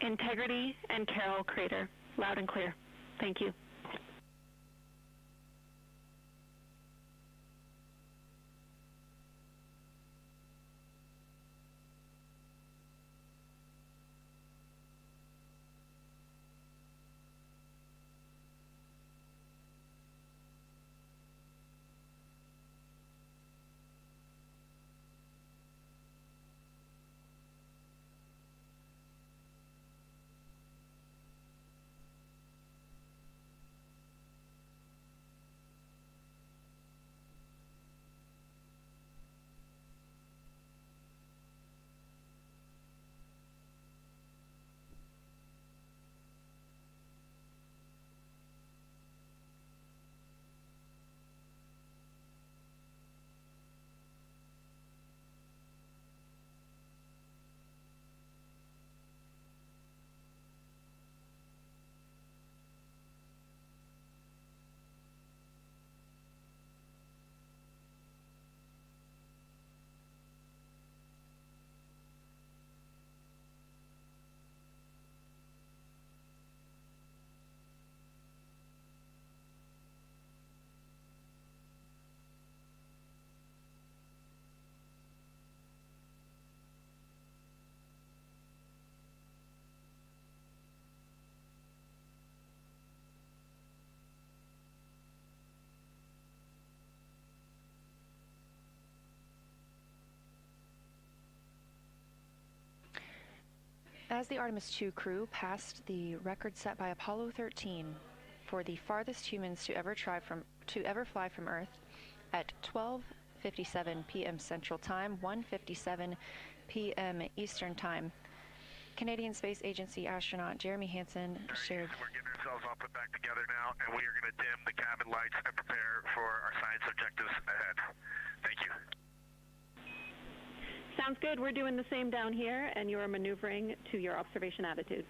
Integrity and Carroll Crater. Loud and clear. Thank you. As the Artemis II crew passed the record set by Apollo 13 for the farthest humans to ever fly from Earth at 12:57 p.m. Central Time, 1:57 p.m. Eastern Time, Canadian Space Agency astronaut Jeremy Hansen shared. We're getting ourselves all put back together now, and we are going to dim the cabin lights and prepare for our science objectives ahead. Thank you. Sounds good. We're doing the same down here, and you are maneuvering to your observation attitude.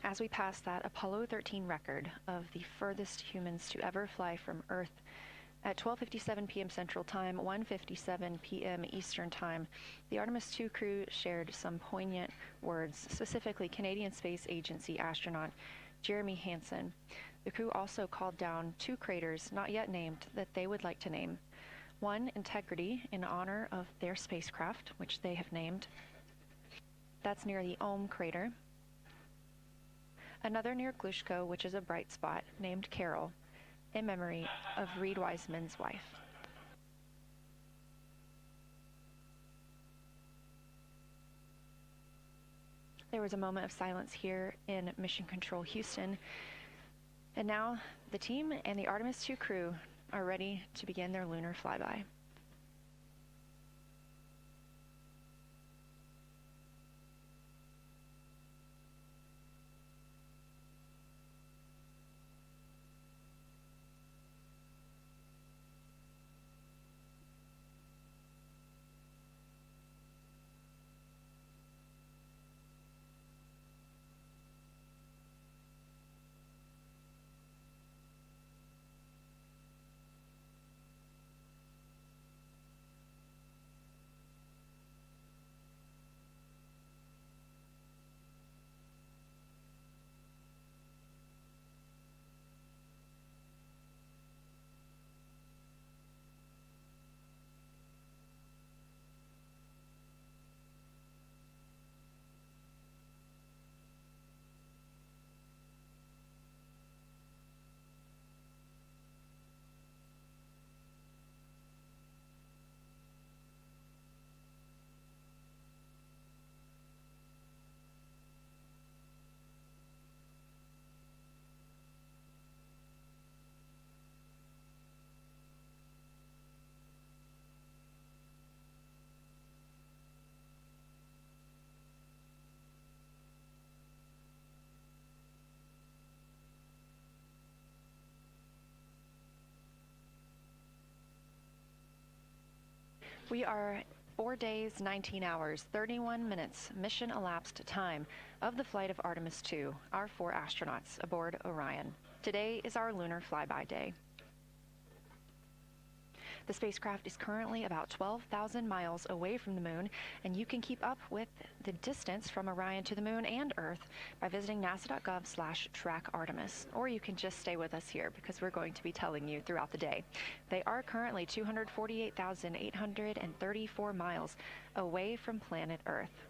As we pass that Apollo 13 record of the furthest humans to ever fly from Earth at 12:57 p.m. Central Time, 1:57 p.m. Eastern Time, the Artemis II crew shared some poignant words, specifically Canadian Space Agency astronaut Jeremy Hansen. The crew also called down 2 craters not yet named that they would like to name. One, Integrity, in honor of their spacecraft, which they have named. That's near the Ohm crater. Another near Glushko, which is a bright spot, named Carroll, in memory of Reed Wiseman's wife. There was a moment of silence here in Mission Control Houston. And now the team and the Artemis II crew are ready to begin their lunar flyby. We are 4 days, 19 hours, 31 minutes mission elapsed time of the flight of Artemis II, our 4 astronauts aboard Orion. Today is our lunar flyby day. The spacecraft is currently about 12,000 miles away from the moon, and you can keep up with the distance from Orion to the moon and Earth by visiting nasa.gov/track Artemis, or you can just stay with us here because we're going to be telling you throughout the day. They are currently 248,834 miles away from planet Earth.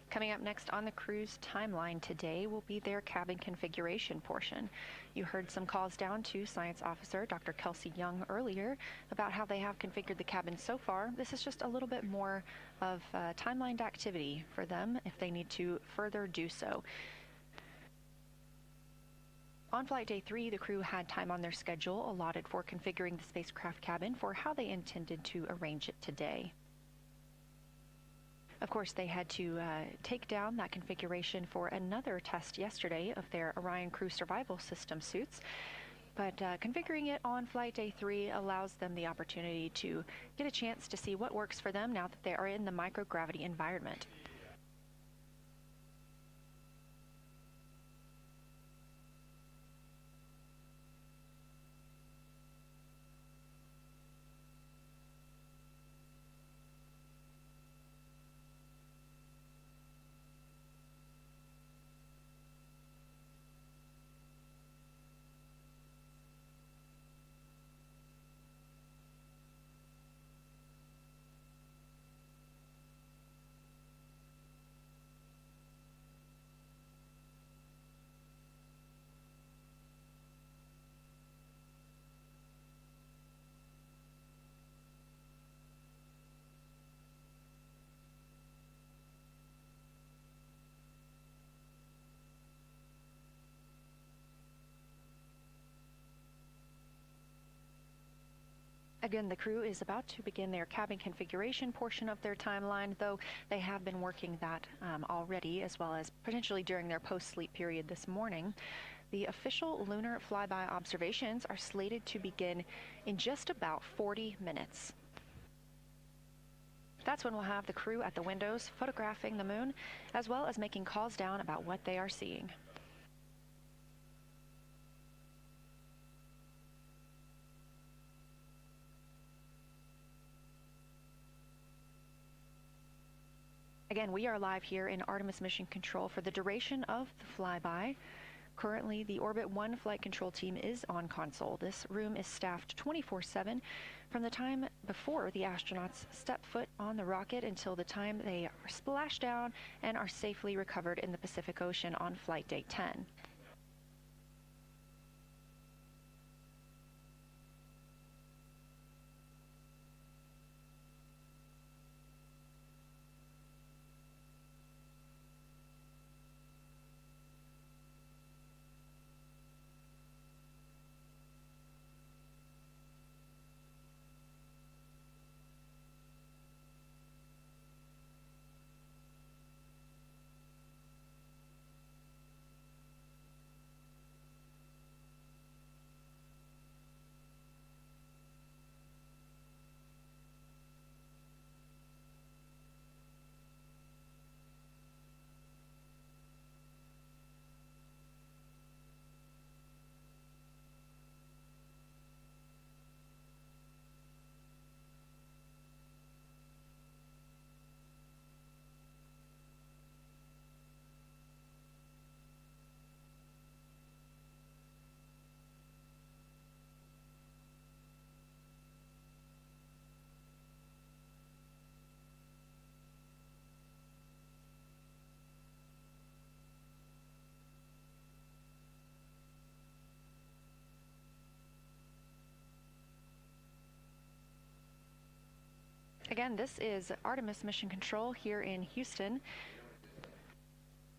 Coming up next on the crew's timeline today will be their cabin configuration portion. You heard some calls down to Science Officer Dr. Kelsey Young earlier about how they have configured the cabin so far. This is just a little bit more of timelined activity for them if they need to further do so. On flight day 3, the crew had time on their schedule allotted for configuring the spacecraft cabin for how they intended to arrange it today. Of course, they had to take down that configuration for another test yesterday of their Orion Crew Survival System suits, but configuring it on flight day 3 allows them the opportunity to get a chance to see what works for them now that they are in the microgravity environment. Again, the crew is about to begin their cabin configuration portion of their timeline, though they have been working that already, as well as potentially during their post-sleep period this morning. The official lunar flyby observations are slated to begin in just about 40 minutes. That's when we'll have the crew at the windows photographing the moon, as well as making calls down about what they are seeing. Again, we are live here in Artemis Mission Control for the duration of the flyby. Currently, the Orbit 1 flight control team is on console. This room is staffed 24/7 from the time before the astronauts step foot on the rocket until the time they are splashed down and are safely recovered in the Pacific Ocean on flight day 10. Again, this is Artemis Mission Control here in Houston.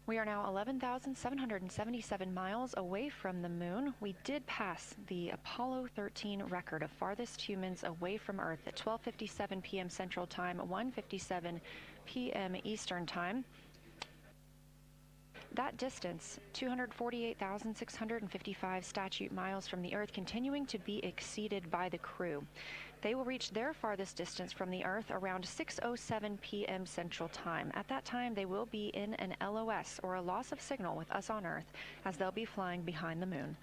We are now 11,777 miles away from the moon. We did pass the Apollo 13 record of farthest humans away from Earth at 12:57 p.m. Central Time, 1:57 p.m. Eastern Time. That distance, 248,655 statute miles from the Earth, continuing to be exceeded by the crew. They will reach their farthest distance from the Earth around 6:07 p.m. Central Time. At that time, they will be in an LOS, or a loss of signal, with us on Earth, as they'll be flying behind the moon.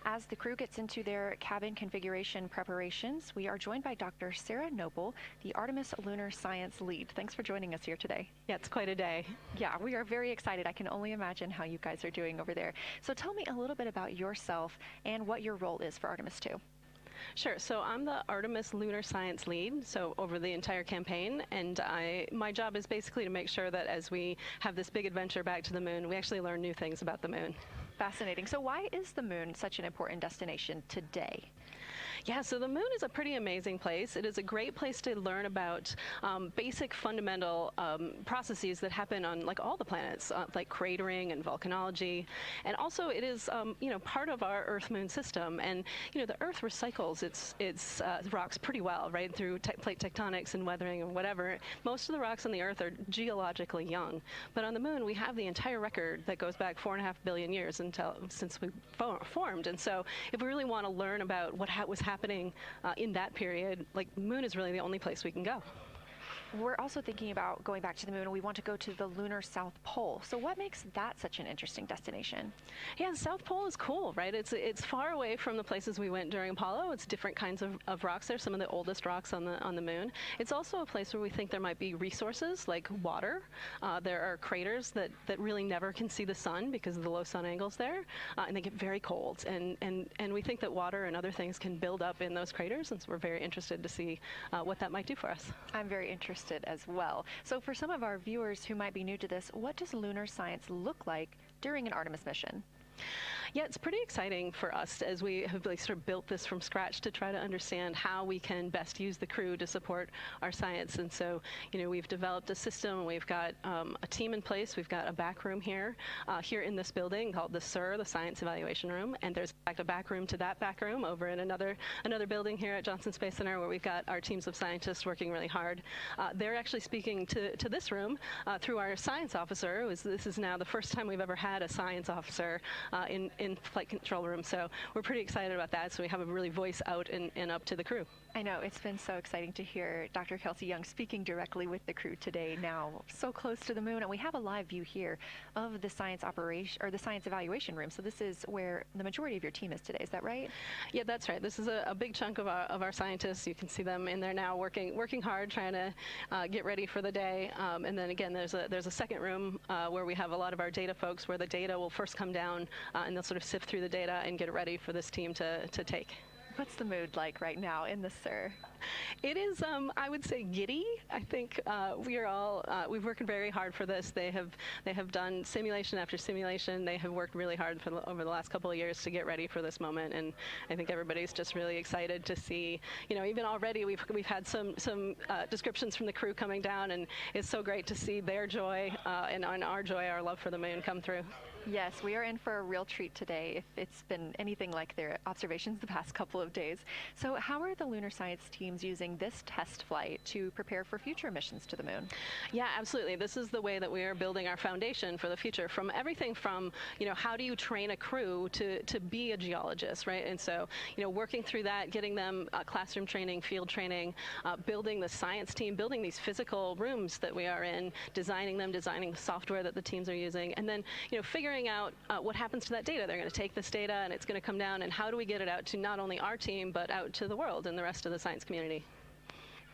As the crew gets into their cabin configuration preparations, we are joined by Dr. Sarah Noble, the Artemis Lunar Science Lead. Thanks for joining us here today. Yeah, it's quite a day. Yeah, we are very excited. I can only imagine how you guys are doing over there. So tell me a little bit about yourself and what your role is for Artemis 2. Sure. So I'm the Artemis Lunar Science Lead, so over the entire campaign, and my job is basically to make sure that as we have this big adventure back to the moon, we actually learn new things about the moon. Fascinating. So why is the moon such an important destination today? Yeah, so the moon is a pretty amazing place. It is a great place to learn about basic fundamental processes that happen on like all the planets, like cratering and volcanology. And also it is, part of our Earth-Moon system. And, the Earth recycles its rocks pretty well, right, through plate tectonics and weathering and whatever. Most of the rocks on the Earth are geologically young. But on the moon, we have the entire record that goes back 4.5 billion years since we formed. And so if we really want to learn about what was happening in that period, like the moon is really the only place we can go. We're also thinking about going back to the moon, and we want to go to the lunar South Pole. So what makes that such an interesting destination? Yeah, the South Pole is cool, right? It's far away from the places we went during Apollo. It's different kinds of rocks there, some of the oldest rocks on the moon. It's also a place where we think there might be resources like water. There are craters that really never can see the sun because of the low sun angles there, and they get very cold. And we think that water and other things can build up in those craters, and so we're very interested to see what that might do for us. I'm very interested as well. So for some of our viewers who might be new to this, what does lunar science look like during an Artemis mission? Yeah, it's pretty exciting for us as we have sort of built this from scratch to try to understand how we can best use the crew to support our science. And so, we've developed a system. We've got a team in place. We've got a back room here in this building called the SIR, the Science Evaluation Room. And there's in fact a back room to that back room over in another building here at Johnson Space Center where we've got our teams of scientists working really hard. They're actually speaking to this room through our science officer. This is now the first time we've ever had a science officer in flight control room, so we're pretty excited about that. So we have a really voice out and up to the crew. I know, it's been so exciting to hear Dr. Kelsey Young speaking directly with the crew today, now so close to the moon. And we have a live view here of the science operation, or the science evaluation room. So this is where the majority of your team is today, is that right? Yeah, that's right. This is a big chunk of our scientists. You can see them in there now working hard, trying to get ready for the day. And then again, there's a second room where we have a lot of our data folks, where the data will first come down and they'll sort of sift through the data and get it ready for this team to take. What's the mood like right now in the SIR? It is, I would say, giddy. I think we've worked very hard for this. They have done simulation after simulation. They have worked really hard over the last couple of years to get ready for this moment, and I think everybody's just really excited to see. You know, even already we've had some descriptions from the crew coming down, and it's so great to see their joy and our joy, our love for the moon come through. Yes, we are in for a real treat today if it's been anything like their observations the past couple of days. So how are the lunar science teams using this test flight to prepare for future missions to the moon? Yeah, absolutely. This is the way that we are building our foundation for the future, from everything from, you know, how do you train a crew to be a geologist, right? And so, you know, working through that, getting them classroom training, field training, building the science team, building these physical rooms that we are in, designing them, designing the software that the teams are using, and then, you know, figuring out what happens to that data. They're going to take this data and it's going to come down, and how do we get it out to not only our team, but out to the world and the rest of the science community.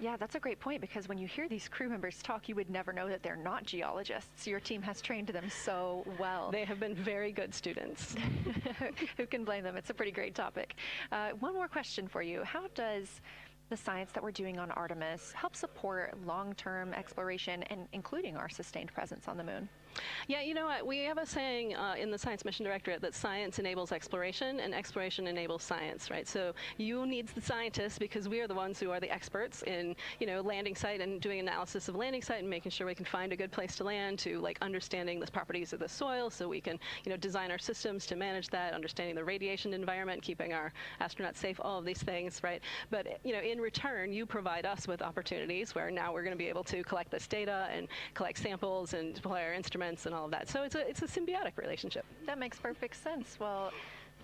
Yeah, that's a great point, because when you hear these crew members talk, you would never know that they're not geologists. Your team has trained them so well. They have been very good students. Who can blame them? It's a pretty great topic. One more question for you. How does the science that we're doing on Artemis help support long-term exploration, and including our sustained presence on the moon? Yeah, you know what? We have a saying in the Science Mission Directorate that science enables exploration and exploration enables science, right? So you need the scientists, because we are the ones who are the experts in, you know, landing site and doing analysis of landing site and making sure we can find a good place to land, to like understanding the properties of the soil so we can, you know, design our systems to manage that, understanding the radiation environment, keeping our astronauts safe, all of these things, right? But, you know, in return, you provide us with opportunities where now we're going to be able to collect this data and collect samples and deploy our instruments and all of that. So it's a symbiotic relationship. That makes perfect sense. Well,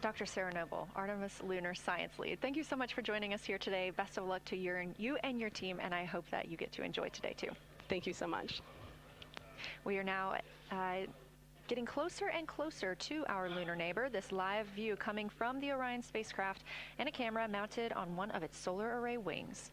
Dr. Sarah Noble, Artemis Lunar Science Lead, thank you so much for joining us here today. Best of luck to you and your team, and I hope that you get to enjoy today too. Thank you so much. We are now getting closer and closer to our lunar neighbor. This live view coming from the Orion spacecraft and a camera mounted on one of its solar array wings.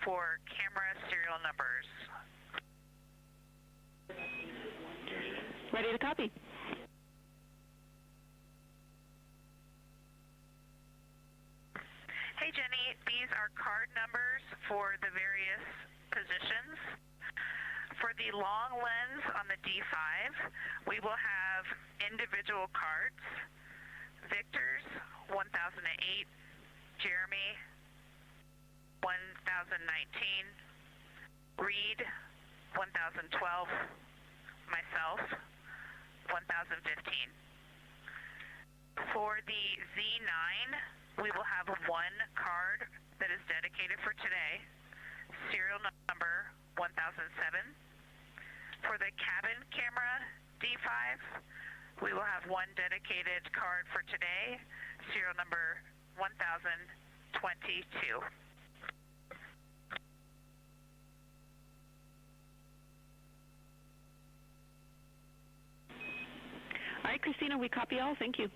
for camera serial numbers. Ready to copy. Hey Jenny, these are card numbers for the various positions. For the long lens on the D5, we will have individual cards. Victor's 1008, Jeremy 1019, Reed 1012, myself 1015. For the Z9, we will have one card that is dedicated for today, serial number 1007. For the cabin camera D5, we will have one dedicated card for today, serial number 1022. All right, Christina, we copy all. Thank you.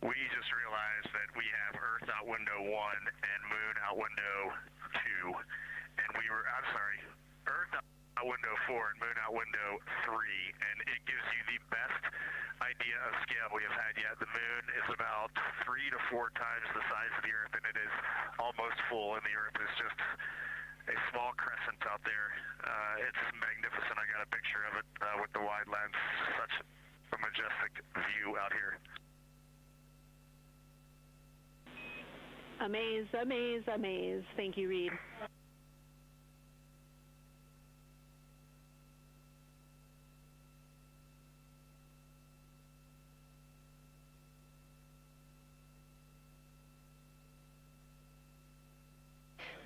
We just realized that we have Earth out window 1 and Moon out window 2, and Earth out window 4 and Moon out window 3, and it gives you the best idea of scale we have had yet. The Moon is about 3 to 4 times the size of the Earth, and it is almost full, and the Earth is just a small crescent out there. It's magnificent. I got a picture of it with the wide lens. Such a majestic view out here. Amaze, amaze, amaze. Thank you, Reed.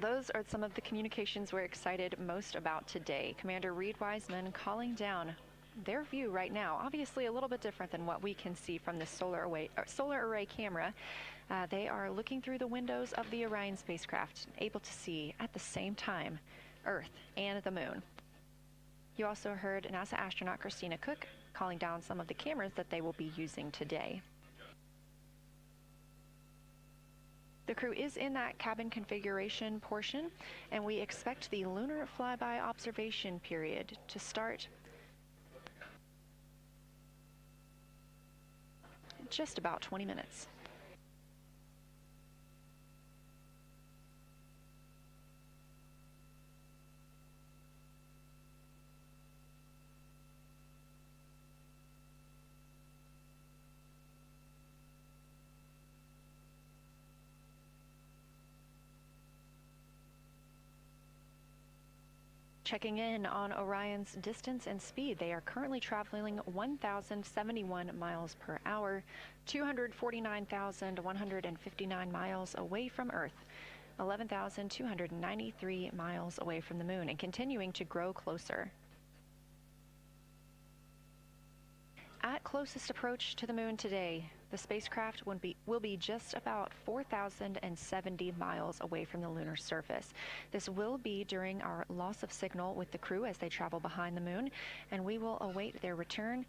Those are some of the communications we're excited most about today. Commander Reed Wiseman calling down their view right now. Obviously a little bit different than what we can see from the solar array camera. They are looking through the windows of the Orion spacecraft, able to see at the same time Earth and the Moon. You also heard NASA astronaut Christina Cook calling down some of the cameras that they will be using today. The crew is in that cabin configuration portion, and we expect the lunar flyby observation period to start in just about 20 minutes. Checking in on Orion's distance and speed. They are currently traveling 1,071 miles per hour, 249,159 miles away from Earth, 11,293 miles away from the Moon, and continuing to grow closer. At closest approach to the Moon today, the spacecraft will be just about 4,070 miles away from the lunar surface. This will be during our loss of signal with the crew as they travel behind the Moon, and we will await their return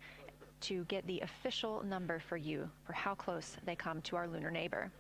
to get the official number for you for how close they come to our lunar neighbor.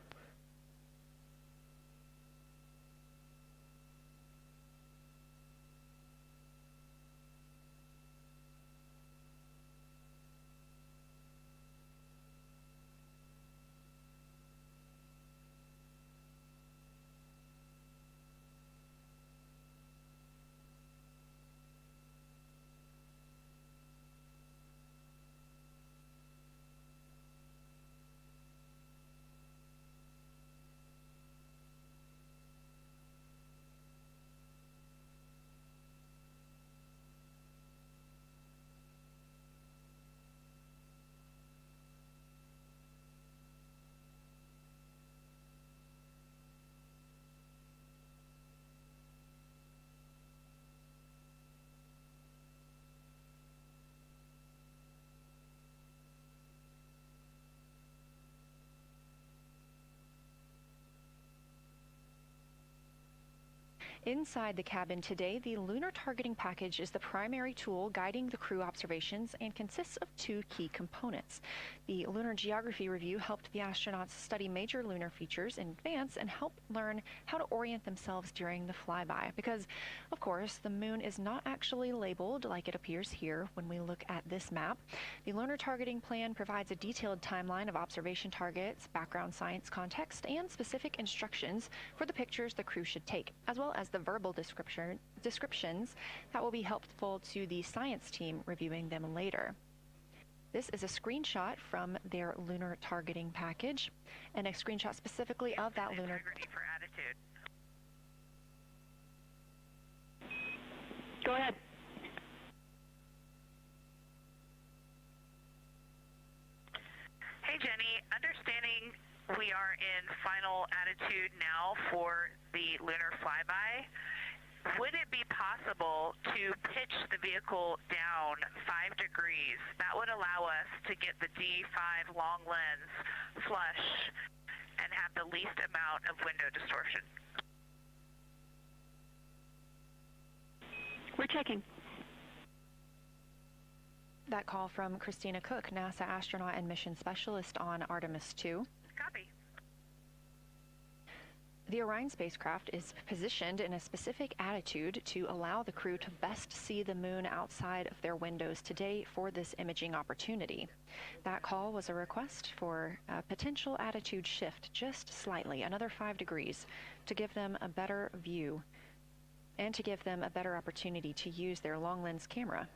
Inside the cabin today, the lunar targeting package is the primary tool guiding the crew observations and consists of two key components. The Lunar Geography Review helped the astronauts study major lunar features in advance and help learn how to orient themselves during the flyby. Because, of course, the moon is not actually labeled like it appears here when we look at this map. The lunar targeting plan provides a detailed timeline of observation targets, background science context, and specific instructions for the pictures the crew should take, as well as the verbal descriptions that will be helpful to the science team reviewing them later. This is a screenshot from their lunar targeting package, and a screenshot specifically of that lunar. Integrity for attitude. Go ahead. Hey, Jenny. Understanding we are in final attitude now for the lunar flyby, would it be possible to pitch the vehicle down 5 degrees? That would allow us to get the D5 long lens flush and have the least amount of window distortion. We're checking. That call from Christina Cook, NASA astronaut and mission specialist on Artemis II. Copy. The Orion spacecraft is positioned in a specific attitude to allow the crew to best see the moon outside of their windows today for this imaging opportunity. That call was a request for a potential attitude shift just slightly, another 5 degrees, to give them a better view and to give them a better opportunity to use their long lens camera.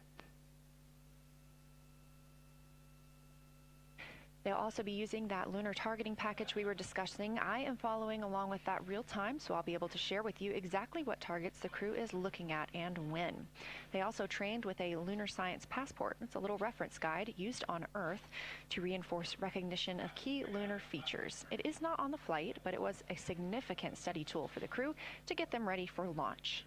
They'll also be using that lunar targeting package we were discussing. I am following along with that real time, so I'll be able to share with you exactly what targets the crew is looking at and when. They also trained with a lunar science passport. It's a little reference guide used on Earth to reinforce recognition of key lunar features. It is not on the flight, but it was a significant study tool for the crew to get them ready for launch.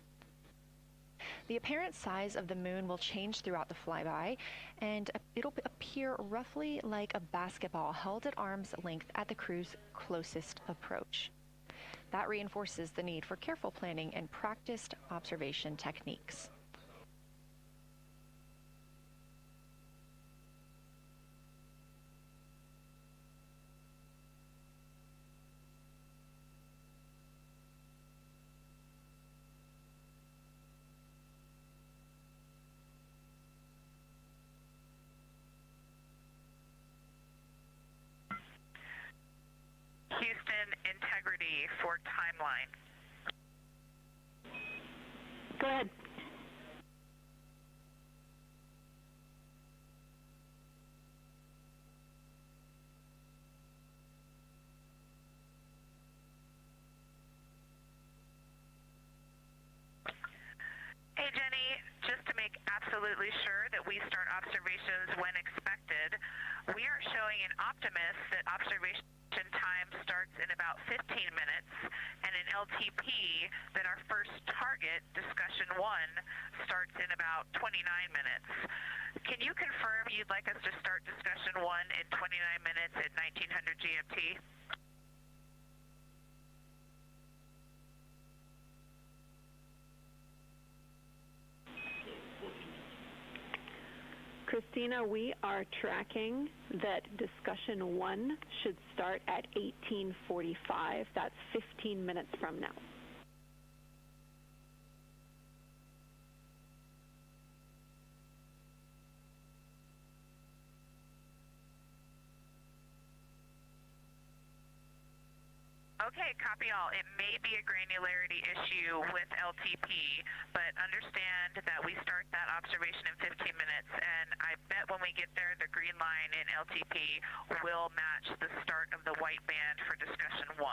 The apparent size of the moon will change throughout the flyby, and it'll appear roughly like a basketball held at arm's length at the crew's closest approach. That reinforces the need for careful planning and practiced observation techniques. Houston, integrity for timeline. Go ahead. Hey, Jenny, just to make absolutely sure that we start observations when expected, we are showing in Optimus that observation time starts in about 15 minutes, and in LTP that our first target, discussion 1, starts in about 29 minutes. Can you confirm you'd like us to start discussion 1 in 29 minutes at 1900 GMT? Christina, we are tracking that discussion 1 should start at 18:45. That's 15 minutes from now. Okay, copy all. It may be a granularity issue with LTP, but understand that we start that observation in 15 minutes, and I bet when we get there, the green line in LTP will match the start of the white band for discussion 1.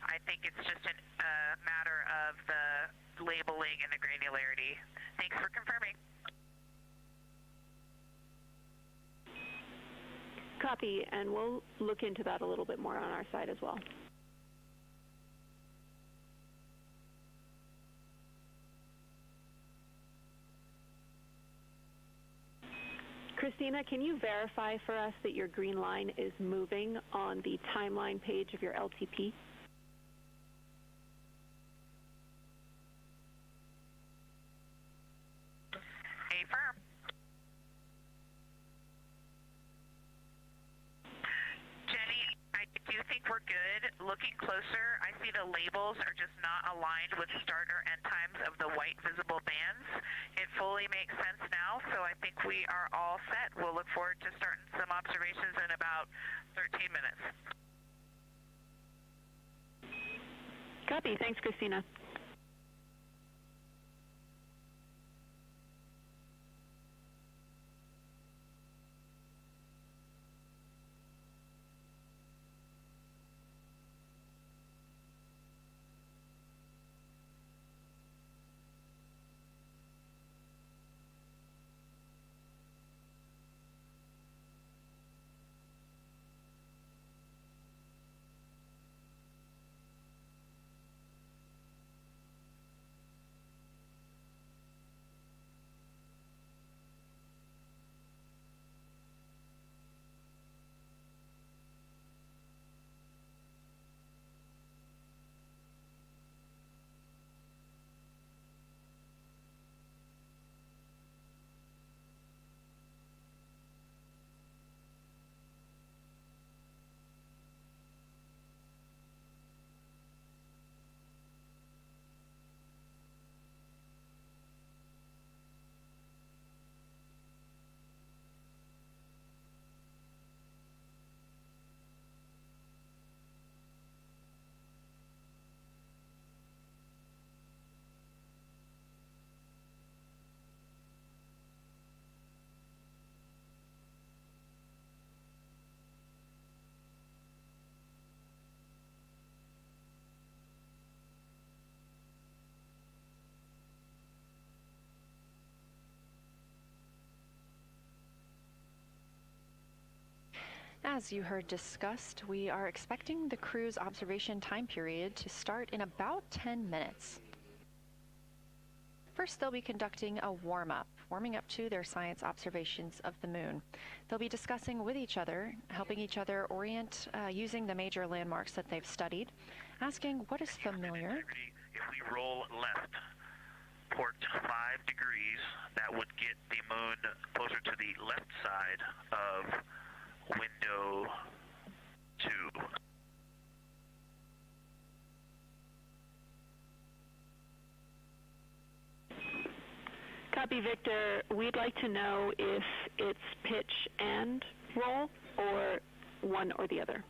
I think it's just a matter of the labeling and the granularity. Thanks for confirming. Copy, and we'll look into that a little bit more on our side as well. Christina, can you verify for us that your green line is moving on the timeline page of your LTP? closer, I see the labels are just not aligned with start or end times of the white visible bands. It fully makes sense now, so I think we are all set. We'll look forward to starting some observations in about 13 minutes. Copy. Thanks, Christina. As you heard discussed, we are expecting the crew's observation time period to start in about 10 minutes. First, they'll be conducting a warm-up, warming up to their science observations of the moon. They'll be discussing with each other, helping each other orient using the major landmarks that they've studied, asking what is familiar. If we roll left, port 5 degrees, that would get the moon closer to the left side of window 2. Copy, Victor. We'd like to know if it's pitch and roll or one or the other.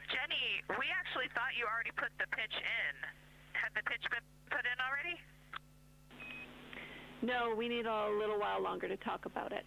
Jenny, we actually thought you already put the pitch in. Had the pitch been put in already? No, we need a little while longer to talk about it.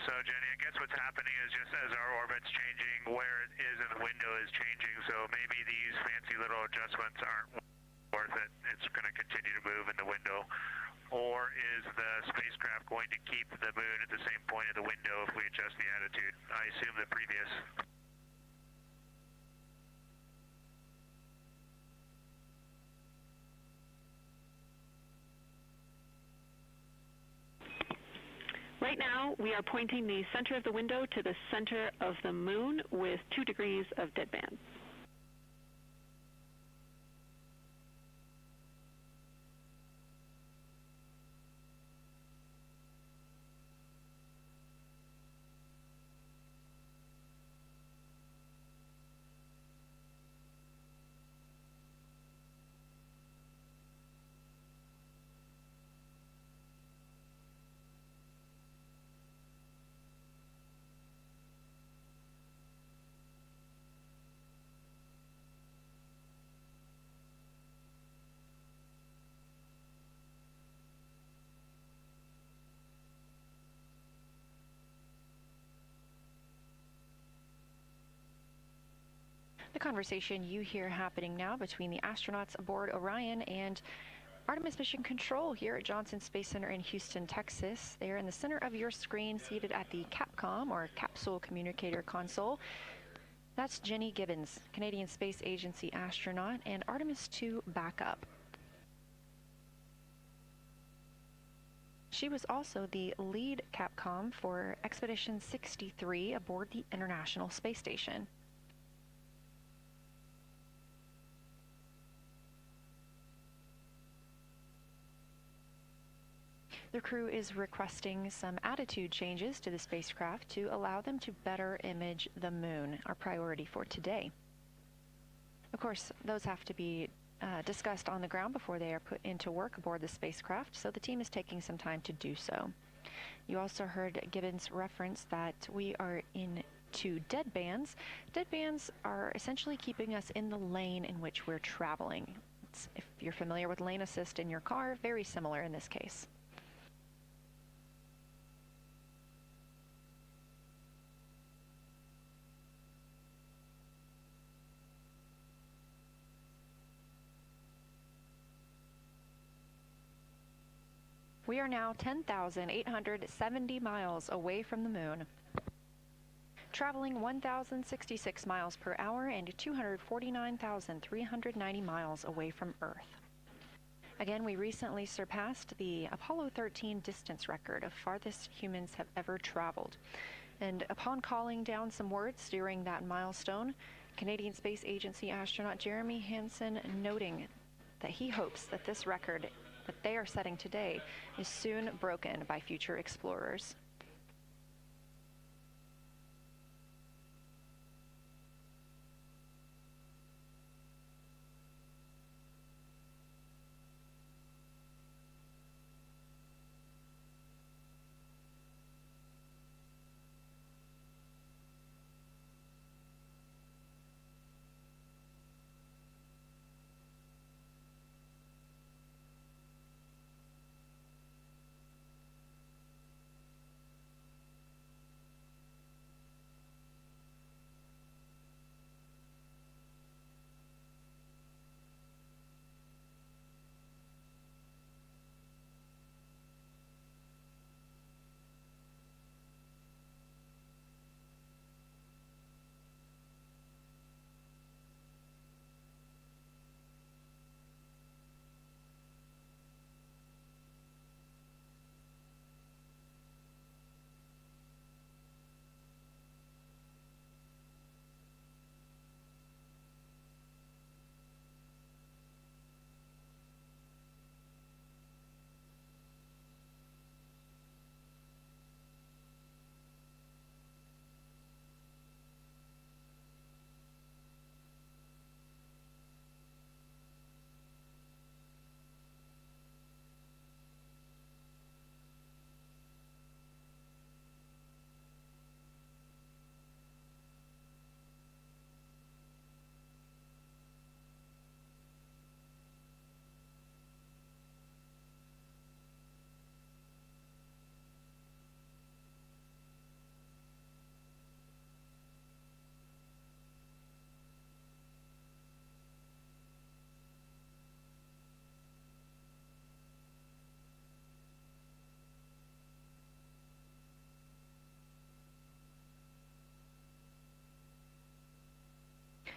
So, Jenny, I guess what's happening is just as our orbit's changing, where it is in the window is changing, so maybe these fancy little adjustments aren't worth it. It's going to continue to move in the window. Or is the spacecraft going to keep the moon at the same point of the window if we adjust the attitude? I assume the previous. Right now, we are pointing the center of the window to the center of the moon with 2 degrees of deadband. The conversation you hear happening now between the astronauts aboard Orion and Artemis Mission Control here at Johnson Space Center in Houston, Texas. They are in the center of your screen, seated at the CAPCOM, or Capsule Communicator Console. That's Jenny Gibbons, Canadian Space Agency astronaut, and Artemis II backup. She was also the lead Capcom for Expedition 63 aboard the International Space Station. The crew is requesting some attitude changes to the spacecraft to allow them to better image the moon, our priority for today. Of course, those have to be discussed on the ground before they are put into work aboard the spacecraft, so the team is taking some time to do so. You also heard Gibbons reference that we are into dead bands. Dead bands are essentially keeping us in the lane in which we're traveling. If you're familiar with lane assist in your car, very similar in this case. We are now 10,870 miles away from the moon, traveling 1,066 miles per hour and 249,390 miles away from Earth. Again, we recently surpassed the Apollo 13 distance record of farthest humans have ever traveled. And upon calling down some words during that milestone, Canadian Space Agency astronaut Jeremy Hansen noting that he hopes that this record that they are setting today is soon broken by future explorers.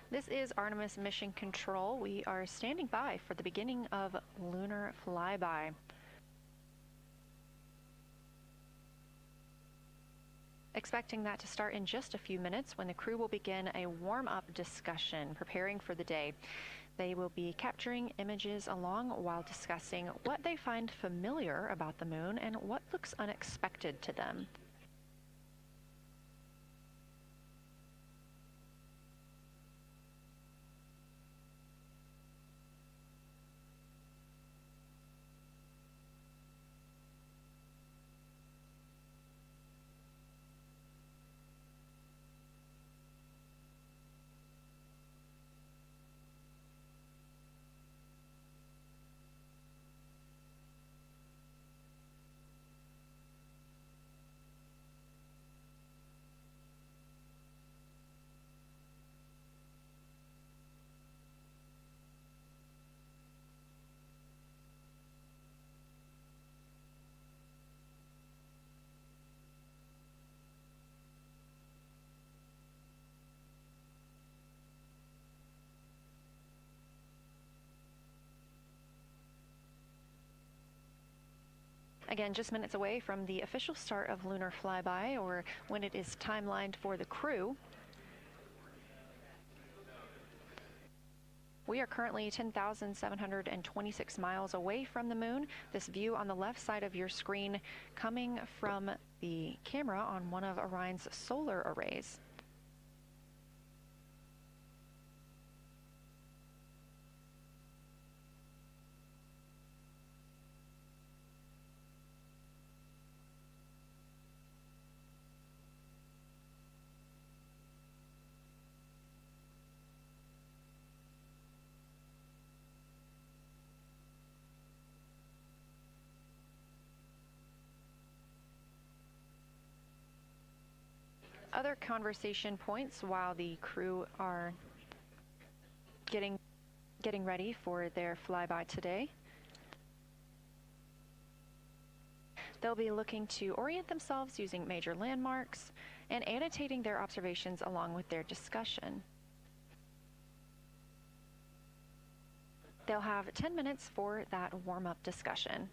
This is Artemis Mission Control. We are standing by for the beginning of lunar flyby. Expecting that to start in just a few minutes when the crew will begin a warm-up discussion preparing for the day. They will be capturing images along while discussing what they find familiar about the moon and what looks unexpected to them. Again, just minutes away from the official start of lunar flyby, or when it is timelined for the crew. We are currently 10,726 miles away from the moon. This view on the left side of your screen coming from the camera on one of Orion's solar arrays. Other conversation points while the crew are getting ready for their flyby today. They'll be looking to orient themselves using major landmarks and annotating their observations along with their discussion. They'll have 10 minutes for that warm-up discussion.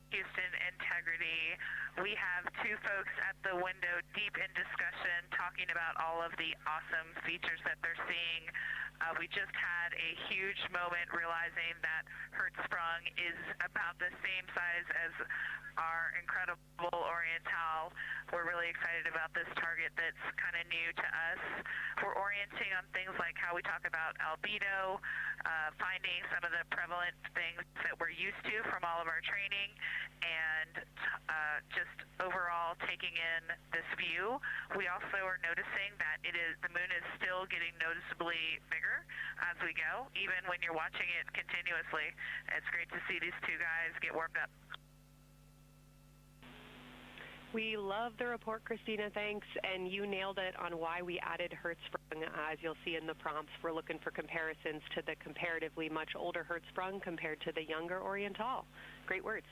Houston integrity. We have two folks at the window deep in discussion talking about all of the awesome features that they're seeing. We just had a huge moment realizing that Hertzsprung is about the same size as our incredible Oriental. We're really excited about this target that's kind of new to us. We're orienting on things like how we talk about albedo, finding some of the prevalent things that we're used to from all of our training, and just overall taking in this view. We also are noticing that the moon is still getting noticeably bigger as we go, even when you're watching it continuously. It's great to see these two guys get warmed up. We love the report, Christina, thanks, and you nailed it on why we added Hertzsprung. As you'll see in the prompts, we're looking for comparisons to the comparatively much older Hertzsprung compared to the younger Oriental. Great words.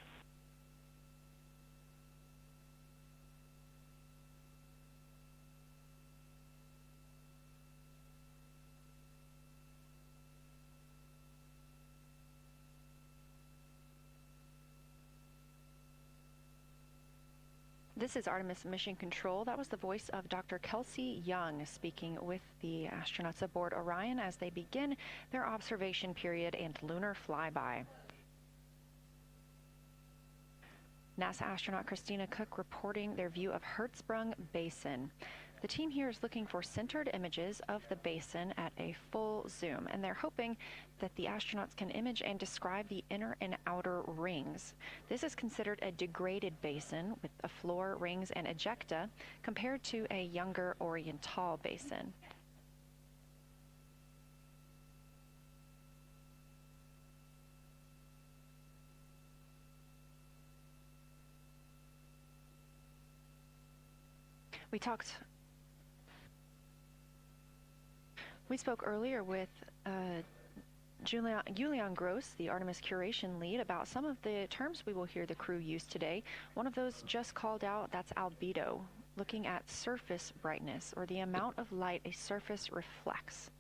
This is Artemis Mission Control. That was the voice of Dr. Kelsey Young speaking with the astronauts aboard Orion as they begin their observation period and lunar flyby. NASA astronaut Christina Cook reporting their view of Hertzsprung Basin. The team here is looking for centered images of the basin at a full zoom, and they're hoping that the astronauts can image and describe the inner and outer rings. This is considered a degraded basin with a floor, rings, and ejecta compared to a younger Oriental basin. We spoke earlier with Julian Gross, the Artemis curation lead, about some of the terms we will hear the crew use today. One of those just called out, that's albedo, looking at surface brightness, or the amount of light a surface reflects.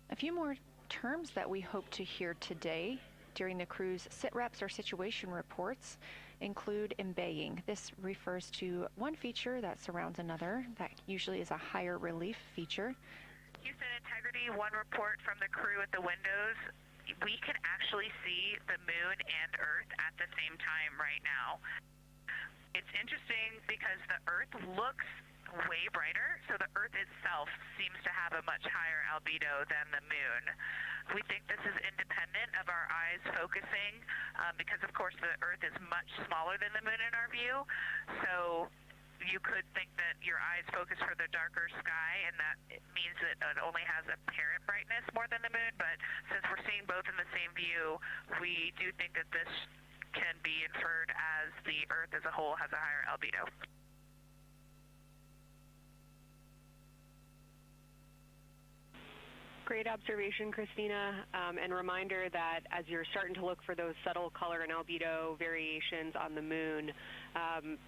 A few more terms that we hope to hear today during the crew's sit-reps or situation reports include embaying. This refers to one feature that surrounds another. That usually is a higher relief feature. Houston Integrity, one report from the crew at the windows. We can actually see the moon and Earth at the same time right now. It's interesting because the Earth looks way brighter, so the Earth itself seems to have a much higher albedo than the moon. We think this is independent of our eyes focusing because, of course, the Earth is much smaller than the moon in our view, so you could think that your eyes focus for the darker sky, and that it means that it only has apparent brightness more than the moon, but since we're seeing both in the same view, we do think that this can be inferred as the Earth as a whole has a higher albedo. Great observation, Christina, and reminder that as you're starting to look for those subtle color and albedo variations on the moon,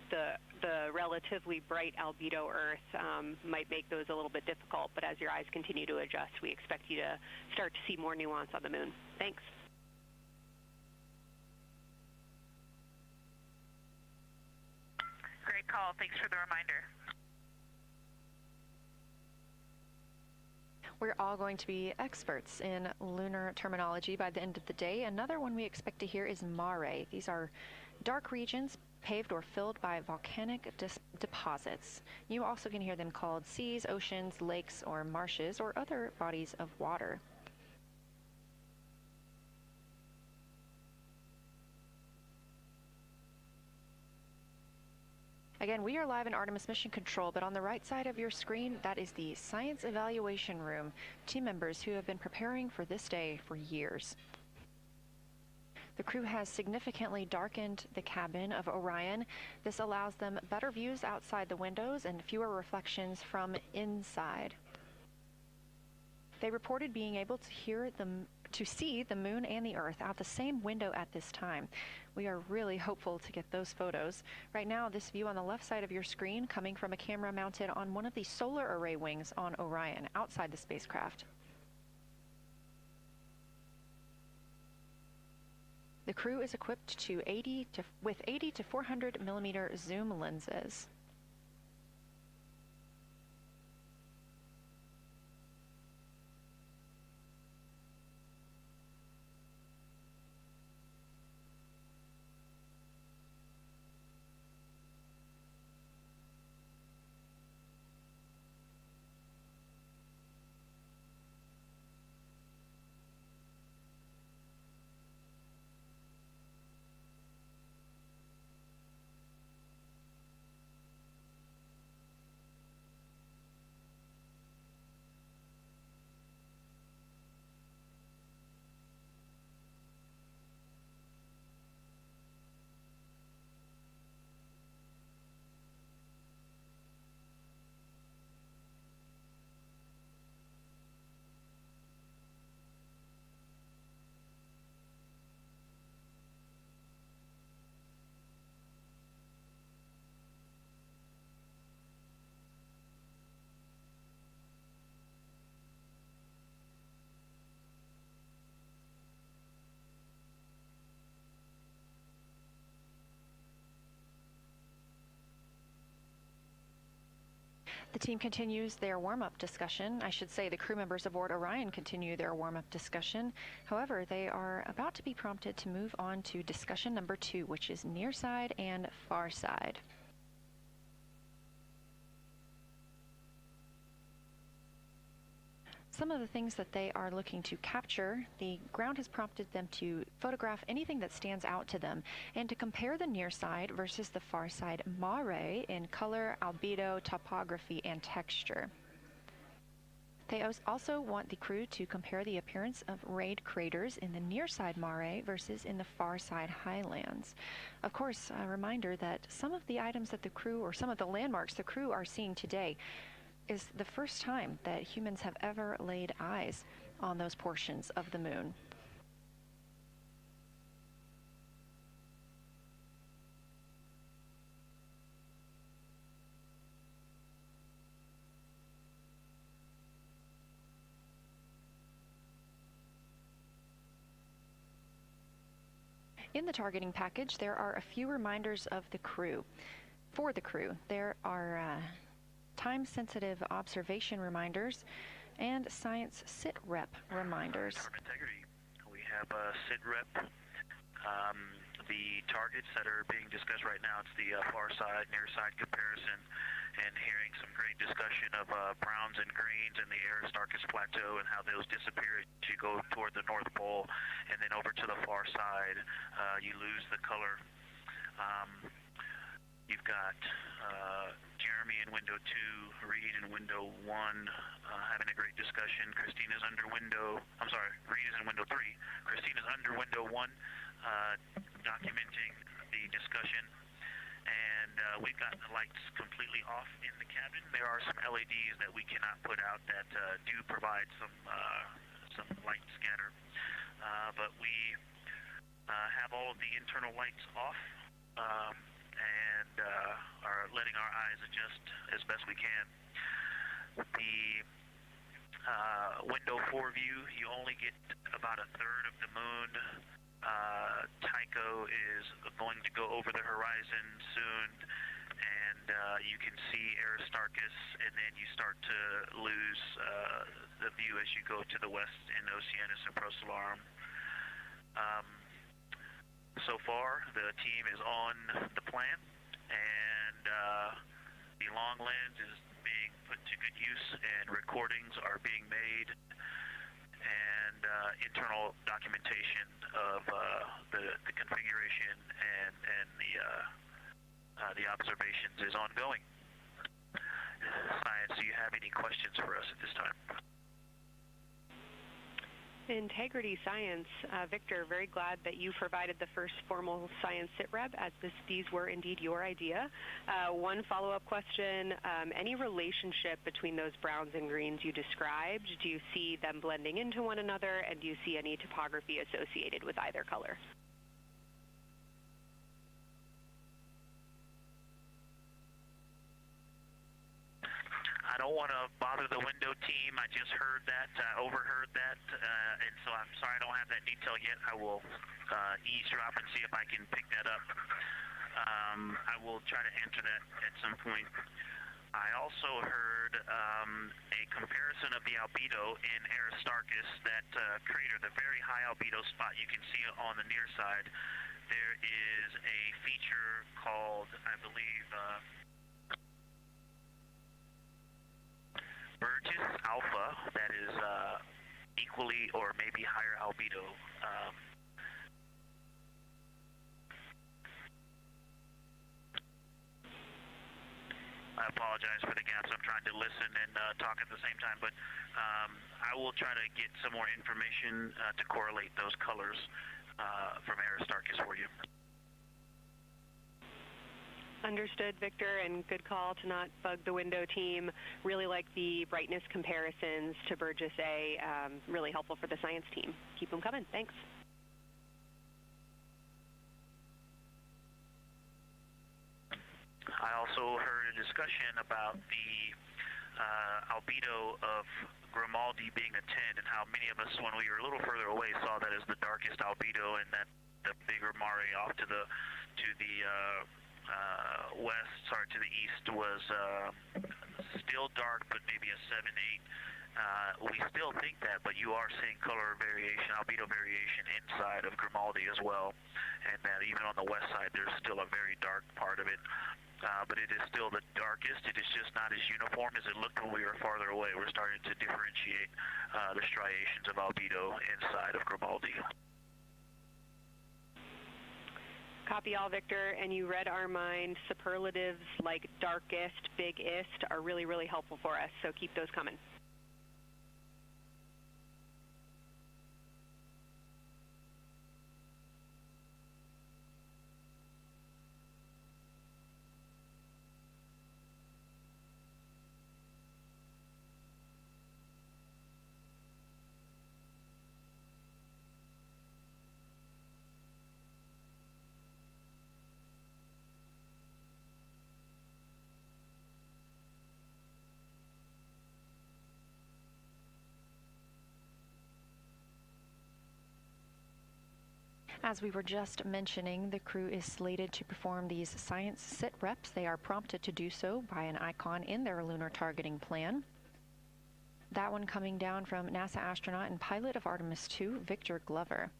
the relatively bright albedo Earth might make those a little bit difficult, but as your eyes continue to adjust, we expect you to start to see more nuance on the moon. Thanks. Great call. Thanks for the reminder. We're all going to be experts in lunar terminology by the end of the day. Another one we expect to hear is mare. These are dark regions paved or filled by volcanic deposits. You also can hear them called seas, oceans, lakes, or marshes, or other bodies of water. Again, we are live in Artemis Mission Control, but on the right side of your screen, that is the Science Evaluation Room, team members who have been preparing for this day for years. The crew has significantly darkened the cabin of Orion. This allows them better views outside the windows and fewer reflections from inside. They reported being able to see the moon and the Earth out the same window at this time. We are really hopeful to get those photos. Right now, this view on the left side of your screen coming from a camera mounted on one of the solar array wings on Orion outside the spacecraft. The crew is equipped with 80 to 400 millimeter zoom lenses. The team continues their warm-up discussion. I should say the crew members aboard Orion continue their warm-up discussion. However, they are about to be prompted to move on to discussion number 2, which is near side and far side. some of the things that they are looking to capture, the ground has prompted them to photograph anything that stands out to them and to compare the near side versus the far side mare in color, albedo, topography, and texture. They also want the crew to compare the appearance of rayed craters in the near side mare versus in the far side highlands. Of course, a reminder that some of the items that the crew, or some of the landmarks the crew are seeing today, is the first time that humans have ever laid eyes on those portions of the moon. In the targeting package, there are a few reminders of the crew. For the crew, there are time-sensitive observation reminders and science sit-rep reminders. Term integrity. We have a sit-rep. The targets that are being discussed right now, it's the far side, near side comparison, and hearing some great discussion of browns and greens in the Aristarchus Plateau and how those disappear as you go toward the North Pole, and then over to the far side, you lose the color. You've got Jeremy in window 2, Reed in window 1, having a great discussion. Christina's under window, I'm sorry, Reed is in window 3. Christina's under window 1, documenting the discussion. And we've got the lights completely off in the cabin. There are some LEDs that we cannot put out that do provide some light scatter. But we have all of the internal lights off. And are letting our eyes adjust as best we can. The window 4 view, you only get about a third of the moon. Tycho is going to go over the horizon soon, and you can see Aristarchus, and then you start to lose the view as you go to the west in Oceanus and Procellarum. So far, the team is on the plan, and the long lens is being put to good use, and recordings are being made, and internal documentation of the configuration and the observations is ongoing. Science, do you have any questions for us at this time? Integrity Science, Victor, very glad that you provided the first formal science sit-rep, as these were indeed your idea. One follow-up question, any relationship between those browns and greens you described? Do you see them blending into one another, and do you see any topography associated with either color? I don't want to bother the window team. I just heard that, overheard that, and so I'm sorry I don't have that detail yet. I will eavesdrop and see if I can pick that up. I will try to answer that at some point. I also heard a comparison of the albedo in Aristarchus, that crater, the very high albedo spot you can see on the near side. There is a feature called, I believe, Burgess alpha, that is equally or maybe higher albedo. I apologize for the gaps. I'm trying to listen and talk at the same time, but I will try to get some more information to correlate those colors from Aristarchus for you. Understood, Victor, and good call to not bug the window team. Really like the brightness comparisons to Burgess A. Really helpful for the science team. Keep them coming. Thanks. I also heard a discussion about the albedo of Grimaldi being a 10, and how many of us, when we were a little further away, saw that as the darkest albedo, and that the bigger mare off to the to the east was still dark, but maybe a 7-8. We still think that, but you are seeing color variation, albedo variation inside of Grimaldi as well, and that even on the west side there's still a very dark part of it. but it is still the darkest. It is just not as uniform as it looked when we were farther away. We're starting to differentiate the striations of albedo inside of Grimaldi. Copy all, Victor, and you read our mind. Superlatives like darkest, biggest are really, really helpful for us, so keep those coming. As we were just mentioning, the crew is slated to perform these science sit reps. They are prompted to do so by an icon in their lunar targeting plan. That one coming down from NASA astronaut and pilot of Artemis II, Victor Glover.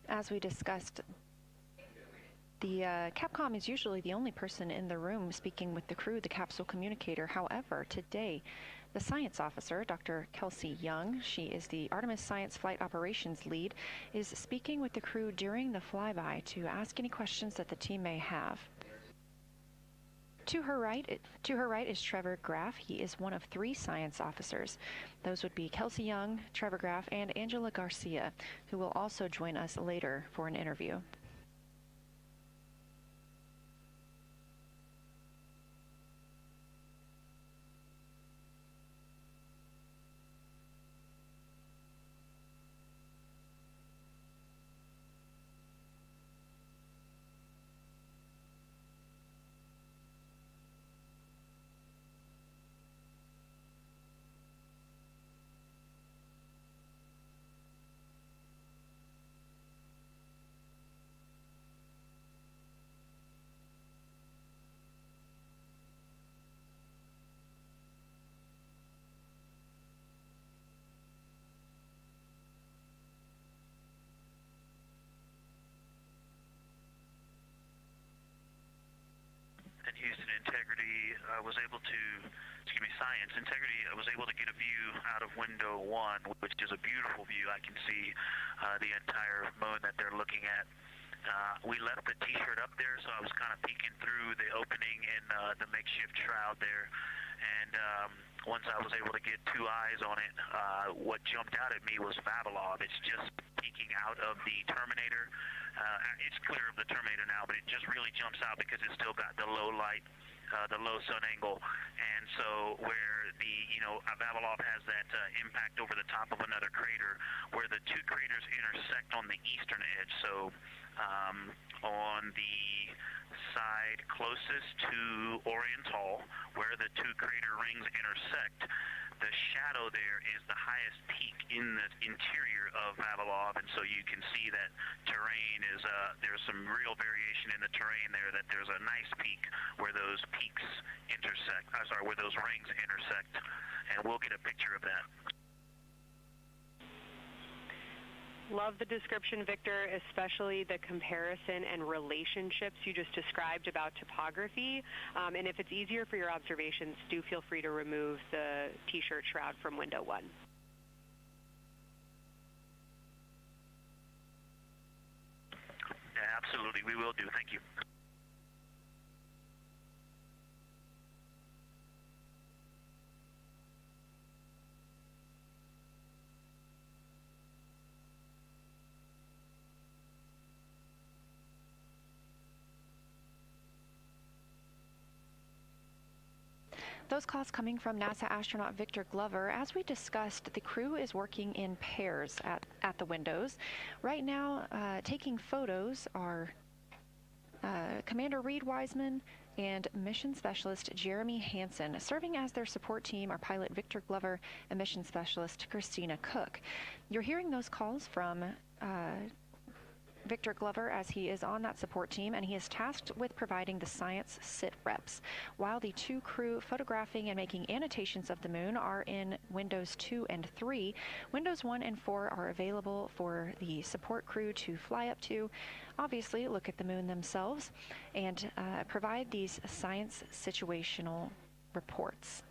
As we discussed, the Capcom is usually the only person in the room speaking with the crew, the capsule communicator. However, today, the science officer, Dr. Kelsey Young, she is the Artemis Science Flight Operations Lead, is speaking with the crew during the flyby to ask any questions that the team may have. To her right is Trevor Graff. He is one of 3 science officers. Those would be Kelsey Young, Trevor Graff, and Angela Garcia, who will also join us later for an interview. Houston Integrity Science Integrity was able to get a view out of window 1, which is a beautiful view. I can see the entire moon that they're looking at. We left the T-shirt up there, so I was kind of peeking through the opening in the makeshift shroud there. And once I was able to get 2 eyes on it, what jumped out at me was Vavilov. It's just peeking out of the Terminator. It's clear of the Terminator now, but it just really jumps out because it's still got the low light, the low sun angle. And so where the, Vavilov has that impact over the top of another crater, where the 2 craters intersect on the eastern edge. So on the side closest to Oriental, where the 2 crater rings intersect, the shadow there is the highest peak in the interior of Vavilov, and so you can see that terrain is, there's some real variation in the terrain there, that there's a nice peak where those peaks intersect, where those rings intersect, and we'll get a picture of that. Love the description, Victor, especially the comparison and relationships you just described about topography. And if it's easier for your observations, do feel free to remove the T-shirt shroud from window 1. Yeah, absolutely, we will do. Thank you. Those calls coming from NASA astronaut Victor Glover. As we discussed, the crew is working in pairs at the windows. Right now, taking photos are Commander Reed Wiseman and Mission Specialist Jeremy Hansen. Serving as their support team are pilot Victor Glover and Mission Specialist Christina Cook. You're hearing those calls from Victor Glover, as he is on that support team, and he is tasked with providing the science sit reps, while the two crew photographing and making annotations of the moon are in Windows 2 and 3. Windows 1 and 4 are available for the support crew to fly up to, obviously look at the moon themselves, and provide these science situational reports.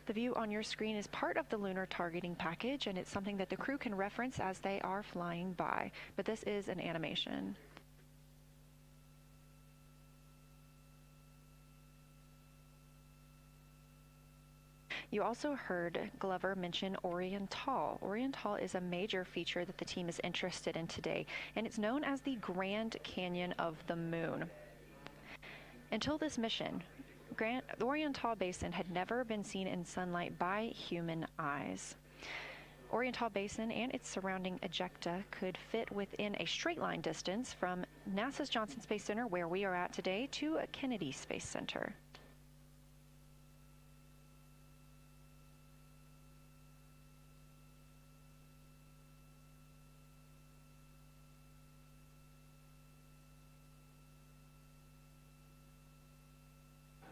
The view on your screen is part of the lunar targeting package, and it's something that the crew can reference as they are flying by, but this is an animation. You also heard Glover mention Oriental. Oriental is a major feature that the team is interested in today, and it's known as the Grand Canyon of the Moon. Until this mission, the Oriental Basin had never been seen in sunlight by human eyes. Oriental Basin and its surrounding ejecta could fit within a straight line distance from NASA's Johnson Space Center, where we are at today, to Kennedy Space Center.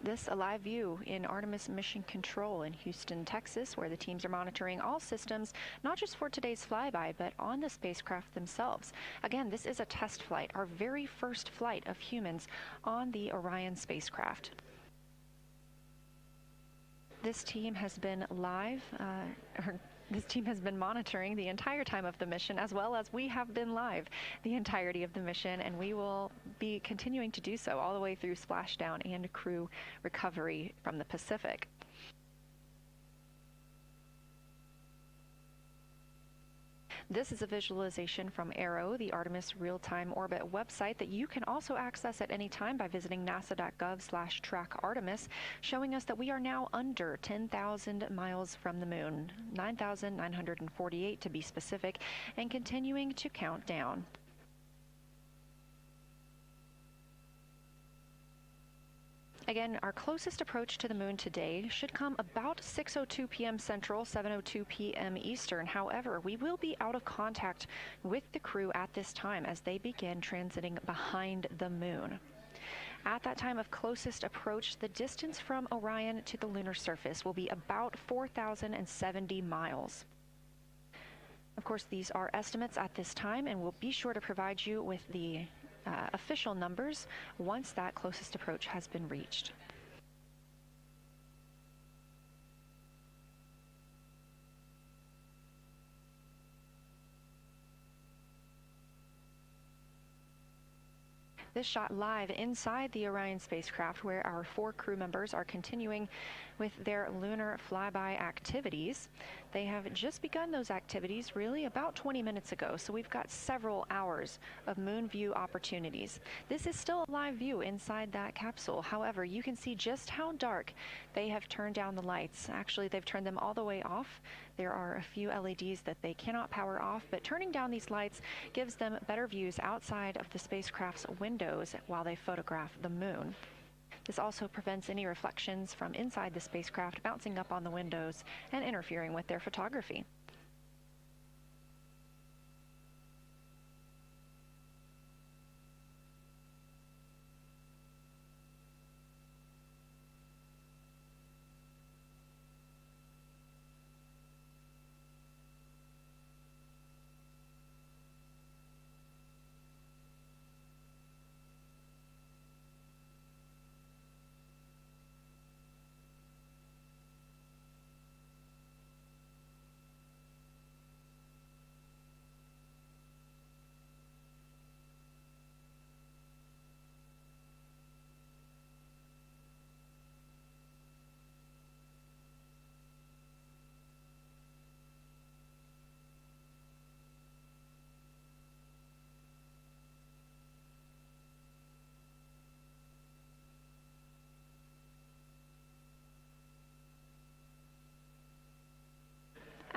This a live view in Artemis Mission Control in Houston, Texas, where the teams are monitoring all systems, not just for today's flyby, but on the spacecraft themselves. Again, this is a test flight, our very first flight of humans on the Orion spacecraft. This team has been This team has been monitoring the entire time of the mission, as well as we have been live the entirety of the mission, and we will be continuing to do so all the way through splashdown and crew recovery from the Pacific. This is a visualization from ARROW, the Artemis Real-Time Orbit website that you can also access at any time by visiting nasa.gov/trackartemis, showing us that we are now under 10,000 miles from the moon, 9,948 to be specific, and continuing to count down. Again, our closest approach to the moon today should come about 6:02 p.m. Central, 7:02 p.m. Eastern. However, we will be out of contact with the crew at this time as they begin transiting behind the moon. At that time of closest approach, the distance from Orion to the lunar surface will be about 4,070 miles. Of course, these are estimates at this time, and we'll be sure to provide you with the official numbers once that closest approach has been reached. This shot live inside the Orion spacecraft, where our 4 crew members are continuing with their lunar flyby activities. They have just begun those activities really about 20 minutes ago, so we've got several hours of moon view opportunities. This is still a live view inside that capsule. However, you can see just how dark they have turned down the lights. Actually, they've turned them all the way off. There are a few LEDs that they cannot power off, but turning down these lights gives them better views outside of the spacecraft's windows while they photograph the moon. This also prevents any reflections from inside the spacecraft bouncing up on the windows and interfering with their photography.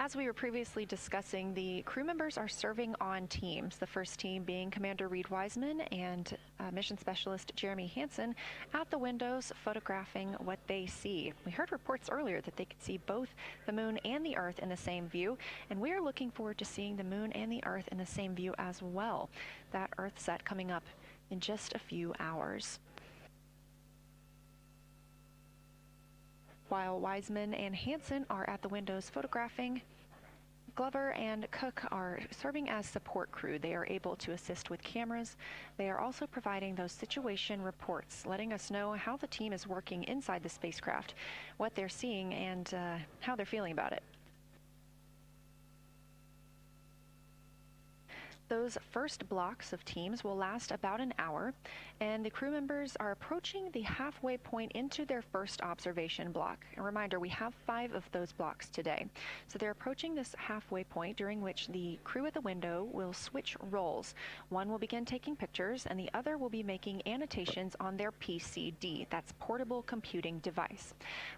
as we were previously discussing, the crew members are serving on teams. The first team being Commander Reed Wiseman and Mission Specialist Jeremy Hansen at the windows photographing what they see. We heard reports earlier that they could see both the moon and the Earth in the same view, and we are looking forward to seeing the moon and the Earth in the same view as well. That Earthsat coming up in just a few hours. While Wiseman and Hansen are at the windows photographing, Glover and Cook are serving as support crew. They are able to assist with cameras. They are also providing those situation reports, letting us know how the team is working inside the spacecraft, what they're seeing, and how they're feeling about it. Those first blocks of teams will last about an hour, and the crew members are approaching the halfway point into their first observation block. A reminder, we have 5 of those blocks today. So they're approaching this halfway point, during which the crew at the window will switch roles. One will begin taking pictures, and the other will be making annotations on their PCD. That's portable computing device.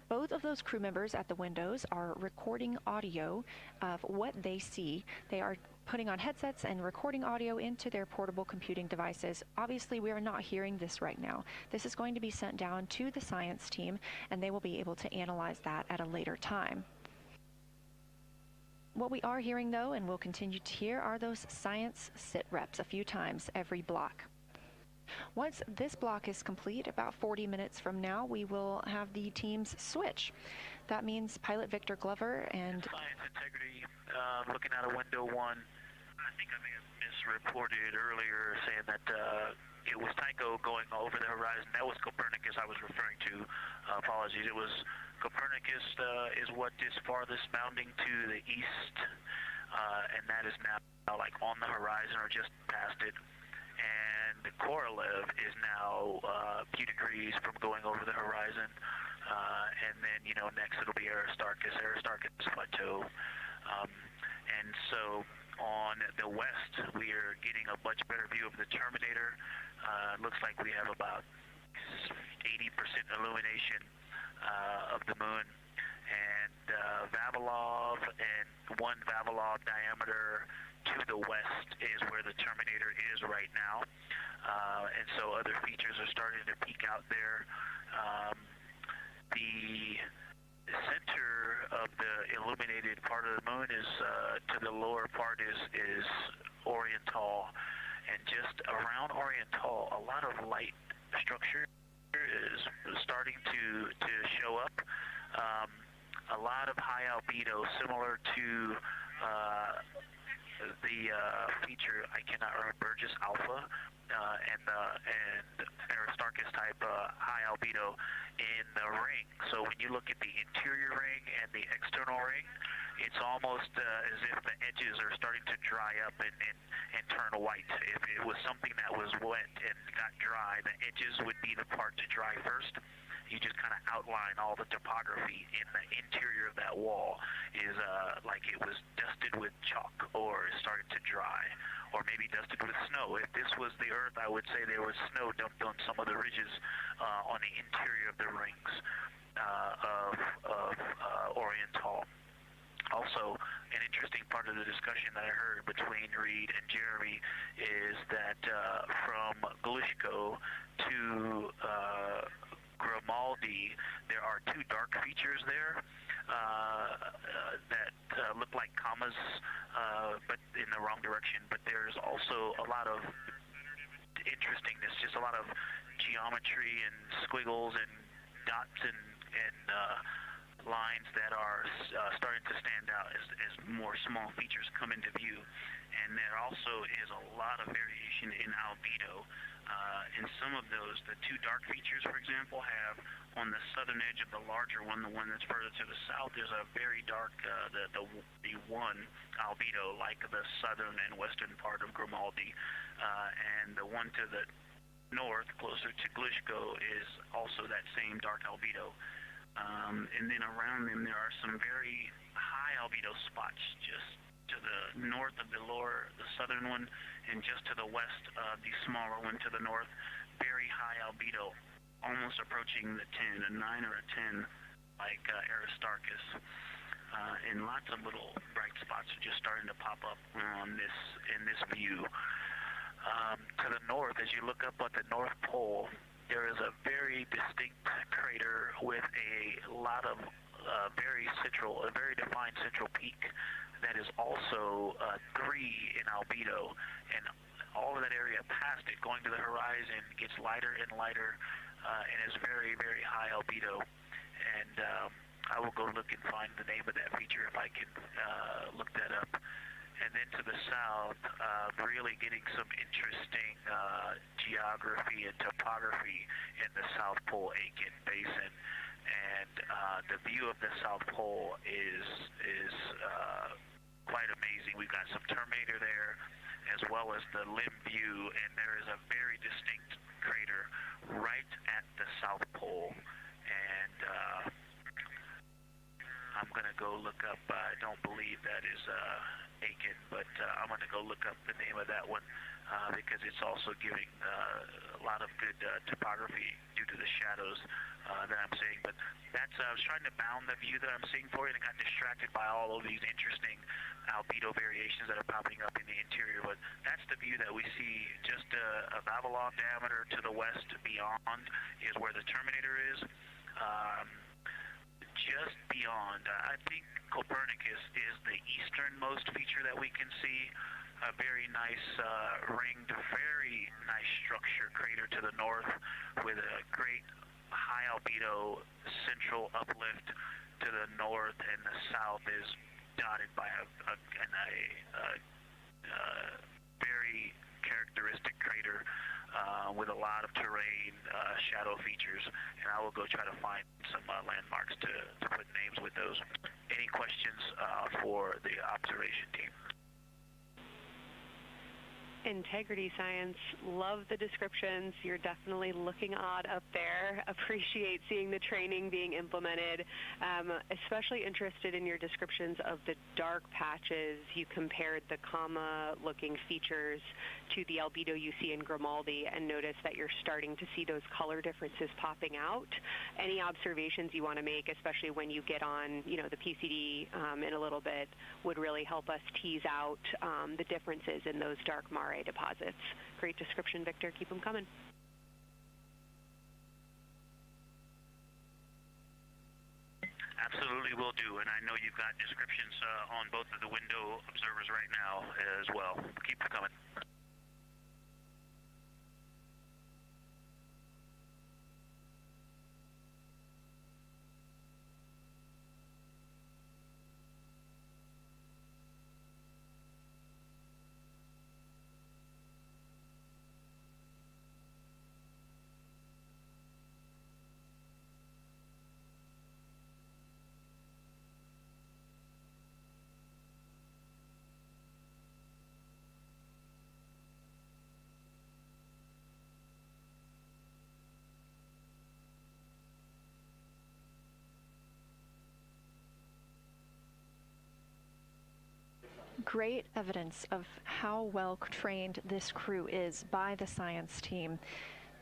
Both of those crew members at the windows are recording audio of what they see. They are putting on headsets and recording audio into their portable computing devices. Obviously, we are not hearing this right now. This is going to be sent down to the science team, and they will be able to analyze that at a later time. What we are hearing, though, and will continue to hear, are those science sit reps a few times every block. Once this block is complete, about 40 minutes from now, we will have the teams switch. That means pilot Victor Glover and... Science integrity, looking out of window 1. I think I may have misreported earlier saying that it was Tycho going over the horizon. That was Copernicus I was referring to. Apologies. It was Copernicus is what is farthest bounding to the east, and that is now like on the horizon or just past it. And the Korolev is now a few degrees from going over the horizon. And then, next it'll be Aristarchus Plateau. And so on the west, we are getting a much better view of the Terminator. Looks like we have about 80% illumination of the moon. And Vavilov and 1 Vavilov diameter to the west is where the Terminator is right now. And so other features are starting to peek out there. The center of the illuminated part of the moon is to the lower part is Oriental, and just around Oriental, a lot of light structure is starting to show up. A lot of high albedo, similar to the feature, I cannot remember, Burgess Alpha and Aristarchus type high albedo in the ring. So when you look at the interior ring and the external ring, it's almost as if the edges are starting to dry up and turn white. If it was something that was wet and got dry, the edges would be the part to dry first. You just kind of outline all the topography in the interior of that wall is like it was dusted with chalk or started to dry, or maybe dusted with snow. If this was the Earth, I would say there was snow dumped on some of the ridges on the interior of the rings of Oriental. Also, an interesting part of the discussion that I heard between Reed and Jeremy is that from Glushko to Grimaldi, there are 2 dark features there that look like commas, but in the wrong direction. But there's also a lot of interestingness, just a lot of geometry and squiggles and dots and lines that are starting to stand out as more small features come into view. And there also is a lot of variation in albedo. In some of those, the 2 dark features, for example, have on the southern edge of the larger one, the one that's further to the south, there's a very dark, the 1 albedo, like the southern and western part of Grimaldi. And the one to the north, closer to Glushko, is also that same dark albedo. And then around them, there are some very high albedo spots just to the north of the southern one, and just to the west of the smaller one to the north. Very high albedo, almost approaching the 10, a 9 or a 10, like Aristarchus. and lots of little bright spots are just starting to pop up on in this view. To the north, as you look up at the North Pole, there is a very distinct crater with a lot of very defined central peak that is also 3 in albedo, and all of that area past it, going to the horizon, gets lighter and lighter, and is very, very high albedo. And I will go look and find the name of that feature if I can look that up. And then to the south, really getting some interesting geography and topography in the South Pole Aitken Basin. And the view of the South Pole is quite amazing. We've got some Terminator there, as well as the limb view, and there is a very distinct crater right at the South Pole. And I'm going to go look up, I don't believe that is Aiken, but I'm going to go look up the name of that one because it's also giving a lot of good topography due to the shadows that I'm seeing. But that's, I was trying to bound the view that I'm seeing for you, and I got distracted by all of these interesting albedo variations that are popping up in the interior. But that's the view that we see just a Babylon diameter to the west beyond is where the Terminator is. Just beyond, I think Copernicus is the easternmost feature that we can see. A very nice ringed, very nice structure crater to the north with a great high albedo central uplift to the north, and the south is dotted by a very characteristic crater with a lot of terrain, shadow features, and I will go try to find some landmarks to put names with those. Any questions for the observation team? Integrity Science, love the descriptions. You're definitely looking odd up there. Appreciate seeing the training being implemented. Especially interested in your descriptions of the dark patches. You compared the comma-looking features to the albedo you see in Grimaldi and notice that you're starting to see those color differences popping out. Any observations you want to make, especially when you get on, the PCD in a little bit, would really help us tease out the differences in those dark Mare deposits. Great description, Victor. Keep them coming. Absolutely will do, and I know you've got descriptions on both of the window observers right now as well. Keep them coming. Great evidence of how well trained this crew is by the science team.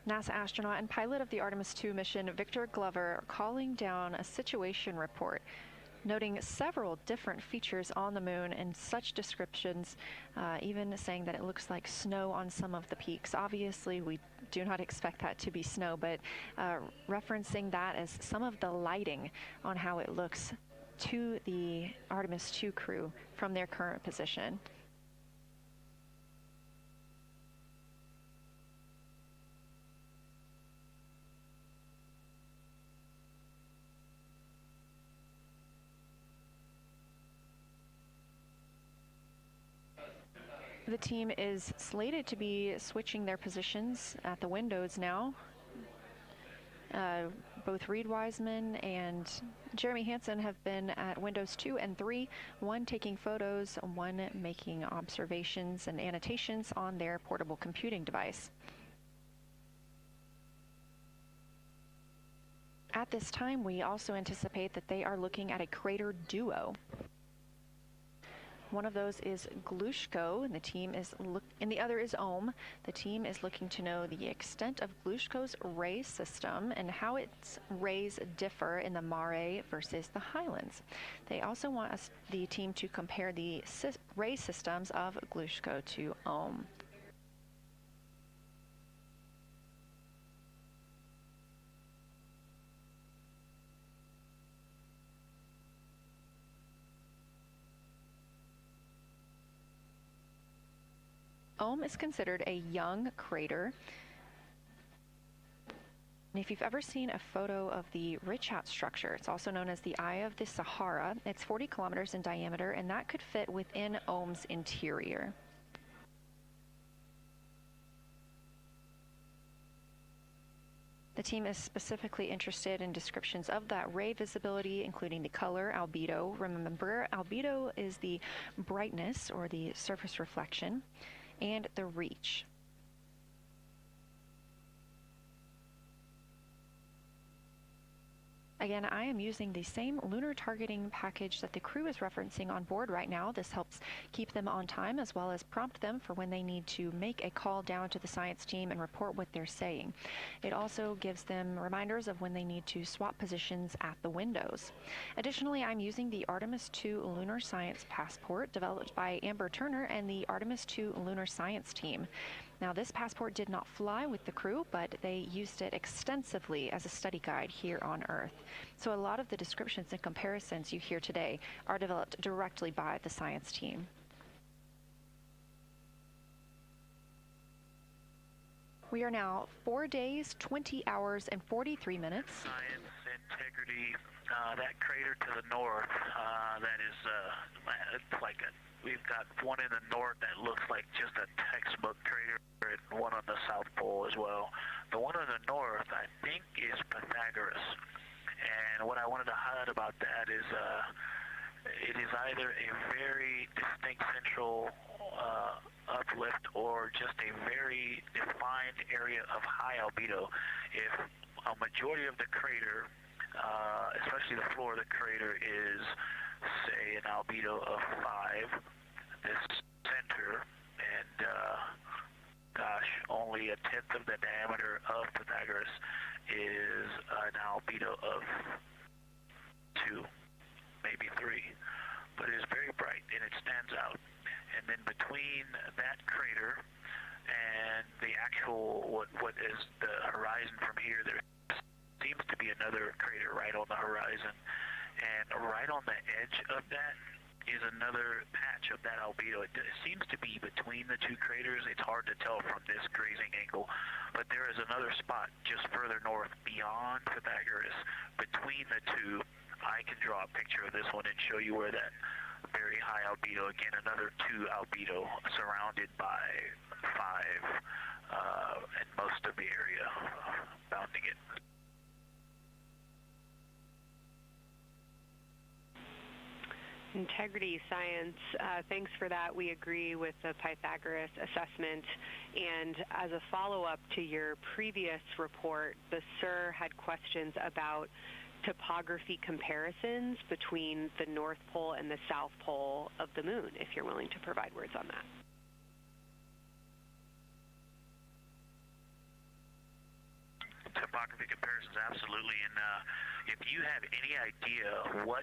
NASA astronaut and pilot of the Artemis II mission, Victor Glover, calling down a situation report, noting several different features on the moon and such descriptions, even saying that it looks like snow on some of the peaks. Obviously, we do not expect that to be snow, but referencing that as some of the lighting on how it looks to the Artemis II crew from their current position. The team is slated to be switching their positions at the windows now. Both Reed Wiseman and Jeremy Hansen have been at windows 2 and 3, one taking photos, one making observations and annotations on their portable computing device. At this time, we also anticipate that they are looking at a crater duo. One of those is Glushko, and the other is Ohm. The team is looking to know the extent of Glushko's ray system and how its rays differ in the Mare versus the Highlands. They also want the team to compare the ray systems of Glushko to Ohm. Ohm is considered a young crater. And if you've ever seen a photo of the Richat structure, it's also known as the Eye of the Sahara. It's 40 kilometers in diameter, and that could fit within Ohm's interior. The team is specifically interested in descriptions of that ray visibility, including the color, albedo. Remember, albedo is the brightness or the surface reflection, and the reach. Again, I am using the same lunar targeting package that the crew is referencing on board right now. This helps keep them on time as well as prompt them for when they need to make a call down to the science team and report what they're saying. It also gives them reminders of when they need to swap positions at the windows. Additionally, I'm using the Artemis II Lunar Science Passport developed by Amber Turner and the Artemis II Lunar Science team. Now, this passport did not fly with the crew, but they used it extensively as a study guide here on Earth. So a lot of the descriptions and comparisons you hear today are developed directly by the science team. We are now 4 days, 20 hours, and 43 minutes. Science integrity, that crater to the north, that is, it's like we've got one in the north that looks like just a textbook crater, and one on the South Pole as well. The one on the north, I think, is Pythagoras. And what I wanted to highlight about that is it is either a very distinct central uplift or just a very defined area of high albedo. If a majority of the crater, especially the floor of the crater, is, say, an albedo of 5, this center, and gosh, only a tenth of the diameter of Pythagoras is an albedo of 2, maybe 3, but it is very bright and it stands out. And then between that crater and the actual, what is the horizon from here, there seems to be another crater right on the horizon, and right on the edge of that is another patch of that albedo. It seems to be between the two craters. It's hard to tell from this grazing angle, but there is another spot just further north beyond Pythagoras. Between the two, I can draw a picture of this one and show you where that very high albedo, again, another 2 albedo surrounded by 5, and most of the area bounding it. Integrity Science, thanks for that. We agree with the Pythagoras assessment. And as a follow-up to your previous report, the SIR had questions about topography comparisons between the North Pole and the South Pole of the Moon, if you're willing to provide words on that. Topography comparisons, absolutely. And if you have any idea what...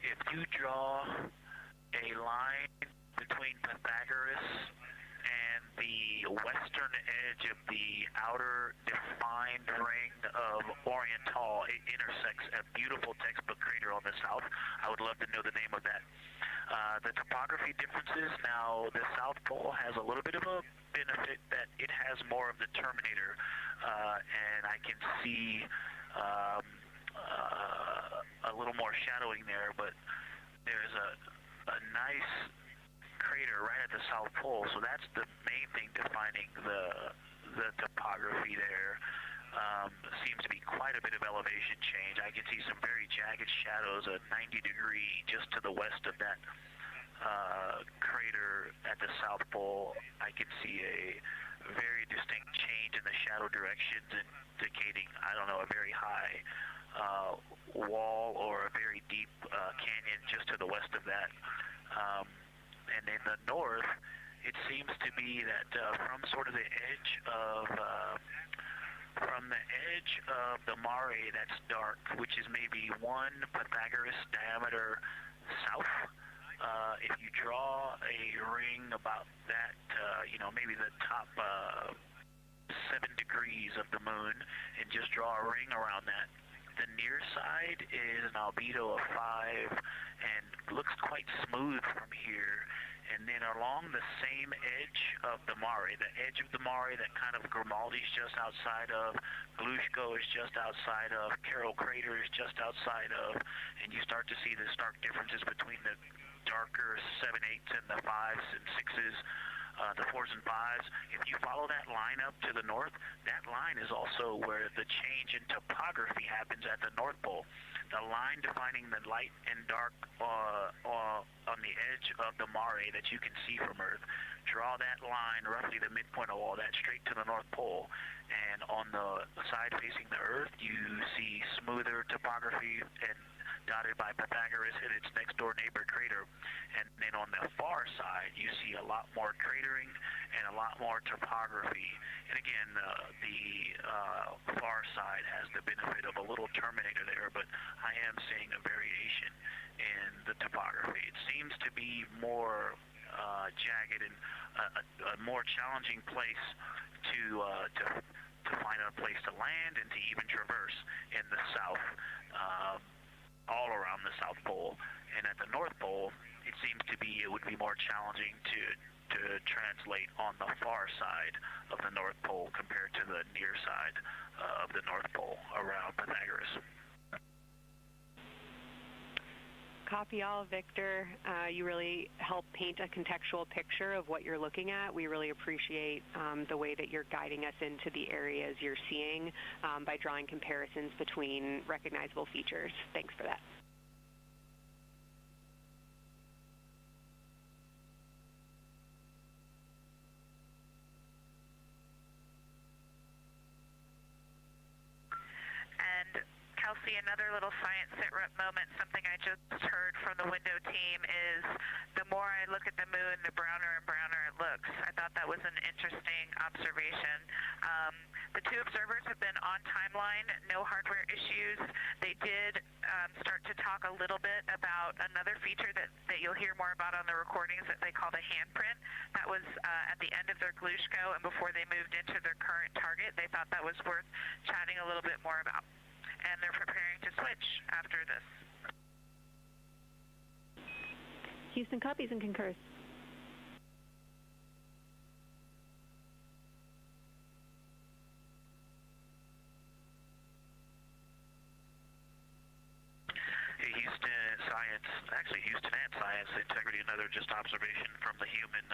if you draw a line between Pythagoras and the western edge of the outer defined ring of Oriental, it intersects a beautiful textbook crater on the south. I would love to know the name of that. The topography differences, now the South Pole has a little bit of a benefit that it has more of the terminator, and I can see a little more shadowing there, but there's a nice crater right at the South Pole, so that's the main thing defining the topography there. Seems to be quite a bit of elevation change. I can see some very jagged shadows, a 90-degree just to the west of that crater at the South Pole. I can see a very distinct change in the shadow directions, indicating, I don't know, a very high wall or a very deep canyon just to the west of that. the north, it seems to be that from sort of the edge of the mare that's dark, which is maybe 1 Pythagoras diameter south. If you draw a ring about that, maybe the top 7 degrees of the moon, and just draw a ring around that, the near side is an albedo of 5 and looks quite smooth from here. And then along the same edge of the mare, the edge of the mare that kind of Grimaldi's just outside of, Glushko is just outside of, Carroll Crater is just outside of, and you start to see the stark differences between the darker 7/8 and the 5s and 6s, the 4s and 5s. If you follow that line up to the north, that line is also where the change in topography happens at the North Pole. The line defining the light and dark on the edge of the mare that you can see from Earth. Draw that line, roughly the midpoint of all that, straight to the North Pole. And on the side facing the Earth, you see smoother topography and dotted by Pythagoras and its next door neighbor crater. And then on the far side, you see a lot more cratering and a lot more topography. And again, the far side has the benefit of a little terminator there, but I am seeing a variation in the topography. It seems to be more jagged and a more challenging place to find a place to land and to even traverse in the south. All around the South Pole, and at the North Pole, it seems to be it would be more challenging to translate on the far side of the North Pole compared to the near side of the North Pole around Pythagoras. Copy all, Victor. You really help paint a contextual picture of what you're looking at. We really appreciate the way that you're guiding us into the areas you're seeing by drawing comparisons between recognizable features. Thanks for that. Kelsey, another little science sit-rep moment, something I just heard from the window team is the more I look at the moon, the browner and browner it looks. I thought that was an interesting observation. The 2 observers have been on timeline, no hardware issues. They did start to talk a little bit about another feature that you'll hear more about on the recordings that they call the handprint. That was at the end of their Glushko and before they moved into their current target. They thought that was worth chatting a little bit more about. And they're preparing to switch after this. Houston copies and concurs. Hey, Houston and Science Integrity, another just observation from the human.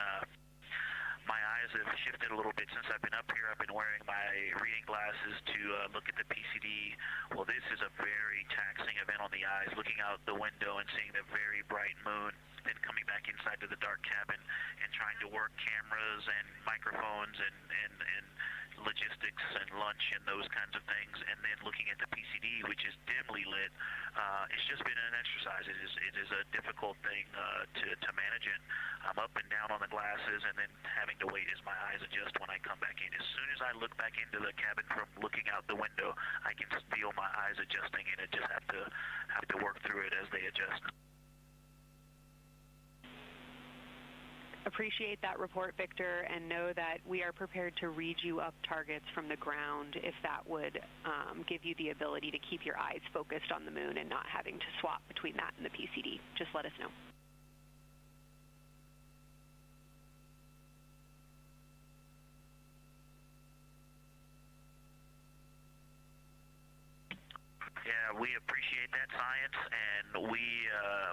My eyes have shifted a little bit since I've been up here. I've been wearing my reading glasses to look at the PCD. Well, this is a very taxing event on the eyes, looking out the window and seeing the very bright moon, then coming back inside to the dark cabin and trying to work cameras and microphones and logistics and lunch and those kinds of things, and then looking at the PCD, which is dimly lit. It's just been an exercise. It is a difficult thing to manage it. I'm up and down on the glasses and then having to wait as my eyes adjust when I come back in. As soon as I look back into the cabin from looking out the window, I can feel my eyes adjusting, and I just have to work through it as they adjust. Appreciate that report, Victor, and know that we are prepared to read you up targets from the ground if that would give you the ability to keep your eyes focused on the moon and not having to swap between that and the PCD. Just let us know. Yeah, we appreciate that, Science, and we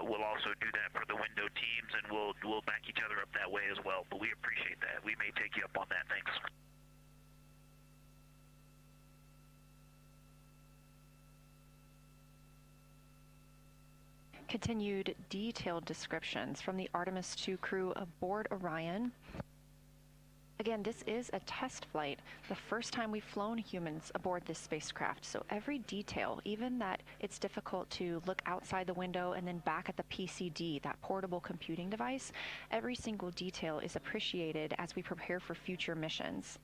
will also do that for the window teams, and we'll back each other up that way as well. But we appreciate that. We may take you up on that. Thanks. Continued detailed descriptions from the Artemis II crew aboard Orion. Again, this is a test flight, the first time we've flown humans aboard this spacecraft, so every detail, even that it's difficult to look outside the window and then back at the PCD, that portable computing device, every single detail is appreciated as we prepare for future missions.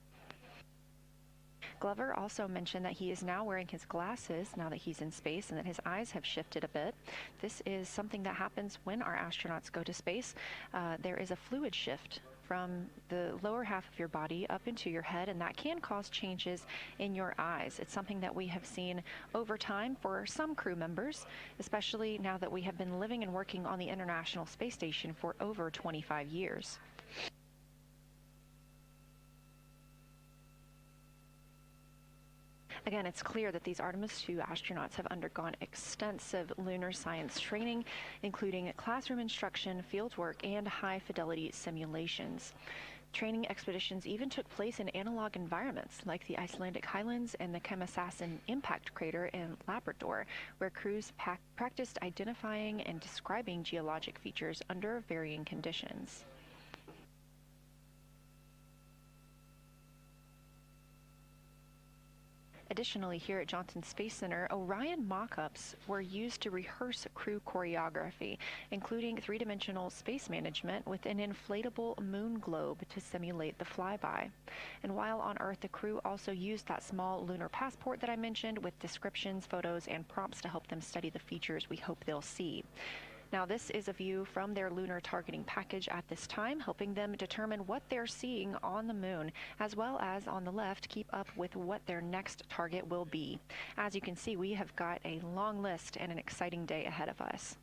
Glover also mentioned that he is now wearing his glasses now that he's in space and that his eyes have shifted a bit. This is something that happens when our astronauts go to space. There is a fluid shift from the lower half of your body up into your head, and that can cause changes in your eyes. It's something that we have seen over time for some crew members, especially now that we have been living and working on the International Space Station for over 25 years. Again, it's clear that these Artemis II astronauts have undergone extensive lunar science training, including classroom instruction, field work, and high-fidelity simulations. Training expeditions even took place in analog environments like the Icelandic Highlands and the Kemasassen impact crater in Labrador, where crews practiced identifying and describing geologic features under varying conditions. Additionally, here at Johnson Space Center, Orion mock-ups were used to rehearse crew choreography, including three-dimensional space management with an inflatable moon globe to simulate the flyby. And while on Earth, the crew also used that small lunar passport that I mentioned with descriptions, photos, and prompts to help them study the features we hope they'll see. Now, this is a view from their lunar targeting package at this time, helping them determine what they're seeing on the moon, as well as on the left, keep up with what their next target will be. As you can see, we have got a long list and an exciting day ahead of us.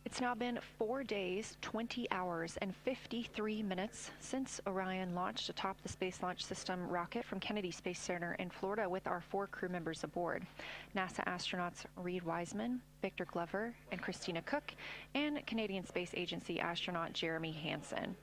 It's now been 4 days, 20 hours, and 53 minutes since Orion launched atop the Space Launch System rocket from Kennedy Space Center in Florida with our 4 crew members aboard. NASA astronauts Reed Wiseman, Victor Glover, and Christina Cook, and Canadian Space Agency astronaut Jeremy Hansen.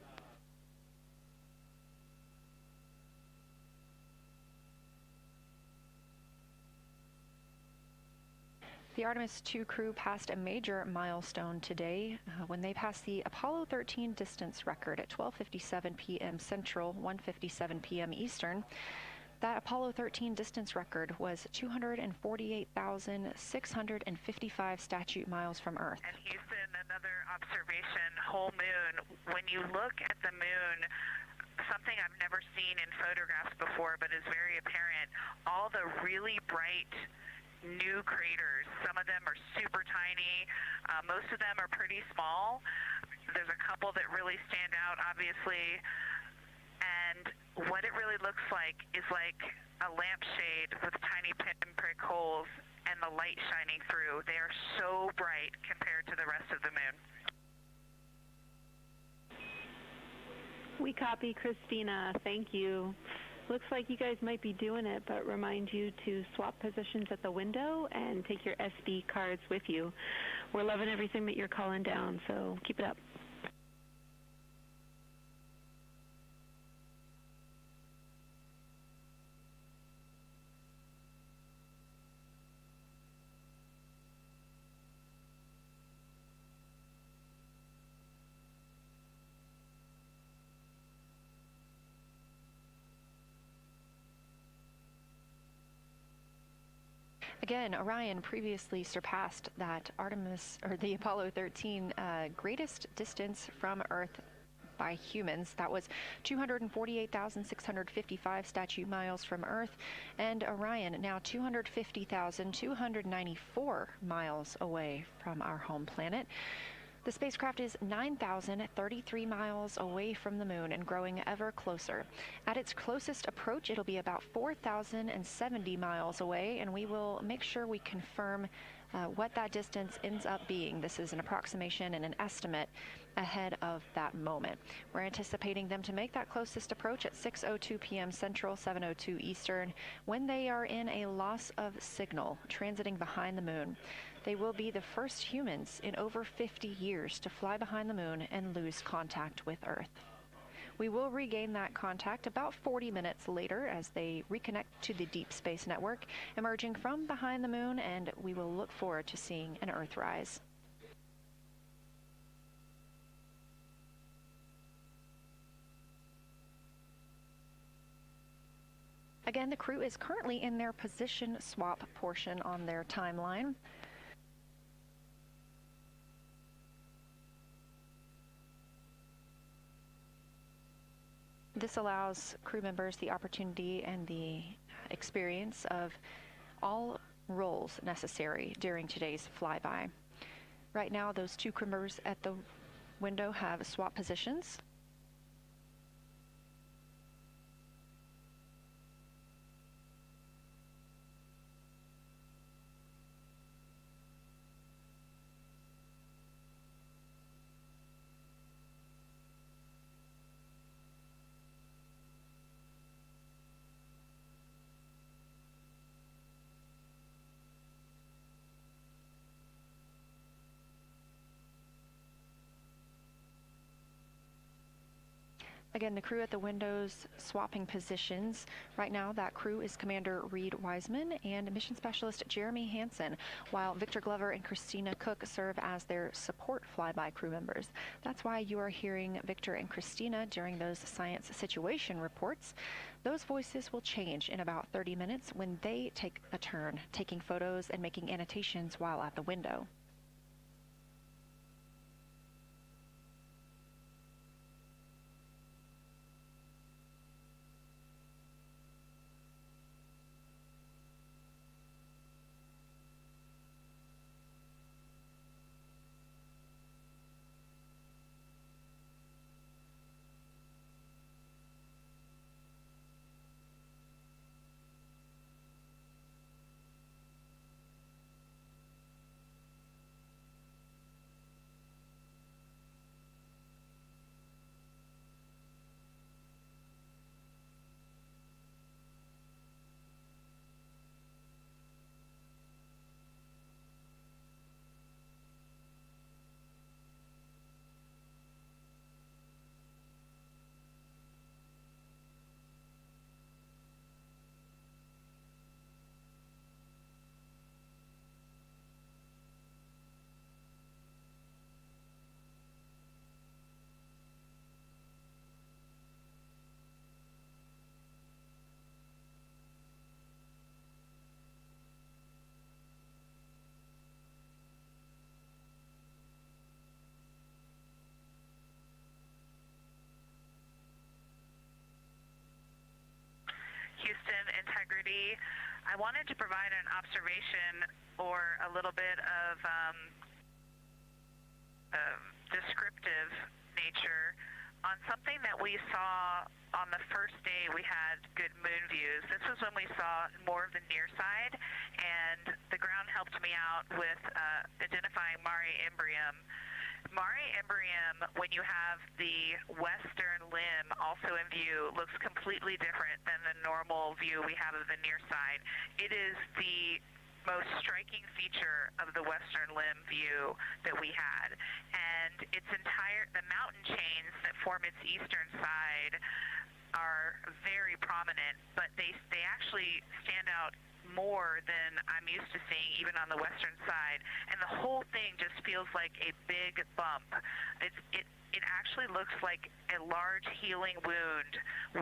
The Artemis II crew passed a major milestone today when they passed the Apollo 13 distance record at 12:57 p.m. Central, 1:57 p.m. Eastern. That Apollo 13 distance record was 248,655 statute miles from Earth. And Houston, another observation, whole moon. When you look at the moon, something I've never seen in photographs before but is very apparent, all the really bright new craters. Some of them are super tiny. Most of them are pretty small. There's a couple that really stand out, obviously. And what it really looks like is like a lampshade with tiny pinprick holes and the light shining through. They are so bright compared to the rest of the moon. We copy, Christina. Thank you. Looks like you guys might be doing it, but remind you to swap positions at the window and take your SD cards with you. We're loving everything that you're calling down, so keep it up. Again, Orion previously surpassed that the Apollo 13 greatest distance from Earth by humans. That was 248,655 statute miles from Earth, and Orion now 250,294 miles away from our home planet. The spacecraft is 9,033 miles away from the moon and growing ever closer. At its closest approach, it'll be about 4,070 miles away, and we will make sure we confirm what that distance ends up being. This is an approximation and an estimate ahead of that moment. We're anticipating them to make that closest approach at 6:02 p.m. Central, 7:02 Eastern, when they are in a loss of signal, transiting behind the moon. They will be the first humans in over 50 years to fly behind the moon and lose contact with Earth. We will regain that contact about 40 minutes later as they reconnect to the Deep Space Network, emerging from behind the moon, and we will look forward to seeing an Earthrise. Again, the crew is currently in their position swap portion on their timeline. This allows crew members the opportunity and the experience of all roles necessary during today's flyby. Right now, those two crew members at the window have swap positions. Again, the crew at the windows swapping positions. Right now, that crew is Commander Reed Wiseman and Mission Specialist Jeremy Hansen, while Victor Glover and Christina Cook serve as their support flyby crew members. That's why you are hearing Victor and Christina during those science situation reports. Those voices will change in about 30 minutes when they take a turn, taking photos and making annotations while at the window. Houston, integrity. I wanted to provide an observation or a little bit of descriptive nature on something that we saw on the first day we had good moon views. This was when we saw more of the near side, and the ground helped me out with identifying Mare Imbrium. Mare Imbrium, when you have the western limb also in view, looks completely different than the normal view we have of the near side. It is the most striking feature of the western limb view that we had. And the mountain chains that form its eastern side are very prominent, but they actually stand out more than I'm used to seeing even on the western side, and the whole thing just feels like a big bump. It actually looks like a large healing wound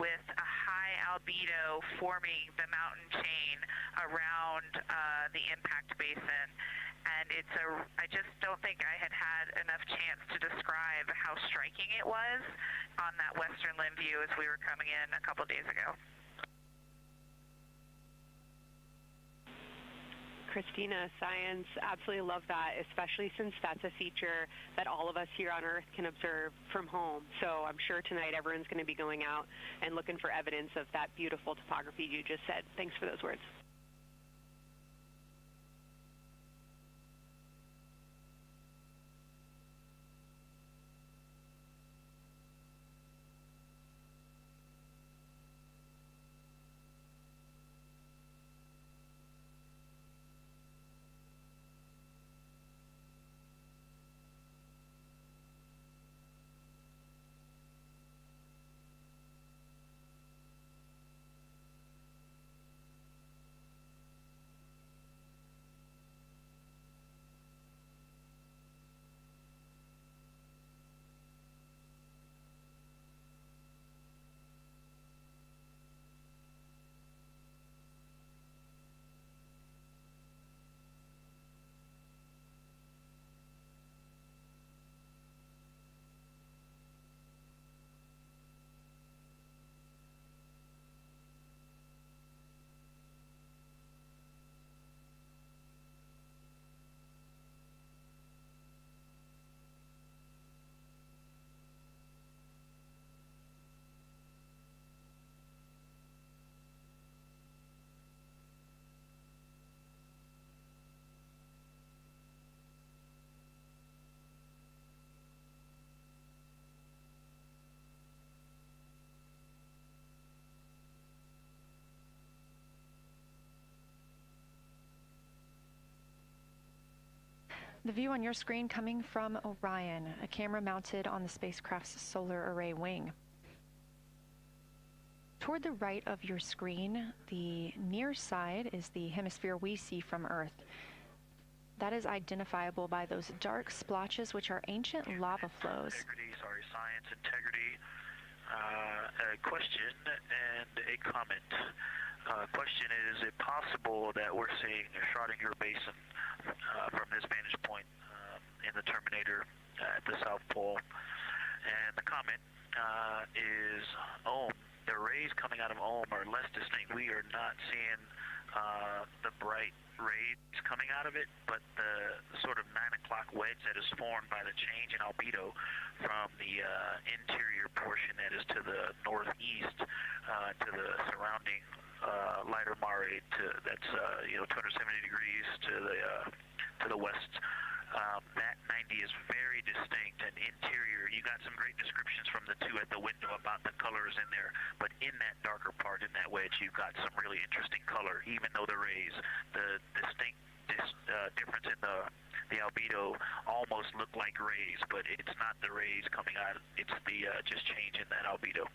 with a high albedo forming the mountain chain around the impact basin. And I just don't think I had enough chance to describe how striking it was on that western limb view as we were coming in a couple days ago. Christina, science, absolutely love that, especially since that's a feature that all of us here on Earth can observe from home. So I'm sure tonight everyone's going to be going out and looking for evidence of that beautiful topography you just said. Thanks for those words. The view on your screen coming from Orion, a camera mounted on the spacecraft's solar array wing. Toward the right of your screen, the near side is the hemisphere we see from Earth. That is identifiable by those dark splotches, which are ancient lava flows. Science integrity. A question and a comment. Question is it possible that we're seeing a Schrodinger basin from this vantage point in the Terminator at the South Pole? And the comment is the rays coming out of Ohm are less distinct. We are not seeing the bright rays coming out of it, but the sort of 9 o'clock wedge that is formed by the change in albedo from the interior portion that is to the northeast to the surrounding lighter mare that's 270 degrees to the west. That 90 is very distinct and interior. You got some great descriptions from the two at the window about the colors in there, but in that darker part, in that wedge, you've got some really interesting color, even though the rays, the distinct difference in the albedo almost look like rays, but it's not the rays coming out. It's the just change in that albedo.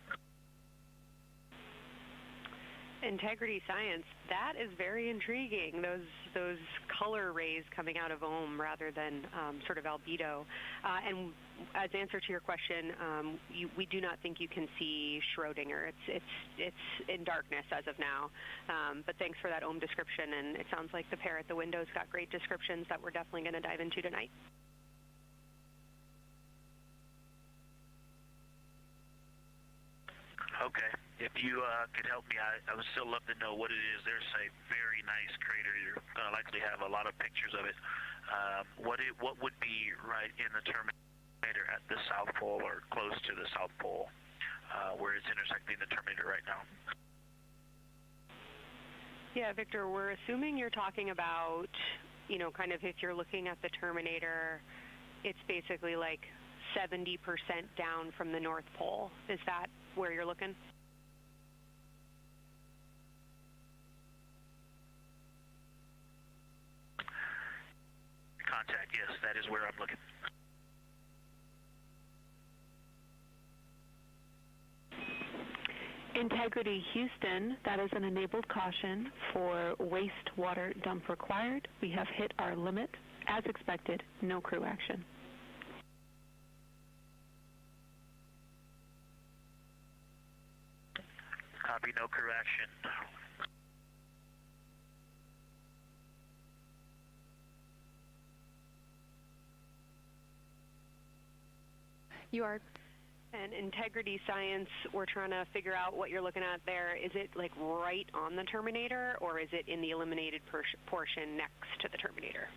Integrity Science, that is very intriguing, those color rays coming out of Ohm rather than sort of albedo. And as answer to your question, we do not think you can see Schrodinger. It's in darkness as of now. But thanks for that Ohm description, and it sounds like the pair at the window's got great descriptions that we're definitely going to dive into tonight. Okay. If you could help me, I would still love to know what it is. There's a very nice crater. You're going to likely have a lot of pictures of it. What would be right in the Terminator at the South Pole or close to the South Pole where it's intersecting the Terminator right now? Yeah, Victor, we're assuming you're talking about, kind of if you're looking at the Terminator, it's basically like 70% down from the North Pole. Is that where you're looking? Contact, yes, that is where I'm looking. Integrity Houston, that is an enabled caution for wastewater dump required. We have hit our limit. As expected, no crew action. Copy, no crew action. You are. And Integrity Science, we're trying to figure out what you're looking at there. Is it like right on the Terminator, or is it in the eliminated portion next to the Terminator?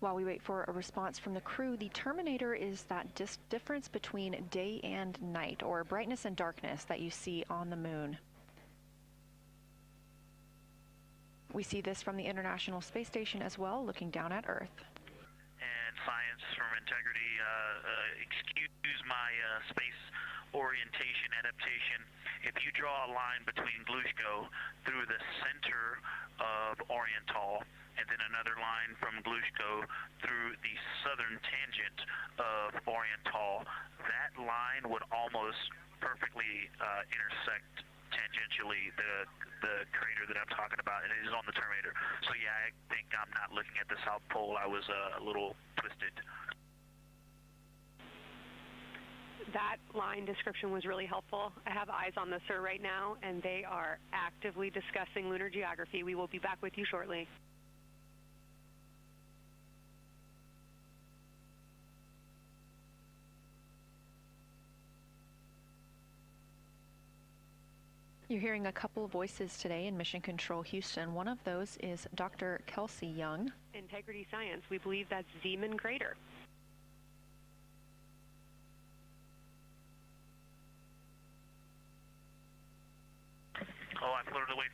While we wait for a response from the crew, the Terminator is that difference between day and night, or brightness and darkness, that you see on the moon. We see this from the International Space Station as well, looking down at Earth. And Science from Integrity, excuse my space orientation adaptation. If you draw a line between Glushko through the center of Oriental, and then another line from Glushko through the southern tangent of Oriental, that line would almost perfectly intersect tangentially the crater that I'm talking about, and it is on the Terminator. So yeah, I think I'm not looking at the South Pole. I was a little twisted. That line description was really helpful. I have eyes on the SIR right now, and they are actively discussing lunar geography. We will be back with you shortly. You're hearing a couple of voices today in Mission Control Houston. One of those is Dr. Kelsey Young. Integrity Science, we believe that's Zeeman Crater.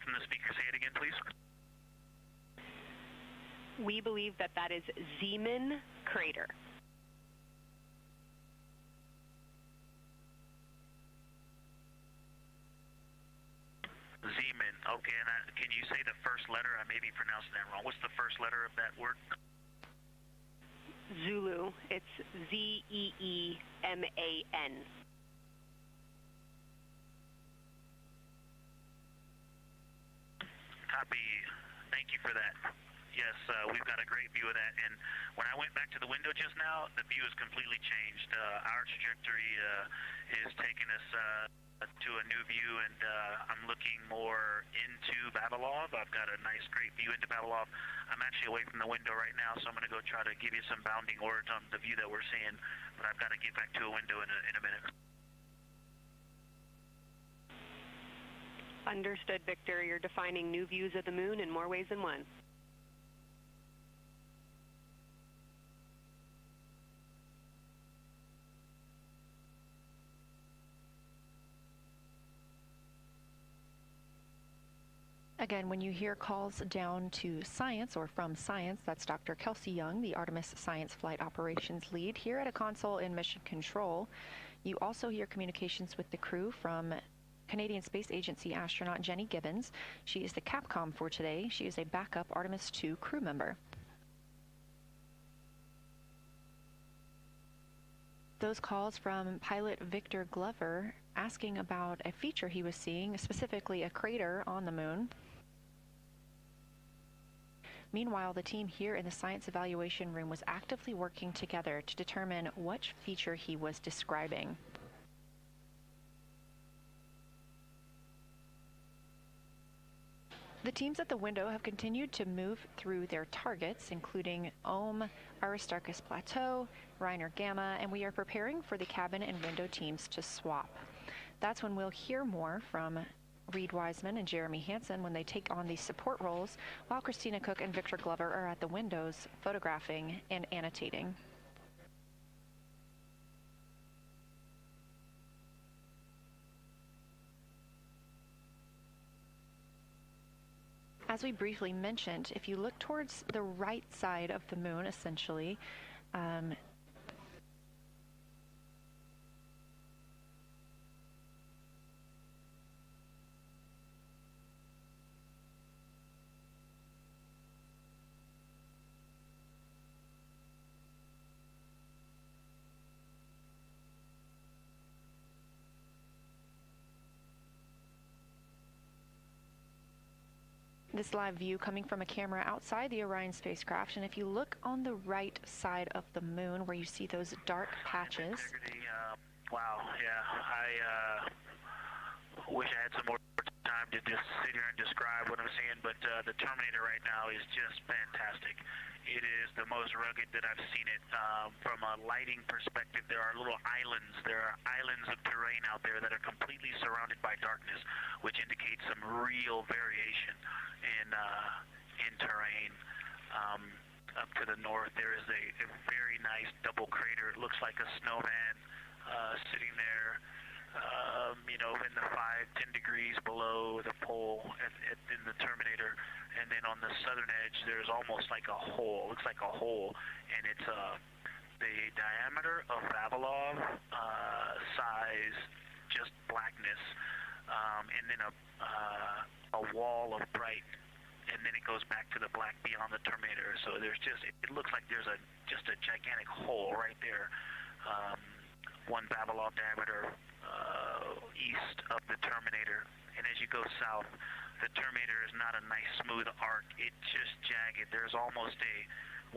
from the speaker. Say it again, please. We believe that that is Zeeman crater. Zeeman. Okay, and can you say the first letter? I may be pronouncing that wrong. What's the first letter of that word? Zulu. It's Z-E-E-M-A-N. Copy. Thank you for that. Yes, we've got a great view of that. And when I went back to the window just now, the view has completely changed. Our trajectory is taking us to a new view, and I'm looking more into Vavilov. I've got a nice, great view into Vavilov. I'm actually away from the window right now, so I'm going to go try to give you some bounding words on the view that we're seeing, but I've got to get back to a window in a minute. Understood, Victor. You're defining new views of the moon in more ways than one. Again, when you hear calls down to science or from science, that's Dr. Kelsey Young, the Artemis Science Flight Operations Lead here at a console in Mission Control. You also hear communications with the crew from Canadian Space Agency astronaut Jenny Gibbons. She is the Capcom for today. She is a backup Artemis II crew member. Those calls from pilot Victor Glover asking about a feature he was seeing, specifically a crater on the moon. Meanwhile, the team here in the science evaluation room was actively working together to determine which feature he was describing. The teams at the window have continued to move through their targets, including Ohm, Aristarchus Plateau, Reiner Gamma, and we are preparing for the cabin and window teams to swap. That's when we'll hear more from Reed Wiseman and Jeremy Hansen when they take on these support roles, while Christina Cook and Victor Glover are at the windows photographing and annotating. As we briefly mentioned, if you look towards the right side of the moon, essentially, this live view coming from a camera outside the Orion spacecraft, and if you look on the right side of the moon where you see those dark patches. Wow, yeah, I wish I had some more time to just sit here and describe what I'm seeing, but the Terminator right now is just fantastic. It is the most rugged that I've seen it. From a lighting perspective, there are little islands. There are islands of terrain out there that are completely surrounded by darkness, which indicates some real variation in terrain. Up to the north, there is a very nice double crater. It looks like a snowman sitting there, in the 5-10 degrees below the pole in the Terminator. And then on the southern edge, there's almost like a hole. Looks like a hole, and it's the diameter of Vavilov size, just blackness, and then a wall of bright, and then it goes back to the black beyond the Terminator. So there's it looks like there's just a gigantic hole right there, 1 Vavilov diameter east of the Terminator. And as you go south, the Terminator is not a nice smooth arc. It's just jagged. There's almost a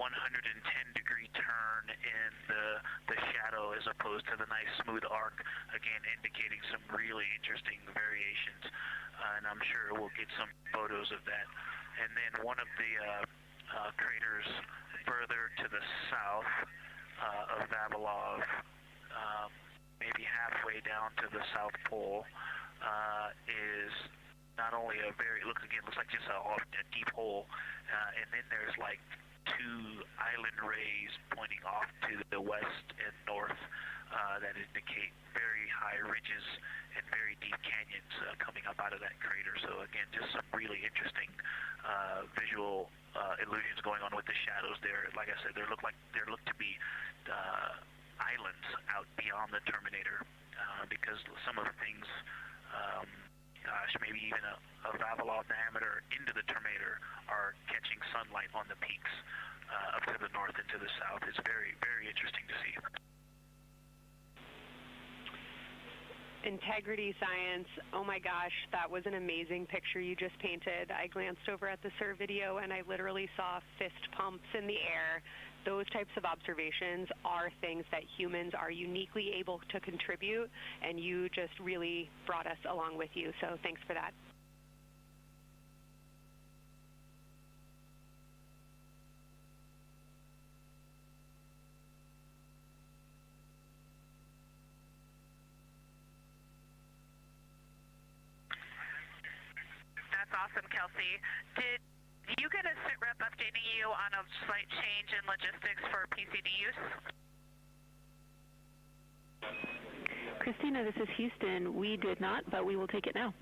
110-degree turn in the shadow as opposed to the nice smooth arc, again indicating some really interesting variations. And I'm sure we'll get some photos of that. And then one of the craters further to the south of Vavilov, maybe halfway down to the South Pole, is not only looks like just a deep hole, and then there's like 2 island rays pointing off to the west and north that indicate very high ridges and very deep canyons coming up out of that crater. So again, just some really interesting visual illusions going on with the shadows there. Like I said, there look to be islands out beyond the terminator because some of the things, maybe even a Vavilov diameter into the terminator are catching sunlight on the peaks up to the north and to the south. It's very, very interesting to see. Integrity Science, oh my gosh, that was an amazing picture you just painted. I glanced over at the SIR video and I literally saw fist pumps in the air. Those types of observations are things that humans are uniquely able to contribute, and you just really brought us along with you, so thanks for that. That's awesome, Kelsey. Did you get a sit rep updating you on a slight change in logistics for PCD use? Christina, this is Houston. We did not, but we will take it now.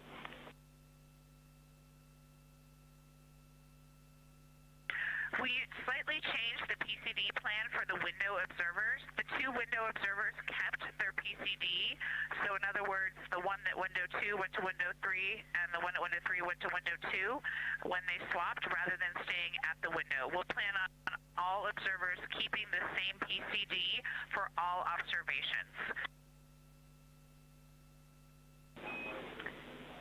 We slightly changed the PCD plan for the window observers. The two window observers kept their PCD. So in other words, the one that window 2 went to window 3 and the one at window 3 went to window 2 when they swapped rather than staying at the window. We'll plan on all observers keeping the same PCD for all observations.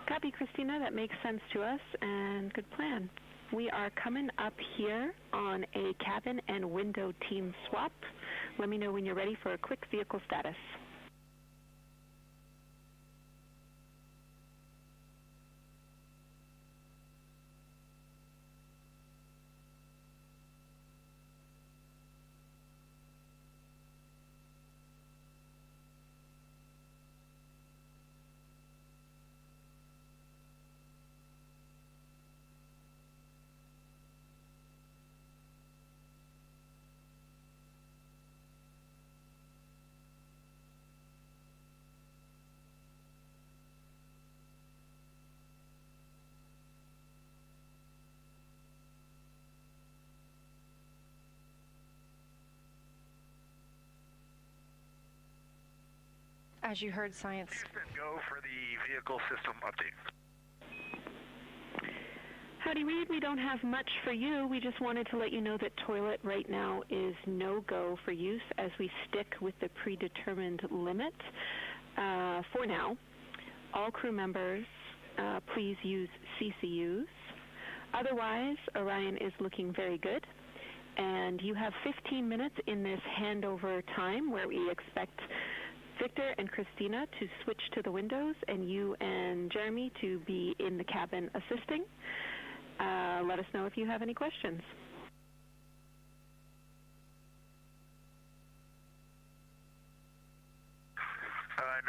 Copy, Christina. That makes sense to us, and good plan. We are coming up here on a cabin and window team swap. Let me know when you're ready for a quick vehicle status. As you heard, Science. Houston, go for the vehicle system update. Howdy, Reed. We don't have much for you. We just wanted to let you know that toilet right now is no-go for use as we stick with the predetermined limit for now. All crew members, please use CCUs. Otherwise, Orion is looking very good. And you have 15 minutes in this handover time where we expect Victor and Christina to switch to the windows and you and Jeremy to be in the cabin assisting. Let us know if you have any questions.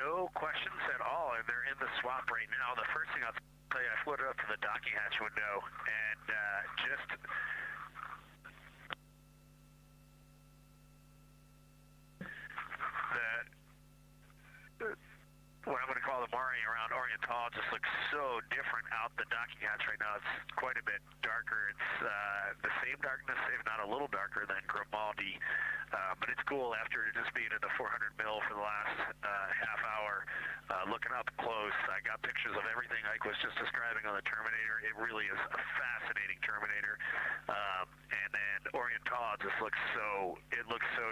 No questions at all, and they're in the swap right now. The first thing I'll tell you, I floated up to the docking hatch window and just what I'm going to call the Mari around Oriental just looks so different out the docking hatch right now. It's quite a bit darker. It's the same darkness, if not a little darker than Grimaldi, but it's cool after just being in the 400 mil for the last half hour. Looking up close, I got pictures of everything Ike was just describing on the Terminator. It really is a fascinating Terminator. And then Oriental just looks so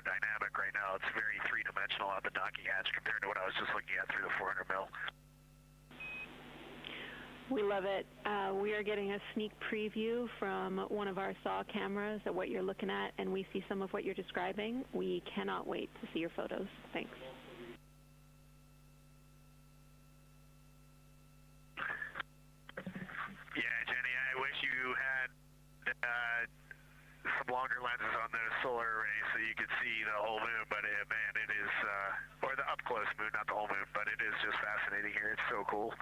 dynamic right now. It's very three-dimensional on the docking hatch compared to what I was just looking at through the 400 mil. We love it. We are getting a sneak preview from one of our SAW cameras at what you're looking at, and we see some of what you're describing. We cannot wait to see your photos. Thanks. Yeah, Jenny, I wish you had some longer lenses on those solar arrays so you could see the whole moon, but man, it is, or the up-close moon, not the whole moon, but it is just fascinating here. It's so cool.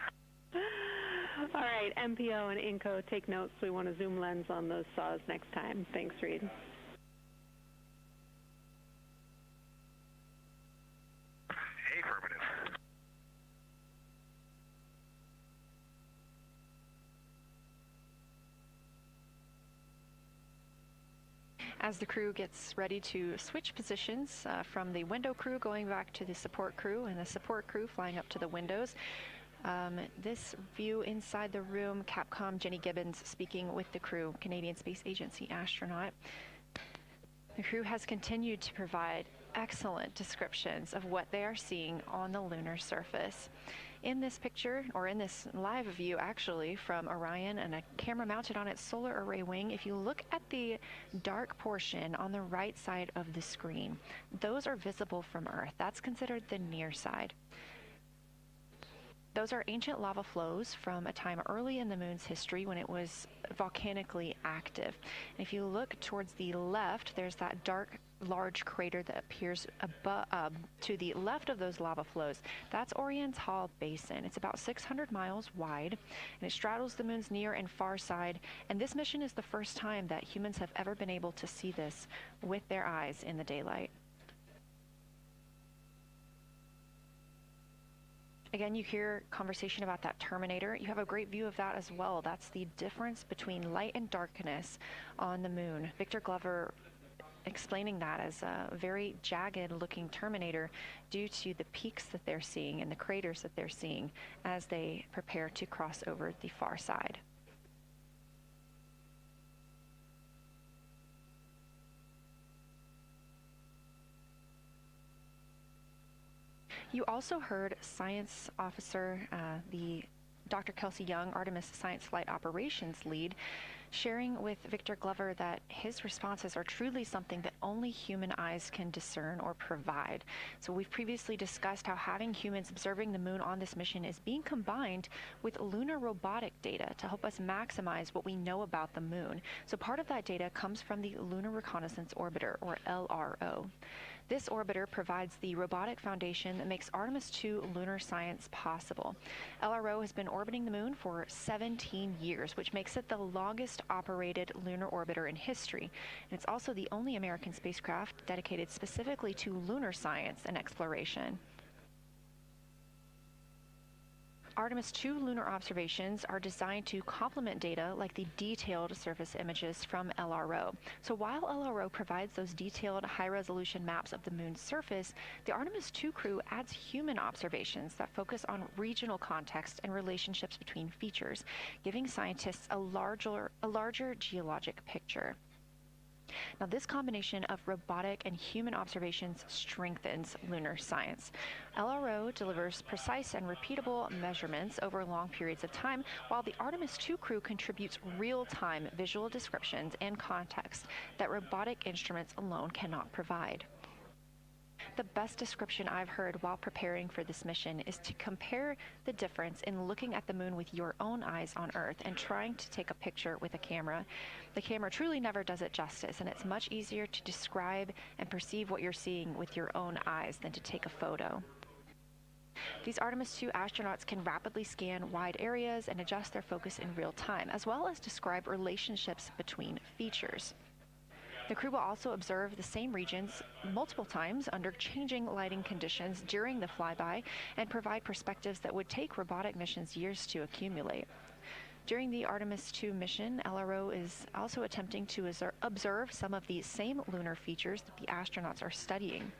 All right, MPO and INCO, take notes. We want a zoom lens on those saws next time. Thanks, Reed. As the crew gets ready to switch positions from the window crew going back to the support crew and the support crew flying up to the windows, this view inside the room, Capcom Jenny Gibbons speaking with the crew, Canadian Space Agency astronaut. The crew has continued to provide excellent descriptions of what they are seeing on the lunar surface. In this picture, or in this live view actually, from Orion and a camera mounted on its solar array wing, if you look at the dark portion on the right side of the screen, those are visible from Earth. That's considered the near side. Those are ancient lava flows from a time early in the moon's history when it was volcanically active. And if you look towards the left, there's that dark, large crater that appears to the left of those lava flows. That's Orion's Hall Basin. It's about 600 miles wide, and it straddles the moon's near and far side. And this mission is the first time that humans have ever been able to see this with their eyes in the daylight. Again, you hear conversation about that terminator. You have a great view of that as well. That's the difference between light and darkness on the moon. Victor Glover explaining that as a very jagged looking terminator due to the peaks that they're seeing and the craters that they're seeing as they prepare to cross over the far side. You also heard science officer, the Dr. Kelsey Young, Artemis Science Flight Operations lead, sharing with Victor Glover that his responses are truly something that only human eyes can discern or provide. So we've previously discussed how having humans observing the moon on this mission is being combined with lunar robotic data to help us maximize what we know about the moon. So part of that data comes from the Lunar Reconnaissance Orbiter, or LRO. This orbiter provides the robotic foundation that makes Artemis II lunar science possible. LRO has been orbiting the moon for 17 years, which makes it the longest operated lunar orbiter in history. And it's also the only American spacecraft dedicated specifically to lunar science and exploration. Artemis II lunar observations are designed to complement data like the detailed surface images from LRO. So while LRO provides those detailed high-resolution maps of the moon's surface, the Artemis II crew adds human observations that focus on regional context and relationships between features, giving scientists a larger geologic picture. Now, this combination of robotic and human observations strengthens lunar science. LRO delivers precise and repeatable measurements over long periods of time, while the Artemis II crew contributes real-time visual descriptions and context that robotic instruments alone cannot provide. The best description I've heard while preparing for this mission is to compare the difference in looking at the moon with your own eyes on Earth and trying to take a picture with a camera. The camera truly never does it justice, and it's much easier to describe and perceive what you're seeing with your own eyes than to take a photo. These Artemis II astronauts can rapidly scan wide areas and adjust their focus in real time, as well as describe relationships between features. The crew will also observe the same regions multiple times under changing lighting conditions during the flyby and provide perspectives that would take robotic missions years to accumulate. During the Artemis II mission, LRO is also attempting to observe some of the same lunar features that the astronauts are studying.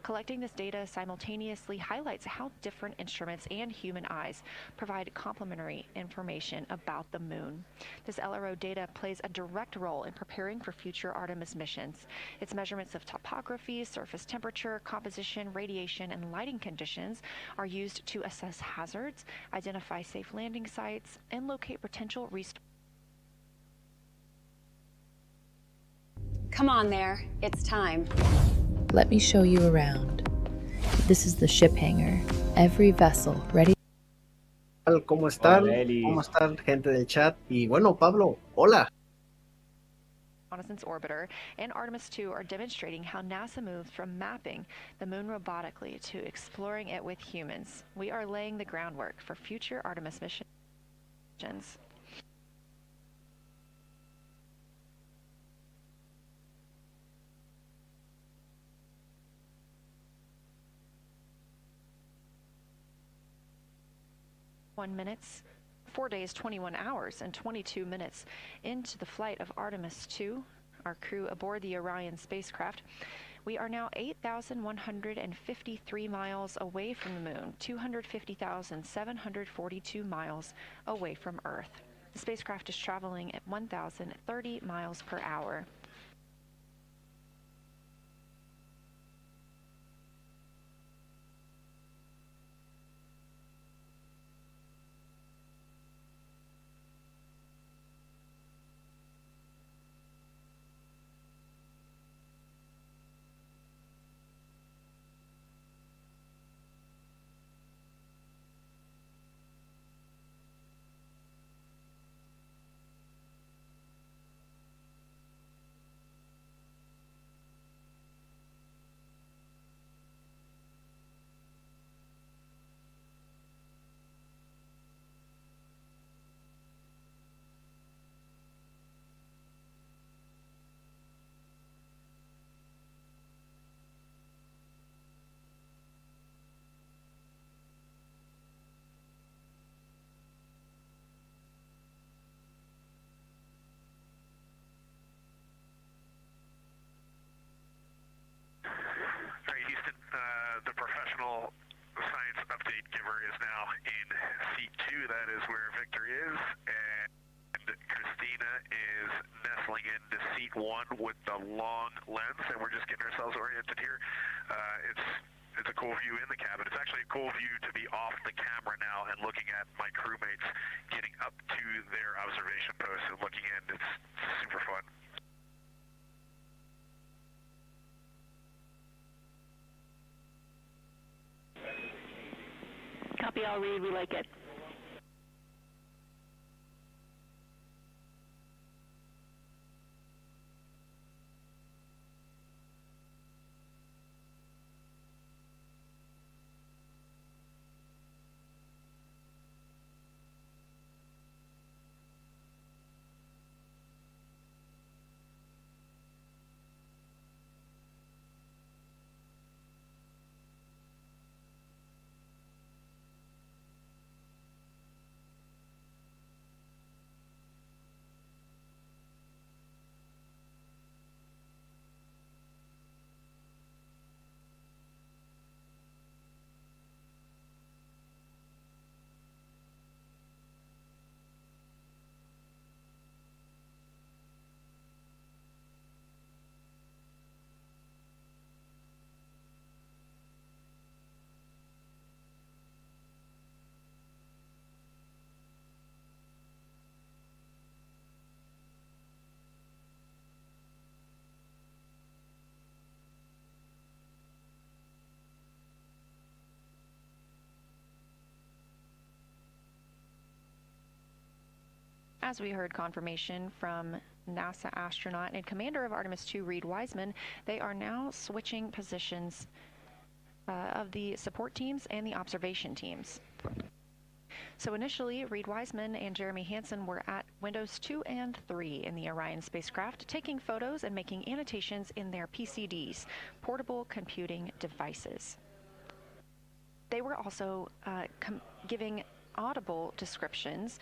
Collecting this data simultaneously highlights how different instruments and human eyes provide complementary information about the moon. This LRO data plays a direct role in preparing for future Artemis missions. Its measurements of topography, surface temperature, composition, radiation, and lighting conditions are used to assess hazards, identify safe landing sites, and locate potential restart. Come on there, it's time. Let me show you around. This is the ship hangar. Every vessel ready. ¿Cómo están? Hola, Eli. ¿Cómo están, gente del chat? Y bueno, Pablo, hola. Reconnaissance Orbiter and Artemis II are demonstrating how NASA moves from mapping the moon robotically to exploring it with humans. We are laying the groundwork for future Artemis missions. Minutes, 4 days, 21 hours, and 22 minutes into the flight of Artemis II. our crew aboard the Orion spacecraft. We are now 8,153 miles away from the moon, 250,742 miles away from Earth. The spacecraft is traveling at 1,030 miles per hour. The professional science update giver is now in seat 2. That is where Victor is, and Christina is nestling into seat 1 with the long lens, and we're just getting ourselves oriented here. It's a cool view in the cabin. It's actually a cool view to be off the camera now and looking at my crewmates getting up to their observation posts and looking in. It's super fun. Copy all, Reed. We like it. As we heard confirmation from NASA astronaut and commander of Artemis 2, Reed Wiseman, they are now switching positions of the support teams and the observation teams. So initially, Reed Wiseman and Jeremy Hansen were at windows 2 and 3 in the Orion spacecraft, taking photos and making annotations in their PCDs, portable computing devices. They were also giving audible descriptions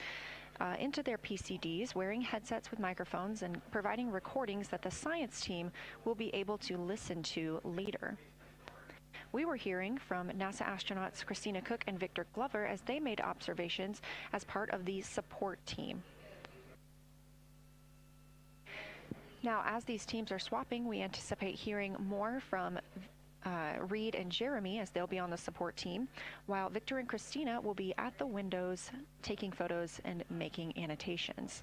into their PCDs, wearing headsets with microphones and providing recordings that the science team will be able to listen to later. We were hearing from NASA astronauts Christina Cook and Victor Glover as they made observations as part of the support team. Now, as these teams are swapping, we anticipate hearing more from Reed and Jeremy as they'll be on the support team, while Victor and Christina will be at the windows taking photos and making annotations.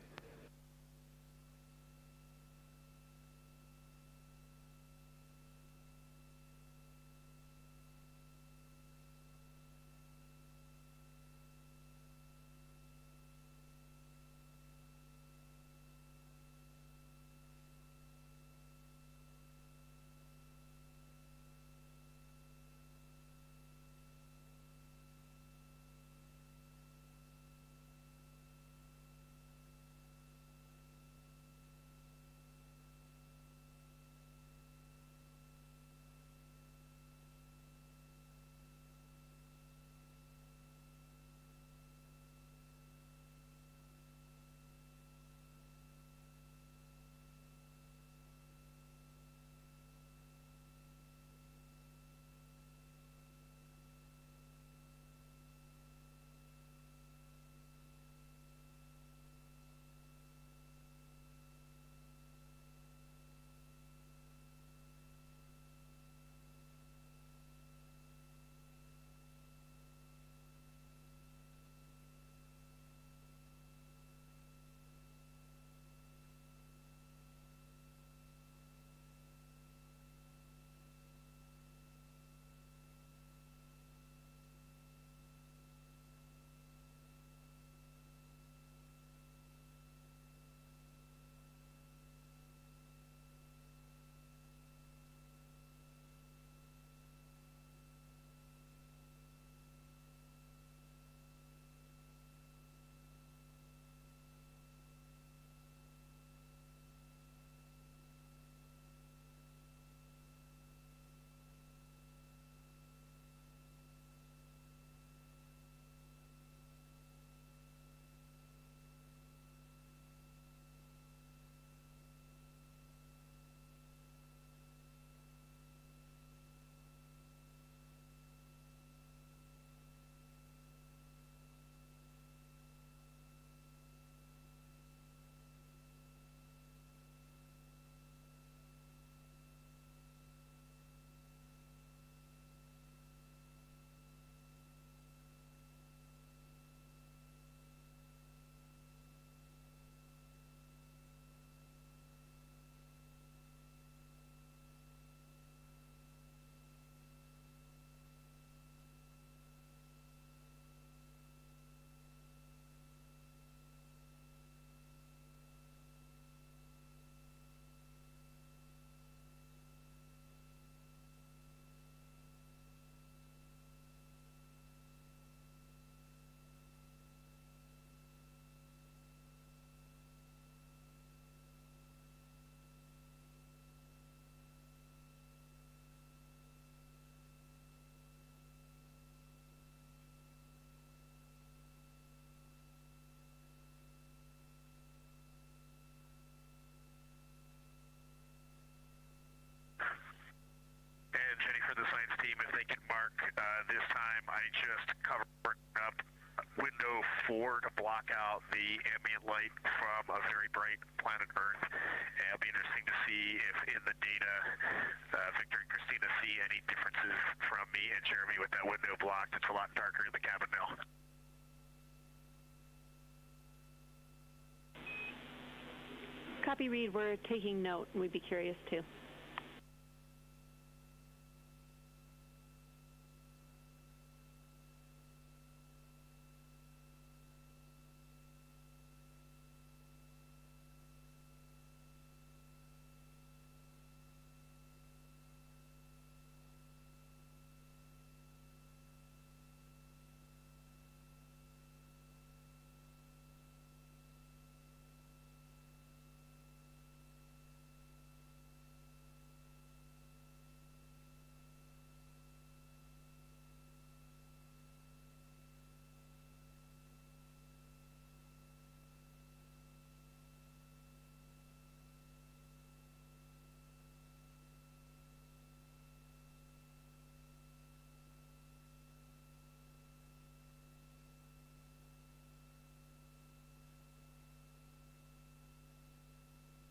time, I just covered up window 4 to block out the ambient light from a very bright planet Earth. And it'll be interesting to see if in the data Victor and Christina see any differences from me and Jeremy with that window blocked. It's a lot darker in the cabin now. Copy, Reed. We're taking note, and we'd be curious too.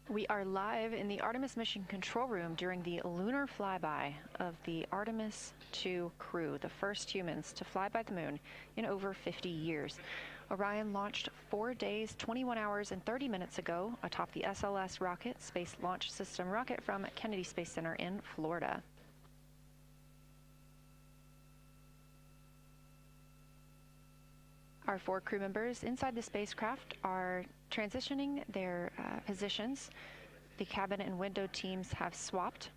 We are live in the Artemis mission control room during the lunar flyby of the Artemis II crew, the first humans to fly by the moon in over 50 years. Orion launched 4 days, 21 hours, and 30 minutes ago atop the SLS rocket, Space Launch System rocket from Kennedy Space Center in Florida. Our 4 crew members inside the spacecraft are transitioning their positions. The cabin and window teams have swapped.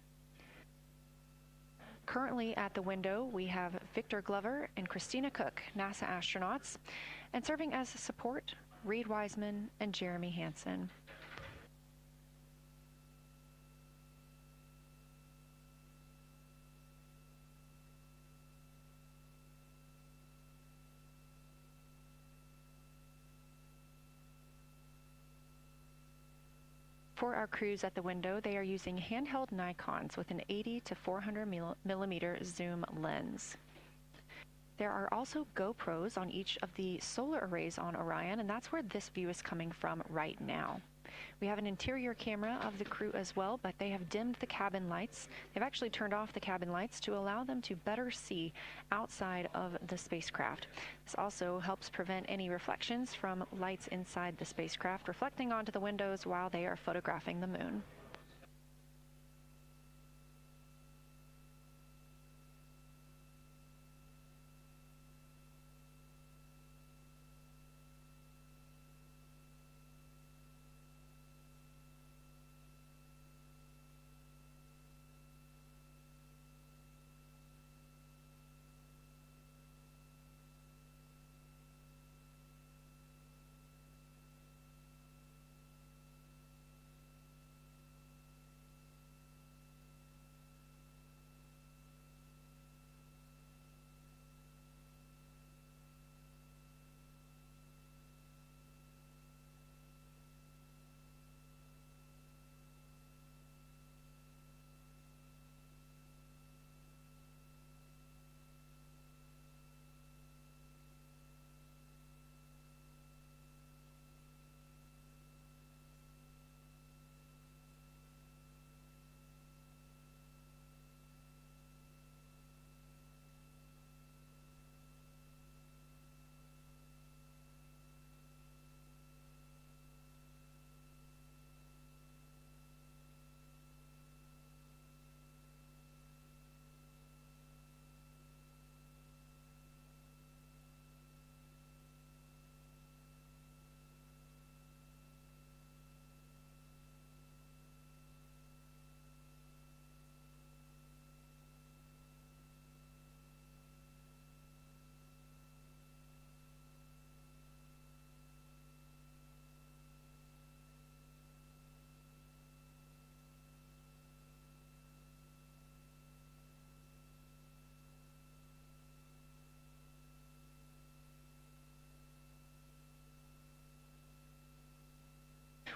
Currently at the window, we have Victor Glover and Christina Cook, NASA astronauts, and serving as support, Reed Wiseman and Jeremy Hansen. For our crews at the window, they are using handheld Nikons with an 80 to 400 millimeter zoom lens. There are also GoPros on each of the solar arrays on Orion, and that's where this view is coming from right now. We have an interior camera of the crew as well, but they have dimmed the cabin lights. They've actually turned off the cabin lights to allow them to better see outside of the spacecraft. This also helps prevent any reflections from lights inside the spacecraft reflecting onto the windows while they are photographing the moon.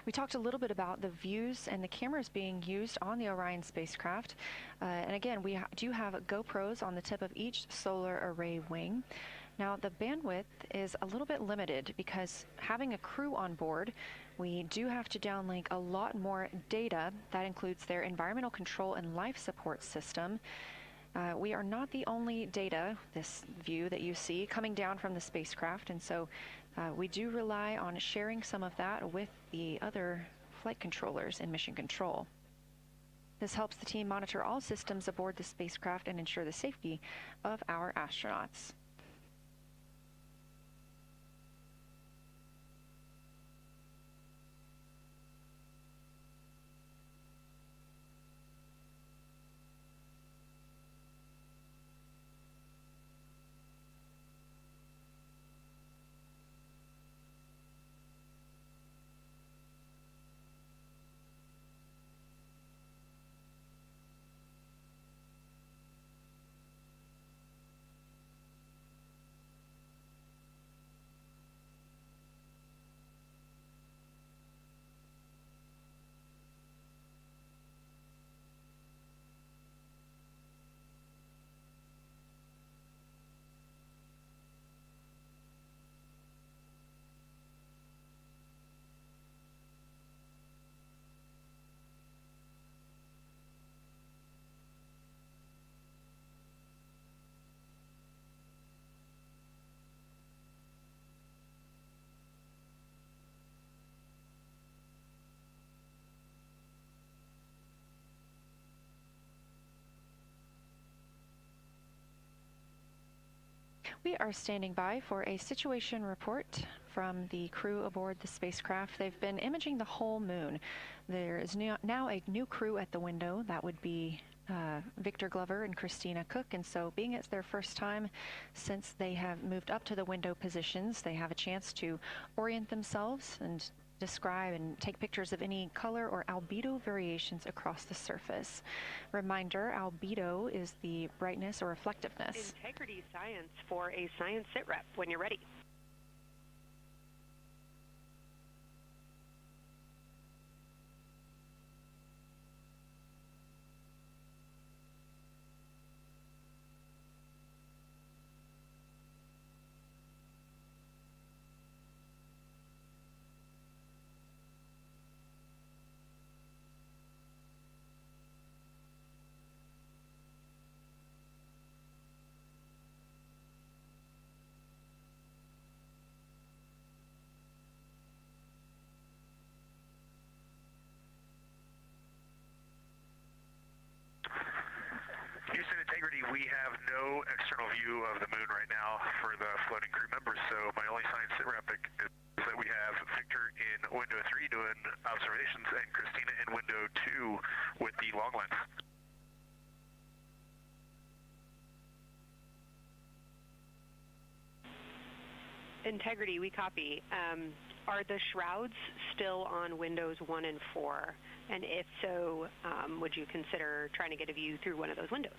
We talked a little bit about the views and the cameras being used on the Orion spacecraft. And again, we do have GoPros on the tip of each solar array wing. Now, the bandwidth is a little bit limited because having a crew on board, we do have to downlink a lot more data. That includes their environmental control and life support system. We are not the only data, this view that you see, coming down from the spacecraft, and so we do rely on sharing some of that with the other flight controllers in mission control. This helps the team monitor all systems aboard the spacecraft and ensure the safety of our astronauts. We are standing by for a situation report from the crew aboard the spacecraft. They've been imaging the whole moon. There is now a new crew at the window. That would be Victor Glover and Christina Cook, and so being it's their first time since they have moved up to the window positions, they have a chance to orient themselves and describe and take pictures of any color or albedo variations across the surface. Reminder, albedo is the brightness or reflectiveness. Integrity science for a science sit rep when you're ready. Houston Integrity, we have no external view of the moon right now for the floating crew members, so my only science sit rep is that we have Victor in window 3 doing observations and Christina in window 2 with the long lens. Integrity, we copy. Are the shrouds still on windows 1 and 4? And if so, would you consider trying to get a view through one of those windows?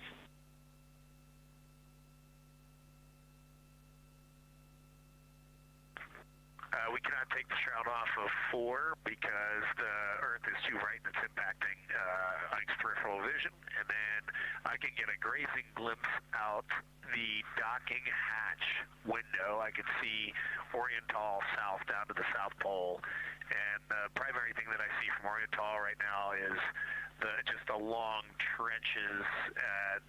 We cannot take the shroud off of 4 because the Earth is too bright and it's impacting Ike's peripheral vision. And then I can get a grazing glimpse out the docking hatch window. I can see Oriental south down to the South Pole. And the primary thing that I see from Oriental right now is just the long trenches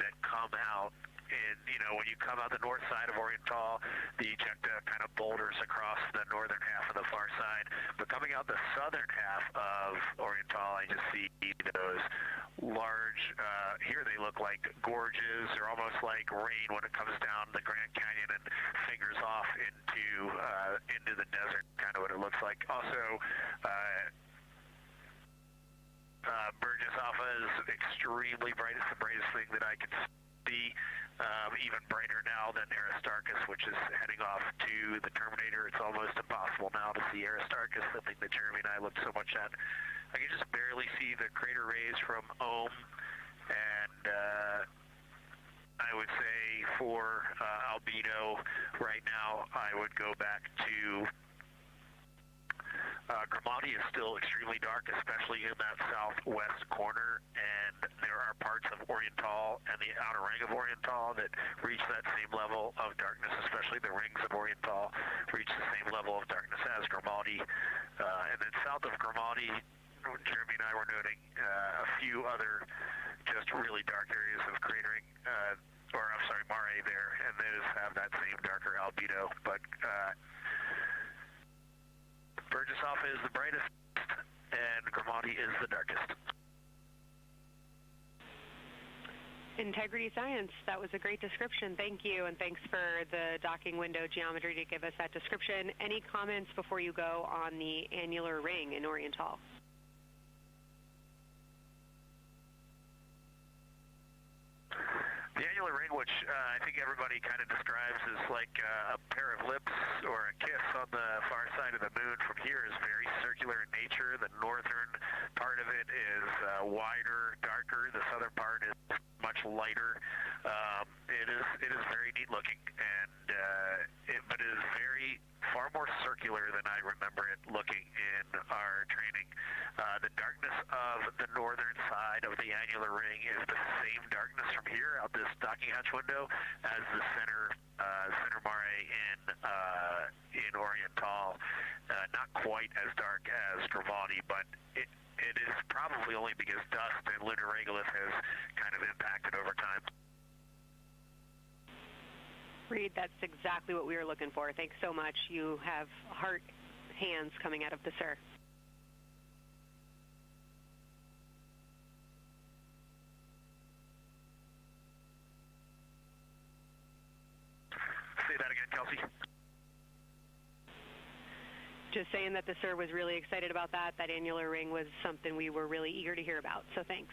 that come out. And, you know, when you come out the north side of Oriental, the ejecta kind of boulders across the northern half of the far side. But coming out the southern half of Oriental, I just see those large, here they look like gorges. They're almost like rain when it comes down the Grand Canyon and fingers off into the desert, kind of what it looks like. Also, Burgess Alpha is extremely bright. It's the brightest thing that I can see. Even brighter now than Aristarchus, which is heading off to the Terminator. It's almost impossible now to see Aristarchus, the thing that Jeremy and I looked so much at. I can just barely see the crater rays from Ohm, and I would say for albedo right now, I would go back to Grimaldi is still extremely dark, especially in that southwest corner, and there are parts of Oriental and the outer ring of Oriental that reach that same level of darkness, especially the rings of Oriental reach the same level of darkness as Grimaldi. And then south of Grimaldi, Jeremy and I were noting a few other just really dark areas of cratering, mare there, and those have that same darker albedo. But Burgesshoff is the brightest, and Grimaldi is the darkest. Integrity Science, that was a great description. Thank you, and thanks for the docking window geometry to give us that description. Any comments before you go on the annular ring in Oriental? The annular ring, which I think everybody kind of describes as like a pair of lips or a kiss on the far side of the moon from here, is very circular in nature. The northern part of it is wider, darker. The southern part is much lighter. It is very neat looking, and but it is far more circular than I remember it looking in our training. The darkness of the northern side of the annular ring is the same darkness from here out this docking hatch window as the center mare in Oriental. Not quite as dark as Grimaldi, but it is probably only because dust and lunar regolith has kind of impacted over time. Reed, that's exactly what we were looking for. Thanks so much. You have heart hands coming out of the SIR. Say that again, Kelsey. Just saying that the SIR was really excited about that. That annular ring was something we were really eager to hear about, so thanks.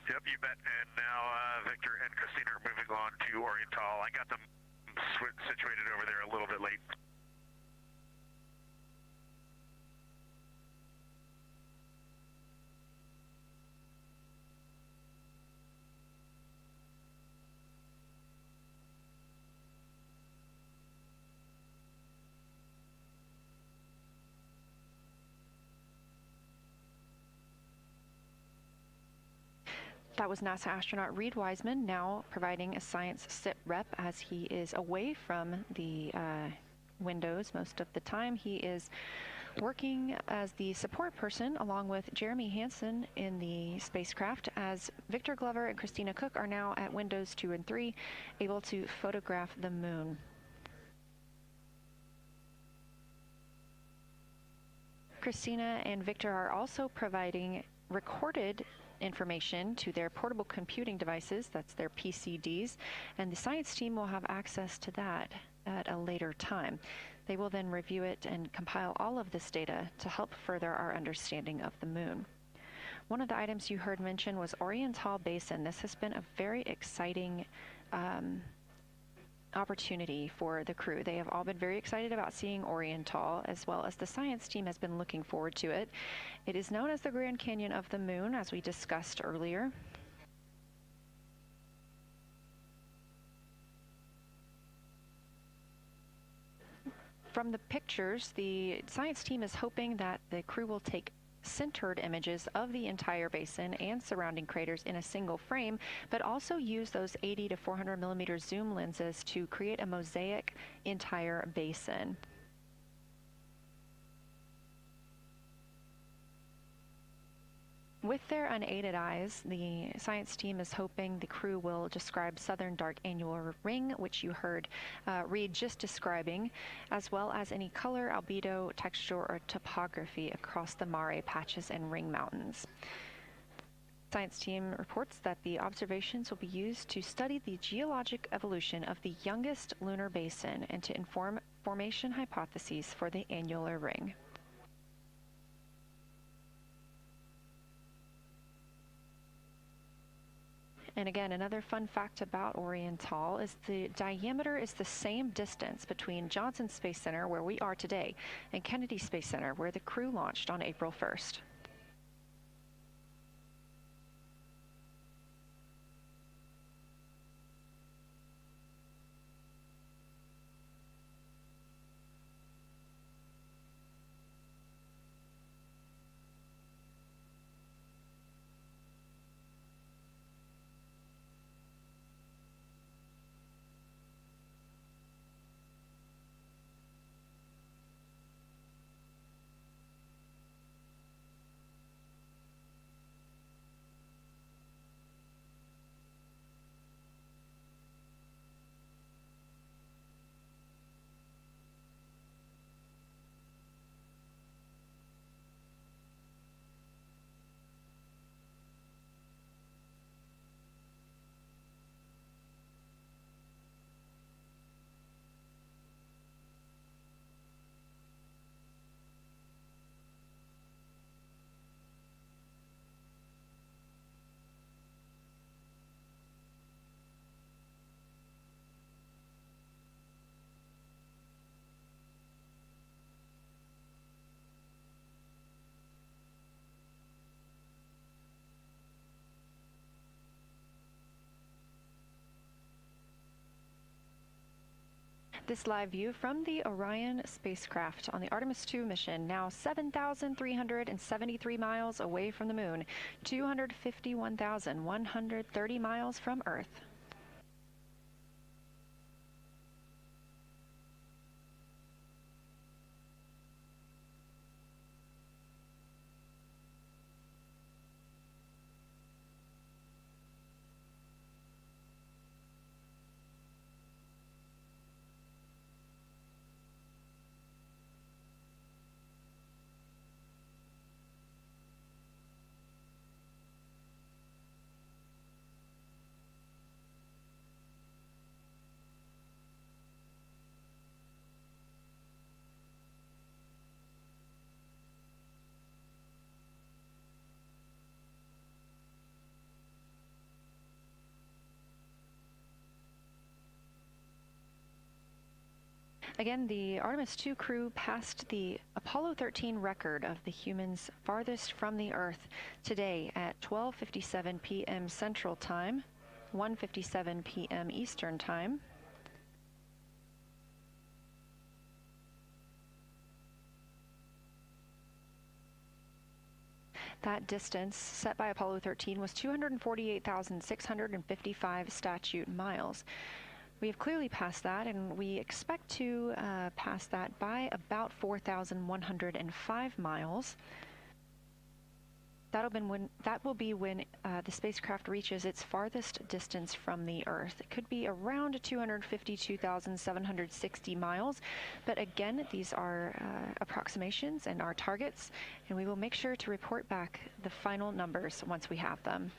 Yep, you bet. And now Victor and Christina are moving on to Oriental. I got them situated over there a little bit late. That was NASA astronaut Reed Wiseman, now providing a science sit rep as he is away from the windows most of the time. He is working as the support person along with Jeremy Hansen in the spacecraft, as Victor Glover and Christina Cook are now at windows 2 and 3, able to photograph the moon. Christina and Victor are also providing recorded information to their portable computing devices, that's their PCDs, and the science team will have access to that at a later time. They will then review it and compile all of this data to help further our understanding of the moon. One of the items you heard mentioned was Oriental Basin. This has been a very exciting opportunity for the crew. They have all been very excited about seeing Oriental, as well as the science team has been looking forward to it. It is known as the Grand Canyon of the Moon, as we discussed earlier. From the pictures, the science team is hoping that the crew will take centered images of the entire basin and surrounding craters in a single frame, but also use those 80 to 400 millimeter zoom lenses to create a mosaic entire basin. With their unaided eyes, the science team is hoping the crew will describe southern dark annular ring, which you heard Reed just describing, as well as any color, albedo, texture, or topography across the mare patches and ring mountains. Science team reports that the observations will be used to study the geologic evolution of the youngest lunar basin and to inform formation hypotheses for the annular ring. And again, another fun fact about Oriental is the diameter is the same distance between Johnson Space Center, where we are today, and Kennedy Space Center, where the crew launched on April 1st. This live view from the Orion spacecraft on the Artemis II mission, now 7,373 miles away from the moon, 251,130 miles from Earth. Again, the Artemis II crew passed the Apollo 13 record of the humans farthest from the Earth today at 12:57 p.m. Central Time, 1:57 p.m. Eastern Time. That distance set by Apollo 13 was 248,655 statute miles. We have clearly passed that, and we expect to pass that by about 4,105 miles. That will be when the spacecraft reaches its farthest distance from the Earth. It could be around 252,760 miles, but again, these are approximations and our targets, and we will make sure to report back the final numbers once we have them.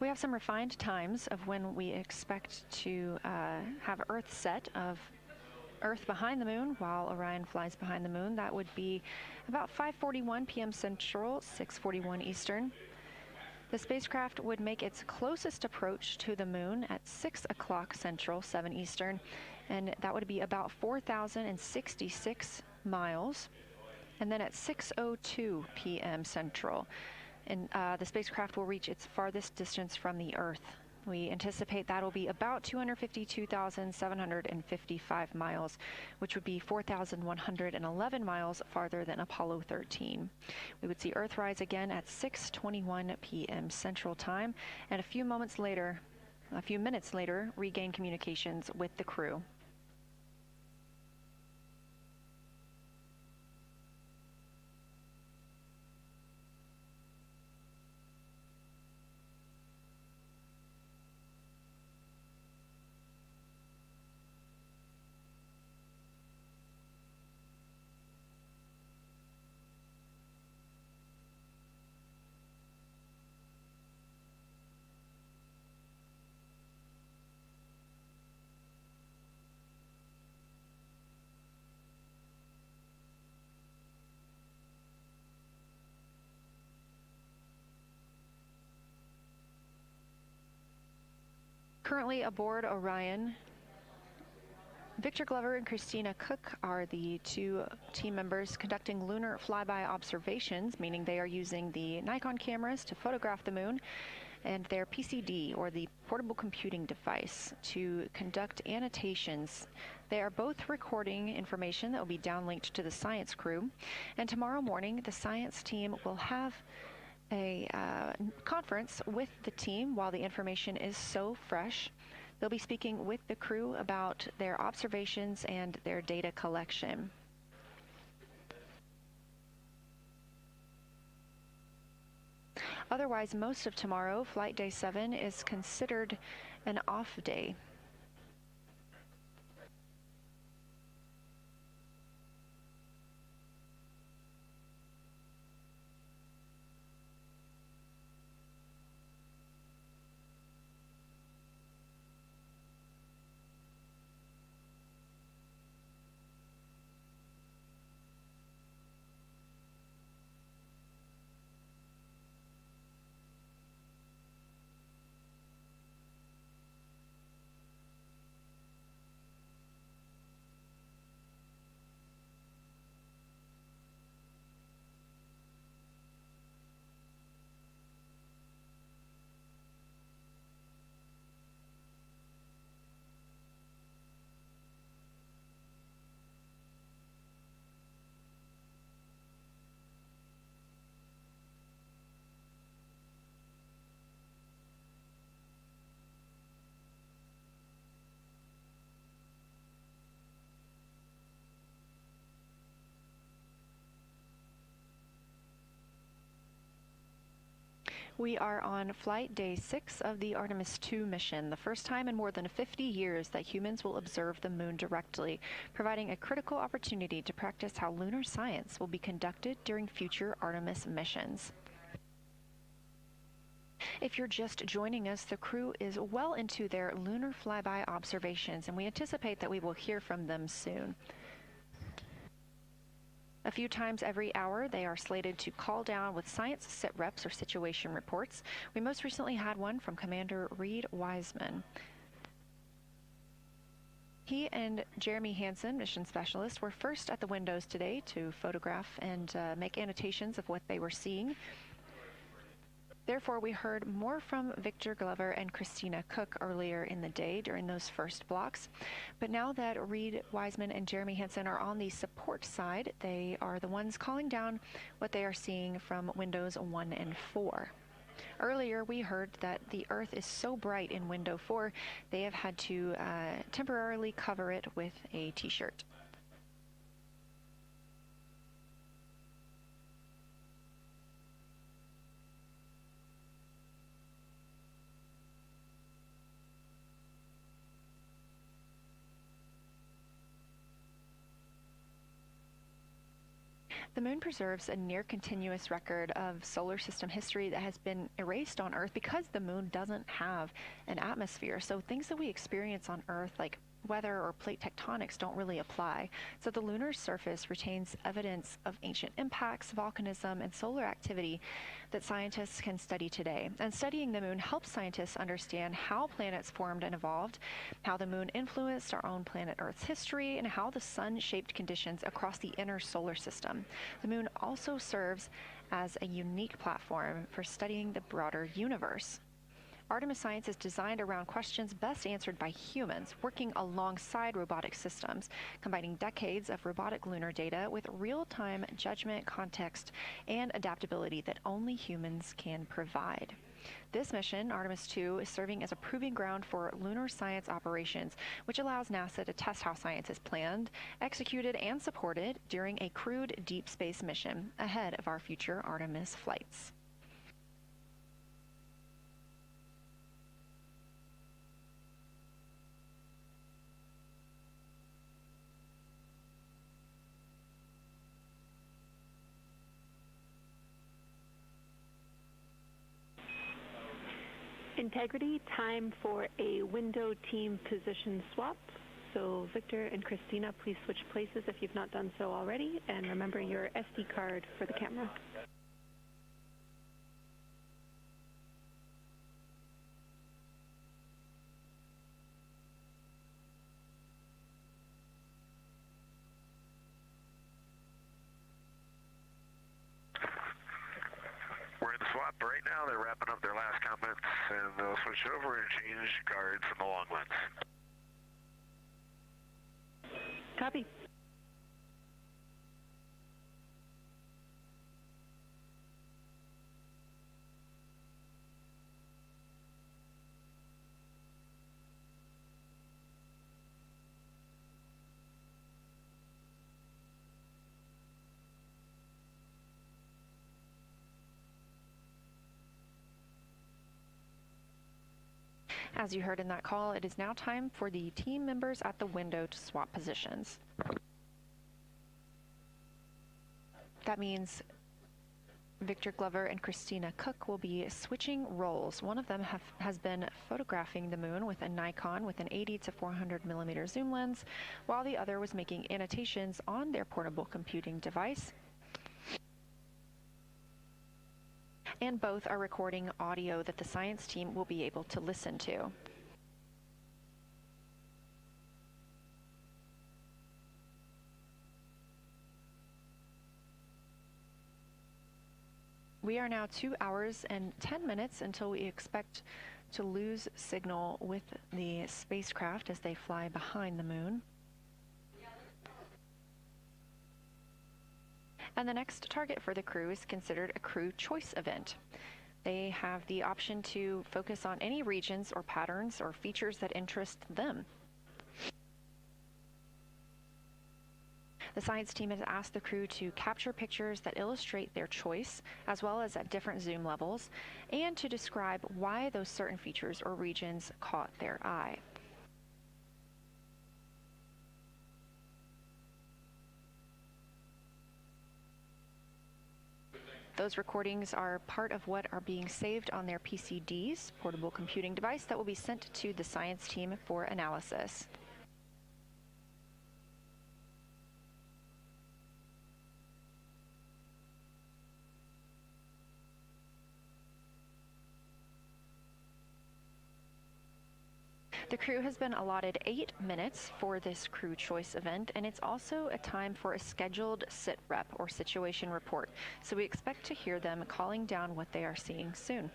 We have some refined times of when we expect to have Earth set of Earth behind the moon while Orion flies behind the moon. That would be about 5:41 p.m. Central, 6:41 Eastern. The spacecraft would make its closest approach to the moon at 6 o'clock Central, 7 Eastern, and that would be about 4,066 miles. And then at 6:02 p.m. Central, and the spacecraft will reach its farthest distance from the Earth. We anticipate that'll be about 252,755 miles, which would be 4,111 miles farther than Apollo 13. We would see Earthrise again at 6:21 p.m. Central Time, and a few minutes later, regain communications with the crew. Currently aboard Orion, Victor Glover and Christina Cook are the two team members conducting lunar flyby observations, meaning they are using the Nikon cameras to photograph the moon, and their PCD, or the portable computing device, to conduct annotations. They are both recording information that will be downlinked to the science crew, and tomorrow morning the science team will have a conference with the team while the information is so fresh. They'll be speaking with the crew about their observations and their data collection. Otherwise, most of tomorrow, Flight Day 7, is considered an off day. We are on flight day 6 of the Artemis II mission, the first time in more than 50 years that humans will observe the moon directly, providing a critical opportunity to practice how lunar science will be conducted during future Artemis missions. If you're just joining us, the crew is well into their lunar flyby observations, and we anticipate that we will hear from them soon. A few times every hour, they are slated to call down with science sit reps or situation reports. We most recently had one from Commander Reed Wiseman. He and Jeremy Hansen, mission specialist, were first at the windows today to photograph and make annotations of what they were seeing. Therefore, we heard more from Victor Glover and Christina Cook earlier in the day during those first blocks. But now that Reed Wiseman and Jeremy Hansen are on the support side, they are the ones calling down what they are seeing from windows 1 and 4. Earlier, we heard that the Earth is so bright in window 4, they have had to temporarily cover it with a t-shirt. The moon preserves a near-continuous record of solar system history that has been erased on Earth because the moon doesn't have an atmosphere. So things that we experience on Earth, like weather or plate tectonics, don't really apply. So the lunar surface retains evidence of ancient impacts, volcanism, and solar activity that scientists can study today. And studying the moon helps scientists understand how planets formed and evolved, how the moon influenced our own planet Earth's history, and how the sun shaped conditions across the inner solar system. The moon also serves as a unique platform for studying the broader universe. Artemis science is designed around questions best answered by humans, working alongside robotic systems, combining decades of robotic lunar data with real-time judgment, context, and adaptability that only humans can provide. This mission, Artemis II, is serving as a proving ground for lunar science operations, which allows NASA to test how science is planned, executed, and supported during a crewed deep space mission ahead of our future Artemis flights. Integrity, time for a window team position swap. So Victor and Christina, please switch places if you've not done so already, and remember your SD card for the camera. We're in the swap right now. They're wrapping up their last comments, and they'll switch over and change guards from the long lens. Copy. As you heard in that call, it is now time for the team members at the window to swap positions. That means Victor Glover and Christina Cook will be switching roles. One of them has been photographing the moon with a Nikon with an 80 to 400 millimeter zoom lens, while the other was making annotations on their portable computing device. And both are recording audio that the science team will be able to listen to. We are now 2 hours and 10 minutes until we expect to lose signal with the spacecraft as they fly behind the moon. And the next target for the crew is considered a crew choice event. They have the option to focus on any regions or patterns or features that interest them. The science team has asked the crew to capture pictures that illustrate their choice, as well as at different zoom levels, and to describe why those certain features or regions caught their eye. Those recordings are part of what are being saved on their PCDs, portable computing device, that will be sent to the science team for analysis. The crew has been allotted 8 minutes for this crew choice event, and it's also a time for a scheduled sit rep or situation report. So we expect to hear them calling down what they are seeing soon.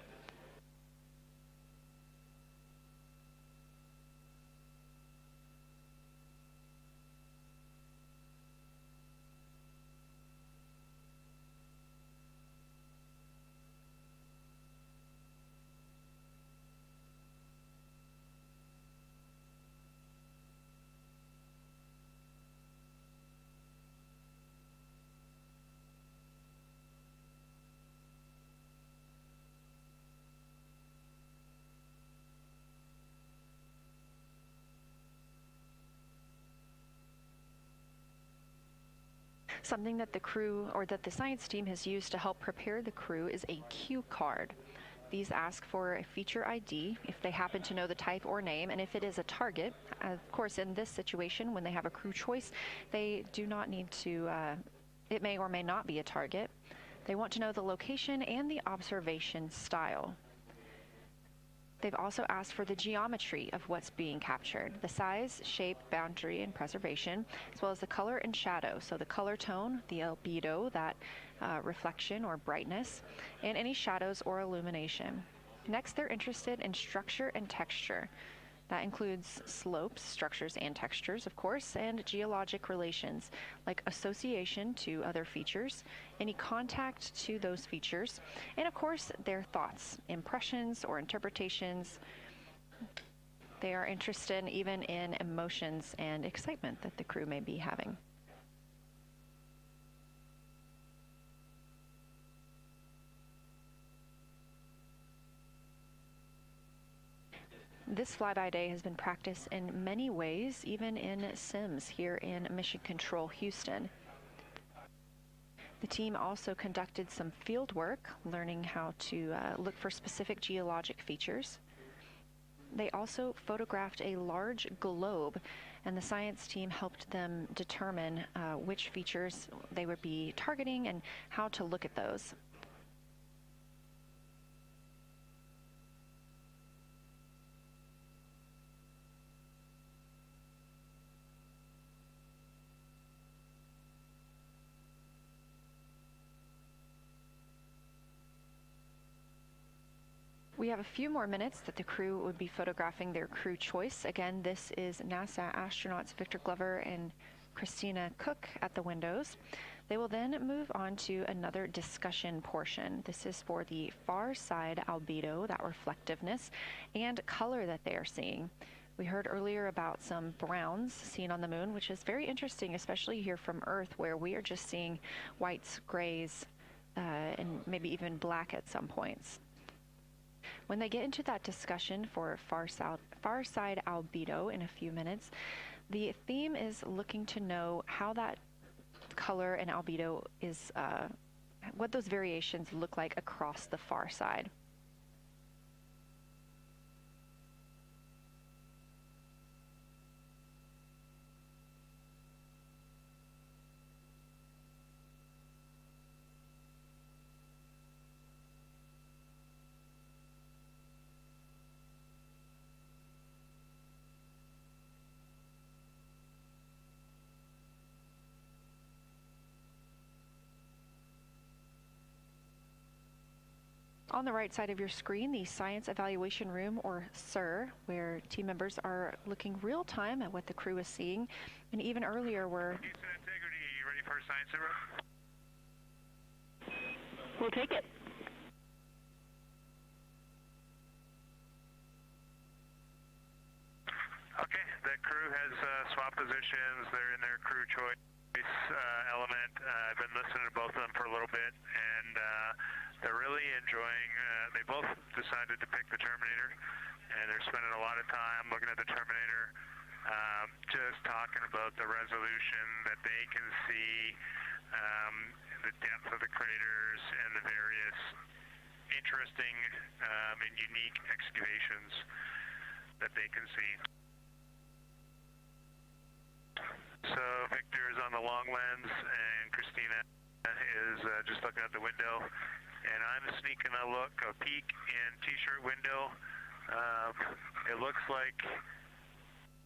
Something that the crew, or that the science team has used to help prepare the crew, is a cue card. These ask for a feature ID if they happen to know the type or name, and if it is a target. Of course, in this situation, when they have a crew choice, they do not need to, it may or may not be a target. They want to know the location and the observation style. They've also asked for the geometry of what's being captured, the size, shape, boundary, and preservation, as well as the color and shadow, so the color tone, the albedo, that reflection or brightness, and any shadows or illumination. Next, they're interested in structure and texture. That includes slopes, structures, and textures, of course, and geologic relations, like association to other features, any contact to those features, and of course, their thoughts, impressions, or interpretations. They are interested even in emotions and excitement that the crew may be having. This flyby day has been practiced in many ways, even in Sims here in Mission Control Houston. The team also conducted some field work, learning how to look for specific geologic features. They also photographed a large globe, and the science team helped them determine which features they would be targeting and how to look at those. We have a few more minutes that the crew would be photographing their crew choice. Again, this is NASA astronauts Victor Glover and Christina Cook at the windows. They will then move on to another discussion portion. This is for the far side albedo, that reflectiveness, and color that they are seeing. We heard earlier about some browns seen on the moon, which is very interesting, especially here from Earth, where we are just seeing whites, grays, and maybe even black at some points. When they get into that discussion for far side albedo in a few minutes, the theme is looking to know how that color and albedo is, what those variations look like across the far side. On the right side of your screen, the Science Evaluation Room, or SIR, where team members are looking real time at what the crew is seeing. And even earlier, we're... Houston Integrity, you ready for science zero? We'll take it. Okay, the crew has swapped positions. They're in their crew choice. element. I've been listening to both of them for a little bit, and they're really enjoying. They both decided to pick the Terminator, and they're spending a lot of time looking at the Terminator, just talking about the resolution that they can see, the depth of the craters, and the various interesting and unique excavations that they can see. So Victor is on the long lens, and Christina is just looking out the window, and I'm sneaking a peek in T-shirt window. It looks like,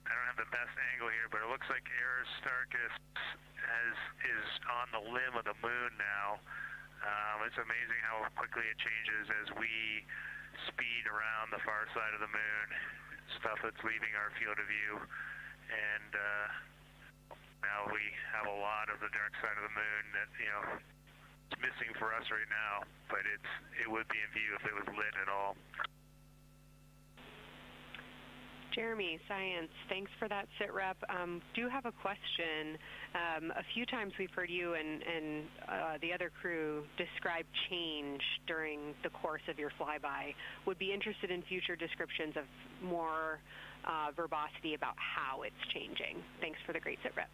I don't have the best angle here, but it looks like Aristarchus is on the limb of the moon now. It's amazing how quickly it changes as we speed around the far side of the moon, stuff that's leaving our field of view, and now we have a lot of the dark side of the moon that, it's missing for us right now, but it would be in view if it was lit at all. Jeremy, Science, thanks for that sit rep. Do have a question. A few times we've heard you and the other crew describe change during the course of your flyby. Would be interested in future descriptions of more verbosity about how it's changing. Thanks for the great sit rep.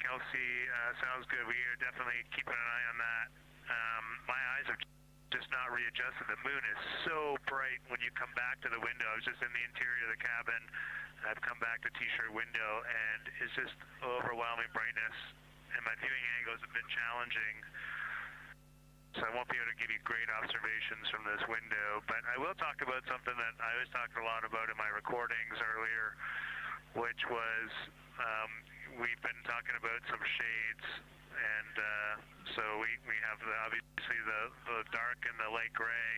Kelsey, sounds good. We are definitely keeping an eye on that. My eyes have just not readjusted. The moon is so bright when you come back to the window. I was just in the interior of the cabin. I've come back to T-shirt window, and it's just overwhelming brightness. And my viewing angles have been challenging, so I won't be able to give you great observations from this window. But I will talk about something that I was talking a lot about in my recordings earlier, which was we've been talking about some shades, and so we have obviously the dark and the light gray,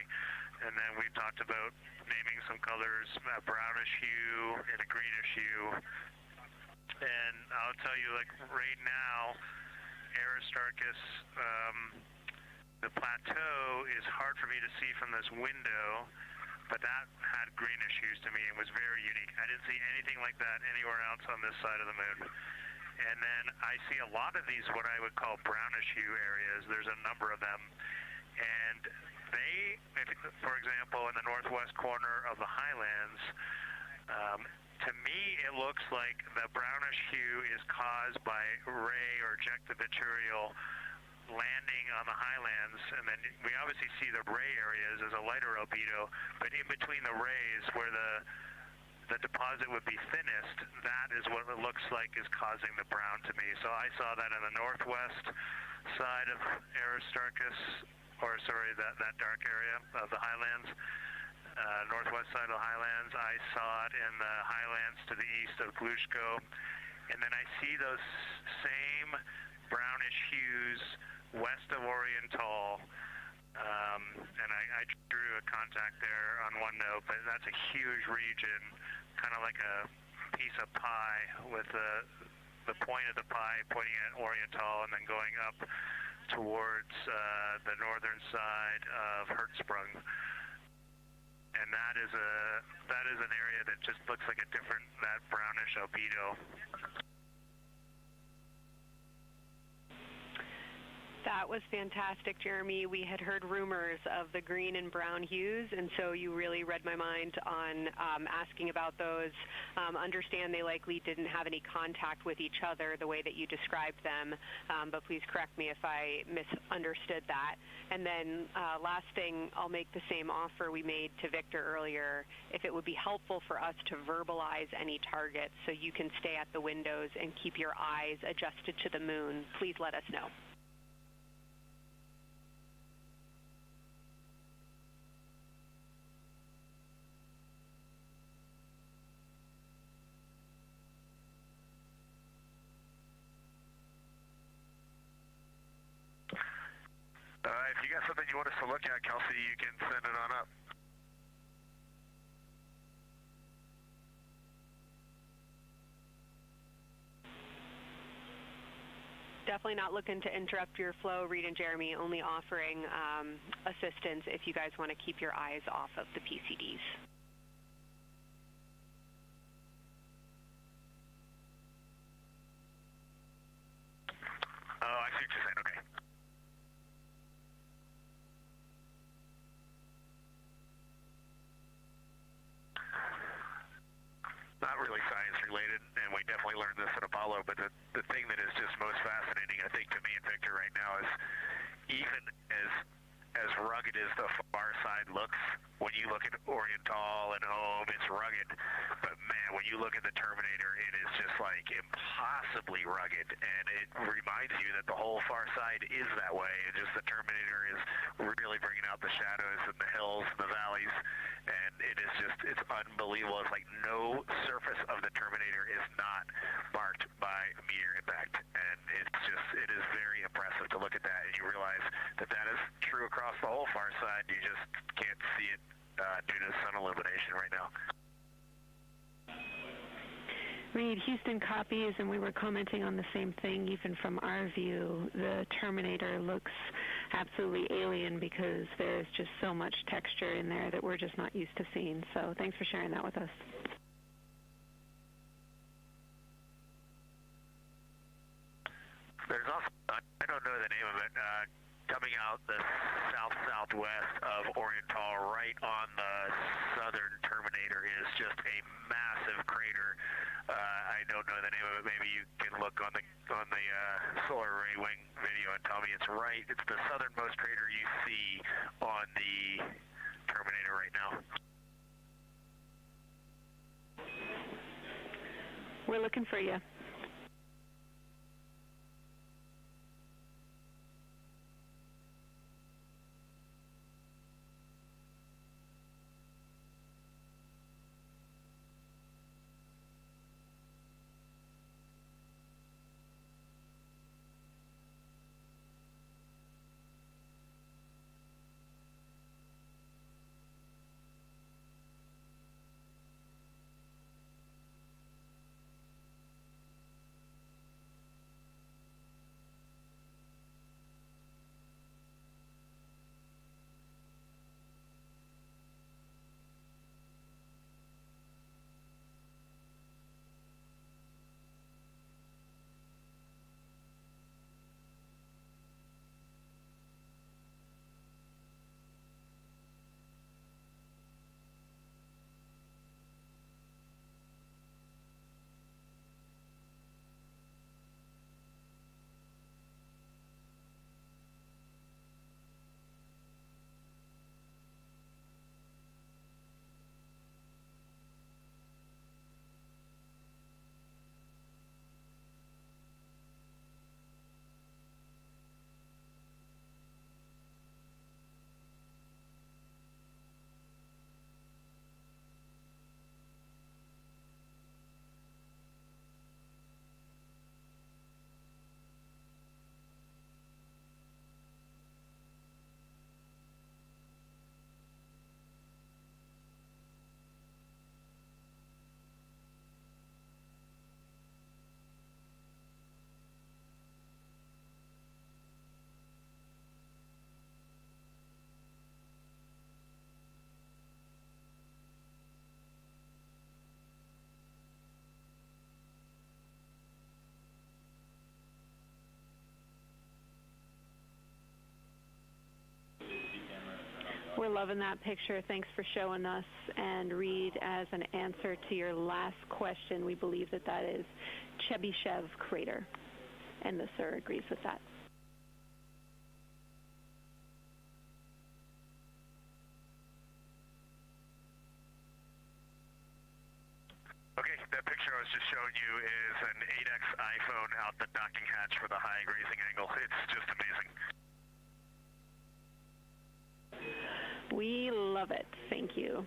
and then we've talked about naming some colors, a brownish hue and a greenish hue. And I'll tell you, like right now, Aristarchus, the plateau is hard for me to see from this window, but that had greenish hues to me and was very unique. I didn't see anything like that anywhere else on this side of the moon. And then I see a lot of these, what I would call brownish hue areas. There's a number of them. And they, for example, in the northwest corner of the highlands, to me it looks like the brownish hue is caused by ray or ejected material landing on the highlands, and then we obviously see the ray areas as a lighter albedo, but in between the rays where the deposit would be thinnest, that is what it looks like is causing the brown to me. So I saw that in the northwest side of Aristarchus, or sorry, that dark area of the highlands, northwest side of the highlands. I saw it in the highlands to the east of Glushko, and then I see those same brownish hues west of Oriental, and I drew a contact there on OneNote, but that's a huge region, kind of like a piece of pie with the point of the pie pointing at Oriental and then going up towards the northern side of Hertzsprung. And that is an area that just looks like that brownish albedo. That was fantastic, Jeremy. We had heard rumors of the green and brown hues, and so you really read my mind on asking about those. Understand they likely didn't have any contact with each other the way that you described them, but please correct me if I misunderstood that. And then last thing, I'll make the same offer we made to Victor earlier. If it would be helpful for us to verbalize any targets so you can stay at the windows and keep your eyes adjusted to the moon, please let us know. If you got something you want us to look at, Kelsey, you can send it on up. Definitely not looking to interrupt your flow, Reed and Jeremy, only offering assistance if you guys want to keep your eyes off of the PCDs. Oh, I see what you're saying. Okay. Not really science related, and we definitely learned this at Apollo, but the thing that is just most fascinating, I think, to me and Victor right now is even as rugged as the far side looks, when you look at Oriental and Home, it's rugged. But man, when you look at the Terminator, it is just like impossibly rugged, and it reminds you that the whole far side is that way. And just the Terminator is really bringing out the shadows and the hills and the valleys, and it is just, it's unbelievable. It's like no surface of the Terminator is not marked by a meteor impact, and it's just, it is very impressive to look at that, and you realize that that is true across the whole far side. You just can't see it due to sun illumination right now. Reed, Houston copies, and we were commenting on the same thing. Even from our view, the Terminator looks absolutely alien because there's just so much texture in there that we're just not used to seeing. So thanks for sharing that with us. There's also, I don't know the name of it, coming out the south-southwest of Oriental, right on the southern Terminator, is just a massive crater. I don't know the name of it. Maybe you can look on the solar array wing video and tell me it's right. It's the southernmost crater you see on the Terminator right now. We're looking for you. We're loving that picture. Thanks for showing us. And Reed, as an answer to your last question, we believe that that is Chebyshev crater. And the sir agrees with that. Okay, that picture I was just showing you is an 8X iPhone out the docking hatch for the high grazing angle. It's just amazing. We love it. Thank you.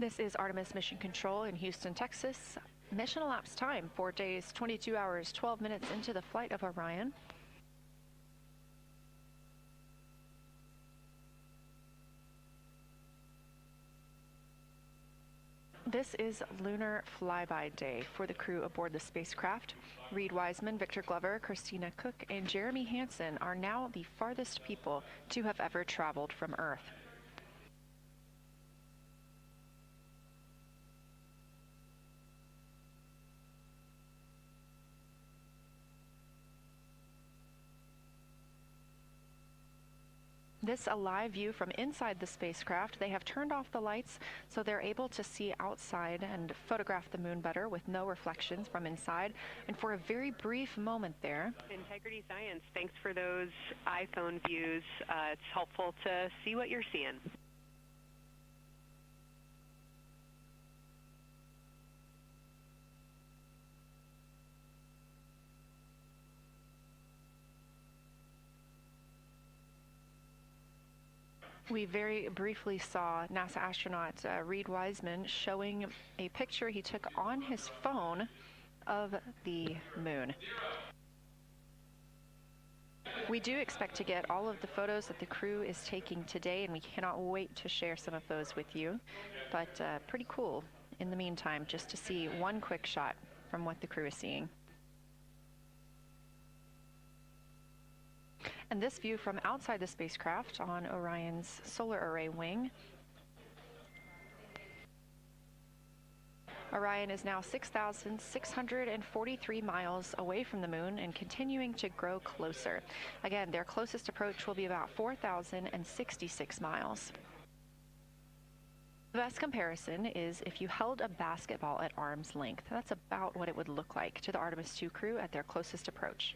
This is Artemis Mission Control in Houston, Texas. Mission elapsed time, 4 days, 22 hours, 12 minutes into the flight of Orion. This is Lunar Flyby Day for the crew aboard the spacecraft. Reed Wiseman, Victor Glover, Christina Cook, and Jeremy Hansen are now the farthest people to have ever traveled from Earth. This a live view from inside the spacecraft. They have turned off the lights so they're able to see outside and photograph the moon better with no reflections from inside. And for a very brief moment there. Integrity Science, thanks for those iPhone views. It's helpful to see what you're seeing. We very briefly saw NASA astronaut Reed Wiseman showing a picture he took on his phone of the moon. We do expect to get all of the photos that the crew is taking today, and we cannot wait to share some of those with you. But pretty cool in the meantime, just to see one quick shot from what the crew is seeing. And this view from outside the spacecraft on Orion's solar array wing. Orion is now 6,643 miles away from the moon and continuing to grow closer. Again, their closest approach will be about 4,066 miles. The best comparison is if you held a basketball at arm's length. That's about what it would look like to the Artemis II crew at their closest approach.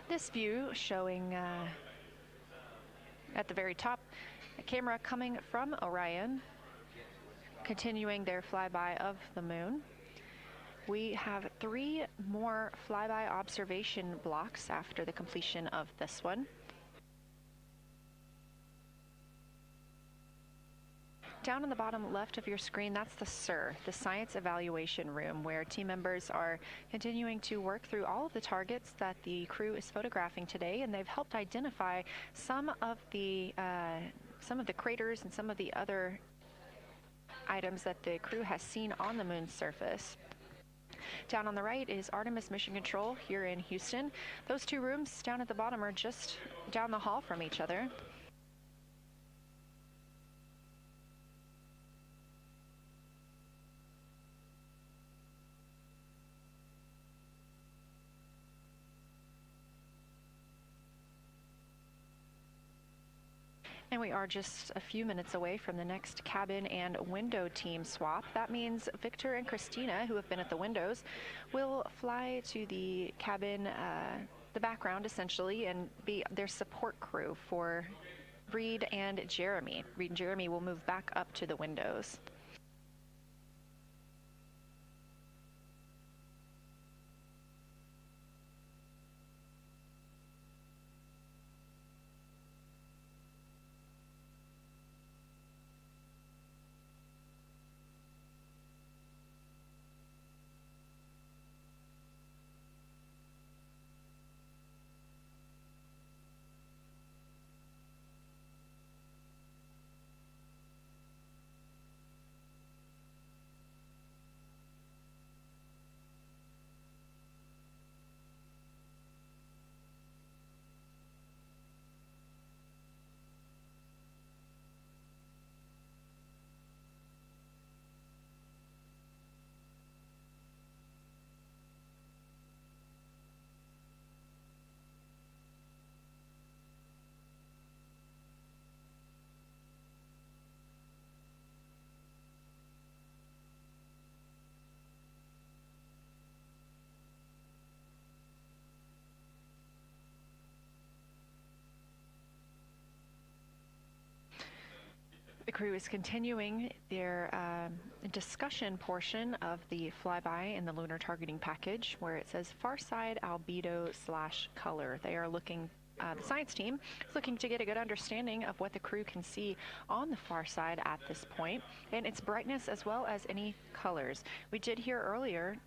This view showing at the very top, a camera coming from Orion, continuing their flyby of the moon. We have 3 more flyby observation blocks after the completion of this one. Down on the bottom left of your screen, that's the SIR, the Science Evaluation Room, where team members are continuing to work through all of the targets that the crew is photographing today, and they've helped identify some of the craters and some of the other items that the crew has seen on the moon's surface. Down on the right is Artemis Mission Control here in Houston. Those 2 rooms down at the bottom are just down the hall from each other. And we are just a few minutes away from the next cabin and window team swap. That means Victor and Christina, who have been at the windows, will fly to the cabin, the background essentially, and be their support crew for Reed and Jeremy. Reed and Jeremy will move back up to the windows. crew is continuing their discussion portion of the flyby in the lunar targeting package, where it says far side albedo/color. They are looking, the science team is looking to get a good understanding of what the crew can see on the far side at this point, and its brightness as well as any colors. We did hear earlier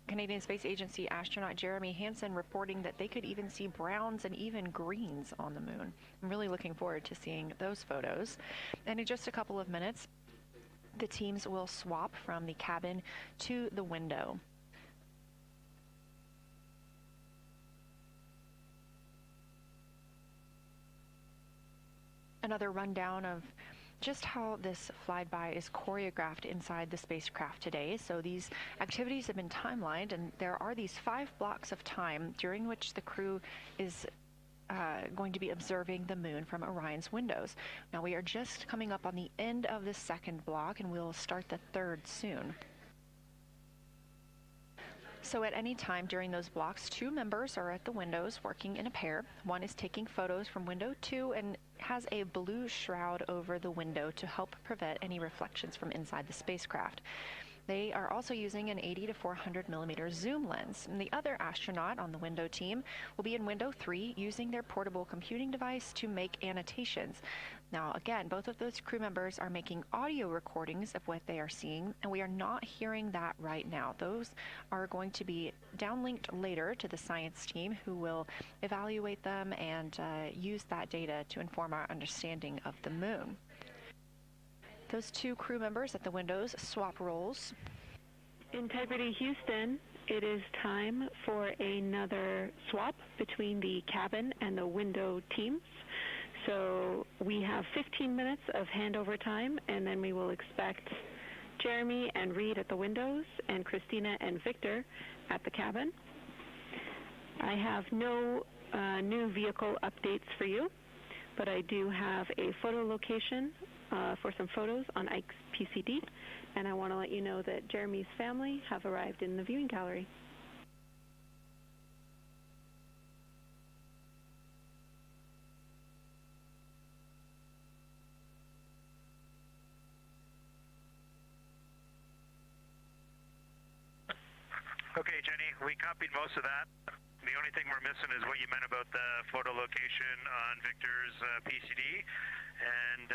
Canadian Space Agency astronaut Jeremy Hansen reporting that they could even see browns and even greens on the moon. I'm really looking forward to seeing those photos. And in just a couple of minutes, the teams will swap from the cabin to the window. Another rundown of just how this flyby is choreographed inside the spacecraft today. So these activities have been timelined, and there are these 5 blocks of time during which the crew is going to be observing the moon from Orion's windows. Now we are just coming up on the end of the second block, and we'll start the third soon. So at any time during those blocks, 2 members are at the windows working in a pair. One is taking photos from window 2 and has a blue shroud over the window to help prevent any reflections from inside the spacecraft. They are also using an 80 to 400 millimeter zoom lens. And the other astronaut on the window team will be in window 3 using their portable computing device to make annotations. Now, again, both of those crew members are making audio recordings of what they are seeing, and we are not hearing that right now. Those are going to be downlinked later to the science team, who will evaluate them and use that data to inform our understanding of the moon. Those 2 crew members at the windows swap roles. Integrity Houston, it is time for another swap between the cabin and the window teams. So we have 15 minutes of handover time, and then we will expect Jeremy and Reed at the windows and Christina and Victor at the cabin. I have no new vehicle updates for you, but I do have a photo location for some photos on Ike's PCD, and I want to let you know that Jeremy's family have arrived in the viewing gallery. Okay, Jenny, we copied most of that. The only thing we're missing is what you meant about the photo location on Victor's PCD. And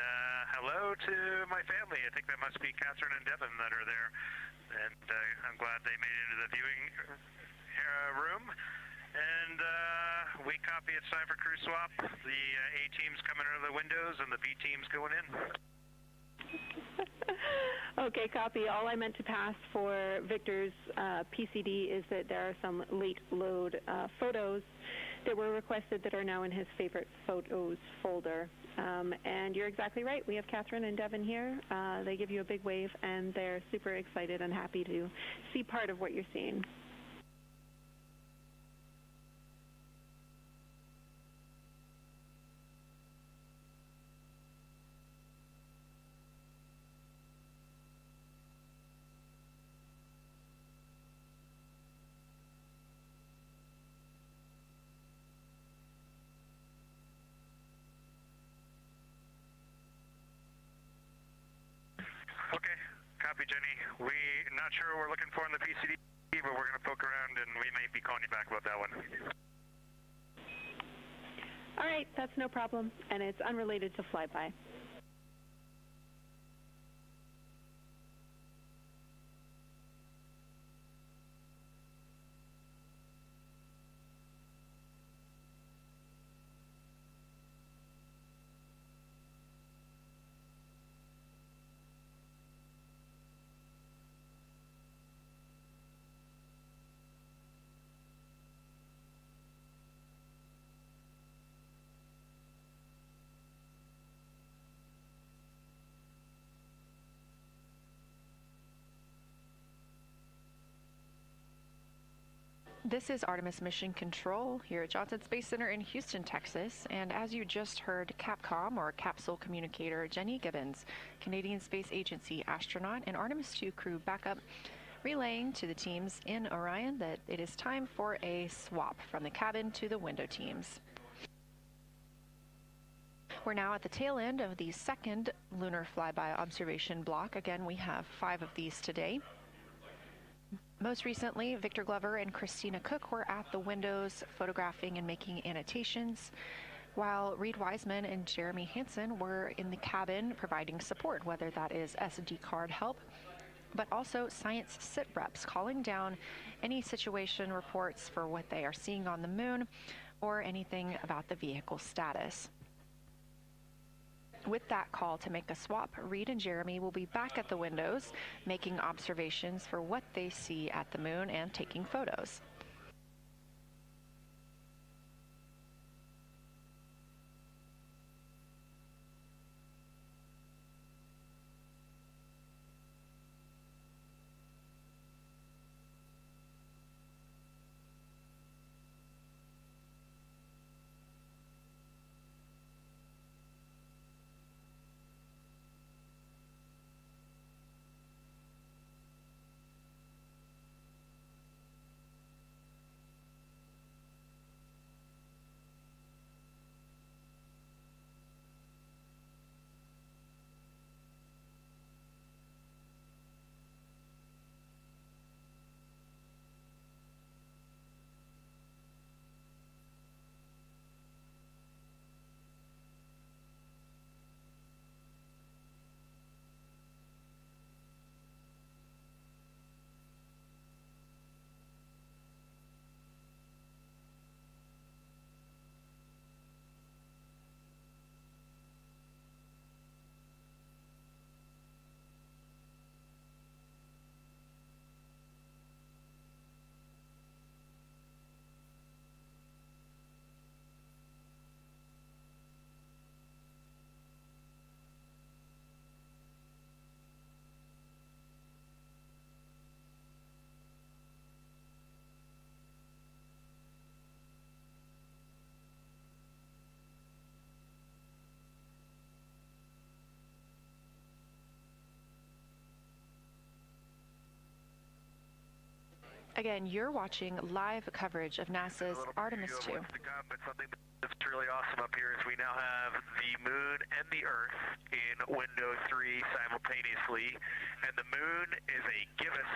hello to my family. I think that must be Catherine and Devin that are there. And I'm glad they made it into the viewing room. And we copy it's time for crew swap. The A team's coming out of the windows and the B team's going in. Okay, copy. All I meant to pass for Victor's PCD is that there are some late load photos that were requested that are now in his favorite photos folder. And you're exactly right. We have Catherine and Devin here. They give you a big wave, and they're super excited and happy to see part of what you're seeing. Okay, copy, Jenny. We're not sure what we're looking for in the PCD, but we're going to poke around, and we may be calling you back about that one. All right, that's no problem, and it's unrelated to flyby. This is Artemis Mission Control here at Johnson Space Center in Houston, Texas. And as you just heard, Capcom, or Capsule Communicator Jenny Gibbons, Canadian Space Agency astronaut and Artemis II crew backup, relaying to the teams in Orion that it is time for a swap from the cabin to the window teams. We're now at the tail end of the second lunar flyby observation block. Again, we have 5 of these today. Most recently, Victor Glover and Christina Cook were at the windows photographing and making annotations, while Reed Wiseman and Jeremy Hansen were in the cabin providing support, whether that is SD card help, but also science sit reps calling down any situation reports for what they are seeing on the moon or anything about the vehicle status. With that call to make a swap, Reed and Jeremy will be back at the windows, making observations for what they see at the moon and taking photos. Again, you're watching live coverage of NASA's Artemis II. Something that's really awesome up here is we now have the moon and the Earth in window 3 simultaneously, and the moon is a gibbous,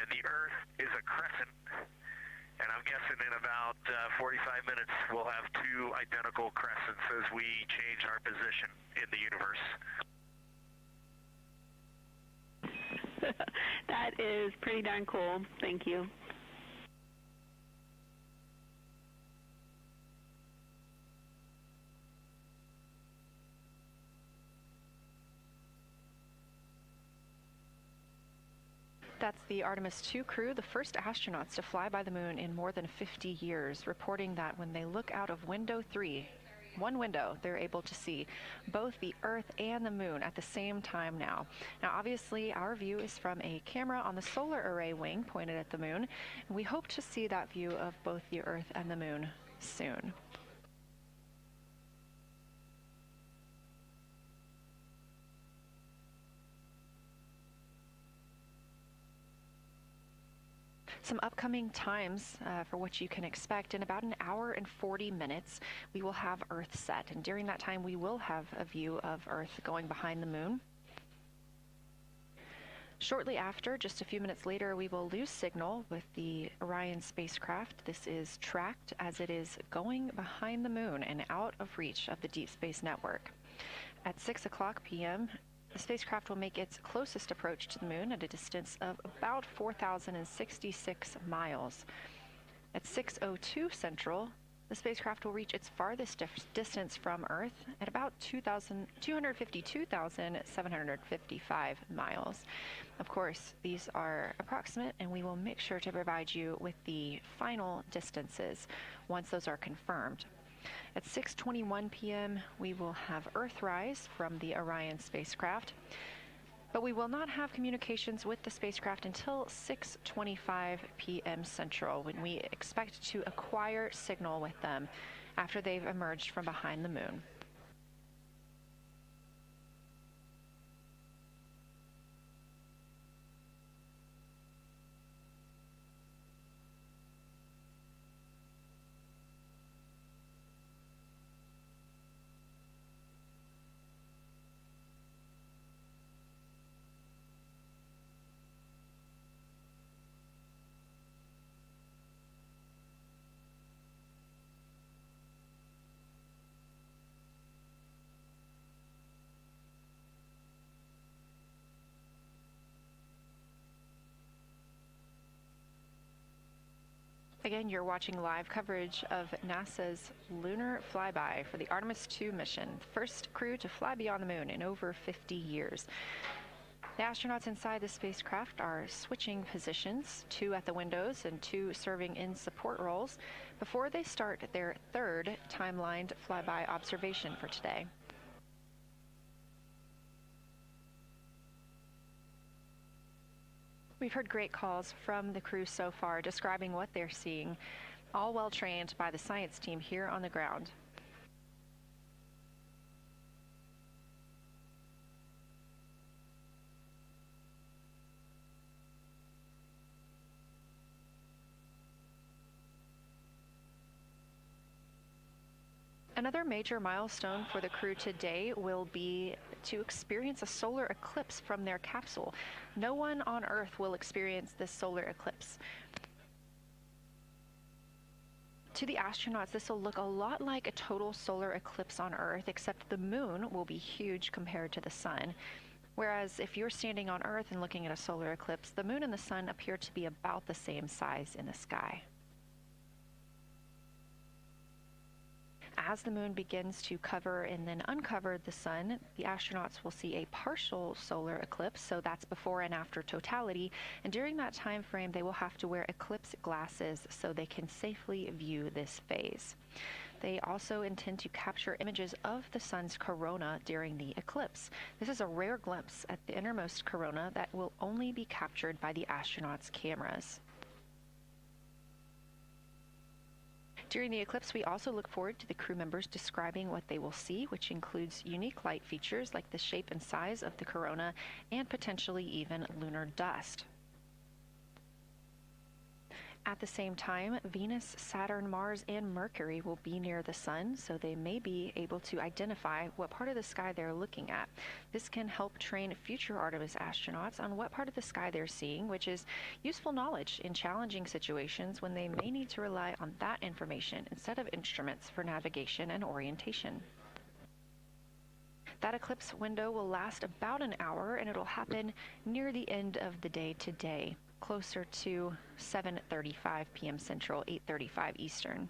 and the Earth is a crescent. And I'm guessing in about 45 minutes we'll have 2 identical crescents as we change our position in the universe. That is pretty darn cool. Thank you. That's the Artemis II crew, the first astronauts to fly by the moon in more than 50 years, reporting that when they look out of window 3, one window, they're able to see both the Earth and the moon at the same time now. Now, obviously, our view is from a camera on the solar array wing pointed at the moon, and we hope to see that view of both the Earth and the moon soon. Some upcoming times for what you can expect. In about an hour and 40 minutes, we will have Earth set. And during that time, we will have a view of Earth going behind the moon. Shortly after, just a few minutes later, we will lose signal with the Orion spacecraft. This is tracked as it is going behind the moon and out of reach of the Deep Space Network. At 6 o'clock p.m., the spacecraft will make its closest approach to the moon at a distance of about 4,066 miles. At 6:02 Central, the spacecraft will reach its farthest distance from Earth at about 252,755 miles. Of course, these are approximate, and we will make sure to provide you with the final distances once those are confirmed. At 6:21 p.m., we will have Earthrise from the Orion spacecraft, but we will not have communications with the spacecraft until 6:25 p.m. Central, when we expect to acquire signal with them after they've emerged from behind the moon. Again, you're watching live coverage of NASA's lunar flyby for the Artemis II mission, the first crew to fly beyond the moon in over 50 years. The astronauts inside the spacecraft are switching positions, 2 at the windows and 2 serving in support roles, before they start their third timelined flyby observation for today. We've heard great calls from the crew so far describing what they're seeing, all well trained by the science team here on the ground. Another major milestone for the crew today will be to experience a solar eclipse from their capsule. No one on Earth will experience this solar eclipse. To the astronauts, this will look a lot like a total solar eclipse on Earth, except the moon will be huge compared to the sun. Whereas if you're standing on Earth and looking at a solar eclipse, the moon and the sun appear to be about the same size in the sky. As the moon begins to cover and then uncover the sun, the astronauts will see a partial solar eclipse, so that's before and after totality, and during that time frame they will have to wear eclipse glasses so they can safely view this phase. They also intend to capture images of the sun's corona during the eclipse. This is a rare glimpse at the innermost corona that will only be captured by the astronauts' cameras. During the eclipse, we also look forward to the crew members describing what they will see, which includes unique light features like the shape and size of the corona and potentially even lunar dust. At the same time, Venus, Saturn, Mars, and Mercury will be near the sun, so they may be able to identify what part of the sky they're looking at. This can help train future Artemis astronauts on what part of the sky they're seeing, which is useful knowledge in challenging situations when they may need to rely on that information instead of instruments for navigation and orientation. That eclipse window will last about an hour, and it'll happen near the end of the day today, closer to 7:35 p.m. Central, 8:35 Eastern.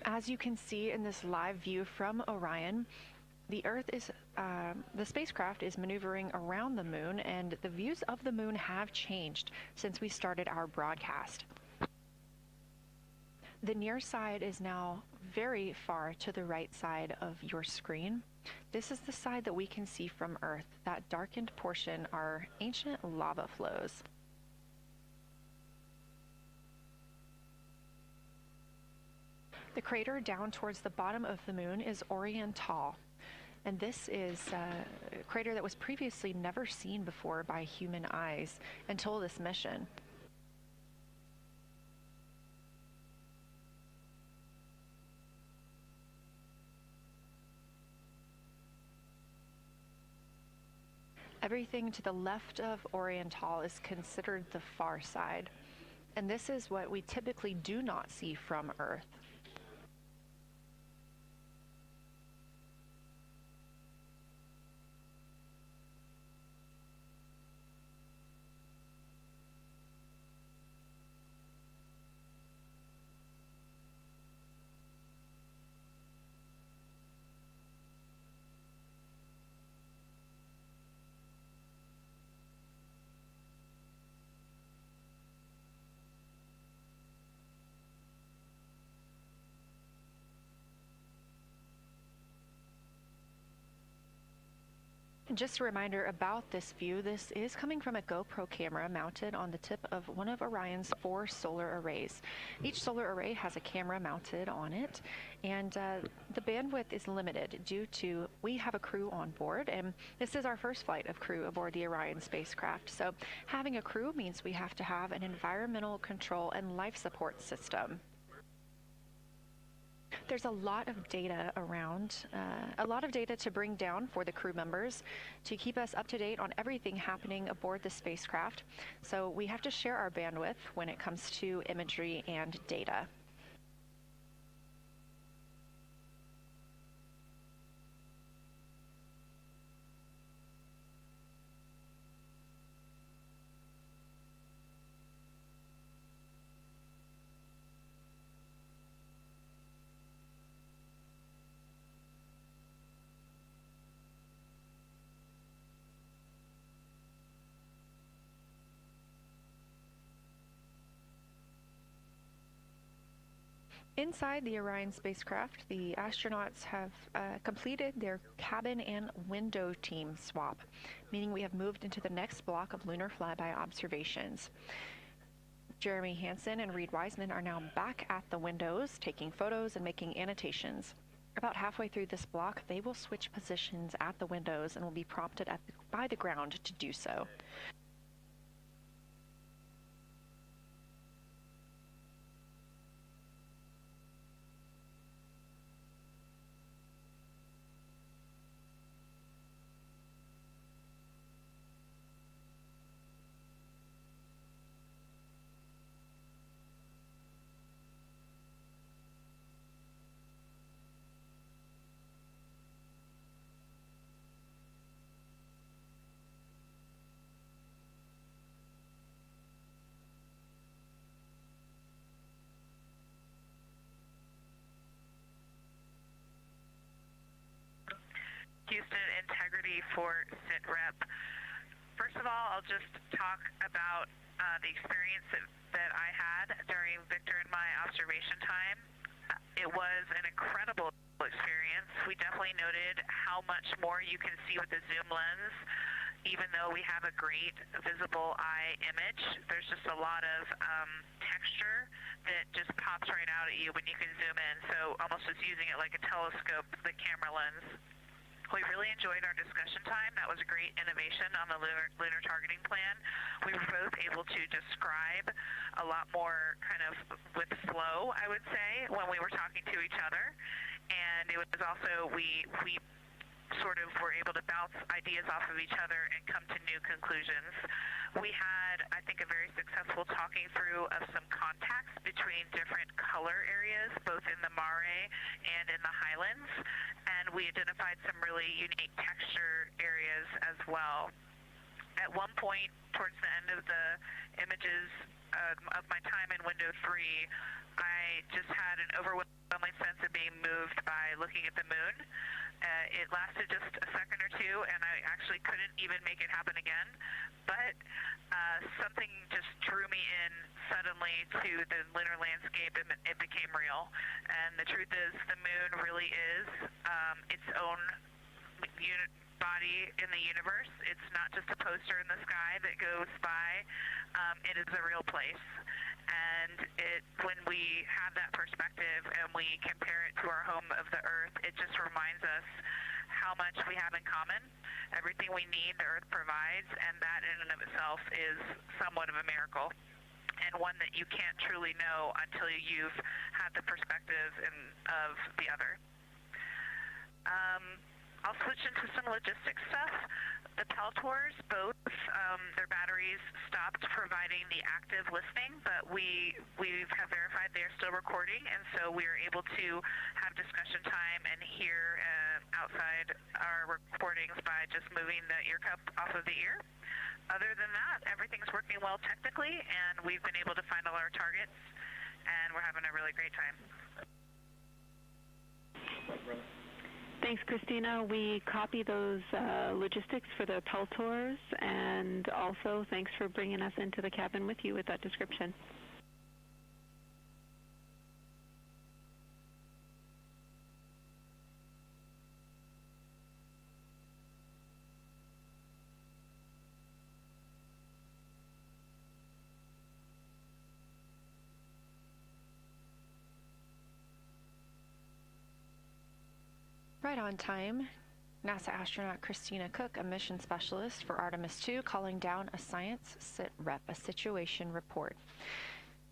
As you can see in this live view from Orion, the spacecraft is maneuvering around the moon, and the views of the moon have changed since we started our broadcast. The near side is now very far to the right side of your screen. This is the side that we can see from Earth. That darkened portion are ancient lava flows. The crater down towards the bottom of the moon is Oriental, and this is a crater that was previously never seen before by human eyes until this mission. Everything to the left of Oriental is considered the far side. And this is what we typically do not see from Earth. And just a reminder about this view, this is coming from a GoPro camera mounted on the tip of one of Orion's 4 solar arrays. Each solar array has a camera mounted on it, and the bandwidth is limited due to we have a crew on board, and this is our first flight of crew aboard the Orion spacecraft. So having a crew means we have to have an environmental control and life support system. There's a lot of data around, a lot of data to bring down for the crew members to keep us up to date on everything happening aboard the spacecraft. So we have to share our bandwidth when it comes to imagery and data. Inside the Orion spacecraft, the astronauts have completed their cabin and window team swap, meaning we have moved into the next block of lunar flyby observations. Jeremy Hansen and Reed Wiseman are now back at the windows, taking photos and making annotations. About halfway through this block, they will switch positions at the windows and will be prompted by the ground to do so. Houston integrity for SITREP. First of all, I'll just talk about the experience that I had during Victor and my observation time. It was an incredible experience. We definitely noted how much more you can see with the zoom lens. Even though we have a great visible eye image, there's just a lot of texture that just pops right out at you when you can zoom in. So almost just using it like a telescope, the camera lens. We really enjoyed our discussion time. That was a great innovation on the lunar targeting plan. We were both able to describe a lot more kind of with flow, I would say, when we were talking to each other. And it was also, we sort of were able to bounce ideas off of each other and come to new conclusions. We had, I think, a very successful talking through of some contacts between different color areas, both in the mare and in the highlands, and we identified some really unique texture areas as well. At one point, towards the end of the images of my time in window 3, I just had an overwhelming sense of being moved by looking at the moon. It lasted just a second or two, and I actually couldn't even make it happen again. But something just drew me in suddenly to the lunar landscape, and it became real. And the truth is, the moon really is its own body in the universe. It's not just a poster in the sky that goes by. It is a real place. And when we have that perspective and we compare it to our home of the Earth, it just reminds us how much we have in common. Everything we need, the Earth provides, and that in and of itself is somewhat of a miracle, and one that you can't truly know until you've had the perspective of the other. I'll switch into some logistics stuff. The Peltors, both their batteries stopped providing the active listening, but we have verified they are still recording, and so we are able to have discussion time and hear outside our recordings by just moving the ear cup off of the ear. Other than that, everything's working well technically, and we've been able to find all our targets, and we're having a really great time. Thanks, Christina. We copy those logistics for the Peltors, and also thanks for bringing us into the cabin with you with that description. Right on time, NASA astronaut Christina Cook, a mission specialist for Artemis II, calling down a science sit rep, a situation report.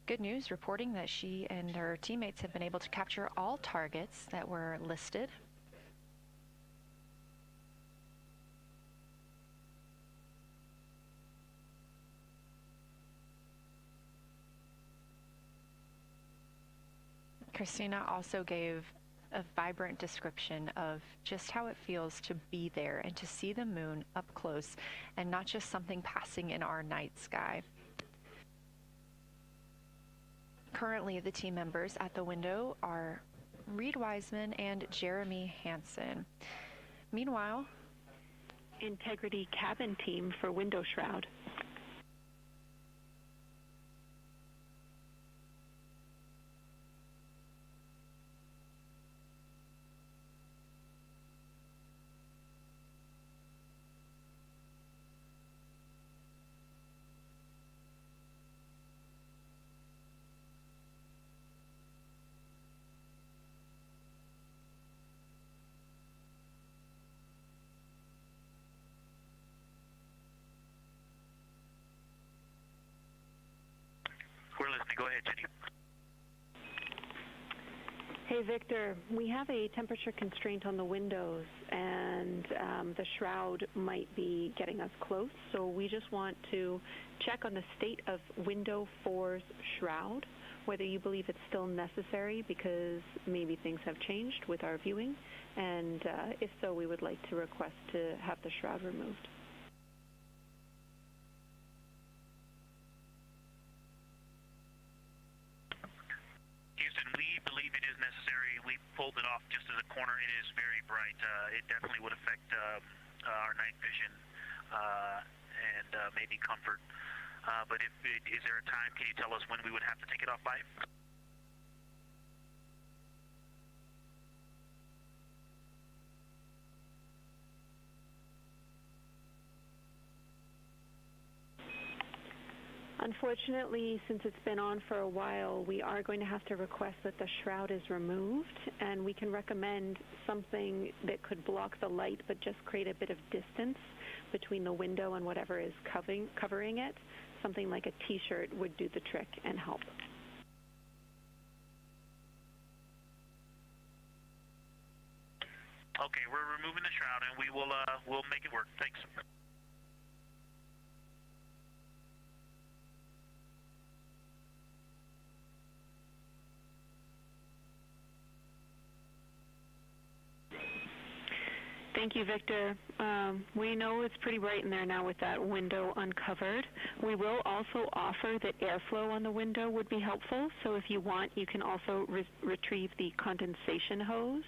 Good news, reporting that she and her teammates have been able to capture all targets that were listed. Christina also gave a vibrant description of just how it feels to be there and to see the moon up close and not just something passing in our night sky. Currently, the team members at the window are Reed Wiseman and Jeremy Hansen. Meanwhile, Integrity cabin team for window shroud. We're listening. Go ahead, Jenny. Hey, Victor, we have a temperature constraint on the windows, and the shroud might be getting us close, so we just want to check on the state of window 4's shroud, whether you believe it's still necessary because maybe things have changed with our viewing, and if so, we would like to request to have the shroud removed. We believe it is necessary. We pulled it off just as a corner. It is very bright. It definitely would affect our night vision and maybe comfort. But is there a time? Can you tell us when we would have to take it off by? Unfortunately, since it's been on for a while, we are going to have to request that the shroud is removed, and we can recommend something that could block the light but just create a bit of distance between the window and whatever is covering it. Something like a t-shirt would do the trick and help. Okay, we're removing the shroud, and we'll make it work. Thanks. Thank you, Victor. We know it's pretty bright in there now with that window uncovered. We will also offer that airflow on the window would be helpful, so if you want, you can also retrieve the condensation hose,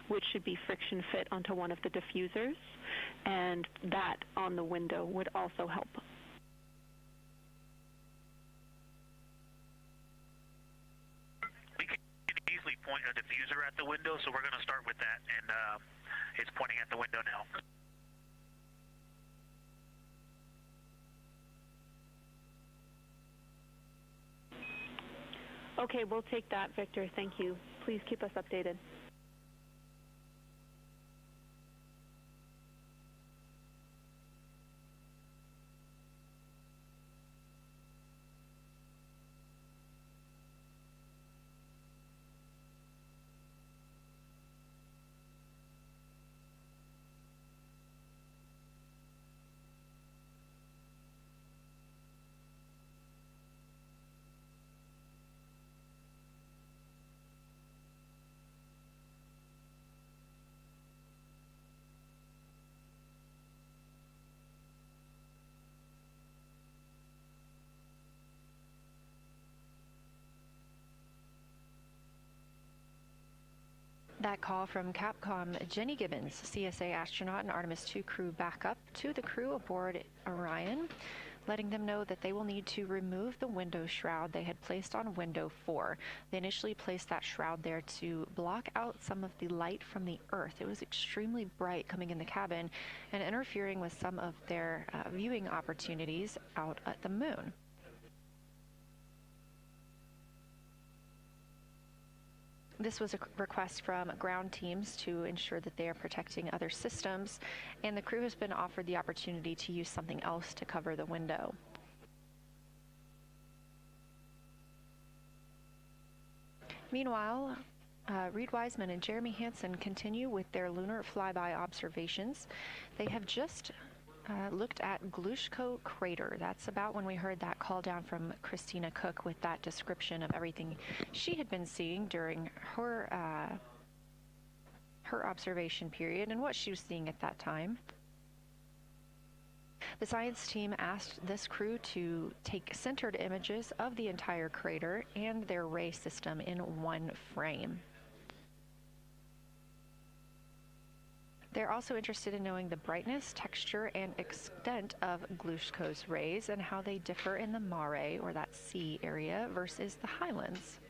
which should be friction fit onto one of the diffusers, and that on the window would also help. We can easily point a diffuser at the window, so we're going to start with that, and it's pointing at the window now. Okay, we'll take that, Victor. Thank you. Please keep us updated. That call from Capcom Jenny Gibbons, CSA astronaut and Artemis 2 crew backup, to the crew aboard Orion, letting them know that they will need to remove the window shroud they had placed on window 4. They initially placed that shroud there to block out some of the light from the Earth. It was extremely bright coming in the cabin and interfering with some of their viewing opportunities out at the moon. This was a request from ground teams to ensure that they are protecting other systems, and the crew has been offered the opportunity to use something else to cover the window. Meanwhile, Reed Wiseman and Jeremy Hansen continue with their lunar flyby observations. They have just looked at Glushko Crater. That's about when we heard that call down from Christina Cook with that description of everything she had been seeing during her observation period and what she was seeing at that time. The science team asked this crew to take centered images of the entire crater and their ray system in one frame. They're also interested in knowing the brightness, texture, and extent of Glushko's rays and how they differ in the mare, or that sea area, versus the highlands.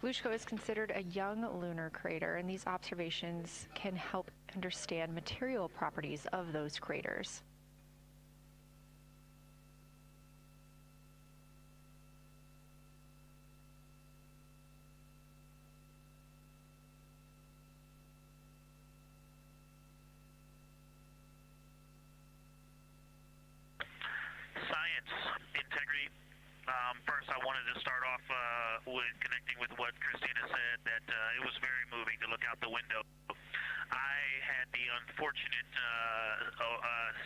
Glushko is considered a young lunar crater, and these observations can help understand material properties of those craters. Integrity. First, I wanted to start off with connecting with what Christina said, that it was very moving to look out the window. I had the unfortunate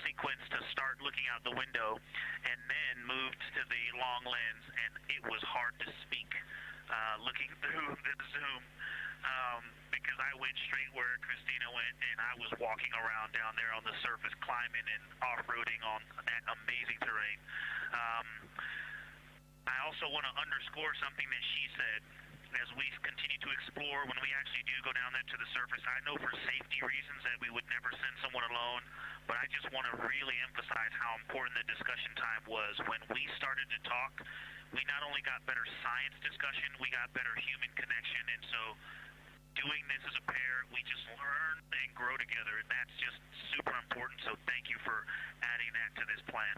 sequence to start looking out the window and then moved to the long lens, and it was hard to speak looking through the Zoom because I went straight where Christina went, and I was walking around down there on the surface, climbing and off-roading on that amazing terrain. I also want to underscore something that she said. As we continue to explore, when we actually do go down there to the surface, I know for safety reasons that we would never send someone alone, but I just want to really emphasize how important the discussion time was. When we started to talk, we not only got better science discussion, we got better human connection, and so doing this as a pair, we just learn and grow together, and that's just super important, so thank you for adding that to this plan.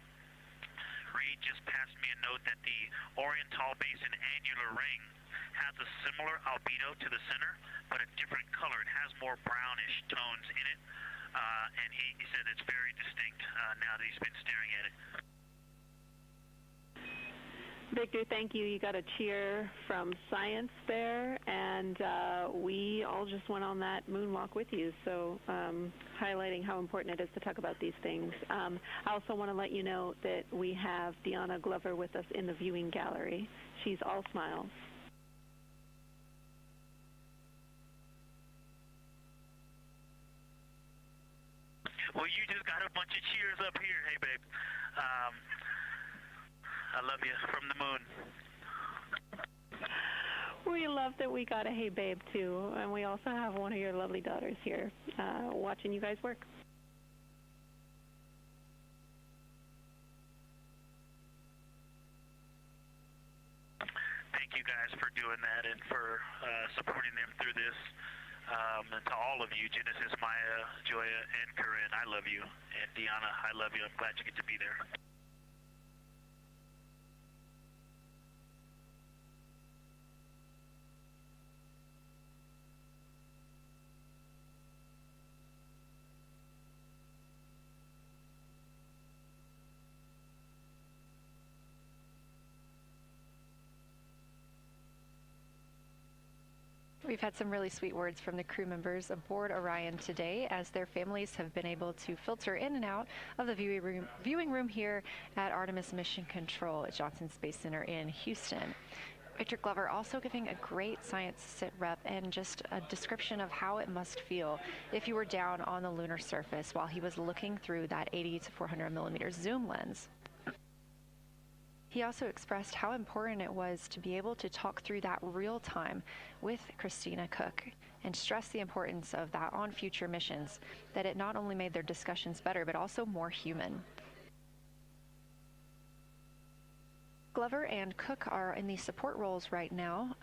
Reed just passed me a note that the Oriental Basin annular ring has a similar albedo to the center, but a different color. It has more brownish tones in it, and he said it's very distinct now that he's been staring at it. Victor, thank you. You got a cheer from science there, and we all just went on that moonwalk with you, so highlighting how important it is to talk about these things. I also want to let you know that we have Deanna Glover with us in the viewing gallery. She's all smiles. Well, you just got a bunch of cheers up here. Hey, babe. I love you from the moon. We love that we got a hey babe too, and we also have one of your lovely daughters here watching you guys work. Thank you guys for doing that and for supporting them through this. And to all of you, Genesis, Maya, Joya, and Corinne, I love you. And Deanna, I love you. I'm glad you get to be there. We've had some really sweet words from the crew members aboard Orion today, as their families have been able to filter in and out of the viewing room here at Artemis Mission Control at Johnson Space Center in Houston. Victor Glover also giving a great science sit rep and just a description of how it must feel if you were down on the lunar surface while he was looking through that 80 to 400 millimeter zoom lens. He also expressed how important it was to be able to talk through that real time with Christina Cook and stressed the importance of that on future missions, that it not only made their discussions better, but also more human. Glover and Cook are in the support roles right now,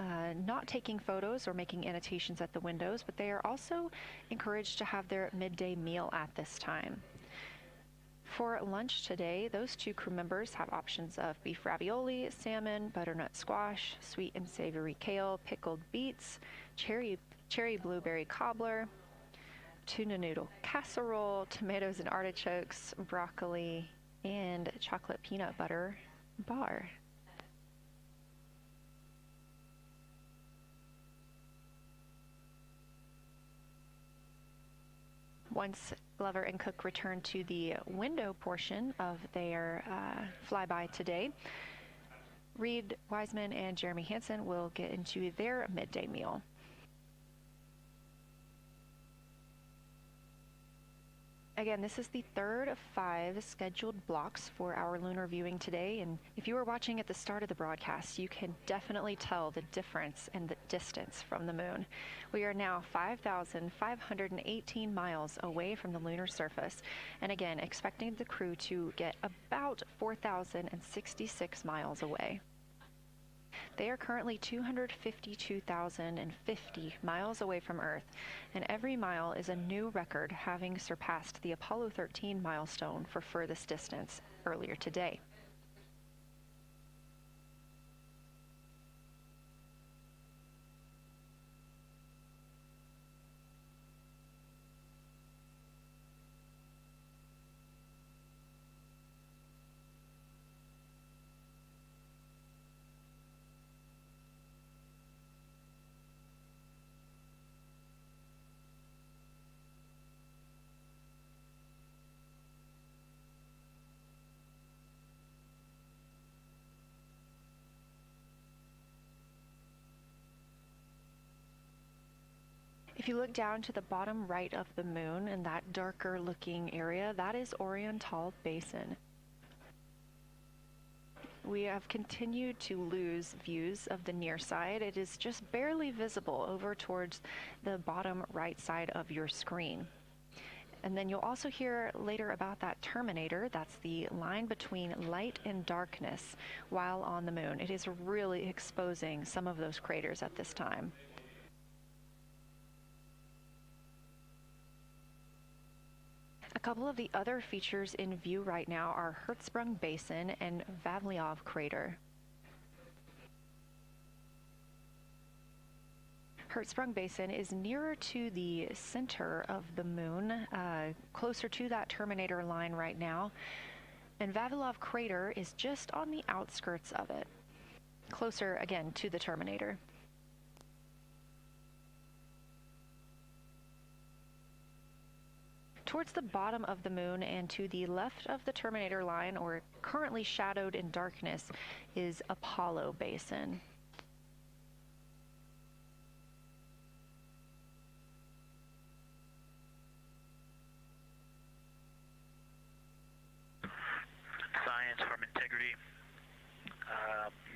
not taking photos or making annotations at the windows, but they are also encouraged to have their midday meal at this time. For lunch today, those two crew members have options of beef ravioli, salmon, butternut squash, sweet and savory kale, pickled beets, cherry blueberry cobbler, tuna noodle casserole, tomatoes and artichokes, broccoli, and chocolate peanut butter bar. Once Glover and Cook return to the window portion of their flyby today, Reed Wiseman and Jeremy Hansen will get into their midday meal. Again, this is the third of 5 scheduled blocks for our lunar viewing today, and if you were watching at the start of the broadcast, you can definitely tell the difference in the distance from the moon. We are now 5,518 miles away from the lunar surface, and again, expecting the crew to get about 4,066 miles away. They are currently 252,050 miles away from Earth, and every mile is a new record, having surpassed the Apollo 13 milestone for furthest distance earlier today. If you look down to the bottom right of the moon in that darker looking area, that is Oriental Basin. We have continued to lose views of the near side. It is just barely visible over towards the bottom right side of your screen. And then you'll also hear later about that terminator. That's the line between light and darkness while on the moon. It is really exposing some of those craters at this time. A couple of the other features in view right now are Hertzsprung Basin and Vavilov Crater. Hertzsprung Basin is nearer to the center of the moon, closer to that terminator line right now, and Vavilov Crater is just on the outskirts of it, closer again to the terminator. Towards the bottom of the moon and to the left of the terminator line, or currently shadowed in darkness, is Apollo Basin. Science from integrity.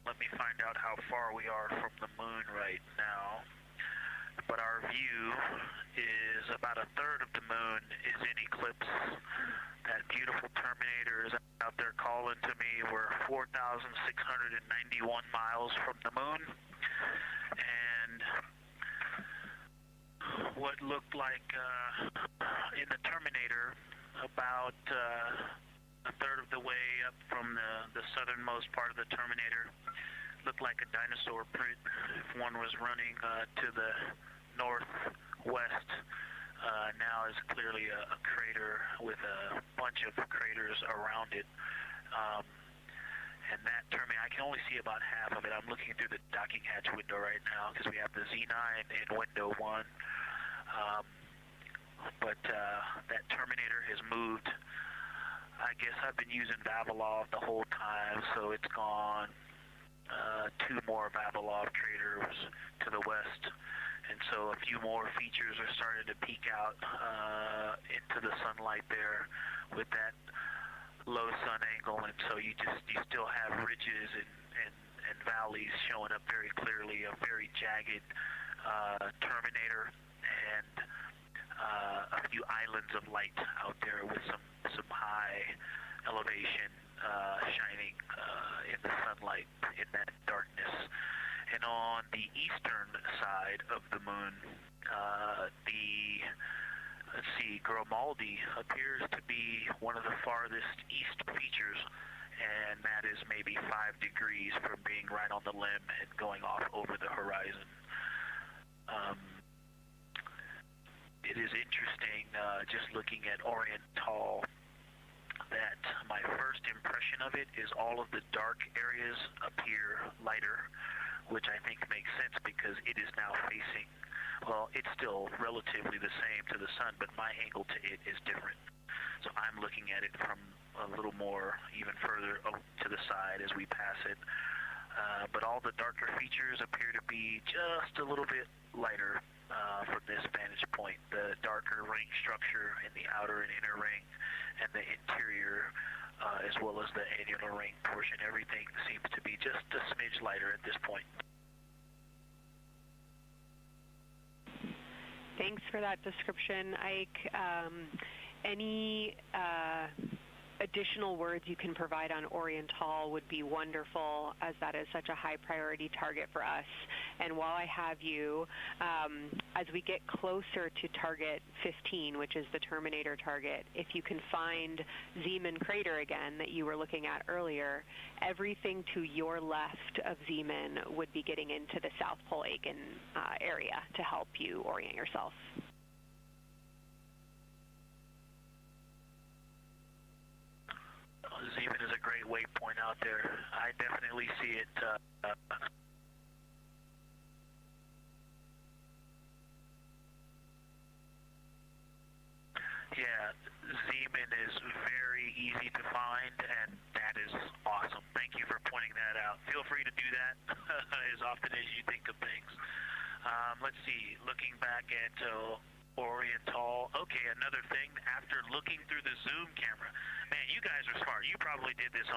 Let me find out how far we are from the moon right now. But our view is about a third of the moon is in eclipse. That beautiful terminator is out there calling to me. We're 4,691 miles from the moon. And what looked like in the terminator about a third of the way up from the southernmost part of the terminator looked like a dinosaur print if one was running to the northwest. Now is clearly a crater with a bunch of craters around it. And that terminator, I can only see about half of it. I'm looking through the docking hatch window right now because we have the Z9 in window 1. But that terminator has moved. I guess I've been using Vavilov the whole time, so it's gone 2 more Vavilov craters to the west, and so a few more features are starting to peek out into the sunlight there with that low sun angle, and so you still have ridges and valleys showing up very clearly, a very jagged terminator, and a few islands of light out there with some high elevation shining in the sunlight in that darkness. And on the eastern side of the moon, let's see, Grimaldi appears to be one of the farthest east features, and that is maybe 5 degrees from being right on the limb and going off over the horizon. It is interesting, just looking at Oriental, that my first impression of it is all of the dark areas appear lighter, which I think makes sense because it is now facing, well, it's still relatively the same to the sun, but my angle to it is different. So I'm looking at it from a little more, even further to the side as we pass it. But all the darker features appear to be just a little bit lighter from this vantage point. The darker ring structure in the outer and inner ring and the interior, as well as the annular ring portion, everything seems to be just a smidge lighter at this point. Thanks for that description, Ike. Any additional words you can provide on Oriental would be wonderful, as that is such a high priority target for us. And while I have you, as we get closer to target 15, which is the Terminator target, if you can find Zeeman Crater again that you were looking at earlier, everything to your left of Zeeman would be getting into the South Pole Aiken area to help you orient yourself. Zeeman is a great waypoint out there. I definitely see it. Yeah, Zeeman is very easy to find, and that is awesome. Thank you for pointing that out. Feel free to do that as often as you think of things. Let's see, looking back at Oriental. Okay, another thing, after looking through the zoom camera, man, you guys are smart. You probably did this on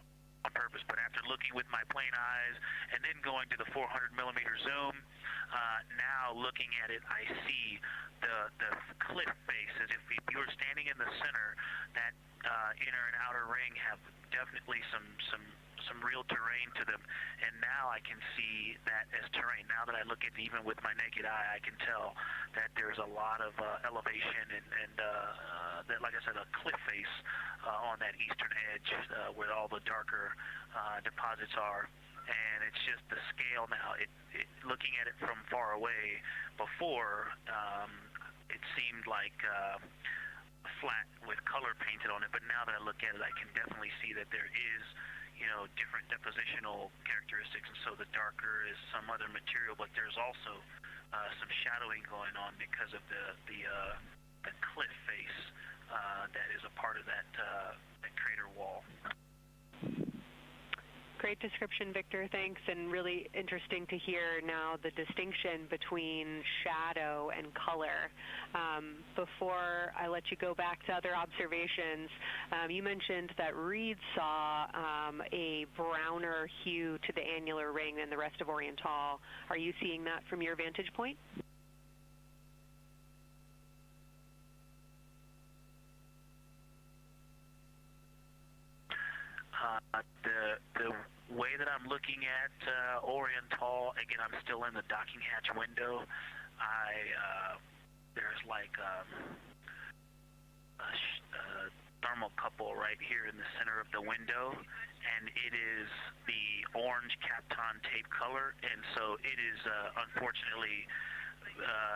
purpose, but after looking with my plain eyes and then going to the 400 millimeter zoom, now looking at it, I see the cliff face as if you were standing in the center. That inner and outer ring have definitely some real terrain to them, and now I can see that as terrain. Now that I look at it even with my naked eye, I can tell that there's a lot of elevation and that, like I said, a cliff face on that eastern edge where all the darker deposits are. And it's just the scale now. Looking at it from far away, before it seemed like flat with color painted on it, but now that I look at it, I can definitely see that there is, different depositional characteristics, and so the darker is some other material, but there's also some shadowing going on because of the cliff face that is a part of that crater wall. Great description, Victor. Thanks, and really interesting to hear now the distinction between shadow and color. Before I let you go back to other observations, you mentioned that Reed saw a browner hue to the annular ring than the rest of Oriental. Are you seeing that from your vantage point? The way that I'm looking at Oriental, again, I'm still in the docking hatch window. There's like a thermocouple right here in the center of the window, and it is the orange Kapton tape color, and so it is unfortunately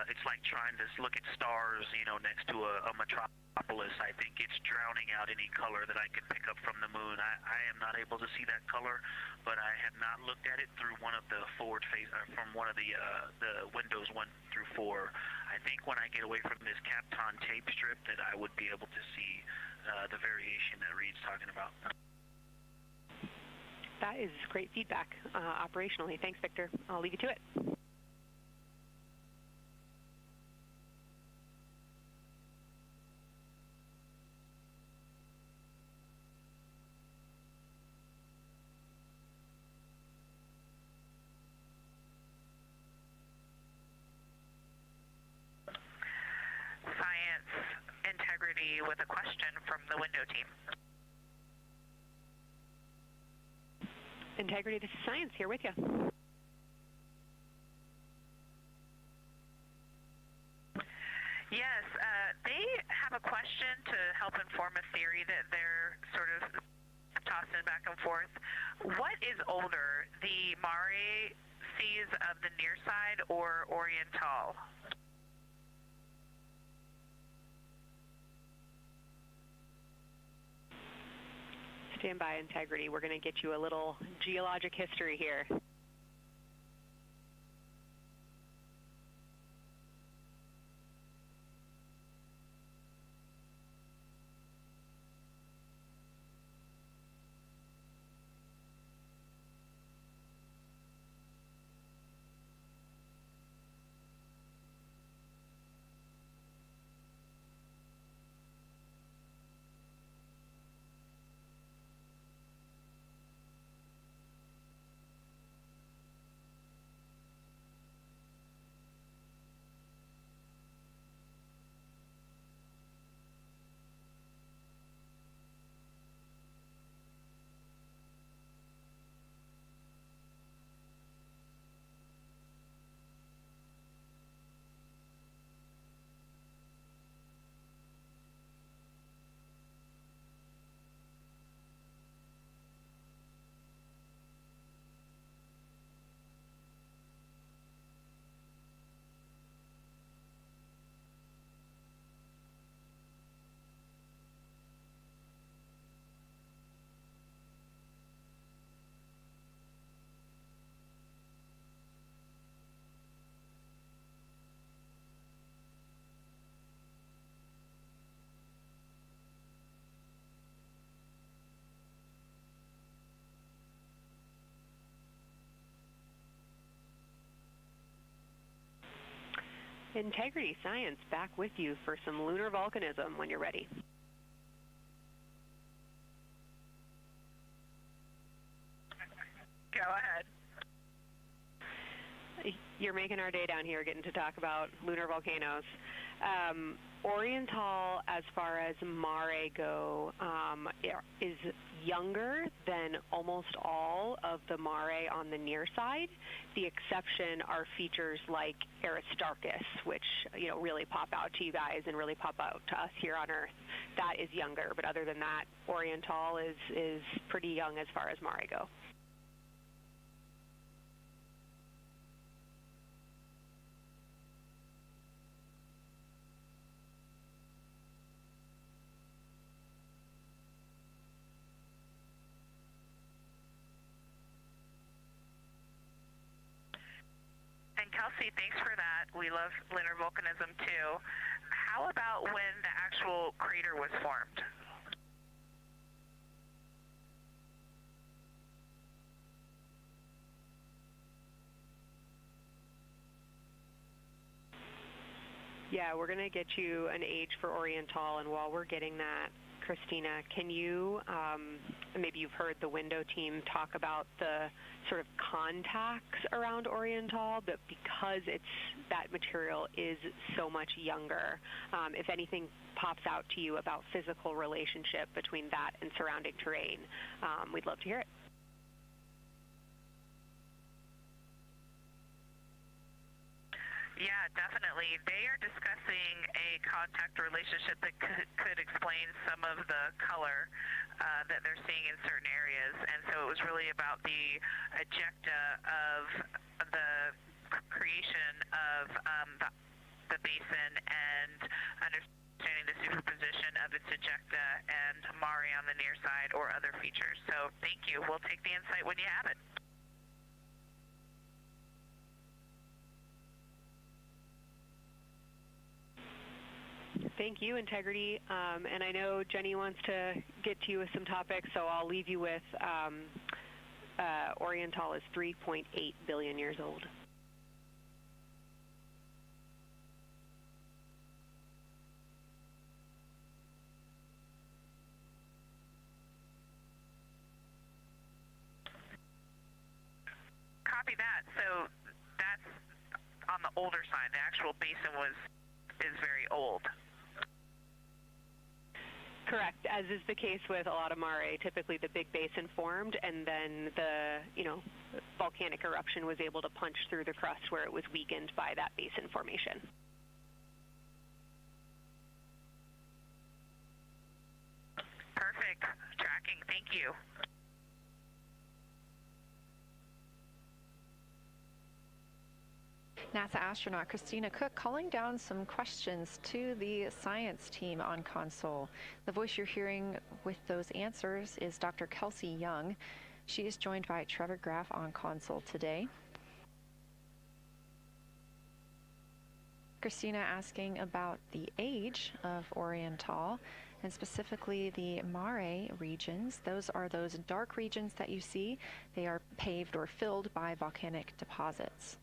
it's like trying to look at stars, next to a metropolis. I think it's drowning out any color that I could pick up from the moon. I am not able to see that color, but I have not looked at it through one of the forward face, from one of the windows 1 through 4. I think when I get away from this Kapton tape strip that I would be able to see the variation that Reed's talking about. That is great feedback operationally. Thanks, Victor. I'll leave you to it. with a question from the window team. Integrity, this is Science here with you. Yes, they have a question to help inform a theory that they're sort of tossing back and forth. What is older, the Mare seas of the near side or Oriental? Stand by, Integrity. We're going to get you a little geologic history here. Integrity Science back with you for some lunar volcanism when you're ready. Go ahead. You're making our day down here getting to talk about lunar volcanoes. Oriental, as far as Mare go, is younger than almost all of the Mare on the near side. The exception are features like Aristarchus, which really pop out to you guys and really pop out to us here on Earth. That is younger, but other than that, Oriental is pretty young as far as Mare go. Kelsey, thanks for that. We love lunar volcanism too. How about when the actual crater was formed? Yeah, we're going to get you an age for Oriental, and while we're getting that, Christina, can you, maybe you've heard the window team talk about the sort of contacts around Oriental, but because that material is so much younger, if anything pops out to you about physical relationship between that and surrounding terrain, we'd love to hear it. Yeah, definitely. They are discussing a contact relationship that could explain some of the color that they're seeing in certain areas. And so it was really about the ejecta of the creation of the basin and understanding the superposition of its ejecta and Mare on the near side or other features. So thank you. We'll take the insight when you have it. Thank you, Integrity. And I know Jenny wants to get to you with some topics, so I'll leave you with Oriental is 3.8 billion years old. Copy that. So that's on the older side. The actual basin is very old. Correct. As is the case with a lot of mare, typically the big basin formed, and then the volcanic eruption was able to punch through the crust where it was weakened by that basin formation. Perfect. Tracking. Thank you. NASA astronaut Christina Cook calling down some questions to the science team on console. The voice you're hearing with those answers is Dr. Kelsey Young. She is joined by Trevor Graff on console today. Christina asking about the age of Oriental, and specifically the mare regions. Those are those dark regions that you see. They are paved or filled by volcanic deposits.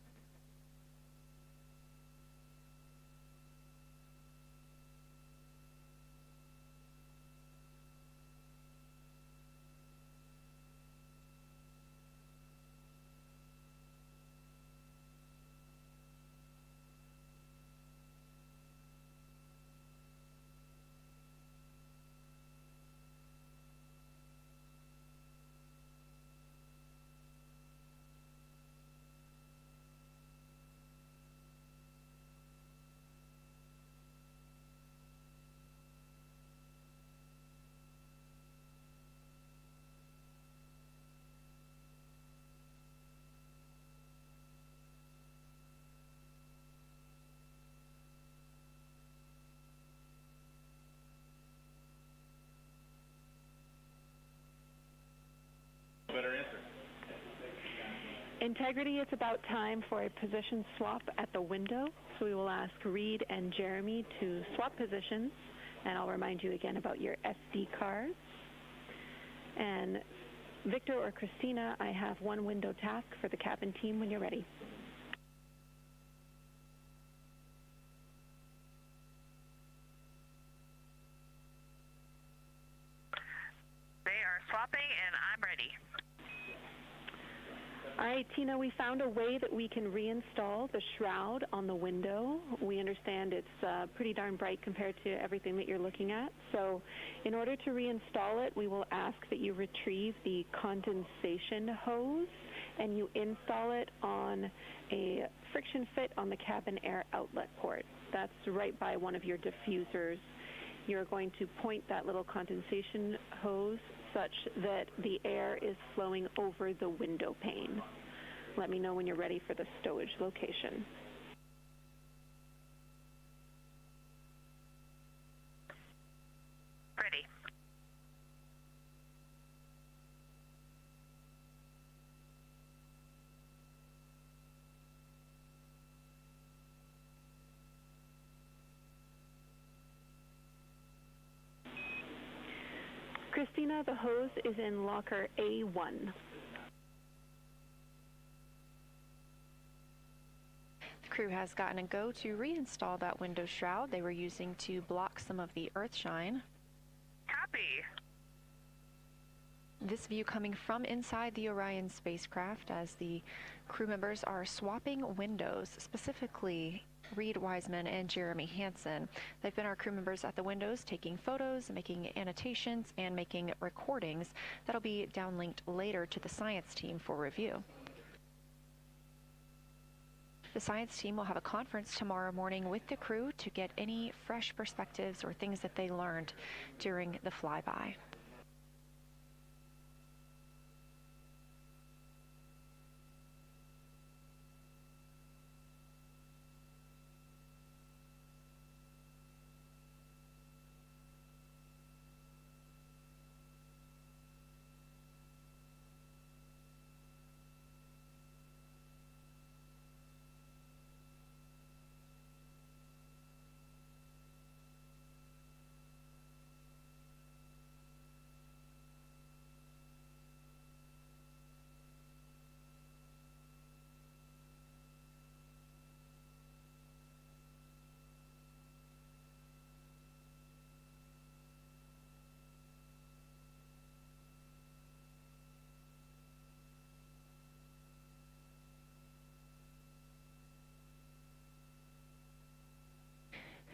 Better answer. Integrity, it's about time for a position swap at the window. So we will ask Reed and Jeremy to swap positions, and I'll remind you again about your SD cards. And Victor or Christina, I have one window task for the cabin team when you're ready. They are swapping, and I'm ready. All right, Tina, we found a way that we can reinstall the shroud on the window. We understand it's pretty darn bright compared to everything that you're looking at. So in order to reinstall it, we will ask that you retrieve the condensation hose and you install it on a friction fit on the cabin air outlet port. That's right by one of your diffusers. You're going to point that little condensation hose such that the air is flowing over the window pane. Let me know when you're ready for the stowage location. Ready. Christina, the hose is in locker A1. The crew has gotten a go to reinstall that window shroud they were using to block some of the earth shine. Copy. This view coming from inside the Orion spacecraft as the crew members are swapping windows, specifically Reed Wiseman and Jeremy Hansen. They've been our crew members at the windows taking photos, making annotations, and making recordings that'll be downlinked later to the science team for review. The science team will have a conference tomorrow morning with the crew to get any fresh perspectives or things that they learned during the flyby.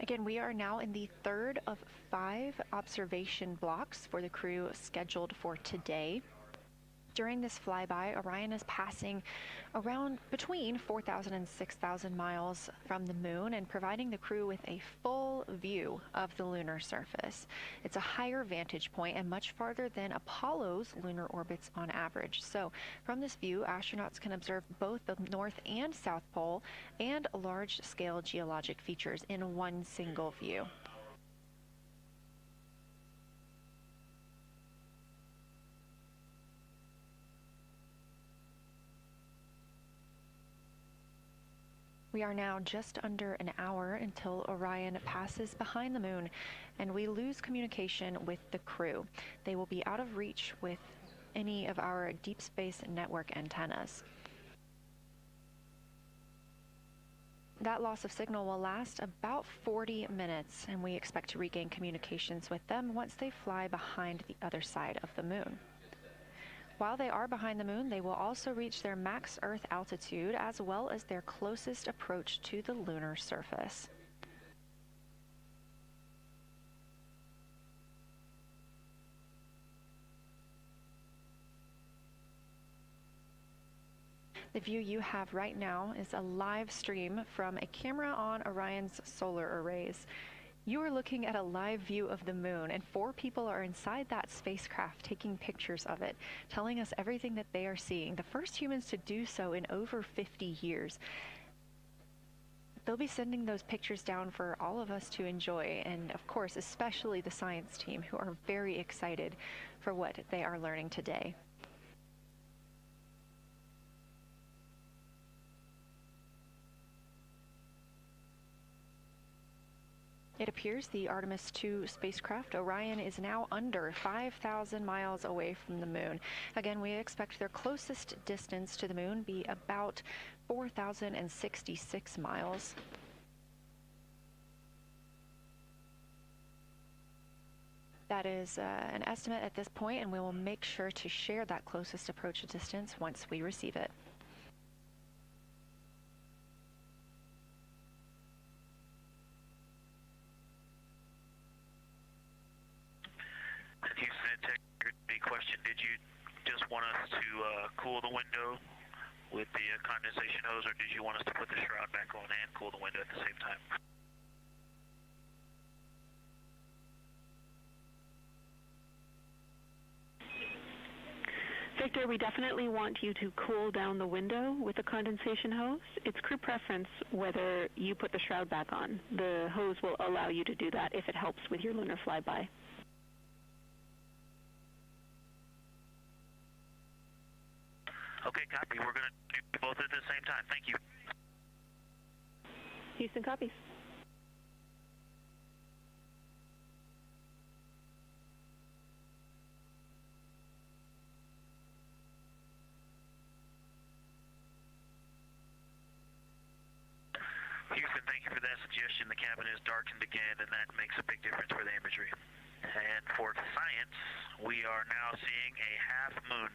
Again, we are now in the third of 5 observation blocks for the crew scheduled for today. During this flyby, Orion is passing around between 4,000 and 6,000 miles from the moon and providing the crew with a full view of the lunar surface. It's a higher vantage point and much farther than Apollo's lunar orbits on average. So from this view, astronauts can observe both the North and South Pole and large-scale geologic features in one single view. We are now just under an hour until Orion passes behind the moon, and we lose communication with the crew. They will be out of reach with any of our deep space network antennas. That loss of signal will last about 40 minutes, and we expect to regain communications with them once they fly behind the other side of the moon. While they are behind the moon, they will also reach their max Earth altitude as well as their closest approach to the lunar surface. The view you have right now is a live stream from a camera on Orion's solar arrays. You are looking at a live view of the moon, and 4 people are inside that spacecraft taking pictures of it, telling us everything that they are seeing. The first humans to do so in over 50 years. They'll be sending those pictures down for all of us to enjoy, and of course, especially the science team, who are very excited for what they are learning today. It appears the Artemis 2 spacecraft, Orion, is now under 5,000 miles away from the moon. Again, we expect their closest distance to the moon be about 4,066 miles. That is an estimate at this point, and we will make sure to share that closest approach distance once we receive it. Question, did you just want us to cool the window with the condensation hose, or did you want us to put the shroud back on and cool the window at the same time? Victor, we definitely want you to cool down the window with the condensation hose. It's crew preference whether you put the shroud back on. The hose will allow you to do that if it helps with your lunar flyby. Okay, copy. We're going to do both at the same time. Thank you. Houston copies. Houston, thank you for that suggestion. The cabin is darkened again, and that makes a big difference for the imagery. And for science, we are now seeing a half moon.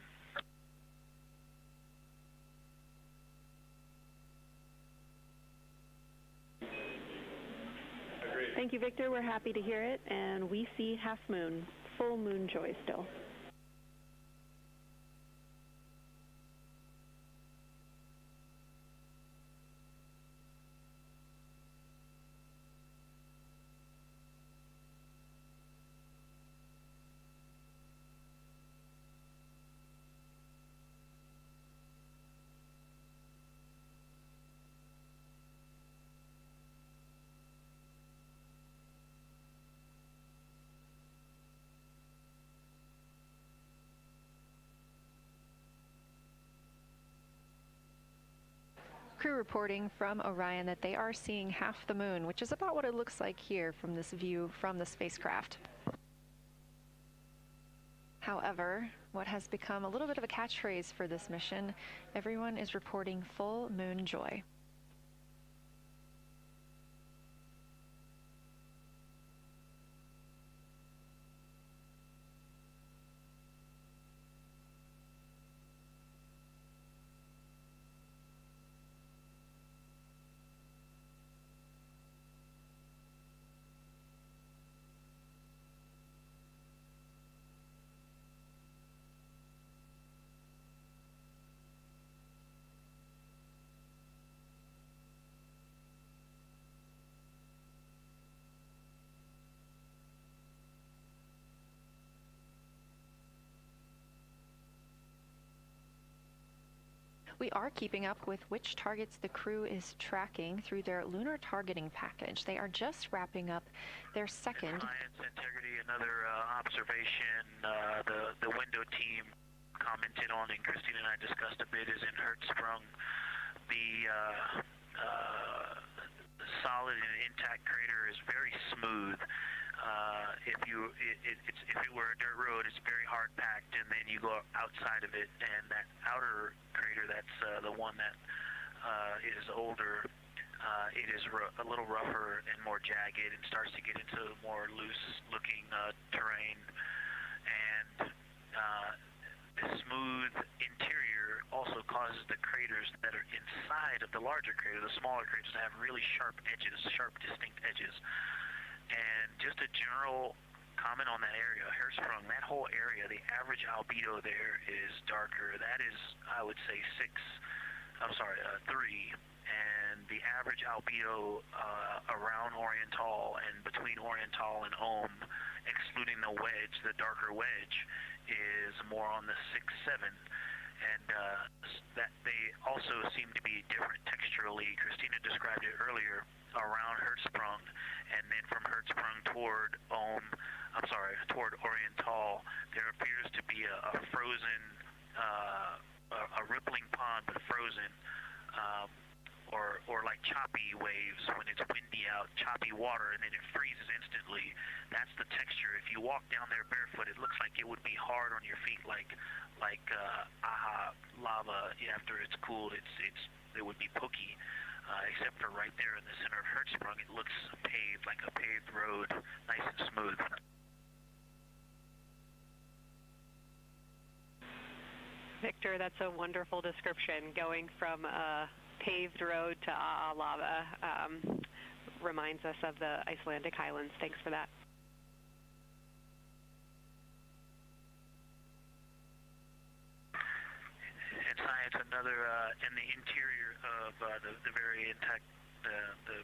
Thank you, Victor. We're happy to hear it, and we see half moon, full moon joy still. Crew reporting from Orion that they are seeing half the moon, which is about what it looks like here from this view from the spacecraft. However, what has become a little bit of a catchphrase for this mission, everyone is reporting full moon joy. We are keeping up with which targets the crew is tracking through their lunar targeting package. They are just wrapping up their second. Science integrity, another observation the window team commented on and Christina and I discussed a bit is in Hertzsprung. The solid and intact crater is very smooth. If it were a dirt road, it's very hard packed, and then you go outside of it, and that outer crater, that's the one that is older. It is a little rougher and more jagged, and starts to get into more loose-looking terrain. And the smooth interior also causes the craters that are inside of the larger crater, the smaller craters, to have really sharp edges, sharp, distinct edges. And just a general comment on that area, Hertzsprung, that whole area, the average albedo there is darker. That is, I would say, 3. And the average albedo around Oriental and between Oriental and Ohm, excluding the wedge, the darker wedge, is more on the 6-7. And that they also seem to be different texturally. Christina described it earlier around Hertzsprung, and then from Hertzsprung toward Oriental, there appears to be a frozen, a rippling pond, but frozen, or like choppy waves when it's windy out, choppy water, and then it freezes instantly. That's the texture. If you walk down there barefoot, it looks like it would be hard on your feet, like lava. After it's cooled, it would be pokey. Except for right there in the center of Hertzsprung, it looks paved, like a paved road, nice and smooth. Victor, that's a wonderful description. Going from a paved road to lava reminds us of the Icelandic highlands. Thanks for that. In science, another in the interior of the very intact, the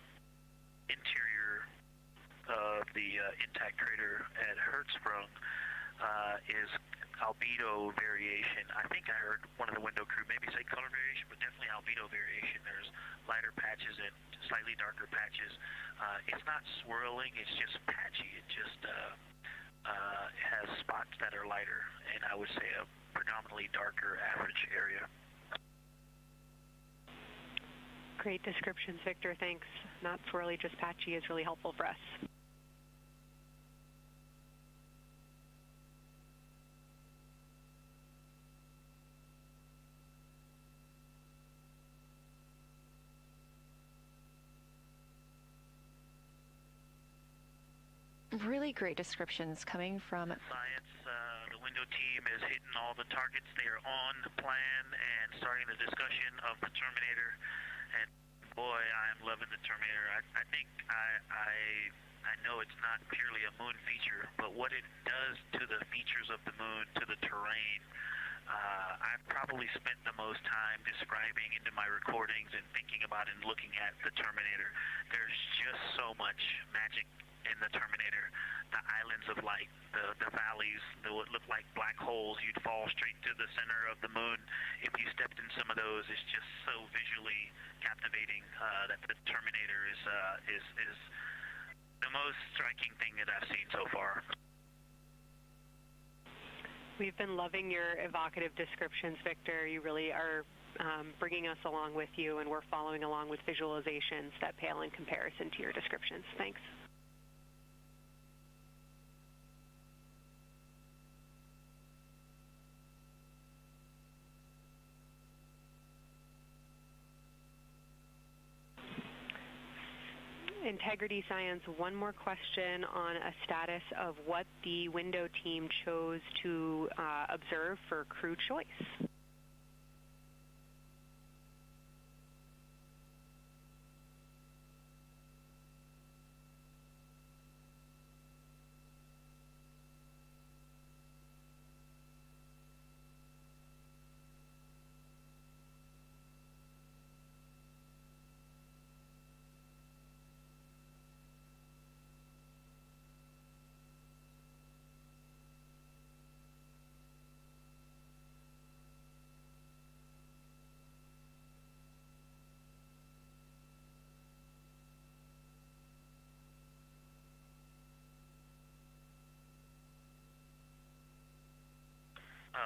interior of the intact crater at Hertzsprung is albedo variation. I think I heard one of the window crew maybe say color variation, but definitely albedo variation. There's lighter patches and slightly darker patches. It's not swirling, it's just patchy. It just has spots that are lighter, and I would say a predominantly darker average area. Great descriptions, Victor. Thanks. Not swirly, just patchy is really helpful for us. Really great descriptions coming from Science. The window team is hitting all the targets. They are on plan and starting the discussion of the Terminator. And boy, I am loving the Terminator. I think I know it's not purely a moon feature, but what it does to the features of the moon, to the terrain, I've probably spent the most time describing into my recordings and thinking about and looking at the Terminator. There's just so much magic in the Terminator. The islands of light, the valleys, what look like black holes. You'd fall straight to the center of the moon if you stepped in some of those. It's just so visually captivating that the Terminator is the most striking thing that I've seen so far. We've been loving your evocative descriptions, Victor. You really are bringing us along with you, and we're following along with visualizations that pale in comparison to your descriptions. Thanks. Integrity Science, one more question on a status of what the window team chose to observe for crew choice.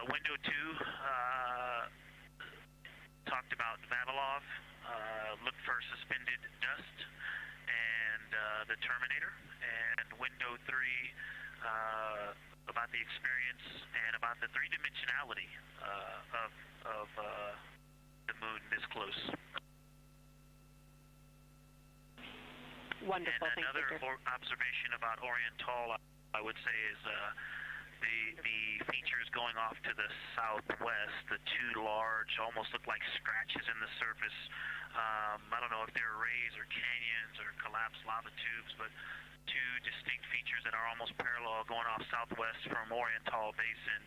Window 2 talked about Vavilov, looked for suspended dust, and the Terminator. And window 3 about the experience and about the three-dimensionality of the moon this close. Wonderful, and thank you, another observation about Oriental, I would say, is the features going off to the southwest, the two large, almost look like scratches in the surface. I don't know if they're rays or canyons or collapsed lava tubes, but two distinct features that are almost parallel going off southwest from Oriental Basin.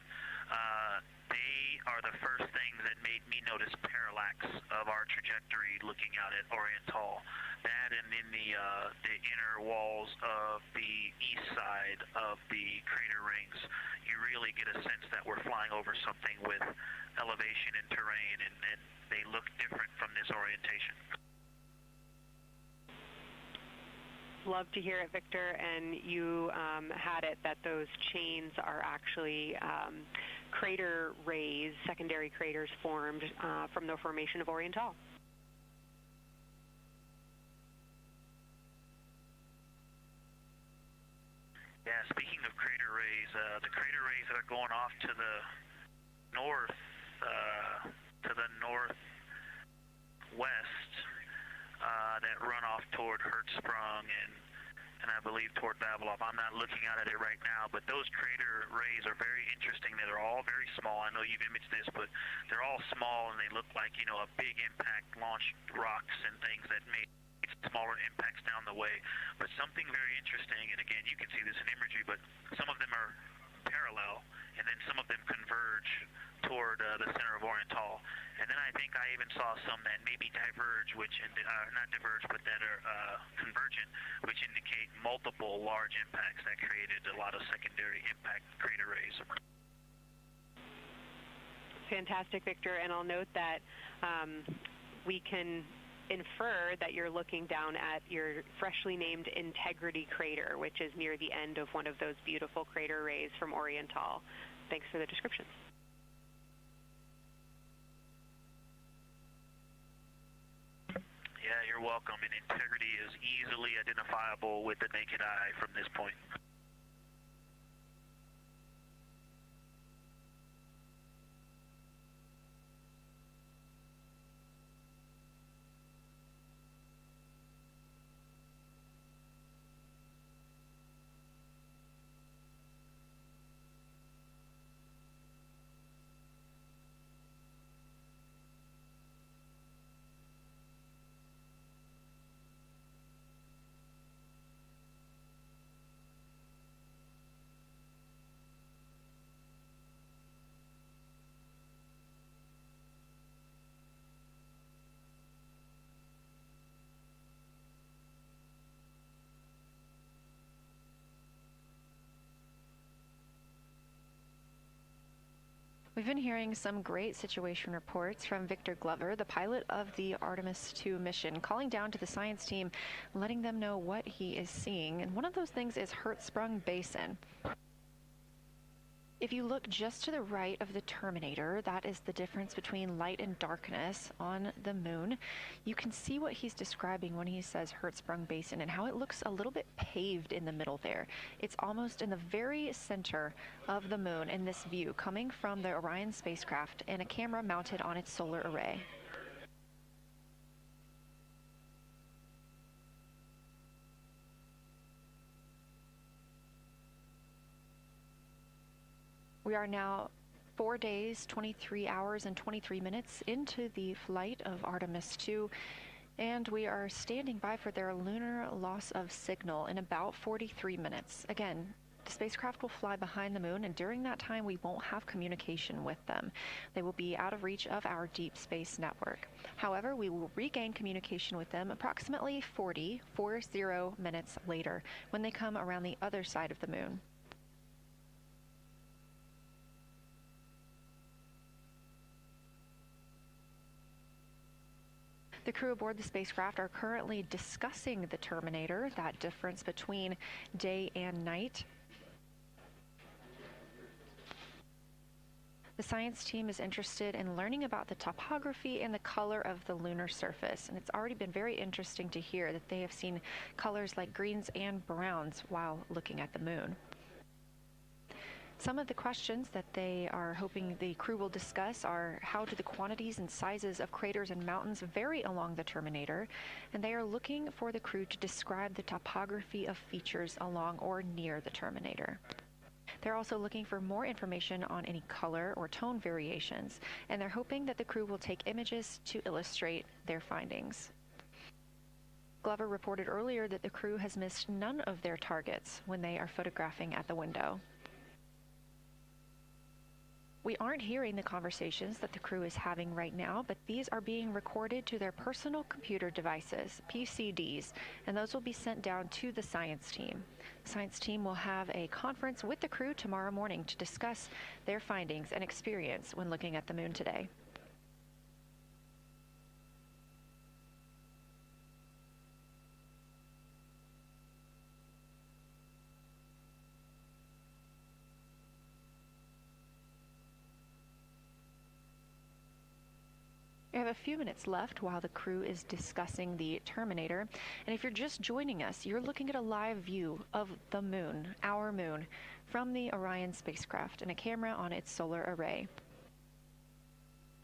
They are the first things that made me notice parallax of our trajectory looking out at Oriental. That and in the inner walls of the east side of the crater rings, you really get a sense that we're flying over something with elevation and terrain, and they look different from this orientation. Love to hear it, Victor, and you had it that those chains are actually crater rays, secondary craters formed from the formation of Oriental. Yeah, speaking of crater rays, the crater rays that are going off to the northwest, that run off toward Hertzsprung and I believe toward Vavilov. I'm not looking out at it right now, but those crater rays are very interesting. They're all very small. I know you've imaged this, but they're all small and they look like, you know, a big impact launched rocks and things that made smaller impacts down the way. But something very interesting, and again, you can see this in imagery, but some of them are parallel, and then some of them converge toward the center of Oriental. And then I think I even saw some that maybe diverge, which not diverge, but that are convergent, which indicate multiple large impacts that created a lot of secondary impact crater rays. Fantastic, Victor, and I'll note that we can infer that you're looking down at your freshly named Integrity crater, which is near the end of one of those beautiful crater rays from Oriental. Thanks for the description. Yeah, you're welcome. And Integrity is easily identifiable with the naked eye from this point. We've been hearing some great situation reports from Victor Glover, the pilot of the Artemis II mission, calling down to the science team, letting them know what he is seeing. And one of those things is Hertzsprung Basin. If you look just to the right of the Terminator, that is the difference between light and darkness on the moon. You can see what he's describing when he says Hertzsprung Basin and how it looks a little bit paved in the middle there. It's almost in the very center of the moon in this view, coming from the Orion spacecraft and a camera mounted on its solar array. We are now 4 days, 23 hours, and 23 minutes into the flight of Artemis II, and we are standing by for their lunar loss of signal in about 43 minutes. Again, the spacecraft will fly behind the moon, and during that time, we won't have communication with them. They will be out of reach of our deep space network. However, we will regain communication with them approximately 40 minutes later when they come around the other side of the moon. The crew aboard the spacecraft are currently discussing the Terminator, that difference between day and night. The science team is interested in learning about the topography and the color of the lunar surface, and it's already been very interesting to hear that they have seen colors like greens and browns while looking at the moon. Some of the questions that they are hoping the crew will discuss are how do the quantities and sizes of craters and mountains vary along the terminator, and they are looking for the crew to describe the topography of features along or near the terminator. They're also looking for more information on any color or tone variations, and they're hoping that the crew will take images to illustrate their findings. Glover reported earlier that the crew has missed none of their targets when they are photographing at the window. We aren't hearing the conversations that the crew is having right now, but these are being recorded to their personal computer devices, PCDs, and those will be sent down to the science team. The science team will have a conference with the crew tomorrow morning to discuss their findings and experience when looking at the moon today. We have a few minutes left while the crew is discussing the terminator, and if you're just joining us, you're looking at a live view of the moon, our moon, from the Orion spacecraft and a camera on its solar array.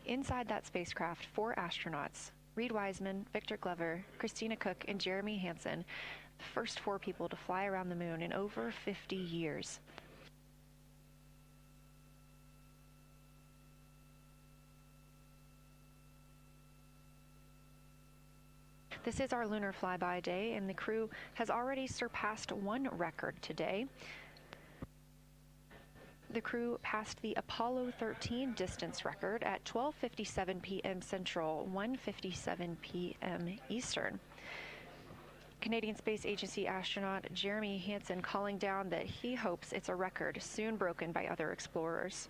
Inside that spacecraft, 4 astronauts, Reed Wiseman, Victor Glover, Christina Cook, and Jeremy Hansen, the first 4 people to fly around the moon in over 50 years. This is our lunar flyby day, and the crew has already surpassed one record today. The crew passed the Apollo 13 distance record at 12:57 p.m. Central, 1:57 p.m. Eastern. Canadian Space Agency astronaut Jeremy Hansen calling down that he hopes it's a record soon broken by other explorers.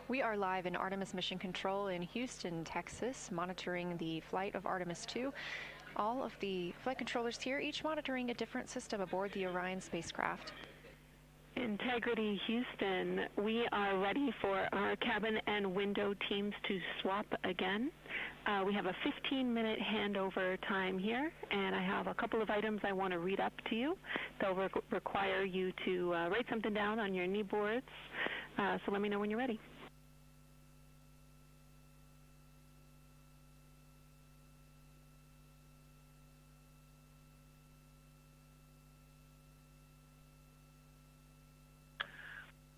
We are live in Artemis Mission Control in Houston, Texas, monitoring the flight of Artemis 2. All of the flight controllers here, each monitoring a different system aboard the Orion spacecraft. Integrity Houston, we are ready for our cabin and window teams to swap again. We have a 15-minute handover time here, and I have a couple of items I want to read up to you. They'll require you to write something down on your knee boards, so let me know when you're ready.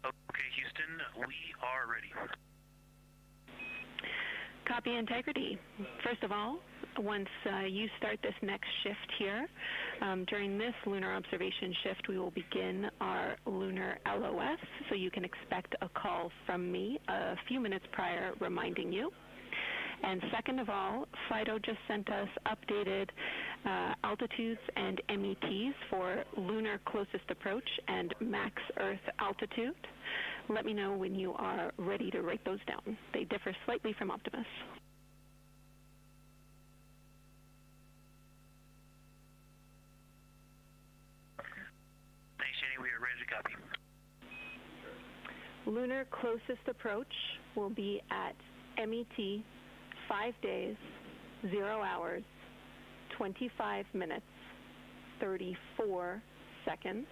Okay, Houston, we are ready. Copy, Integrity. First of all, once you start this next shift here, during this lunar observation shift, we will begin our lunar LOS, so you can expect a call from me a few minutes prior reminding you. And second of all, FIDO just sent us updated altitudes and METs for lunar closest approach and max Earth altitude. Let me know when you are ready to write those down. They differ slightly from Optimus. Thanks, Jenny. We are ready to copy. Lunar closest approach will be at MET 5 days, 0 hours, 25 minutes, 34 seconds,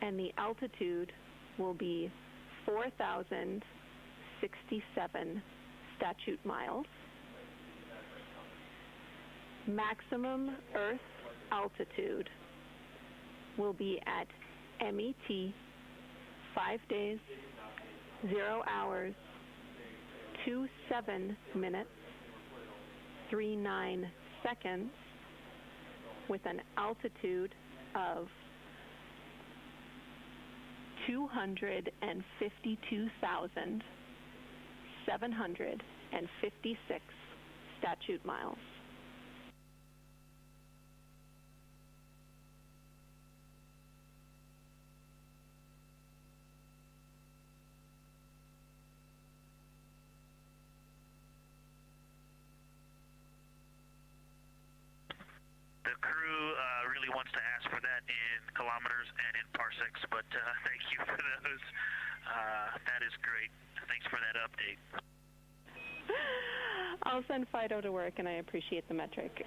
and the altitude will be 4,067 statute miles. Maximum Earth altitude will be at MET 5 days, 0 hours, 27 minutes, 39 seconds, with an altitude of 252,756 statute miles. The crew really wants to ask for that in kilometers and in parsecs, but thank you for those. That is great. Thanks for that update. I'll send Fido to work, and I appreciate the metric.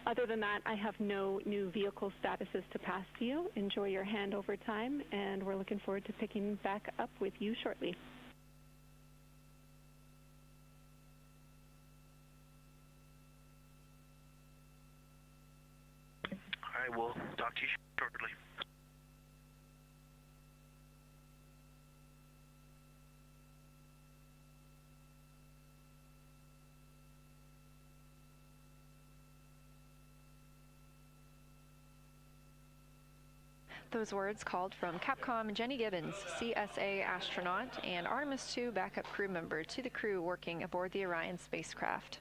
Other than that, I have no new vehicle statuses to pass to you. Enjoy your handover time, and we're looking forward to picking back up with you shortly. All right, we'll talk to you shortly. Those words called from Capcom Jenny Gibbons, CSA astronaut and Artemis II backup crew member to the crew working aboard the Orion spacecraft.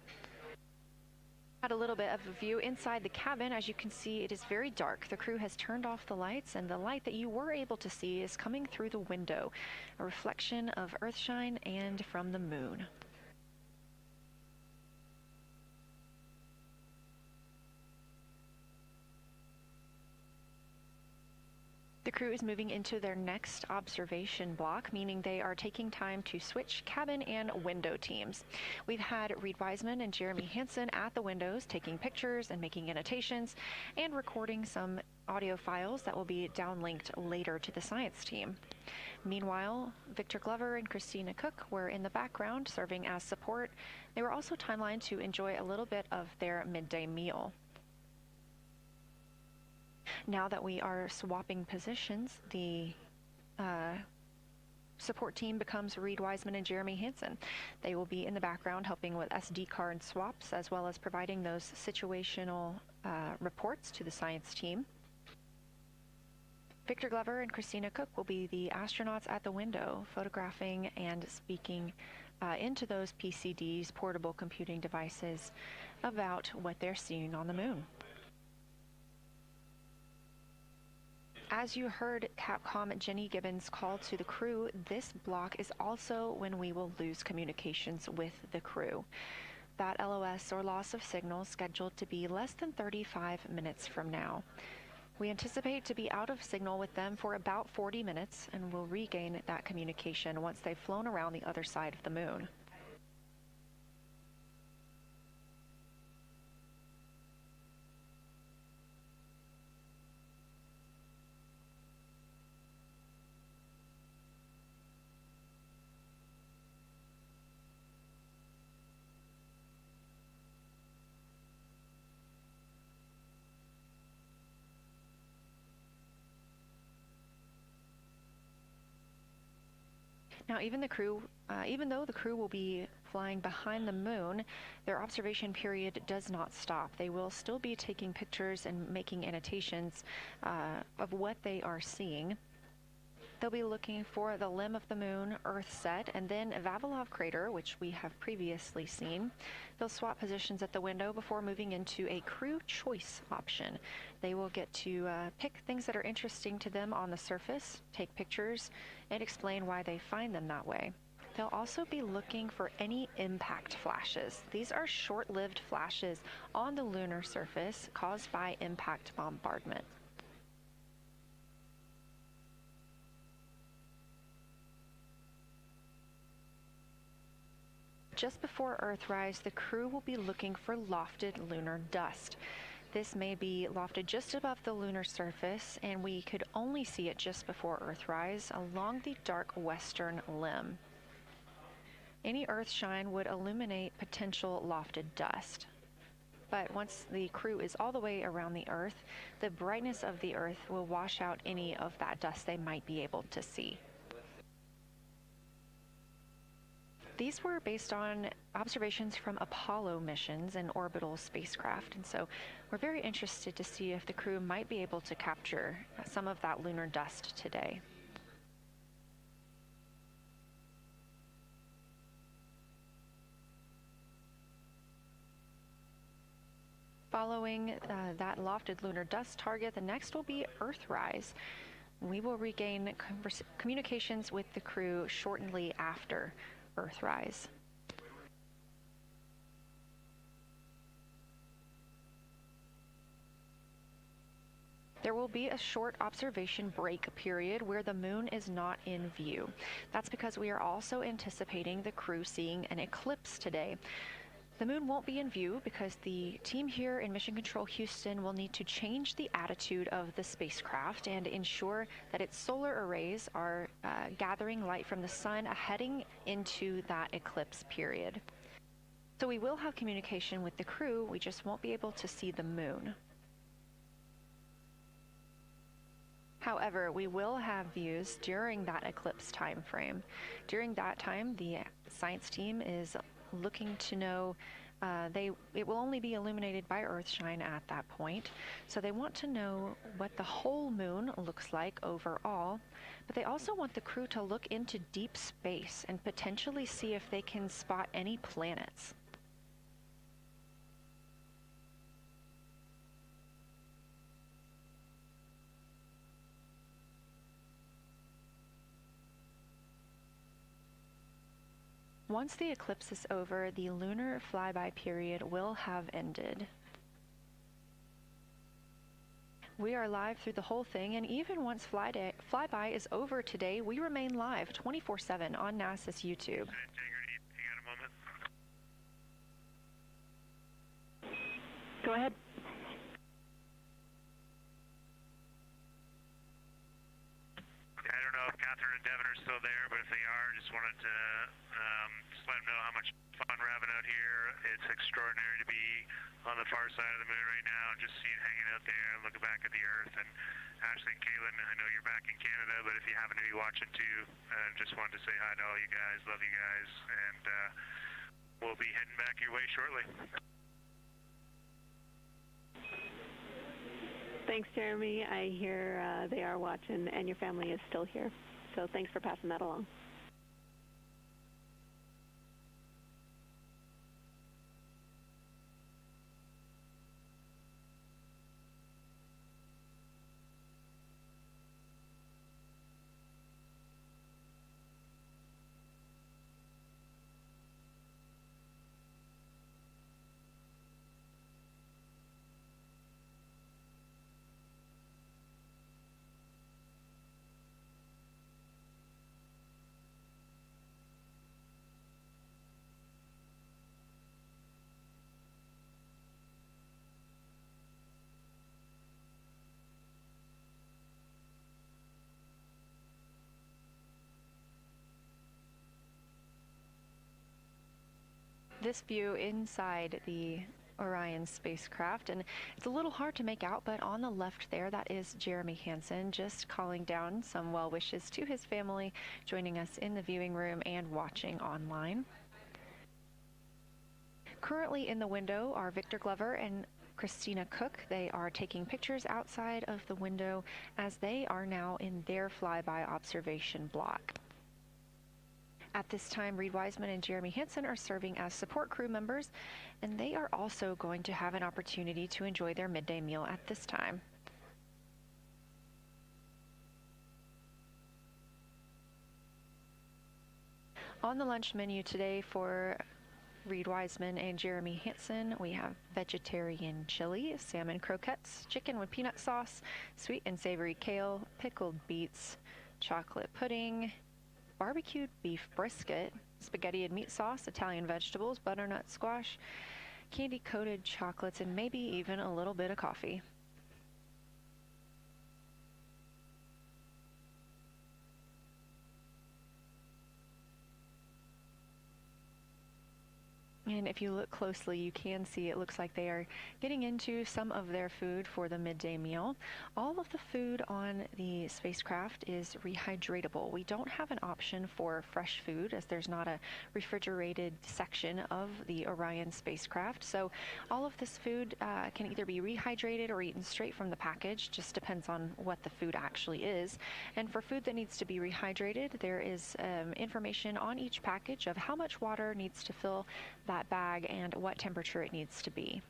Had a little bit of a view inside the cabin. As you can see, it is very dark. The crew has turned off the lights, and the light that you were able to see is coming through the window, a reflection of Earthshine and from the moon. The crew is moving into their next observation block, meaning they are taking time to switch cabin and window teams. We've had Reed Wiseman and Jeremy Hansen at the windows taking pictures and making annotations and recording some audio files that will be downlinked later to the science team. Meanwhile, Victor Glover and Christina Cook were in the background serving as support. They were also timelined to enjoy a little bit of their midday meal. Now that we are swapping positions, the support team becomes Reed Wiseman and Jeremy Hansen. They will be in the background helping with SD card swaps as well as providing those situational reports to the science team. Victor Glover and Christina Cook will be the astronauts at the window, photographing and speaking into those PCDs, portable computing devices, about what they're seeing on the moon. As you heard Capcom Jenny Gibbons call to the crew, this block is also when we will lose communications with the crew. That LOS, or loss of signal, scheduled to be less than 35 minutes from now. We anticipate to be out of signal with them for about 40 minutes, and will regain that communication once they've flown around the other side of the moon. Now, even though the crew will be flying behind the moon, their observation period does not stop. They will still be taking pictures and making annotations of what they are seeing. They'll be looking for the limb of the moon, Earth set, and then Vavilov crater, which we have previously seen. They'll swap positions at the window before moving into a crew choice option. They will get to pick things that are interesting to them on the surface, take pictures, and explain why they find them that way. They'll also be looking for any impact flashes. These are short-lived flashes on the lunar surface caused by impact bombardment. Just before Earthrise, the crew will be looking for lofted lunar dust. This may be lofted just above the lunar surface, and we could only see it just before Earthrise along the dark western limb. Any Earthshine would illuminate potential lofted dust. But once the crew is all the way around the Earth, the brightness of the Earth will wash out any of that dust they might be able to see. These were based on observations from Apollo missions and orbital spacecraft, and so we're very interested to see if the crew might be able to capture some of that lunar dust today. Following that lofted lunar dust target, the next will be Earthrise. We will regain communications with the crew shortly after Earthrise. There will be a short observation break period where the moon is not in view. That's because we are also anticipating the crew seeing an eclipse today. The moon won't be in view because the team here in Mission Control Houston will need to change the attitude of the spacecraft and ensure that its solar arrays are gathering light from the sun heading into that eclipse period. So we will have communication with the crew, we just won't be able to see the moon. However, we will have views during that eclipse time frame. During that time, the science team is looking to know it will only be illuminated by Earthshine at that point, so they want to know what the whole moon looks like overall, but they also want the crew to look into deep space and potentially see if they can spot any planets. Once the eclipse is over, the lunar flyby period will have ended. We are live through the whole thing, and even once flyby is over today, we remain live 24/7 on NASA's YouTube. Go ahead. I don't know if Catherine and Devin are still there, but if they are, just wanted to just let them know how much fun we're having out here. It's extraordinary to be on the far side of the moon right now, just hanging out there and looking back at the Earth. And Ashley and Kaylin, I know you're back in Canada, but if you happen to be watching too, just wanted to say hi to all you guys. Love you guys, and we'll be heading back your way shortly. Thanks, Jeremy. I hear they are watching, and your family is still here. So thanks for passing that along. This view inside the Orion spacecraft, and it's a little hard to make out, but on the left there, that is Jeremy Hansen just calling down some well wishes to his family, joining us in the viewing room and watching online. Currently in the window are Victor Glover and Christina Cook. They are taking pictures outside of the window as they are now in their flyby observation block. At this time, Reed Wiseman and Jeremy Hansen are serving as support crew members, and they are also going to have an opportunity to enjoy their midday meal at this time. On the lunch menu today for Reed Wiseman and Jeremy Hansen, we have vegetarian chili, salmon croquettes, chicken with peanut sauce, sweet and savory kale, pickled beets, chocolate pudding, barbecued beef brisket, spaghetti and meat sauce, Italian vegetables, butternut squash, candy-coated chocolates, and maybe even a little bit of coffee. And if you look closely, you can see it looks like they are getting into some of their food for the midday meal. All of the food on the spacecraft is rehydratable. We don't have an option for fresh food as there's not a refrigerated section of the Orion spacecraft. So all of this food can either be rehydrated or eaten straight from the package, just depends on what the food actually is. And for food that needs to be rehydrated, there is information on each package of how much water needs to fill that bag and what temperature it needs to be.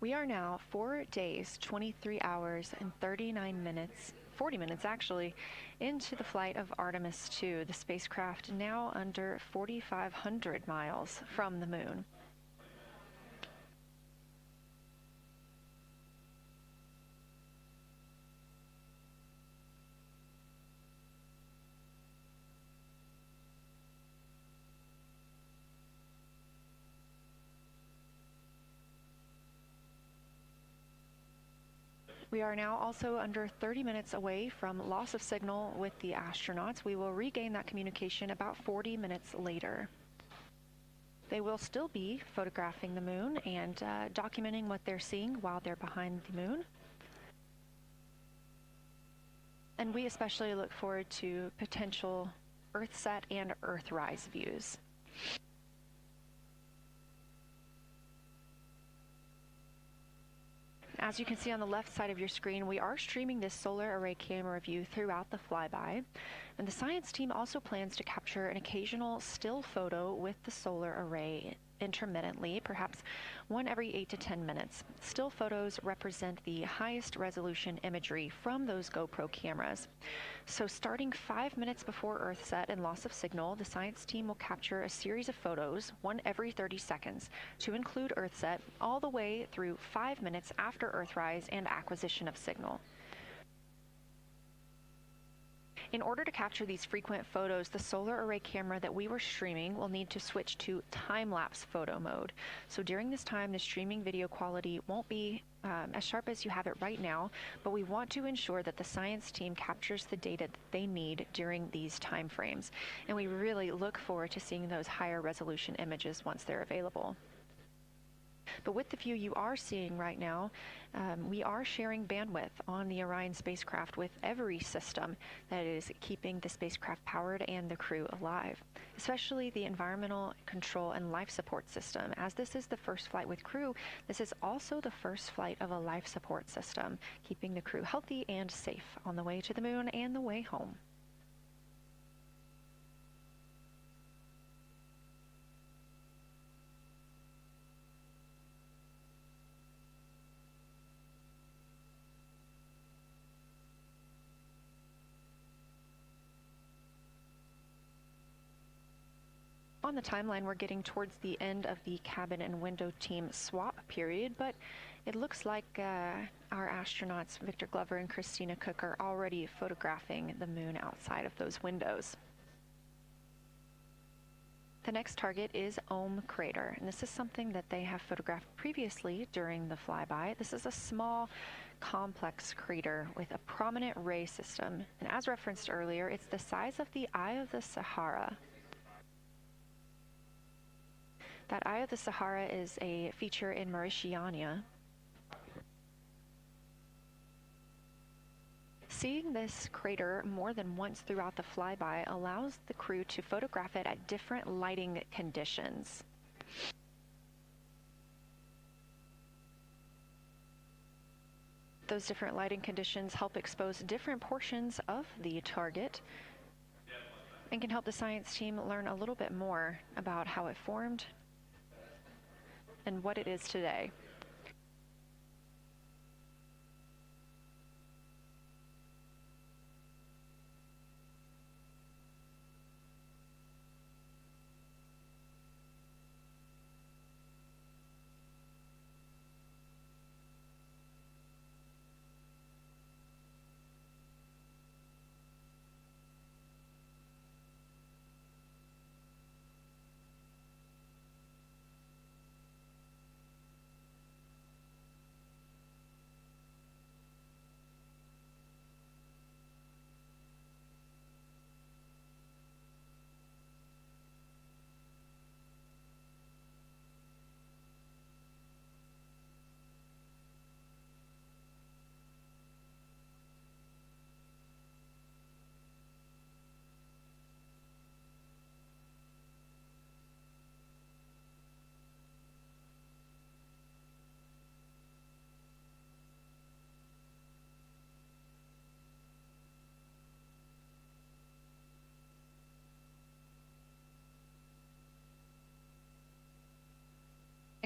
We are now 4 days, 23 hours, and 39 minutes, 40 minutes actually, into the flight of Artemis 2, the spacecraft now under 4,500 miles from the moon. We are now also under 30 minutes away from loss of signal with the astronauts. We will regain that communication about 40 minutes later. They will still be photographing the moon and documenting what they're seeing while they're behind the moon. And we especially look forward to potential Earthset and Earthrise views. As you can see on the left side of your screen, we are streaming this solar array camera view throughout the flyby. And the science team also plans to capture an occasional still photo with the solar array intermittently, perhaps one every 8 to 10 minutes. Still photos represent the highest resolution imagery from those GoPro cameras. So starting 5 minutes before Earthset and loss of signal, the science team will capture a series of photos, one every 30 seconds, to include Earthset, all the way through 5 minutes after Earthrise and acquisition of signal. In order to capture these frequent photos, the solar array camera that we were streaming will need to switch to time-lapse photo mode. So during this time, the streaming video quality won't be as sharp as you have it right now, but we want to ensure that the science team captures the data that they need during these time frames. And we really look forward to seeing those higher resolution images once they're available. But with the view you are seeing right now, we are sharing bandwidth on the Orion spacecraft with every system that is keeping the spacecraft powered and the crew alive, especially the environmental control and life support system. As this is the first flight with crew, this is also the first flight of a life support system, keeping the crew healthy and safe on the way to the moon and the way home. On the timeline, we're getting towards the end of the cabin and window team swap period, but it looks like our astronauts, Victor Glover and Christina Cook, are already photographing the moon outside of those windows. The next target is Ohm Crater, and this is something that they have photographed previously during the flyby. This is a small, complex crater with a prominent ray system, and as referenced earlier, it's the size of the Eye of the Sahara. That Eye of the Sahara is a feature in Mauritania. Seeing this crater more than once throughout the flyby allows the crew to photograph it at different lighting conditions. Those different lighting conditions help expose different portions of the target and can help the science team learn a little bit more about how it formed and what it is today.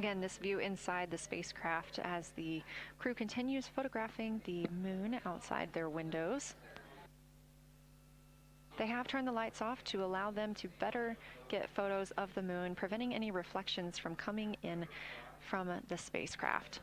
Again, this view inside the spacecraft as the crew continues photographing the moon outside their windows. They have turned the lights off to allow them to better get photos of the moon, preventing any reflections from coming in from the spacecraft.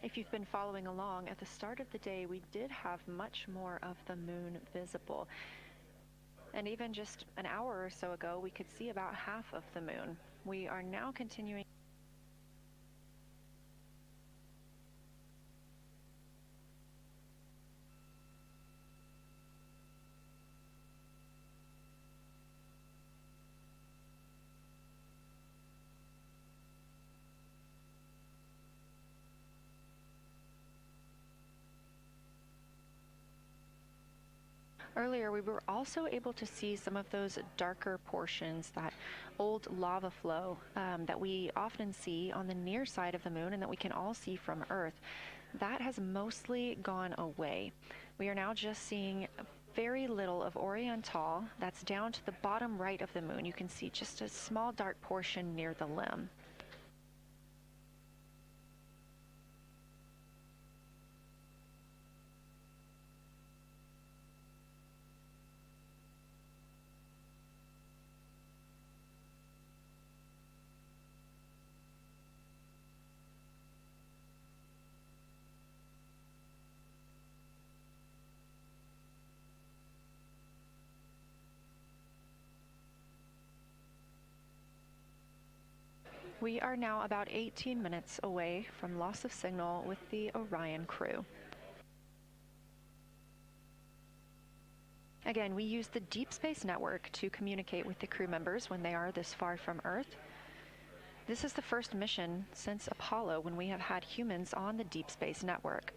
If you've been following along, at the start of the day, we did have much more of the moon visible. And even just an hour or so ago, we could see about half of the moon. We are now continuing. Earlier, we were also able to see some of those darker portions, that old lava flow that we often see on the near side of the moon and that we can all see from Earth. That has mostly gone away. We are now just seeing very little of Oriental. That's down to the bottom right of the moon. You can see just a small dark portion near the limb. We are now about 18 minutes away from loss of signal with the Orion crew. Again, we use the Deep Space Network to communicate with the crew members when they are this far from Earth. This is the first mission since Apollo when we have had humans on the Deep Space Network.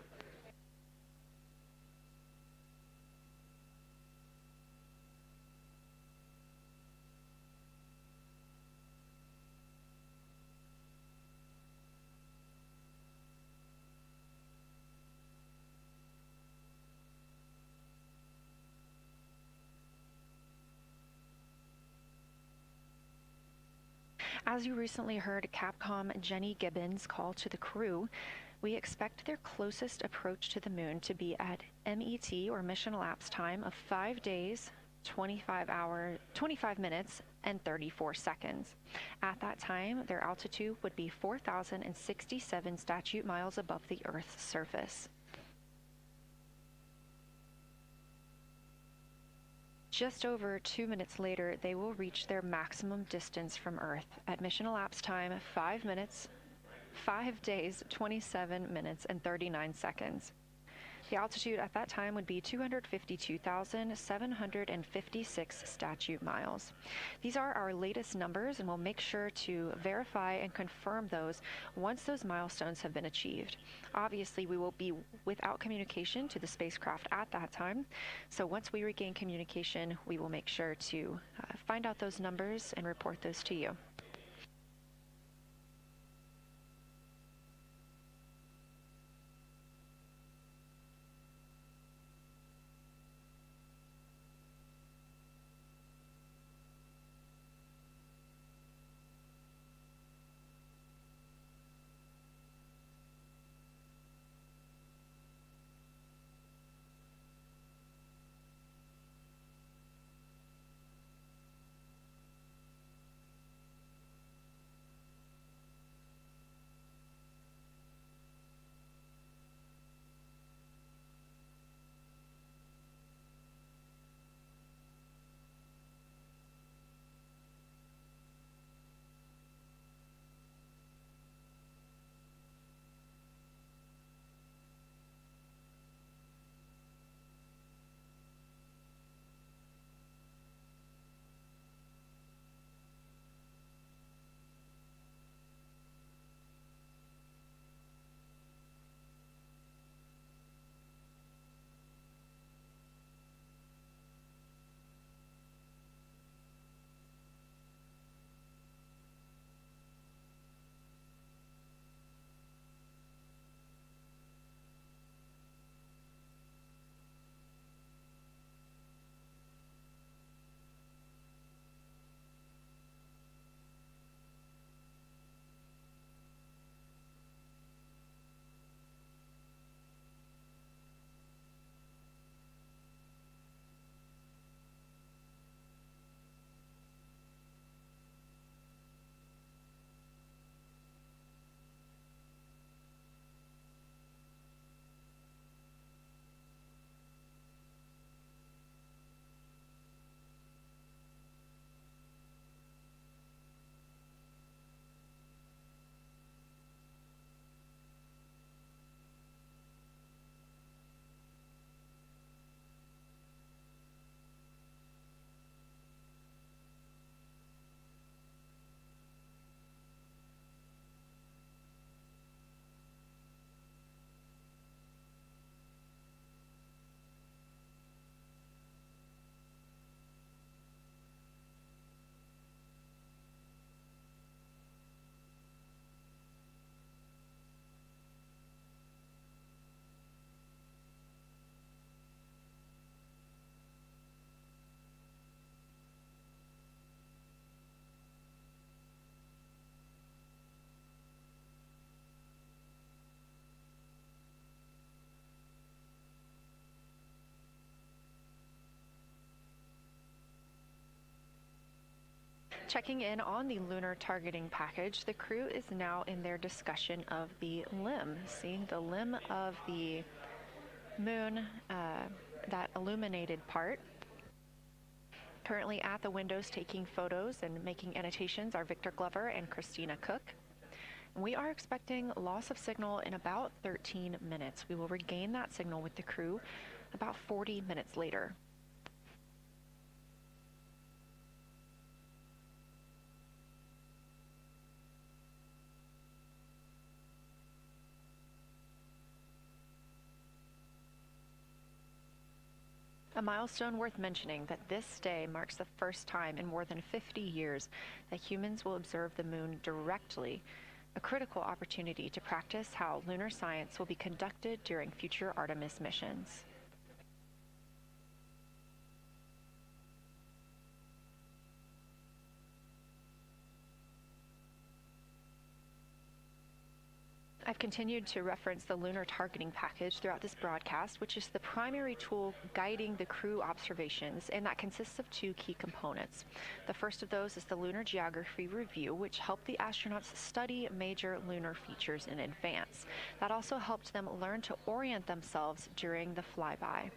As you recently heard Capcom Jenny Gibbons call to the crew, we expect their closest approach to the moon to be at MET, or mission elapsed time, of 5 days, 25 minutes, and 34 seconds. At that time, their altitude would be 4,067 statute miles above the Earth's surface. Just over 2 minutes later, they will reach their maximum distance from Earth at mission elapsed time 5 minutes, 5 days, 27 minutes, and 39 seconds. The altitude at that time would be 252,756 statute miles. These are our latest numbers, and we'll make sure to verify and confirm those once those milestones have been achieved. Obviously, we will be without communication to the spacecraft at that time, so once we regain communication, we will make sure to find out those numbers and report those to you. Checking in on the lunar targeting package, the crew is now in their discussion of the limb, seeing the limb of the moon, that illuminated part. Currently at the windows taking photos and making annotations are Victor Glover and Christina Cook. We are expecting loss of signal in about 13 minutes. We will regain that signal with the crew about 40 minutes later. A milestone worth mentioning that this day marks the first time in more than 50 years that humans will observe the moon directly, a critical opportunity to practice how lunar science will be conducted during future Artemis missions. I've continued to reference the lunar targeting package throughout this broadcast, which is the primary tool guiding the crew observations, and that consists of two key components. The first of those is the Lunar Geography Review, which helped the astronauts study major lunar features in advance. That also helped them learn to orient themselves during the flyby.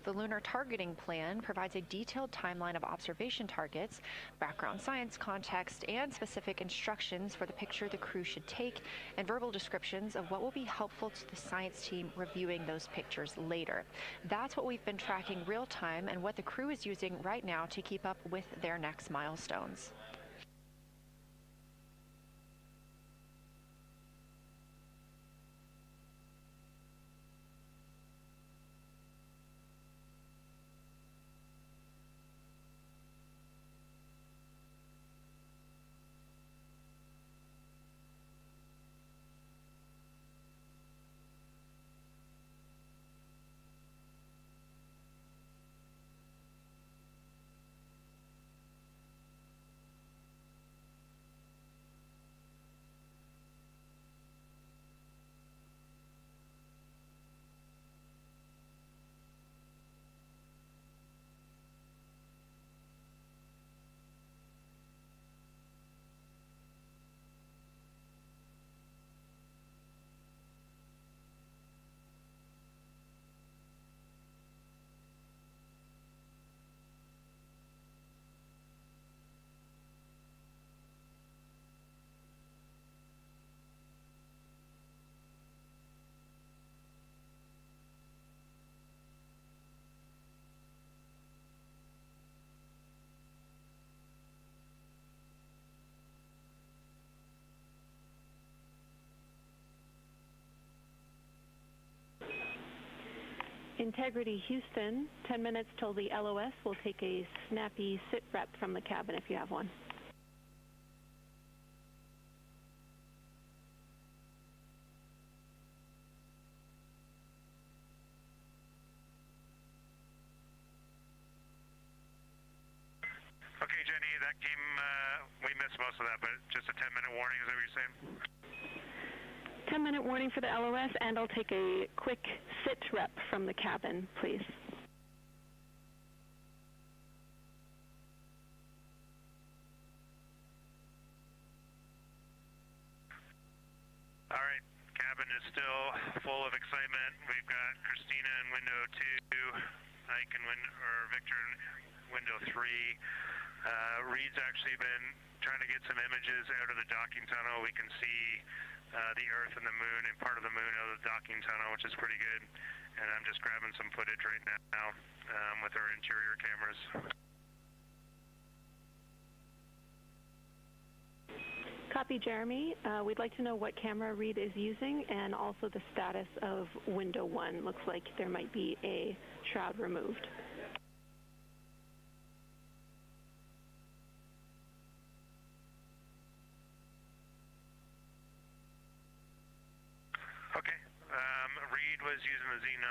The Lunar Targeting Plan provides a detailed timeline of observation targets, background science context, and specific instructions for the picture the crew should take, and verbal descriptions of what will be helpful to the science team reviewing those pictures later. That's what we've been tracking real time and what the crew is using right now to keep up with their next milestones. Integrity Houston, 10 minutes till the LOS. We'll take a snappy sit rep from the cabin if you have one. Okay, Jenny, that came, we missed most of that, but just a 10-minute warning, is that what you're saying? 10-minute warning for the LOS, and I'll take a quick sit rep from the cabin, please. All right, cabin is still full of excitement. We've got Christina in window 2, Ike in Victor in window 3. Reed's actually been trying to get some images out of the docking tunnel. We can see the Earth and the Moon and part of the Moon out of the docking tunnel, which is pretty good. And I'm just grabbing some footage right now with our interior cameras. Copy, Jeremy. We'd like to know what camera Reed is using and also the status of window 1. Looks like there might be a shroud removed. Okay. Reed was using the Z9,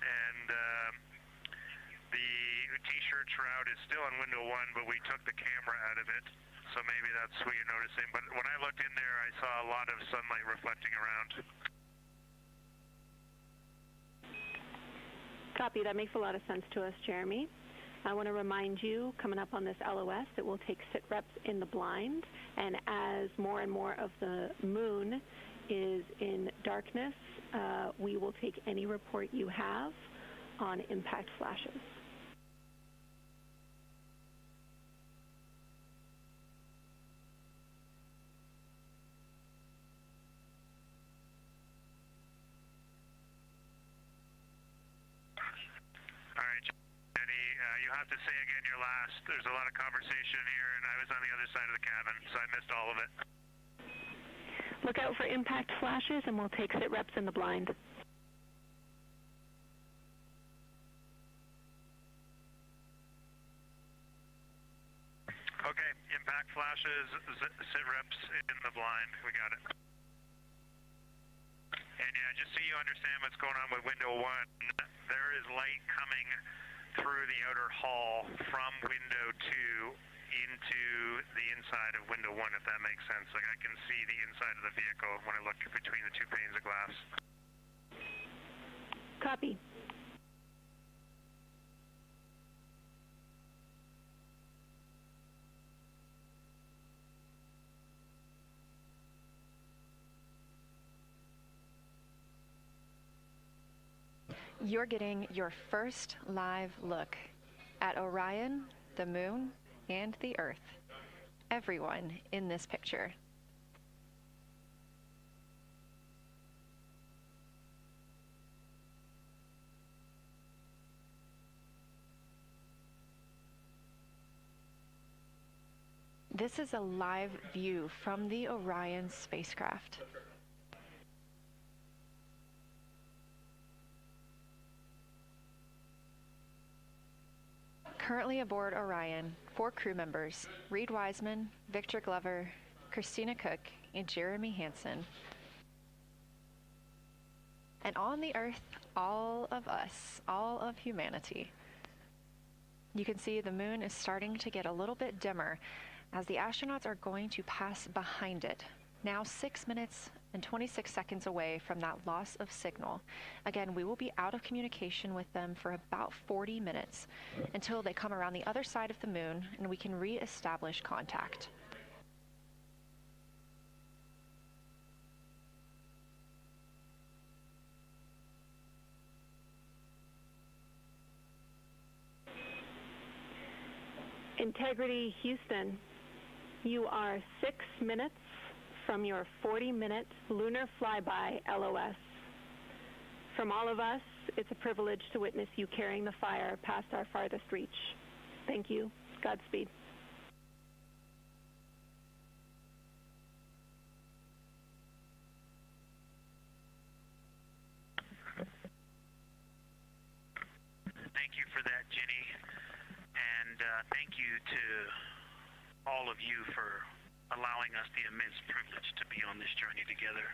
and the T-shirt shroud is still in window 1, but we took the camera out of it, so maybe that's what you're noticing. But when I looked in there, I saw a lot of sunlight reflecting around. Copy. That makes a lot of sense to us, Jeremy. I want to remind you, coming up on this LOS, that we'll take sit reps in the blind, and as more and more of the moon is in darkness, we will take any report you have on impact flashes. All right, Jenny, you have to say again your last. There's a lot of conversation here, and I was on the other side of the cabin, so I missed all of it. Look out for impact flashes, and we'll take sit reps in the blind. Okay, impact flashes, sit reps in the blind. We got it. And yeah, just so you understand what's going on with window 1, there is light coming through the outer hall from window 2 into the inside of window 1, if that makes sense. Like I can see the inside of the vehicle when I look between the two panes of glass. Copy. You're getting your first live look at Orion, the moon, and the Earth. Everyone in this picture. This is a live view from the Orion spacecraft. Currently aboard Orion, 4 crew members, Reed Wiseman, Victor Glover, Christina Cook, and Jeremy Hansen. And on the Earth, all of us, all of humanity. You can see the moon is starting to get a little bit dimmer as the astronauts are going to pass behind it, now 6 minutes and 26 seconds away from that loss of signal. Again, we will be out of communication with them for about 40 minutes until they come around the other side of the moon and we can re-establish contact. Integrity Houston, you are 6 minutes from your 40-minute lunar flyby LOS. From all of us, it's a privilege to witness you carrying the fire past our farthest reach. Thank you. Godspeed. Thank you for that, Jenny. And thank you to all of you for allowing us the immense privilege to be on this journey together.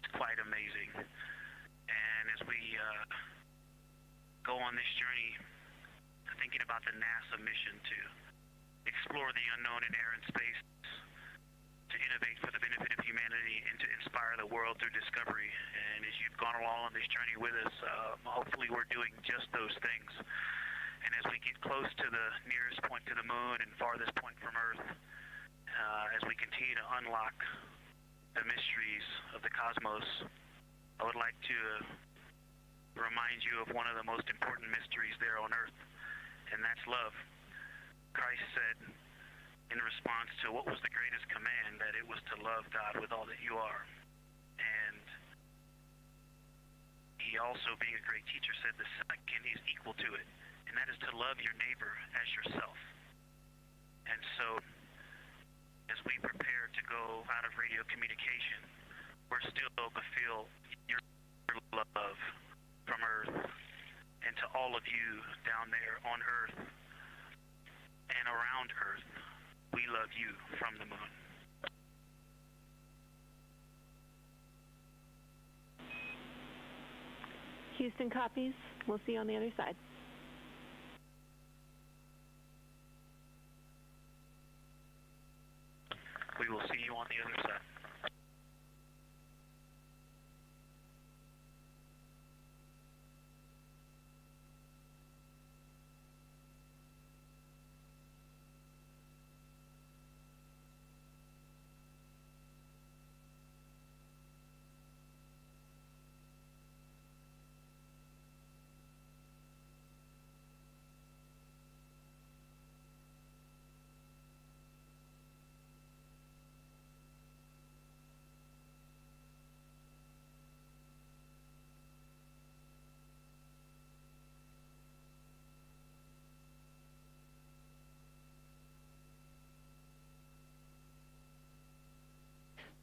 It's quite amazing. And as we go on this journey, thinking about the NASA mission to explore the unknown in air and space, to innovate for the benefit of humanity, and to inspire the world through discovery. And as you've gone along on this journey with us, hopefully we're doing just those things. And as we get close to the nearest point to the moon and farthest point from Earth, as we continue to unlock the mysteries of the cosmos, I would like to remind you of one of the most important mysteries there on Earth, and that's love. Christ said in response to what was the greatest command, that it was to love God with all that you are. And he also, being a great teacher, said the second is equal to it, and that is to love your neighbor as yourself. And so, as we prepare to go out of radio communication, we're still to feel your love from Earth, and to all of you down there on Earth and around Earth, we love you from the moon. Houston copies. We'll see you on the other side. We will see you on the other side.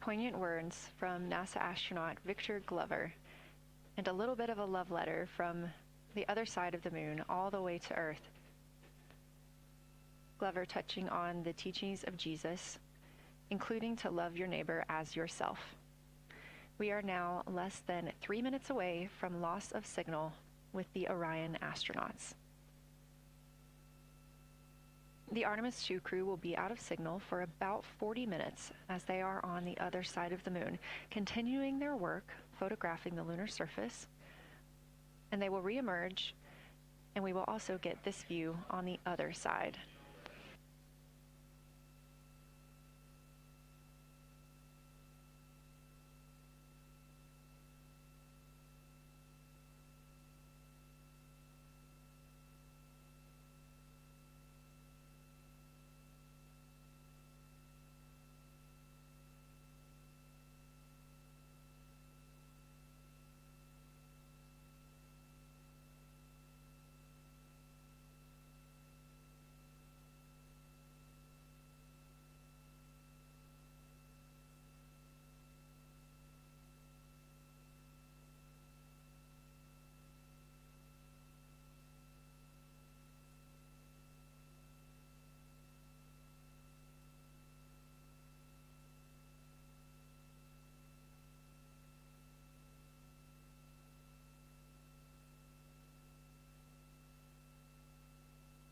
Poignant words from NASA astronaut Victor Glover, and a little bit of a love letter from the other side of the moon all the way to Earth. Glover touching on the teachings of Jesus, including to love your neighbor as yourself. We are now less than 3 minutes away from loss of signal with the Orion astronauts. The Artemis 2 crew will be out of signal for about 40 minutes as they are on the other side of the moon, continuing their work photographing the lunar surface, and they will reemerge, and we will also get this view on the other side.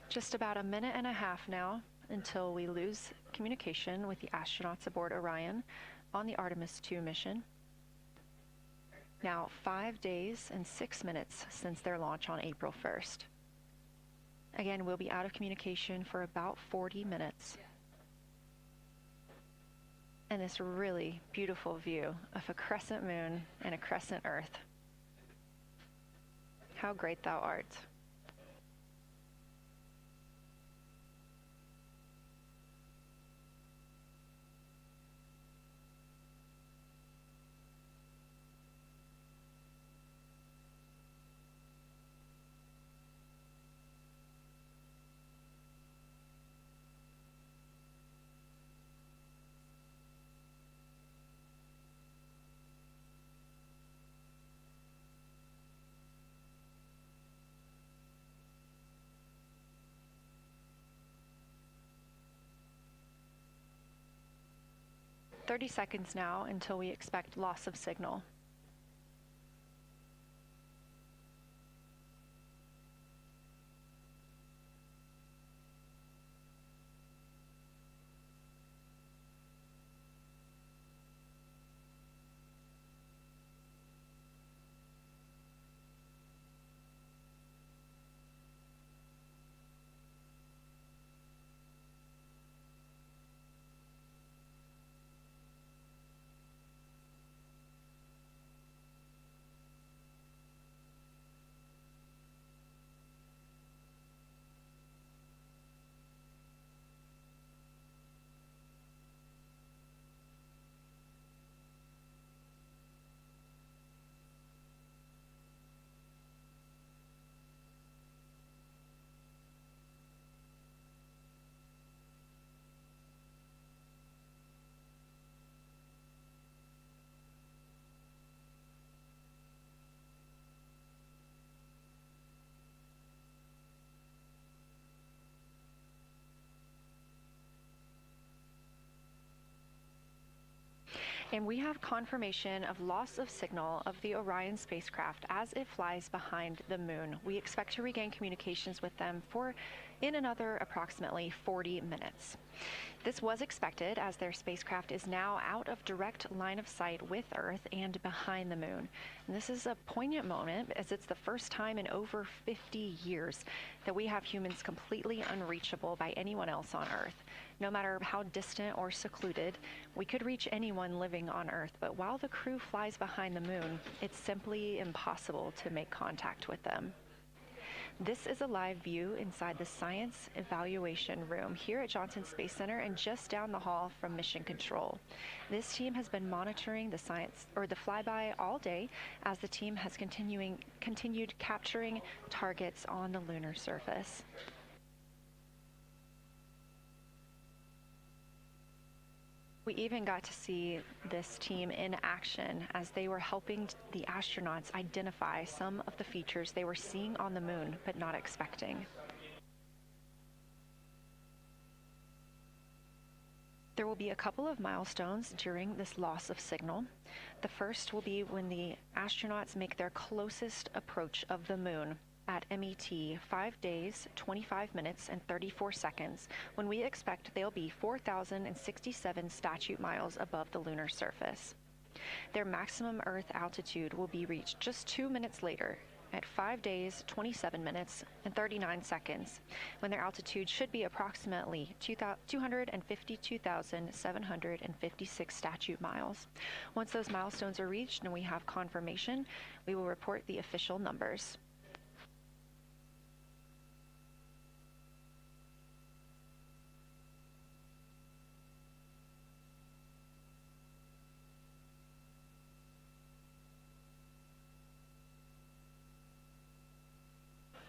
Just about a minute and a half now until we lose communication with the astronauts aboard Orion on the Artemis 2 mission. Now 5 days and 6 minutes since their launch on April 1st. Again, we'll be out of communication for about 40 minutes. And this really beautiful view of a crescent moon and a crescent Earth. How great thou art. "30 seconds now until we expect loss of signal. And we have confirmation of loss of signal of the Orion spacecraft as it flies behind the moon. We expect to regain communications with them in another approximately 40 minutes. This was expected as their spacecraft is now out of direct line of sight with Earth and behind the moon. And this is a poignant moment as it's the first time in over 50 years that we have humans completely unreachable by anyone else on Earth. No matter how distant or secluded, we could reach anyone living on Earth, but while the crew flies behind the moon, it's simply impossible to make contact with them. This is a live view inside the Science Evaluation Room here at Johnson Space Center and just down the hall from Mission Control. This team has been monitoring the flyby all day as the team has continued capturing targets on the lunar surface. We even got to see this team in action as they were helping the astronauts identify some of the features they were seeing on the moon but not expecting. There will be a couple of milestones during this loss of signal. The first will be when the astronauts make their closest approach of the moon. at MET 5 days, 25 minutes, and 34 seconds, when we expect they'll be 4,067 statute miles above the lunar surface. Their maximum Earth altitude will be reached just 2 minutes later, at 5 days, 27 minutes, and 39 seconds, when their altitude should be approximately 252,756 statute miles. Once those milestones are reached and we have confirmation, we will report the official numbers.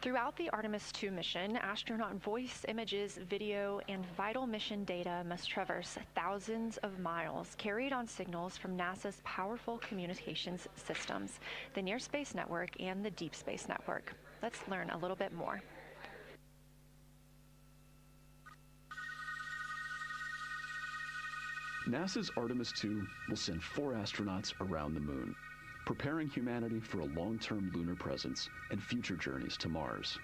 Throughout the Artemis II mission, astronaut voice, images, video, and vital mission data must traverse thousands of miles, carried on signals from NASA's powerful communications systems, the Near Space Network and the Deep Space Network. Let's learn a little bit more. NASA's Artemis II will send 4 astronauts around the moon, preparing humanity for a long-term lunar presence and future journeys to Mars.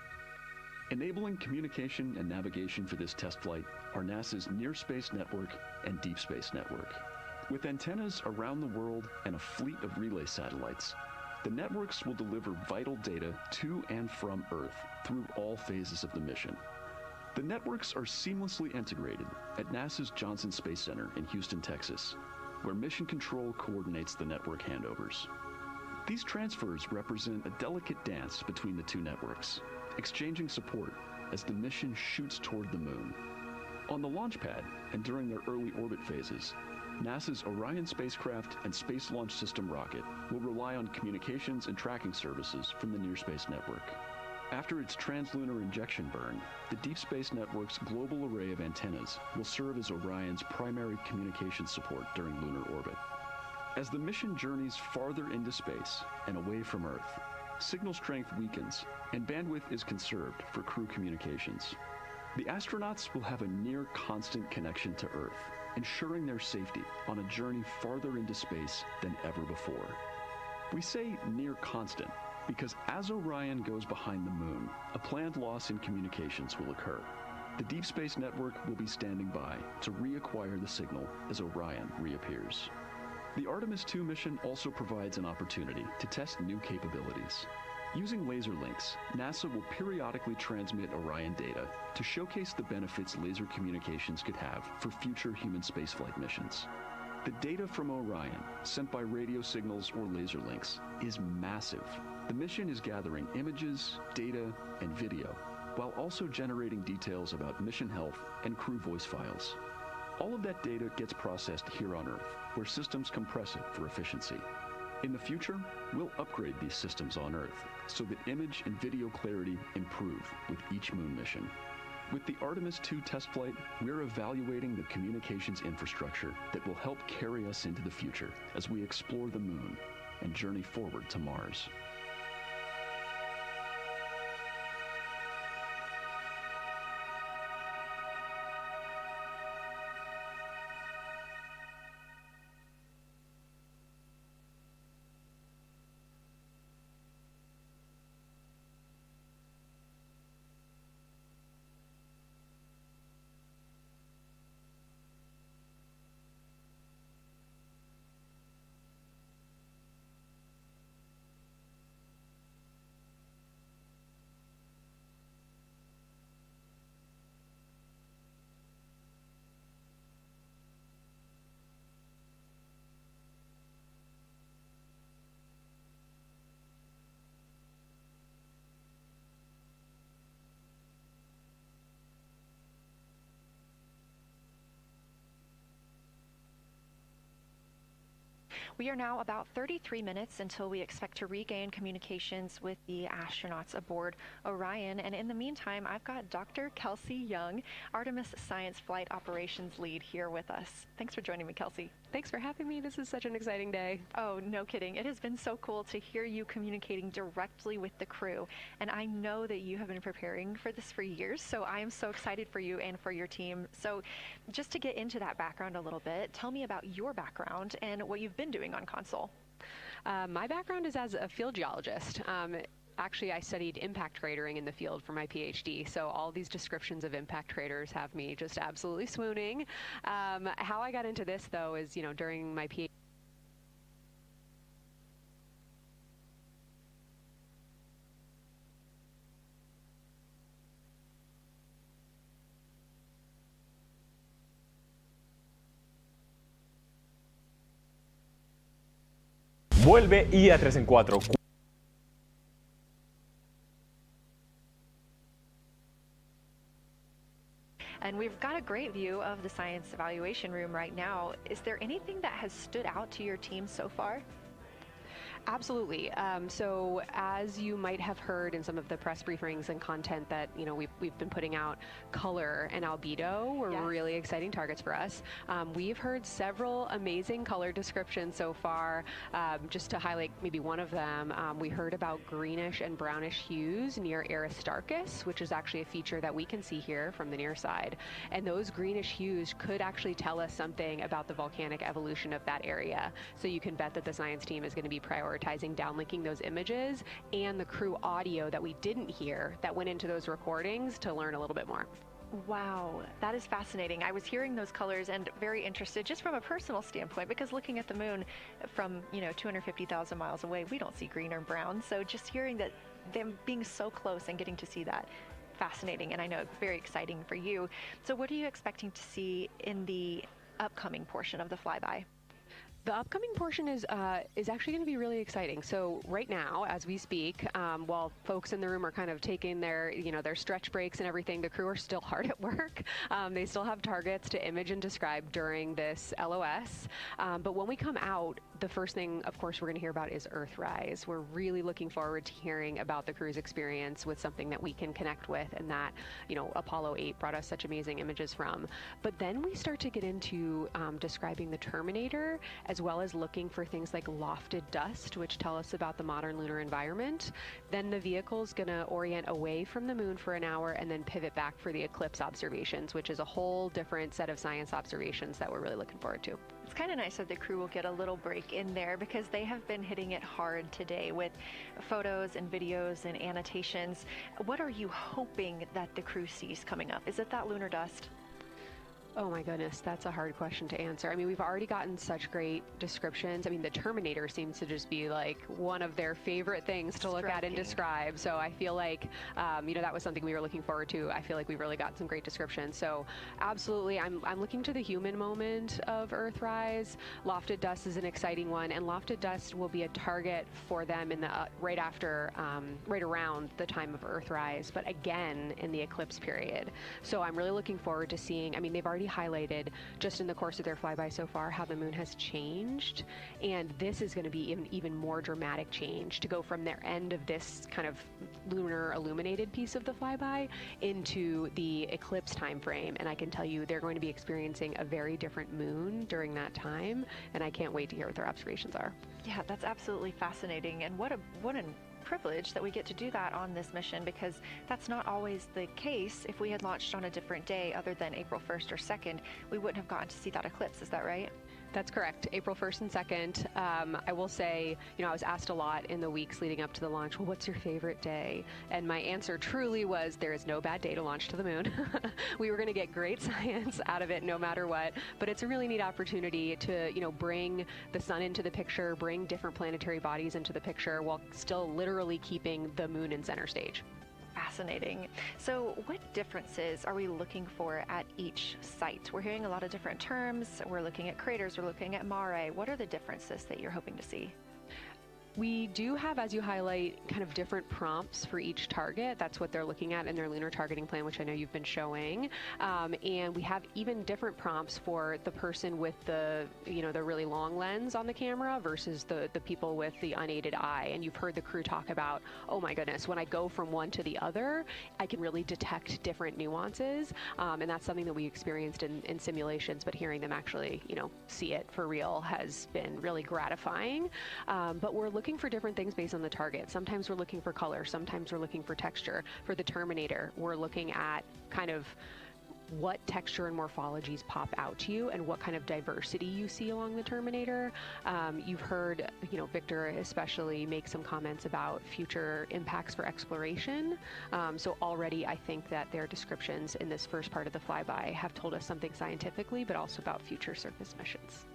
Enabling communication and navigation for this test flight are NASA's Near Space Network and Deep Space Network. With antennas around the world and a fleet of relay satellites, the networks will deliver vital data to and from Earth through all phases of the mission. The networks are seamlessly integrated at NASA's Johnson Space Center in Houston, Texas, where Mission Control coordinates the network handovers. These transfers represent a delicate dance between the two networks, exchanging support as the mission shoots toward the moon. On the launch pad and during their early orbit phases, NASA's Orion spacecraft and Space Launch System rocket will rely on communications and tracking services from the Near Space Network. After its translunar injection burn, the Deep Space Network's global array of antennas will serve as Orion's primary communication support during lunar orbit. As the mission journeys farther into space and away from Earth, signal strength weakens and bandwidth is conserved for crew communications. The astronauts will have a near constant connection to Earth, ensuring their safety on a journey farther into space than ever before. We say near constant because as Orion goes behind the moon, a planned loss in communications will occur. The Deep Space Network will be standing by to reacquire the signal as Orion reappears. The Artemis II mission also provides an opportunity to test new capabilities. Using laser links, NASA will periodically transmit Orion data to showcase the benefits laser communications could have for future human spaceflight missions. The data from Orion, sent by radio signals or laser links, is massive. The mission is gathering images, data, and video, while also generating details about mission health and crew voice files. All of that data gets processed here on Earth, where systems compress it for efficiency. In the future, we'll upgrade these systems on Earth so that image and video clarity improve with each moon mission. With the Artemis II test flight, we're evaluating the communications infrastructure that will help carry us into the future as we explore the moon and journey forward to Mars. We are now about 33 minutes until we expect to regain communications with the astronauts aboard Orion. And in the meantime, I've got Dr. Kelsey Young, Artemis Science Flight Operations Lead, here with us. Thanks for joining me, Kelsey. Thanks for having me. This is such an exciting day. Oh, no kidding. It has been so cool to hear you communicating directly with the crew. And I know that you have been preparing for this for years, so I am so excited for you and for your team. So just to get into that background a little bit, tell me about your background and what you've been doing on console. My background is as a field geologist. Actually, I studied impact cratering in the field for my PhD, so all these descriptions of impact craters have me just absolutely swooning. How I got into this, though, is, during my PhD, Vuelve IA 3 en 4. And we've got a great view of the science evaluation room right now. Is there anything that has stood out to your team so far? Absolutely. So as you might have heard in some of the press briefings and content that we've been putting out, color and albedo were really exciting targets for us. We've heard several amazing color descriptions so far. Just to highlight maybe one of them, we heard about greenish and brownish hues near Aristarchus, which is actually a feature that we can see here from the near side. And those greenish hues could actually tell us something about the volcanic evolution of that area. So you can bet that the science team is going to be prioritizing downlinking those images and the crew audio that we didn't hear that went into those recordings to learn a little bit more. Wow, that is fascinating. I was hearing those colors and very interested just from a personal standpoint, because looking at the moon from 250,000 miles away, we don't see green or brown. So just hearing that, them being so close and getting to see that, fascinating, and I know very exciting for you. So what are you expecting to see in the upcoming portion of the flyby? The upcoming portion is actually going to be really exciting. So right now, as we speak, while folks in the room are kind of taking their stretch breaks and everything, the crew are still hard at work. They still have targets to image and describe during this LOS. But when we come out, the first thing, of course, we're going to hear about is Earthrise. We're really looking forward to hearing about the crew's experience with something that we can connect with, and that, Apollo 8 brought us such amazing images from. But then we start to get into describing the Terminator, as well as looking for things like lofted dust, which tell us about the modern lunar environment. Then the vehicle's going to orient away from the moon for an hour and then pivot back for the eclipse observations, which is a whole different set of science observations that we're really looking forward to. It's kind of nice that the crew will get a little break in there, because they have been hitting it hard today with photos and videos and annotations. What are you hoping that the crew sees coming up? Is it that lunar dust? Oh my goodness, that's a hard question to answer. I mean, we've already gotten such great descriptions. I mean, the Terminator seems to just be like one of their favorite things to look at and describe. So I feel like, that was something we were looking forward to. I feel like we've really got some great descriptions. So absolutely, I'm looking to the human moment of Earthrise. Lofted dust is an exciting one, and lofted dust will be a target for them in the right around the time of Earthrise, but again in the eclipse period. So I'm really looking forward to seeing. I mean, they've already highlighted just in the course of their flyby so far how the moon has changed, and this is going to be an even more dramatic change to go from their end of this kind of lunar illuminated piece of the flyby into the eclipse time frame. And I can tell you they're going to be experiencing a very different moon during that time, and I can't wait to hear what their observations are. Yeah, that's absolutely fascinating, and what an privilege that we get to do that on this mission, because that's not always the case. If we had launched on a different day other than April 1st or 2nd, we wouldn't have gotten to see that eclipse. Is that right? That's correct. April 1st and 2nd. I will say, I was asked a lot in the weeks leading up to the launch, well, what's your favorite day? And my answer truly was, there is no bad day to launch to the moon. We were going to get great science out of it no matter what, but it's a really neat opportunity to, bring the sun into the picture, bring different planetary bodies into the picture while still literally keeping the moon in center stage. Fascinating. So what differences are we looking for at each site? We're hearing a lot of different terms. We're looking at craters, we're looking at mare. What are the differences that you're hoping to see? We do have, as you highlight, kind of different prompts for each target. That's what they're looking at in their lunar targeting plan, which I know you've been showing. And we have even different prompts for the person with the, the really long lens on the camera versus the people with the unaided eye. And you've heard the crew talk about, oh my goodness, when I go from one to the other, I can really detect different nuances. And that's something that we experienced in simulations, but hearing them actually, see it for real has been really gratifying. But we're looking for different things based on the target. Sometimes we're looking for color, sometimes we're looking for texture. For the Terminator, we're looking at kind of what texture and morphologies pop out to you and what kind of diversity you see along the Terminator. You've heard, Victor especially make some comments about future impacts for exploration. So already I think that their descriptions in this first part of the flyby have told us something scientifically, but also about future surface missions.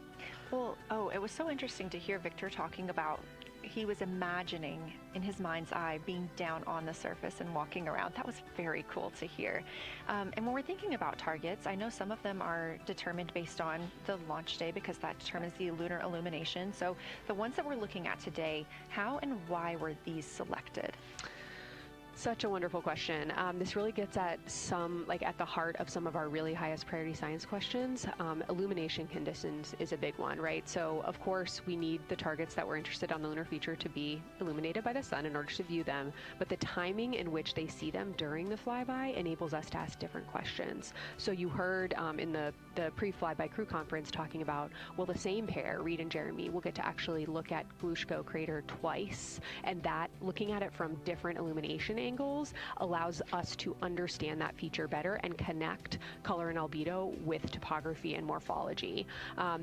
Well, it was so interesting to hear Victor talking about he was imagining in his mind's eye being down on the surface and walking around. That was very cool to hear. And when we're thinking about targets, I know some of them are determined based on the launch day because that determines the lunar illumination. So the ones that we're looking at today, how and why were these selected? Such a wonderful question. This really gets at at the heart of some of our really highest priority science questions. Illumination conditions is a big one, right? So of course we need the targets that we're interested on the lunar feature to be illuminated by the sun in order to view them, but the timing in which they see them during the flyby enables us to ask different questions. So you heard in the pre-flyby crew conference talking about, well, the same pair, Reed and Jeremy, will get to actually look at Glushko crater twice, and that looking at it from different illumination angles allows us to understand that feature better and connect color and albedo with topography and morphology.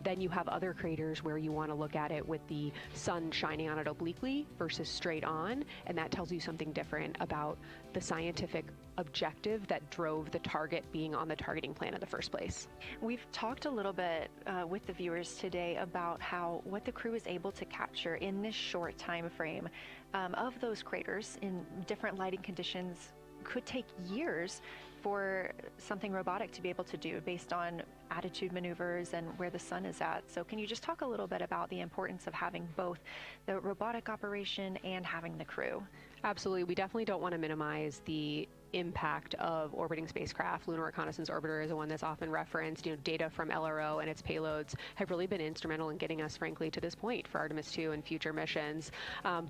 Then you have other craters where you want to look at it with the sun shining on it obliquely versus straight on, and that tells you something different about the scientific objective that drove the target being on the targeting plan in the first place. We've talked a little bit with the viewers today about what the crew is able to capture in this short time frame of those craters in different lighting conditions. Could take years for something robotic to be able to do based on attitude maneuvers and where the sun is at. So can you just talk a little bit about the importance of having both the robotic operation and having the crew? Absolutely. We definitely don't want to minimize the impact of orbiting spacecraft. Lunar Reconnaissance Orbiter is the one that's often referenced. Data from LRO and its payloads have really been instrumental in getting us, frankly, to this point for Artemis 2 and future missions.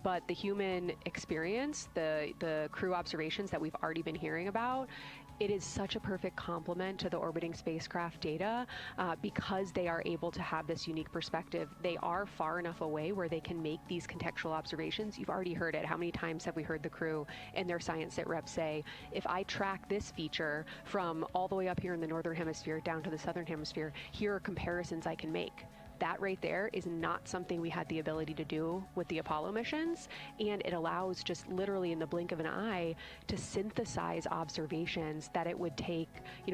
But the human experience, the crew observations that we've already been hearing about, it is such a perfect complement to the orbiting spacecraft data because they are able to have this unique perspective. They are far enough away where they can make these contextual observations. You've already heard it. How many times have we heard the crew and their science sit reps say, if I track this feature from all the way up here in the northern hemisphere down to the southern hemisphere, here are comparisons I can make. That right there is not something we had the ability to do with the Apollo missions, and it allows just literally in the blink of an eye to synthesize observations that it would take,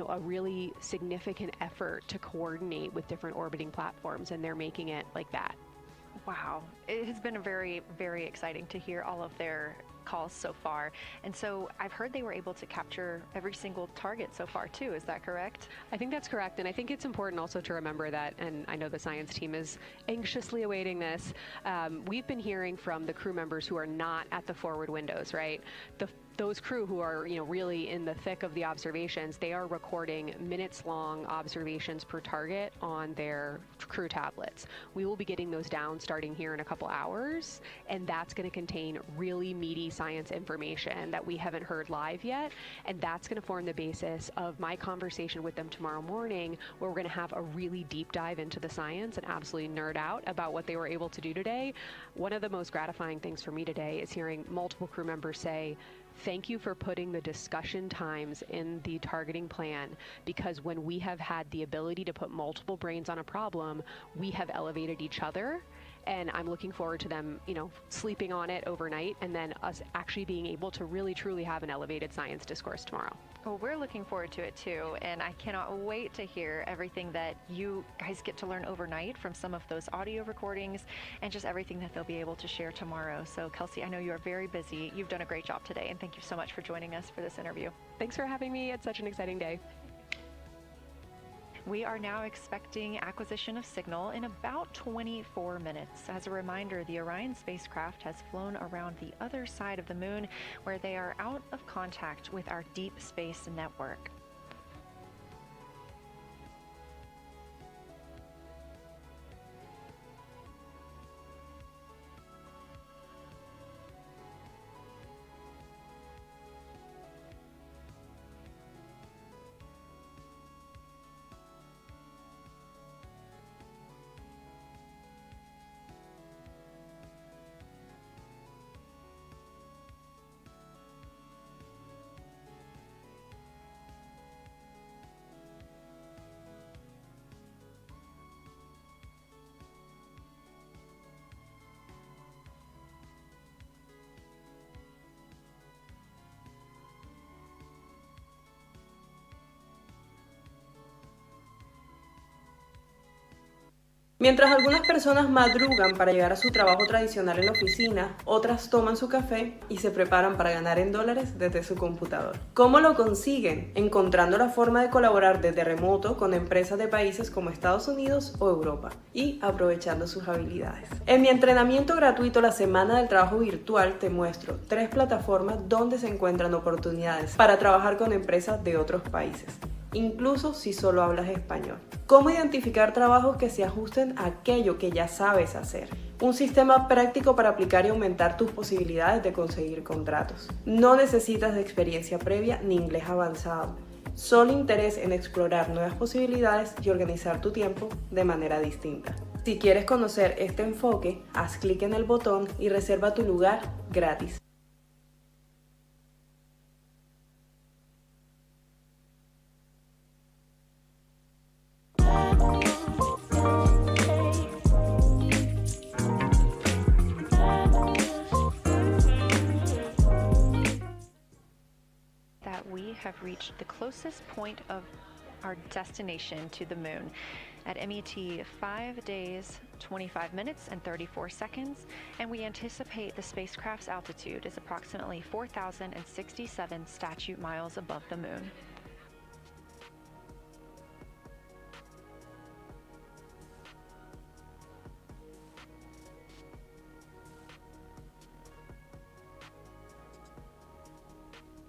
a really significant effort to coordinate with different orbiting platforms, and they're making it like that. Wow. It has been very, very exciting to hear all of their calls so far. And so I've heard they were able to capture every single target so far too. Is that correct? I think that's correct. And I think it's important also to remember that, and I know the science team is anxiously awaiting this, we've been hearing from the crew members who are not at the forward windows, right? Those crew who are, really in the thick of the observations, they are recording minutes-long observations per target on their crew tablets. We will be getting those down starting here in a couple hours, and that's going to contain really meaty science information that we haven't heard live yet, and that's going to form the basis of my conversation with them tomorrow morning, where we're going to have a really deep dive into the science and absolutely nerd out about what they were able to do today. One of the most gratifying things for me today is hearing multiple crew members say, thank you for putting the discussion times in the targeting plan, because when we have had the ability to put multiple brains on a problem, we have elevated each other. And I'm looking forward to them, sleeping on it overnight and then us actually being able to really truly have an elevated science discourse tomorrow. Well, we're looking forward to it too, and I cannot wait to hear everything that you guys get to learn overnight from some of those audio recordings and just everything that they'll be able to share tomorrow. So Kelsey, I know you are very busy. You've done a great job today, and thank you so much for joining us for this interview. Thanks for having me. It's such an exciting day. We are now expecting acquisition of signal in about 24 minutes. As a reminder, the Orion spacecraft has flown around the other side of the moon, where they are out of contact with our deep space network. Mientras algunas personas madrugan para llegar a su trabajo tradicional en la oficina, otras toman su café y se preparan para ganar en dólares desde su computador. ¿Cómo lo consiguen? Encontrando la forma de colaborar desde remoto con empresas de países como Estados Unidos o Europa y aprovechando sus habilidades. En mi entrenamiento gratuito La Semana del Trabajo Virtual te muestro 3 plataformas donde se encuentran oportunidades para trabajar con empresas de otros países, incluso si solo hablas español. Cómo identificar trabajos que se ajusten a aquello que ya sabes hacer. Un sistema práctico para aplicar y aumentar tus posibilidades de conseguir contratos. No necesitas de experiencia previa ni inglés avanzado. Solo interés en explorar nuevas posibilidades y organizar tu tiempo de manera distinta. Si quieres conocer este enfoque, haz clic en el botón y reserva tu lugar gratis. We have reached the closest point of our destination to the moon at MET 5 days, 25 minutes, and 34 seconds, and we anticipate the spacecraft's altitude is approximately 4,067 statute miles above the moon.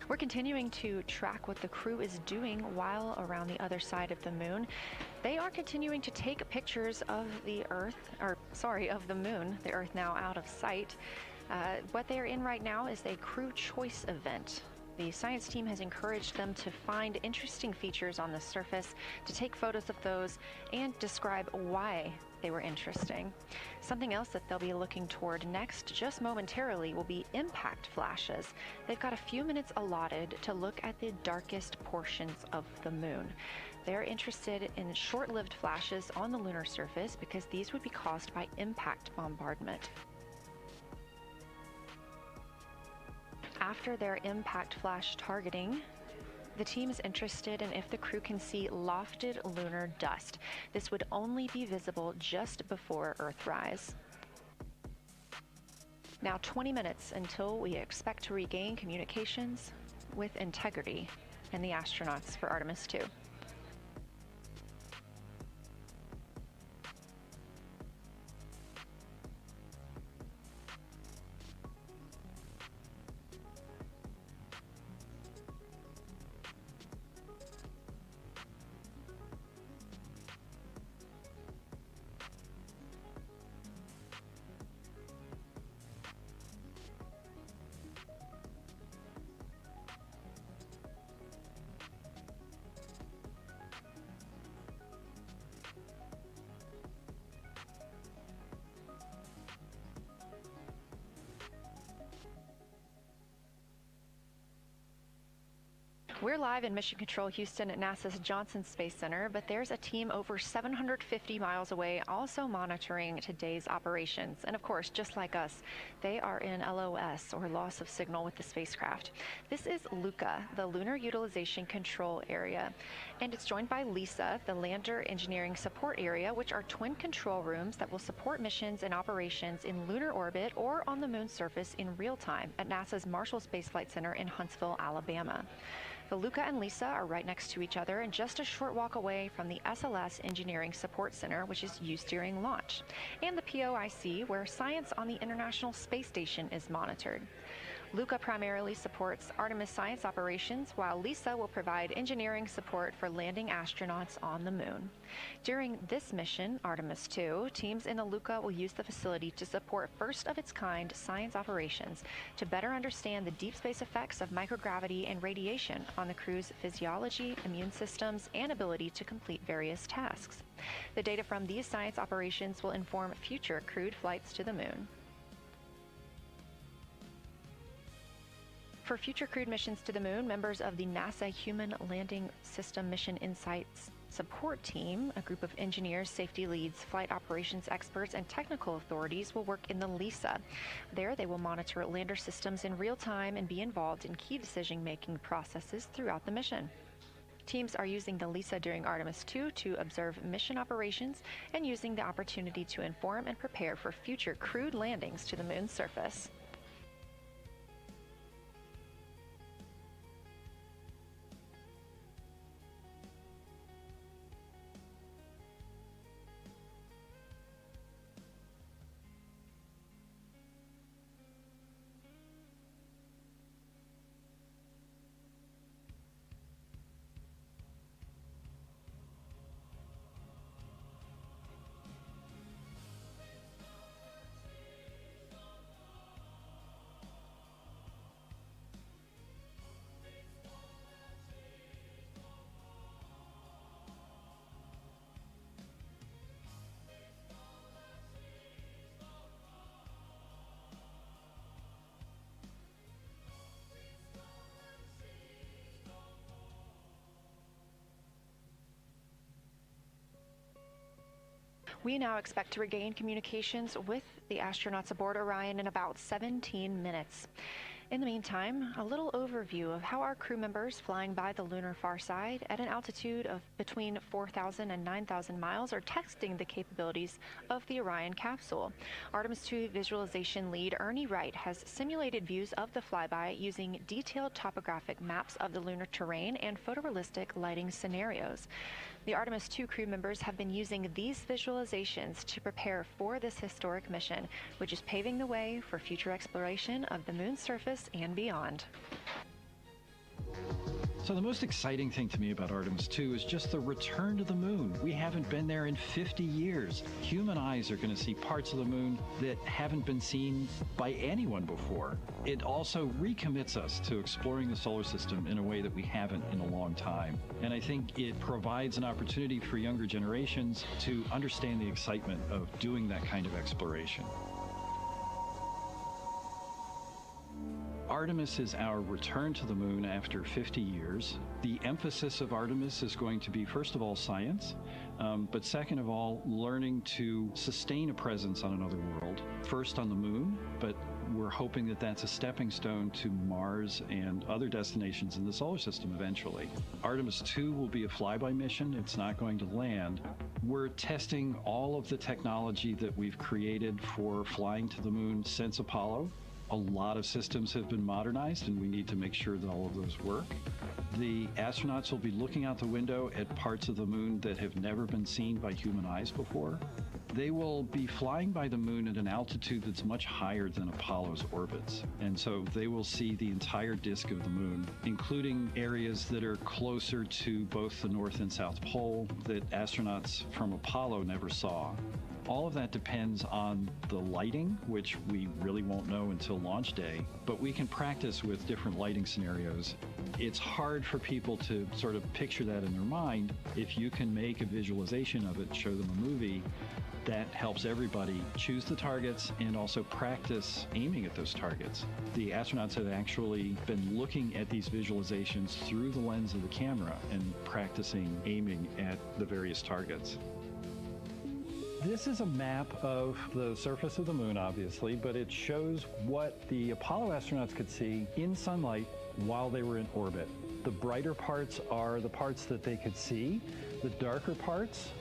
We're continuing to track what the crew is doing while around the other side of the moon. They are continuing to take pictures of the moon, the Earth now out of sight. What they are in right now is a crew choice event. The science team has encouraged them to find interesting features on the surface, to take photos of those, and describe why they were interesting. Something else that they'll be looking toward next, just momentarily, will be impact flashes. They've got a few minutes allotted to look at the darkest portions of the moon. They're interested in short-lived flashes on the lunar surface because these would be caused by impact bombardment. After their impact flash targeting, the team is interested in if the crew can see lofted lunar dust. This would only be visible just before Earthrise. Now 20 minutes until we expect to regain communications with integrity and the astronauts for Artemis 2. We're live in Mission Control Houston at NASA's Johnson Space Center, but there's a team over 750 miles away also monitoring today's operations. And of course, just like us, they are in LOS, or loss of signal, with the spacecraft. This is LUCA, the Lunar Utilization Control Area, and it's joined by LISA, the Lander Engineering Support Area, which are twin control rooms that will support missions and operations in lunar orbit or on the moon's surface in real time at NASA's Marshall Space Flight Center in Huntsville, Alabama. The LUCA and LISA are right next to each other and just a short walk away from the SLS Engineering Support Center, which is used during launch, and the POIC, where science on the International Space Station is monitored. LUCA primarily supports Artemis science operations, while LISA will provide engineering support for landing astronauts on the moon. During this mission, Artemis 2, teams in the LUCA will use the facility to support first-of-its-kind science operations to better understand the deep space effects of microgravity and radiation on the crew's physiology, immune systems, and ability to complete various tasks. The data from these science operations will inform future crewed flights to the moon. For future crewed missions to the moon, members of the NASA Human Landing System Mission Insights Support Team, a group of engineers, safety leads, flight operations experts, and technical authorities will work in the LISA. There, they will monitor lander systems in real time and be involved in key decision-making processes throughout the mission. Teams are using the LISA during Artemis II to observe mission operations and using the opportunity to inform and prepare for future crewed landings to the moon's surface. We now expect to regain communications with the astronauts aboard Orion in about 17 minutes. In the meantime, a little overview of how our crew members flying by the lunar far side at an altitude of between 4,000 and 9,000 miles are testing the capabilities of the Orion capsule. Artemis II visualization lead Ernie Wright has simulated views of the flyby using detailed topographic maps of the lunar terrain and photorealistic lighting scenarios. The Artemis II crew members have been using these visualizations to prepare for this historic mission, which is paving the way for future exploration of the moon's surface and beyond. So the most exciting thing to me about Artemis II is just the return to the moon. We haven't been there in 50 years. Human eyes are going to see parts of the moon that haven't been seen by anyone before. It also recommits us to exploring the solar system in a way that we haven't in a long time. And I think it provides an opportunity for younger generations to understand the excitement of doing that kind of exploration. Artemis is our return to the moon after 50 years. The emphasis of Artemis is going to be, first of all, science, but second of all, learning to sustain a presence on another world. First on the moon, but we're hoping that that's a stepping stone to Mars and other destinations in the solar system eventually. Artemis II will be a flyby mission. It's not going to land. We're testing all of the technology that we've created for flying to the moon since Apollo. A lot of systems have been modernized, and we need to make sure that all of those work. The astronauts will be looking out the window at parts of the moon that have never been seen by human eyes before. They will be flying by the moon at an altitude that's much higher than Apollo's orbits. And so they will see the entire disk of the moon, including areas that are closer to both the North and South Pole that astronauts from Apollo never saw. All of that depends on the lighting, which we really won't know until launch day, but we can practice with different lighting scenarios. It's hard for people to sort of picture that in their mind. If you can make a visualization of it, show them a movie, that helps everybody choose the targets and also practice aiming at those targets. The astronauts have actually been looking at these visualizations through the lens of the camera and practicing aiming at the various targets. This is a map of the surface of the moon, obviously, but it shows what the Apollo astronauts could see in sunlight while they were in orbit. The brighter parts are the parts that they could see. The darker parts,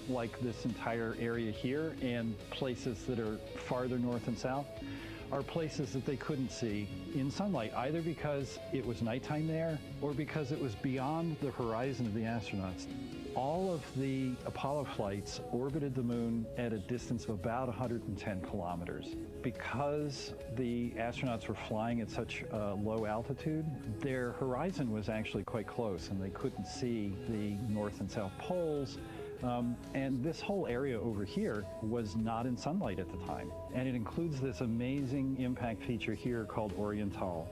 like this entire area here and places that are farther north and south, are places that they couldn't see in sunlight, either because it was nighttime there or because it was beyond the horizon of the astronauts. All of the Apollo flights orbited the moon at a distance of about 110 kilometers. Because the astronauts were flying at such a low altitude, their horizon was actually quite close and they couldn't see the North and South poles. And this whole area over here was not in sunlight at the time. And it includes this amazing impact feature here called Oriental.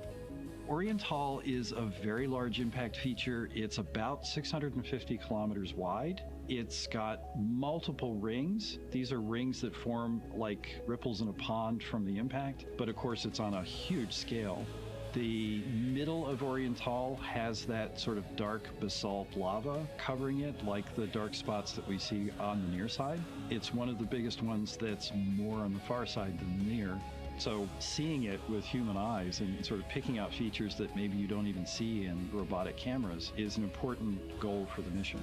Oriental is a very large impact feature. It's about 650 kilometers wide. It's got multiple rings. These are rings that form like ripples in a pond from the impact, but of course it's on a huge scale. The middle of Oriental has that sort of dark basalt lava covering it, like the dark spots that we see on the near side. It's one of the biggest ones that's more on the far side than the near. So seeing it with human eyes and sort of picking out features that maybe you don't even see in robotic cameras is an important goal for the mission.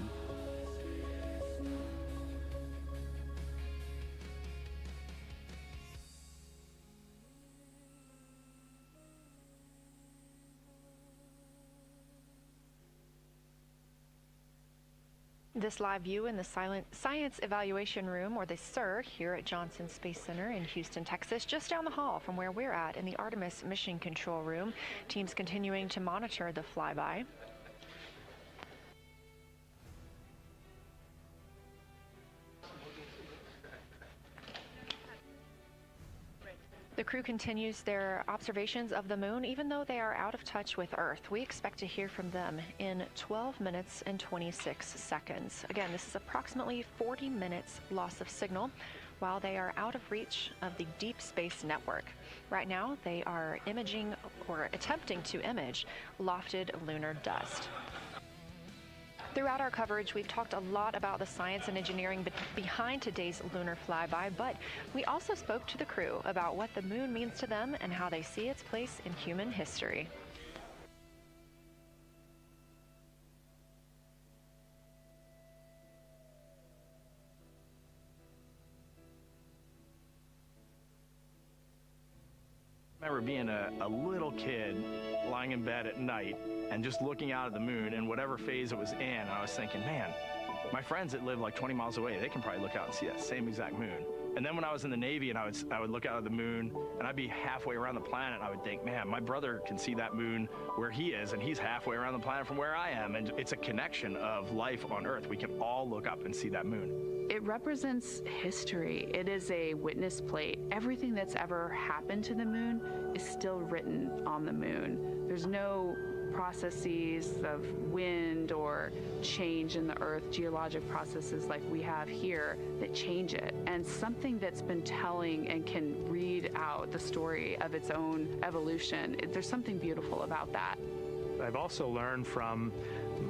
This live view in the Science Evaluation Room, or the SIR, here at Johnson Space Center in Houston, Texas, just down the hall from where we're at in the Artemis Mission Control Room. Teams continuing to monitor the flyby. The crew continues their observations of the moon, even though they are out of touch with Earth. We expect to hear from them in 12 minutes and 26 seconds. Again, this is approximately 40 minutes loss of signal while they are out of reach of the Deep Space Network. Right now, they are imaging or attempting to image lofted lunar dust. Throughout our coverage, we've talked a lot about the science and engineering behind today's lunar flyby, but we also spoke to the crew about what the moon means to them and how they see its place in human history. I remember being a little kid lying in bed at night and just looking out at the moon in whatever phase it was in, and I was thinking, man, my friends that live like 20 miles away, they can probably look out and see that same exact moon. And then when I was in the Navy and I would look out at the moon and I'd be halfway around the planet, I would think, man, my brother can see that moon where he is, and he's halfway around the planet from where I am. And it's a connection of life on Earth. We can all look up and see that moon. It represents history. It is a witness plate. Everything that's ever happened to the moon is still written on the moon. There's no processes of wind or change in the Earth, geologic processes like we have here that change it. And something that's been telling and can read out the story of its own evolution, there's something beautiful about that. I've also learned from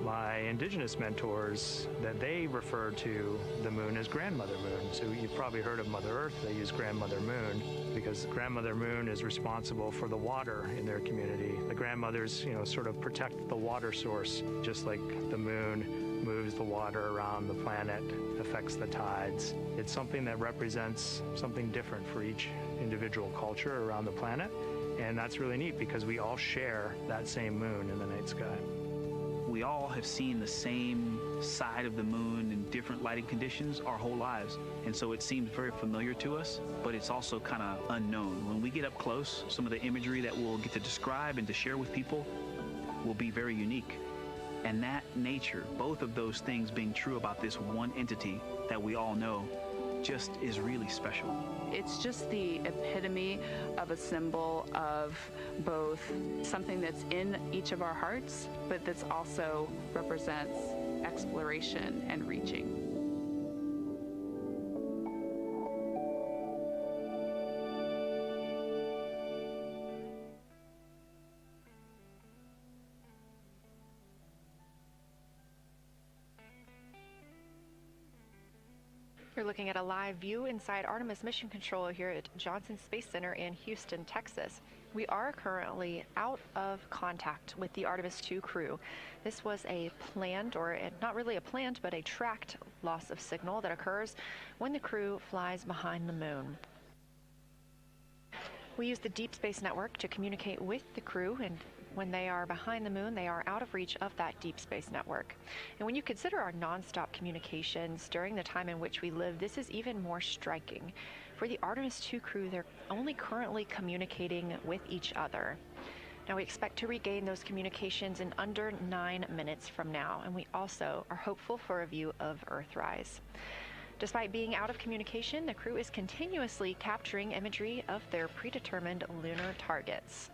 my indigenous mentors that they refer to the moon as grandmother moon. So you've probably heard of Mother Earth. They use grandmother moon because grandmother moon is responsible for the water in their community. The grandmothers, sort of protect the water source, just like the moon moves the water around the planet, affects the tides. It's something that represents something different for each individual culture around the planet. And that's really neat because we all share that same moon in the night sky. We all have seen the same side of the moon in different lighting conditions our whole lives. And so it seems very familiar to us, but it's also kind of unknown. When we get up close, some of the imagery that we'll get to describe and to share with people will be very unique. And that nature, both of those things being true about this one entity that we all know, just is really special. It's just the epitome of a symbol of both something that's in each of our hearts, but that's also represents exploration and reaching. You're looking at a live view inside Artemis Mission Control here at Johnson Space Center in Houston, Texas. We are currently out of contact with the Artemis II crew. This was a planned, or not really a planned, but a tracked loss of signal that occurs when the crew flies behind the moon. We use the Deep Space Network to communicate with the crew, and when they are behind the moon, they are out of reach of that Deep Space Network. And when you consider our nonstop communications during the time in which we live, this is even more striking. For the Artemis II crew, they're only currently communicating with each other. Now, we expect to regain those communications in under 9 minutes from now, and we also are hopeful for a view of Earthrise. Despite being out of communication, the crew is continuously capturing imagery of their predetermined lunar targets.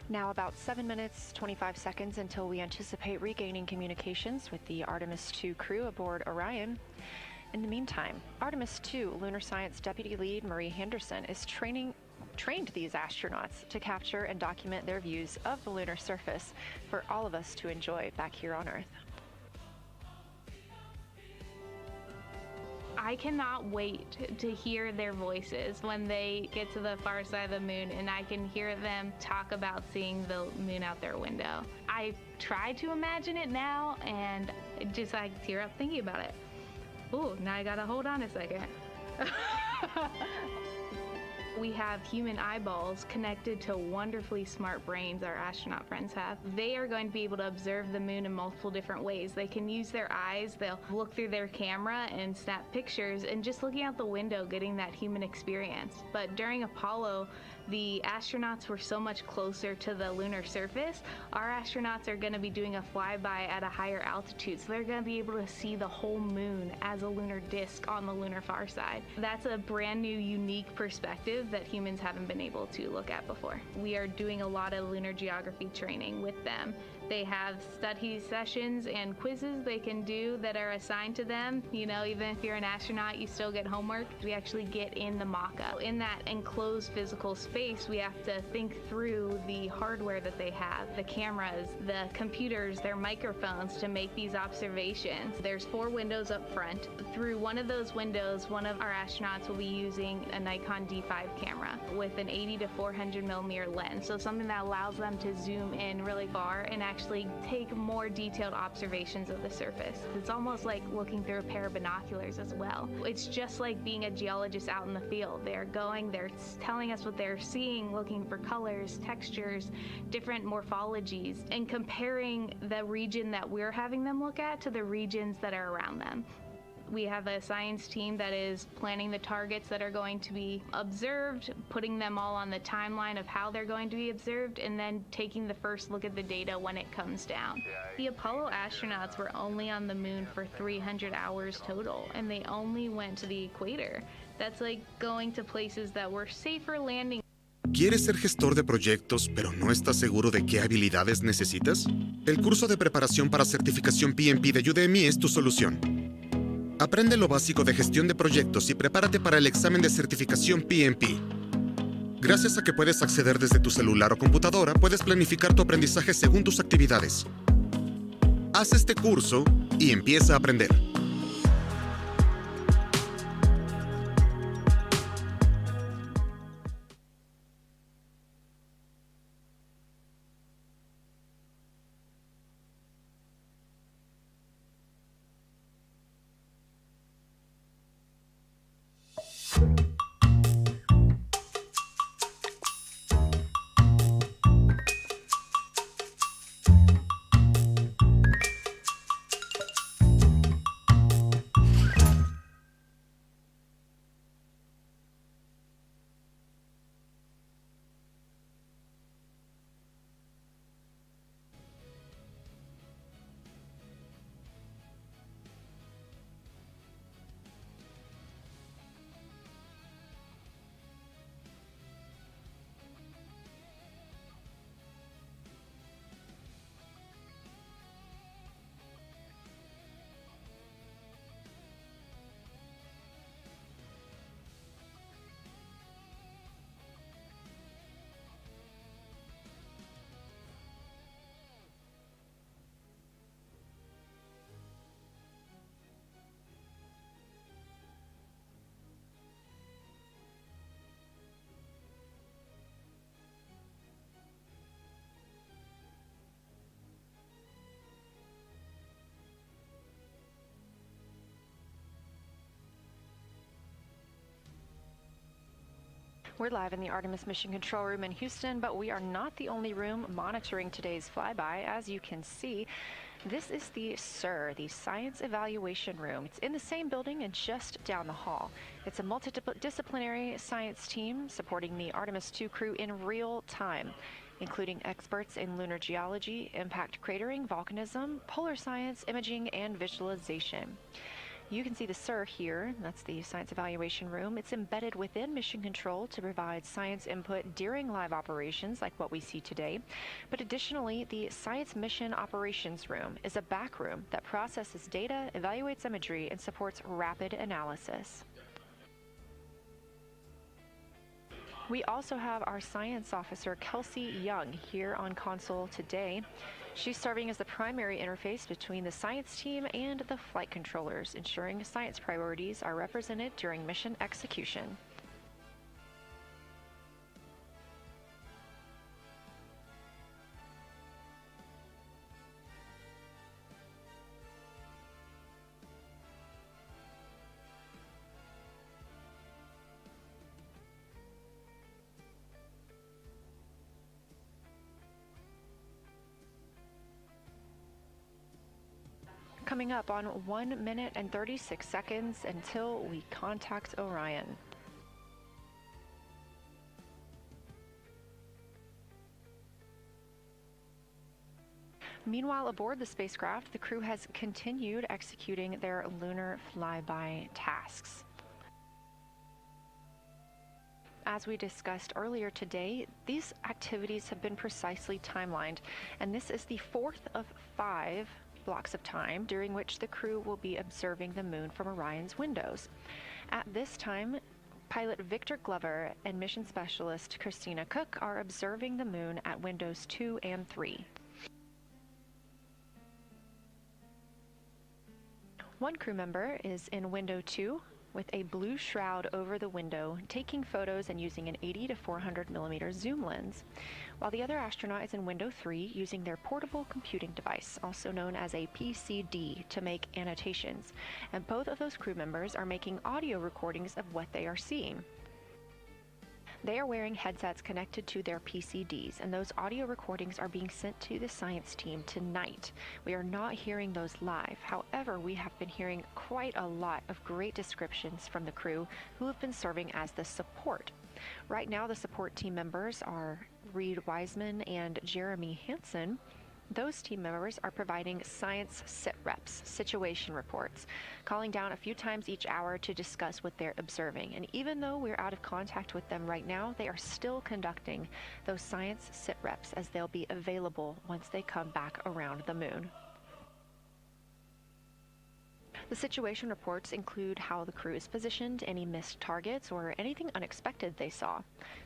Now about 7 minutes, 25 seconds until we anticipate regaining communications with the Artemis II crew aboard Orion. In the meantime, Artemis II lunar science deputy lead Marie Henderson is trained these astronauts to capture and document their views of the lunar surface for all of us to enjoy back here on Earth. I cannot wait to hear their voices when they get to the far side of the moon and I can hear them talk about seeing the moon out their window. I try to imagine it now and just like tear up thinking about it. Ooh, now I gotta hold on a second. We have human eyeballs connected to wonderfully smart brains our astronaut friends have. They are going to be able to observe the moon in multiple different ways. They can use their eyes, they'll look through their camera and snap pictures, and just looking out the window getting that human experience. But during Apollo, the astronauts were so much closer to the lunar surface. Our astronauts are going to be doing a flyby at a higher altitude, so they're going to be able to see the whole moon as a lunar disk on the lunar far side. That's a brand new, unique perspective that humans haven't been able to look at before. We are doing a lot of lunar geography training with them. They have study sessions and quizzes they can do that are assigned to them. You know, even if you're an astronaut, you still get homework. We actually get in the mock-up. In that enclosed physical space, we have to think through the hardware that they have, the cameras, the computers, their microphones to make these observations. There's 4 windows up front. Through one of those windows, one of our astronauts will be using a Nikon D5 camera with an 80 to 400 millimeter lens. So something that allows them to zoom in really far and actually take more detailed observations of the surface. It's almost like looking through a pair of binoculars as well. It's just like being a geologist out in the field. They're telling us what they're seeing, looking for colors, textures, different morphologies, and comparing the region that we're having them look at to the regions that are around them. We have a science team that is planning the targets that are going to be observed, putting them all on the timeline of how they're going to be observed, and then taking the first look at the data when it comes down. The Apollo astronauts were only on the moon for 300 hours total, and they only went to the equator. That's like going to places that were safe for landing. ¿Quieres ser gestor de proyectos, pero no estás seguro de qué habilidades necesitas? El curso de preparación para certificación PMP de Udemy es tu solución. Aprende lo básico de gestión de proyectos y prepárate para el examen de certificación PMP. Gracias a que puedes acceder desde tu celular o computadora, puedes planificar tu aprendizaje según tus actividades. Haz este curso y empieza a aprender. We're live in the Artemis Mission Control Room in Houston, but we are not the only room monitoring today's flyby. As you can see, this is the SIR, the Science Evaluation Room. It's in the same building and just down the hall. It's a multidisciplinary science team supporting the Artemis II crew in real time, including experts in lunar geology, impact cratering, volcanism, polar science, imaging, and visualization. You can see the SIR here. That's the Science Evaluation Room. It's embedded within Mission Control to provide science input during live operations like what we see today. But additionally, the Science Mission Operations Room is a back room that processes data, evaluates imagery, and supports rapid analysis. We also have our science officer, Kelsey Young, here on console today. She's serving as the primary interface between the science team and the flight controllers, ensuring science priorities are represented during mission execution. Coming up on 1 minute and 36 seconds until we contact Orion. Meanwhile, aboard the spacecraft, the crew has continued executing their lunar flyby tasks. As we discussed earlier today, these activities have been precisely timelined, and this is the fourth of 5 blocks of time during which the crew will be observing the moon from Orion's windows. At this time, pilot Victor Glover and mission specialist Christina Cook are observing the moon at windows 2 and 3. One crew member is in window 2 with a blue shroud over the window, taking photos and using an 80 to 400 millimeter zoom lens, while the other astronaut is in window 3 using their portable computing device, also known as a PCD, to make annotations. And both of those crew members are making audio recordings of what they are seeing. They are wearing headsets connected to their PCDs, and those audio recordings are being sent to the science team tonight. We are not hearing those live. However, we have been hearing quite a lot of great descriptions from the crew who have been serving as the support. Right now, the support team members are Reed Wiseman and Jeremy Hansen. Those team members are providing science sit reps, situation reports, calling down a few times each hour to discuss what they're observing. And even though we're out of contact with them right now, they are still conducting those science sit reps as they'll be available once they come back around the moon. The situation reports include how the crew is positioned, any missed targets, or anything unexpected they saw.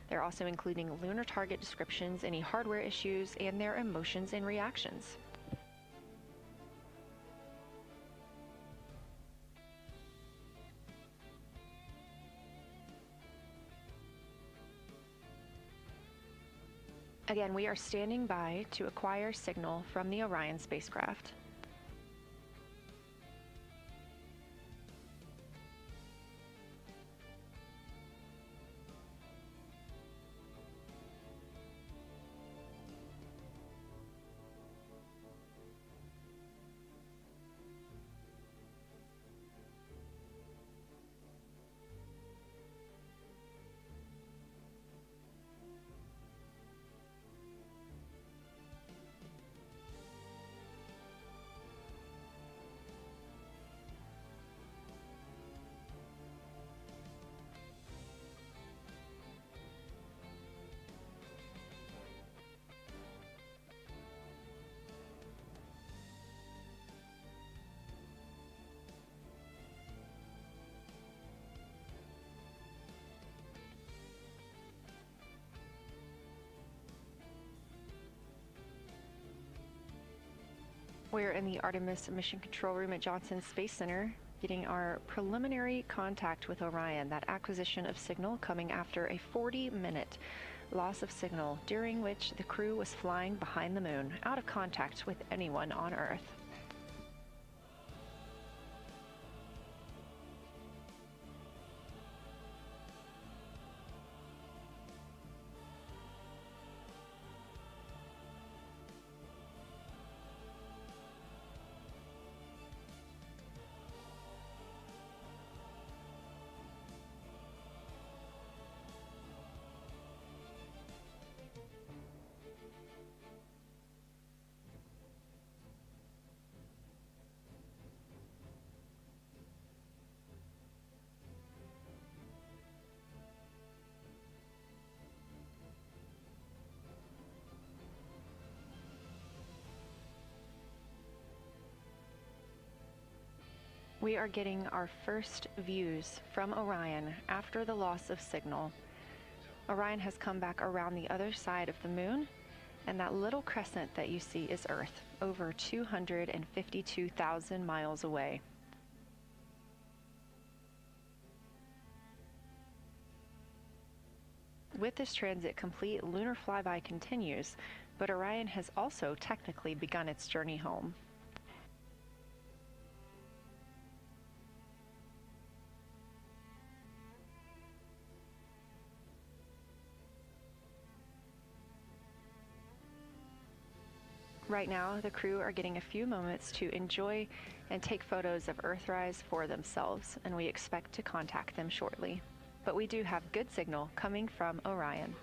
They're also including lunar target descriptions, any hardware issues, and their emotions and reactions. Again, we are standing by to acquire signal from the Orion spacecraft. We're in the Artemis Mission Control Room at Johnson Space Center, getting our preliminary contact with Orion, that acquisition of signal coming after a 40-minute loss of signal, during which the crew was flying behind the moon, out of contact with anyone on Earth. We are getting our first views from Orion after the loss of signal. Orion has come back around the other side of the moon, and that little crescent that you see is Earth, over 252,000 miles away. With this transit complete, lunar flyby continues, but Orion has also technically begun its journey home. Right now, the crew are getting a few moments to enjoy and take photos of Earthrise for themselves, and we expect to contact them shortly. But we do have good signal coming from Orion.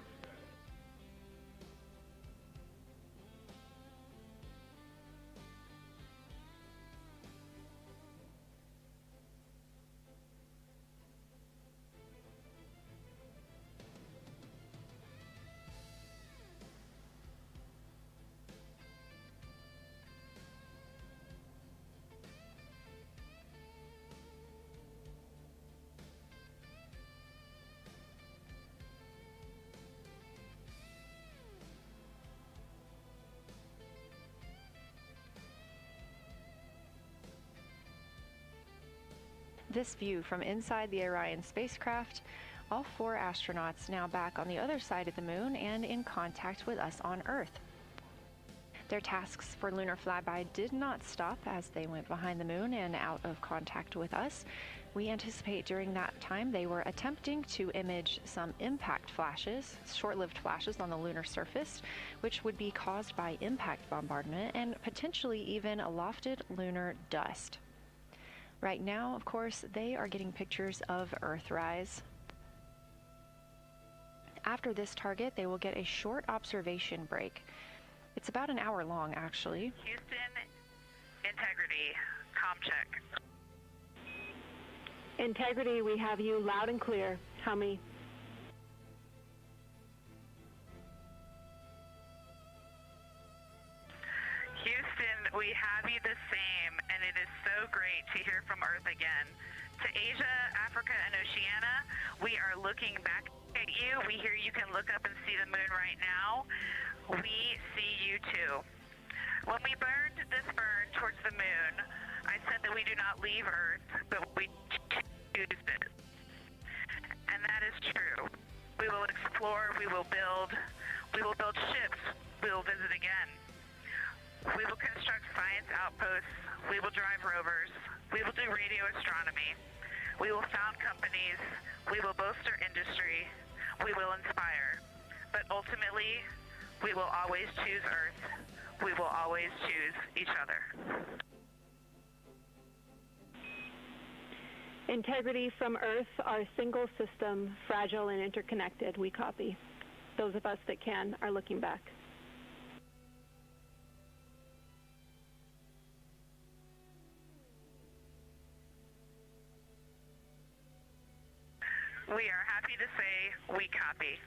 This view from inside the Orion spacecraft, all 4 astronauts now back on the other side of the moon and in contact with us on Earth. Their tasks for lunar flyby did not stop as they went behind the moon and out of contact with us. We anticipate during that time they were attempting to image some impact flashes, short-lived flashes on the lunar surface, which would be caused by impact bombardment and potentially even lofted lunar dust. Right now, of course, they are getting pictures of Earthrise. After this target, they will get a short observation break. It's about an hour long, actually. Houston, integrity, comm check. Integrity, we have you loud and clear. Tell me. Houston, we have you the same, and it is so great to hear from Earth again. To Asia, Africa, and Oceania, we are looking back at you. We hear you can look up and see the moon right now. We see you too. When we burned this burn towards the moon, I said that we do not leave Earth, but we choose it. And that is true. We will explore, we will build ships, we will visit again. We will construct science outposts, we will drive rovers, we will do radio astronomy, we will found companies, we will bolster industry, we will inspire. But ultimately, we will always choose Earth. We will always choose each other. Integrity from Earth, our single system, fragile and interconnected. We copy. Those of us that can are looking back. We are happy to say we copy.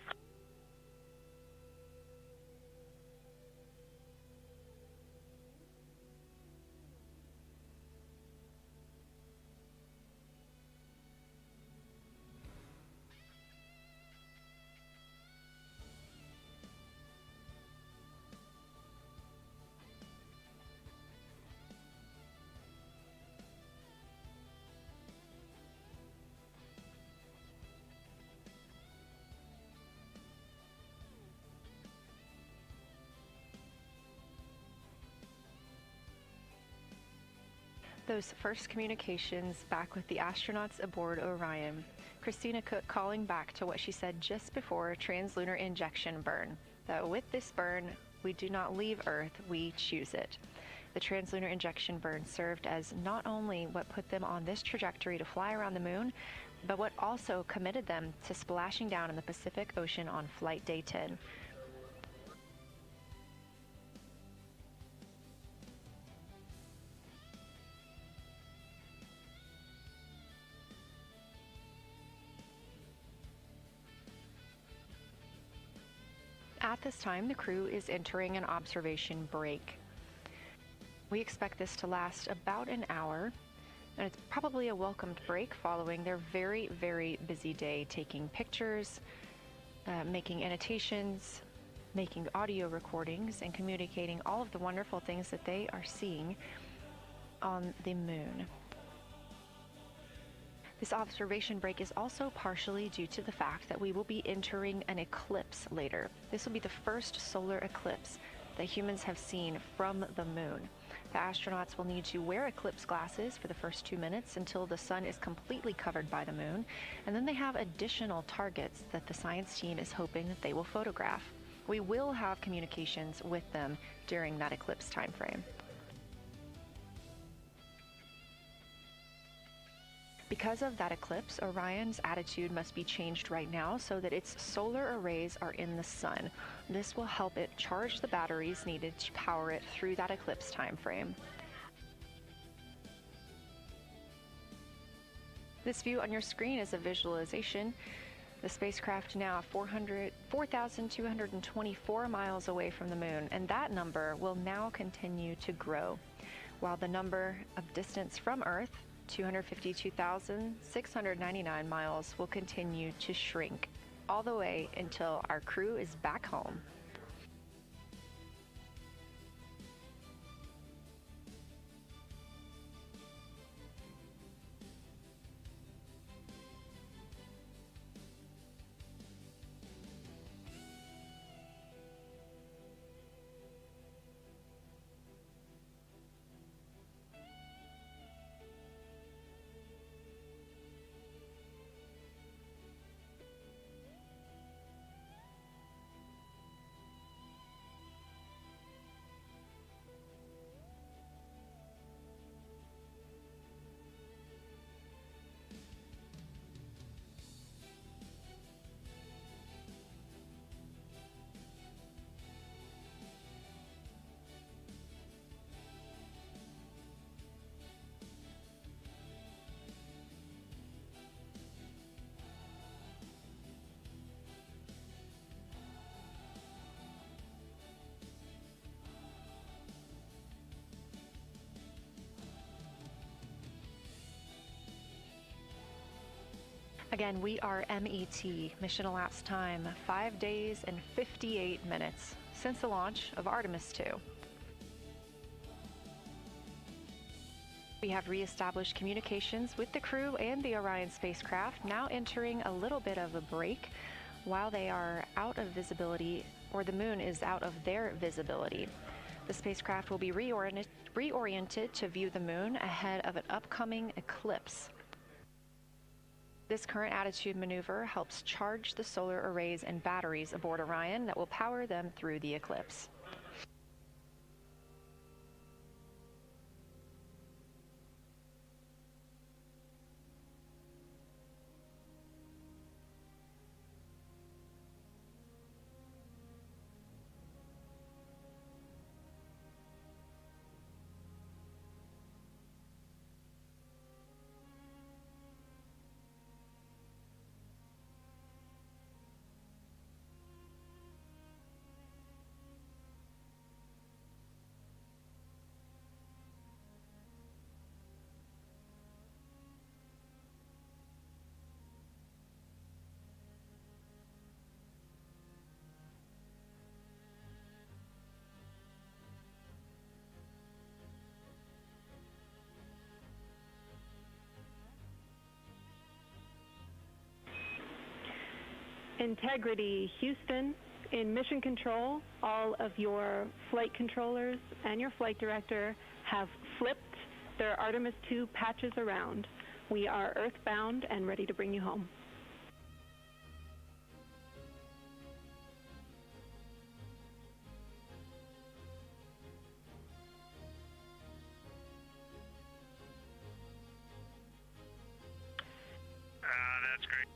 Those first communications back with the astronauts aboard Orion. Christina Cook calling back to what she said just before translunar injection burn, that with this burn, we do not leave Earth, we choose it. The translunar injection burn served as not only what put them on this trajectory to fly around the moon, but what also committed them to splashing down in the Pacific Ocean on flight day 10. At this time, the crew is entering an observation break. We expect this to last about an hour. And it's probably a welcomed break following their very, very busy day taking pictures, making annotations, making audio recordings, and communicating all of the wonderful things that they are seeing on the moon. This observation break is also partially due to the fact that we will be entering an eclipse later. This will be the first solar eclipse that humans have seen from the moon. The astronauts will need to wear eclipse glasses for the first 2 minutes until the sun is completely covered by the moon, and then they have additional targets that the science team is hoping that they will photograph. We will have communications with them during that eclipse time frame. Because of that eclipse, Orion's attitude must be changed right now so that its solar arrays are in the sun. This will help it charge the batteries needed to power it through that eclipse time frame. This view on your screen is a visualization. The spacecraft now 4,224 miles away from the moon, and that number will now continue to grow, while the number of distance from Earth, 252,699 miles, will continue to shrink all the way until our crew is back home. Again, we are MET, mission elapsed time, 5 days and 58 minutes since the launch of Artemis II. We have reestablished communications with the crew and the Orion spacecraft, now entering a little bit of a break while they are out of visibility, or the moon is out of their visibility. The spacecraft will be reoriented to view the moon ahead of an upcoming eclipse. This current attitude maneuver helps charge the solar arrays and batteries aboard Orion that will power them through the eclipse. Integrity, Houston. In mission control, all of your flight controllers and your flight director have flipped their Artemis II patches around. We are earthbound and ready to bring you home. That's great.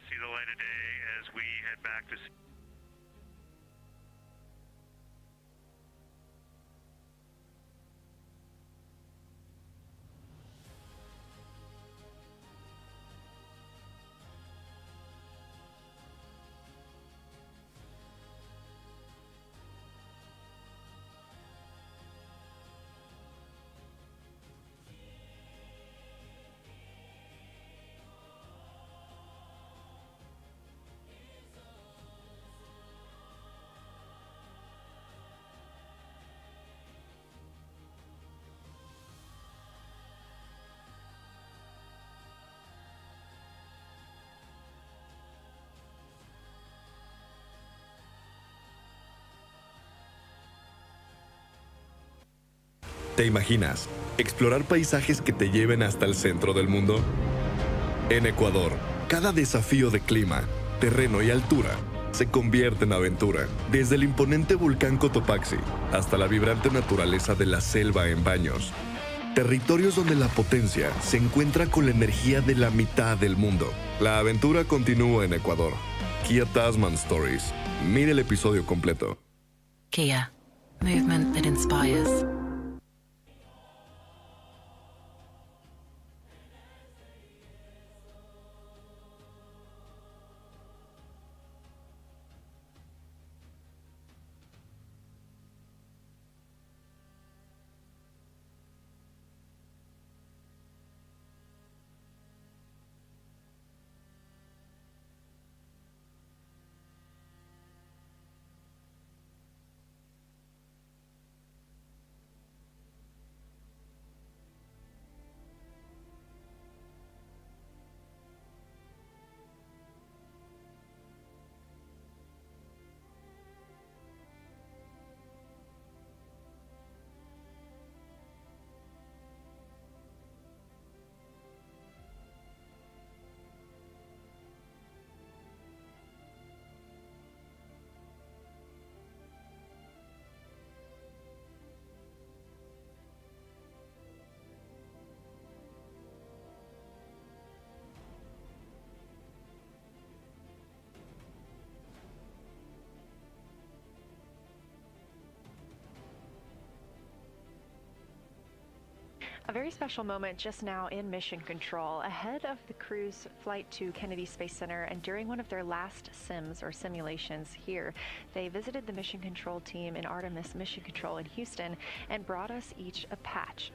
See the light of day as we head back to sea. ¿Te imaginas explorar paisajes que te lleven hasta el centro del mundo? En Ecuador, cada desafío de clima, terreno y altura se convierte en aventura. Desde el imponente volcán Cotopaxi hasta la vibrante naturaleza de la selva en Baños. Territorios donde la potencia se encuentra con la energía de la mitad del mundo. La aventura continúa en Ecuador. Kia Tasman Stories. Mire el episodio completo. Kia. Movement that inspires. A very special moment just now in Mission Control, ahead of the crew's flight to Kennedy Space Center, and during one of their last sims or simulations here, they visited the Mission Control team in Artemis Mission Control in Houston and brought us each a patch.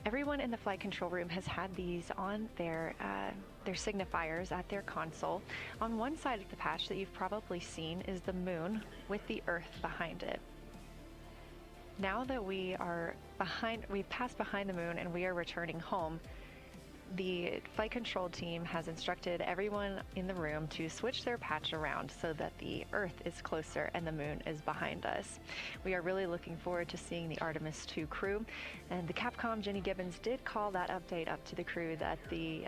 Everyone in the flight control room has had these on their signifiers at their console. On one side of the patch that you've probably seen is the moon with the Earth behind it. Now that we've passed behind the moon and we are returning home, the flight control team has instructed everyone in the room to switch their patch around so that the Earth is closer and the moon is behind us. We are really looking forward to seeing the Artemis II crew, and the Capcom Jenny Gibbons did call that update up to the crew that the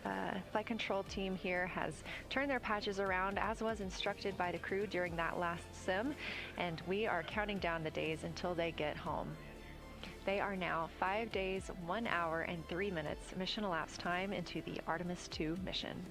flight control team here has turned their patches around as was instructed by the crew during that last sim, and we are counting down the days until they get home. They are now 5 days, 1 hour, and 3 minutes mission elapsed time into the Artemis II mission.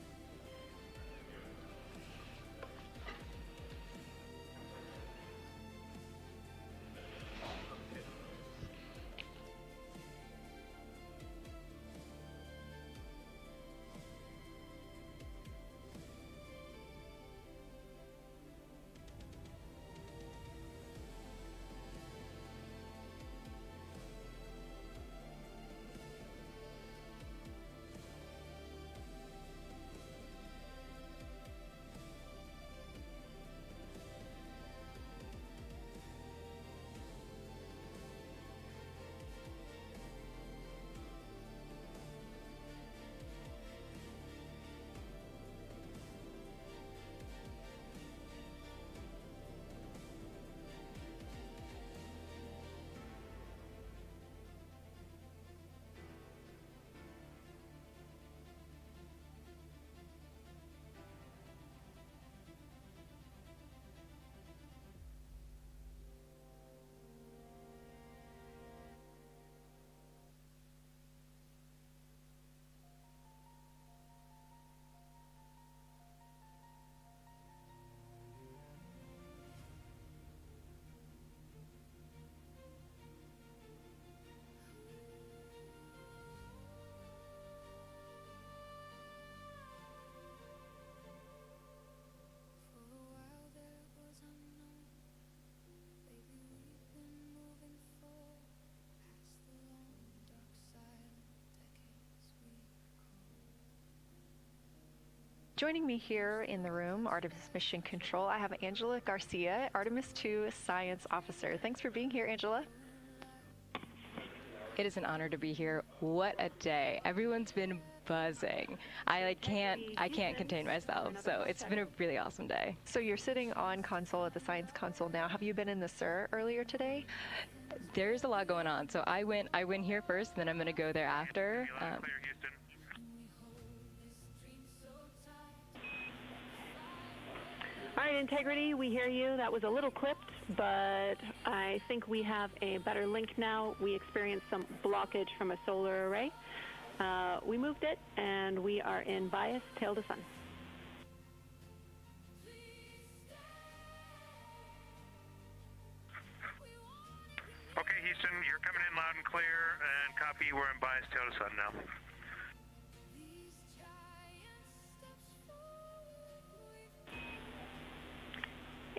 Joining me here in the room, Artemis Mission Control, I have Angela Garcia, Artemis II Science Officer. Thanks for being here, Angela. It is an honor to be here. What a day. Everyone's been buzzing. I can't contain myself. So it's been a really awesome day. So you're sitting on console at the science console now. Have you been in the SIR earlier today? there's a lot going on. So I went here first, and then I'm going to go there after. All right, Integrity, we hear you. That was a little clipped, but I think we have a better link now. We experienced some blockage from a solar array. We moved it, and we are in bias tail to sun. Okay, Houston, you're coming in loud and clear, and copy, we're in bias tail to sun now.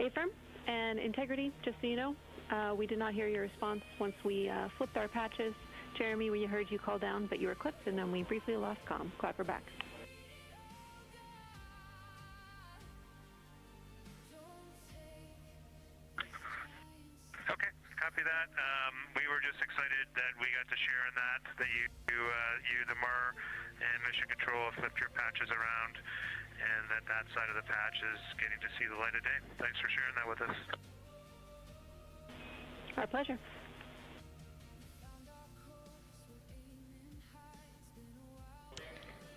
Affirm and Integrity, just so you know, we did not hear your response once we flipped our patches. Jeremy, we heard you call down, but you were clipped, and then we briefly lost comm. Glad we're back. Okay, copy that. We were just excited that we got to share in that you, the MER, and Mission Control flipped your patches around, and that side of the patch is getting to see the light of day. Thanks for sharing that with us. Our pleasure.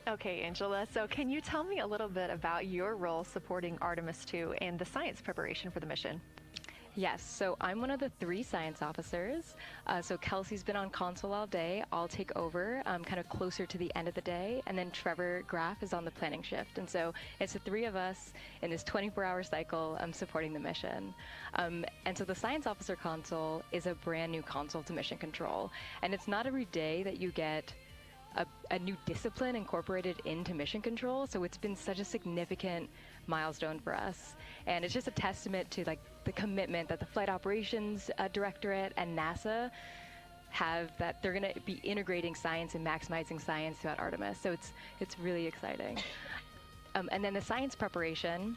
Okay, Angela, so can you tell me a little bit about your role supporting Artemis II and the science preparation for the mission? Yes, so I'm one of the 3 science officers. So Kelsey's been on console all day. I'll take over kind of closer to the end of the day. And then Trevor Graff is on the planning shift. And so it's the 3 of us in this 24-hour cycle supporting the mission. And so the science officer console is a brand new console to Mission Control. And it's not every day that you get a new discipline incorporated into Mission Control, so it's been such a significant milestone for us, and it's just a testament to like the commitment that the Flight Operations Directorate and NASA have, that they're going to be integrating science and maximizing science throughout Artemis. So it's really exciting. And then the science preparation.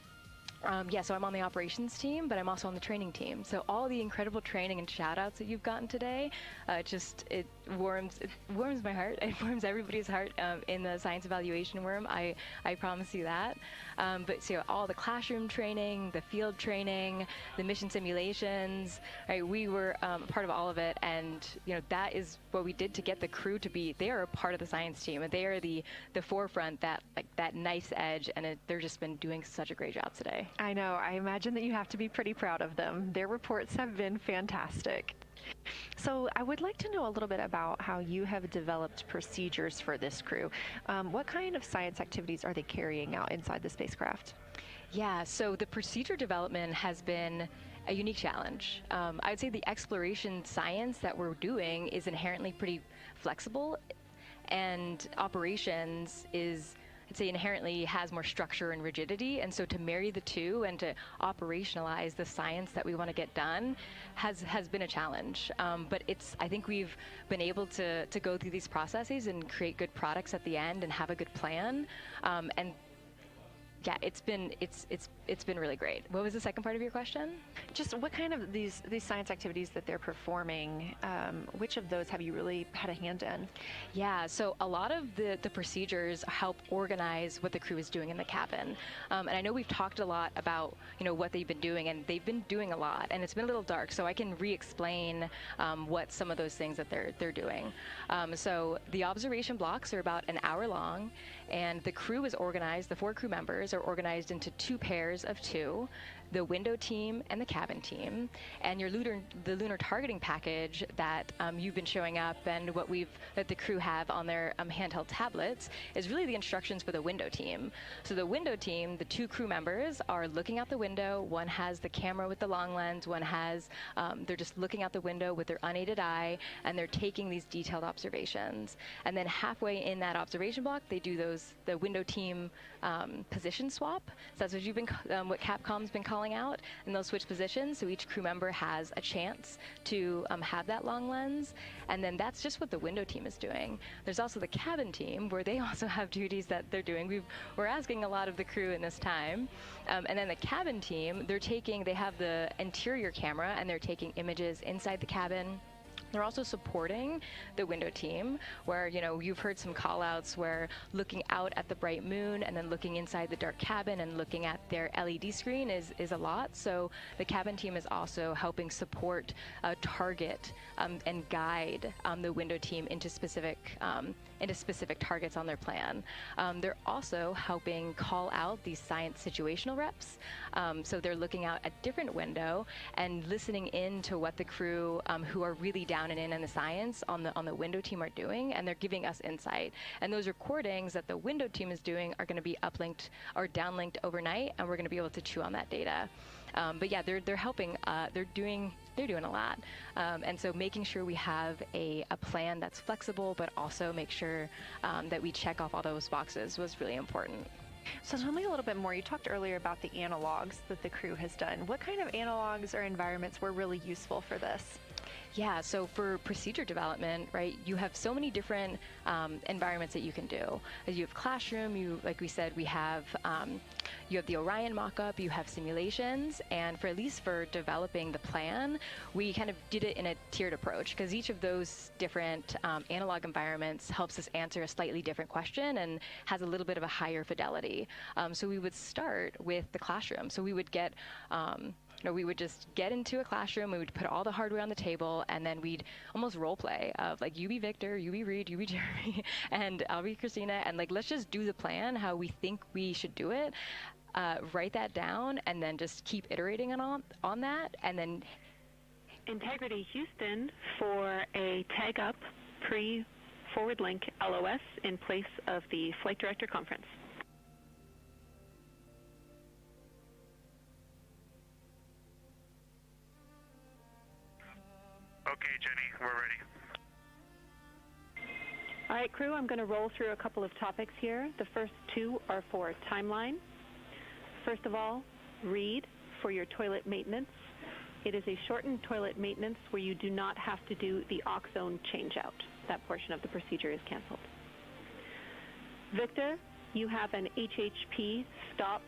So I'm on the operations team, but I'm also on the training team. So all the incredible training and shout outs that you've gotten today, it warms my heart. It warms everybody's heart in the science evaluation worm. I promise you that. But so all the classroom training, the field training, the mission simulations, right? We were a part of all of it, and that is what we did to get the crew to be. They are a part of the science team, and they are the forefront, that nice edge, and they're just been doing such a great job today. I know. I imagine that you have to be pretty proud of them. Their reports have been fantastic. So I would like to know a little bit about how you have developed procedures for this crew. What kind of science activities are they carrying out inside the spacecraft? Yeah, so the procedure development has been a unique challenge. I'd say the exploration science that we're doing is inherently pretty flexible, and operations is, I'd say, inherently has more structure and rigidity, and so to marry the two and to operationalize the science that we want to get done has been a challenge. But I think we've been able to go through these processes and create good products at the end and have a good plan. And yeah, it's been really great. What was the second part of your question? Just what kind of these science activities that they're performing, which of those have you really had a hand in? Yeah, so a lot of the procedures help organize what the crew is doing in the cabin. And I know we've talked a lot about what they've been doing, and they've been doing a lot, and it's been a little dark, so I can re-explain what some of those things that they're doing. So the observation blocks are about an hour long, and the crew is organized, the 4 crew members are organized into 2 pairs of 2, the window team and the cabin team. And the lunar targeting package that you've been showing up and that the crew have on their handheld tablets is really the instructions for the window team. So the window team, the 2 crew members are looking out the window. One has the camera with the long lens, one has, they're just looking out the window with their unaided eye, and they're taking these detailed observations. And then halfway in that observation block, they do the window team position swap. So that's what Capcom's been calling out, and they'll switch positions, so each crew member has a chance to have that long lens. And then that's just what the window team is doing. There's also the cabin team, where they also have duties that they're doing. We're asking a lot of the crew in this time. And then the cabin team, they have the interior camera, and they're taking images inside the cabin, They're also supporting the window team where, you've heard some call outs where looking out at the bright moon and then looking inside the dark cabin and looking at their LED screen is a lot. So the cabin team is also helping support, target, and guide the window team into specific targets on their plan. They're also helping call out these science situational reps. So they're looking out a different window and listening in to what the crew who are really down and in the science on the window team are doing, and they're giving us insight. And those recordings that the window team is doing are going to be uplinked or downlinked overnight, and we're going to be able to chew on that data. But yeah, they're helping. They're doing a lot, and so making sure we have a plan that's flexible, but also make sure that we check off all those boxes was really important. So tell me a little bit more. You talked earlier about the analogs that the crew has done. What kind of analogs or environments were really useful for this? Yeah, so for procedure development, right, you have so many different environments that you can do. You have classroom, like we said, you have the Orion mock-up, you have simulations, and at least for developing the plan, we kind of did it in a tiered approach because each of those different analog environments helps us answer a slightly different question and has a little bit of a higher fidelity. So we would start with the classroom. So we would we would just get into a classroom, we would put all the hardware on the table, and then we'd almost role play of like, you be Victor, you be Reed, you be Jeremy, and I'll be Christina, and like, let's just do the plan how we think we should do it, write that down, and then just keep iterating on that, and then... Integrity Houston for a tag up pre-forward link LOS in place of the Flight Director Conference. Okay, Jenny, we're ready. All right, crew, I'm going to roll through a couple of topics here. The first two are for timeline. First of all, Reed for your toilet maintenance. It is a shortened toilet maintenance where you do not have to do the oxone changeout. That portion of the procedure is canceled. Victor, you have an HHP stop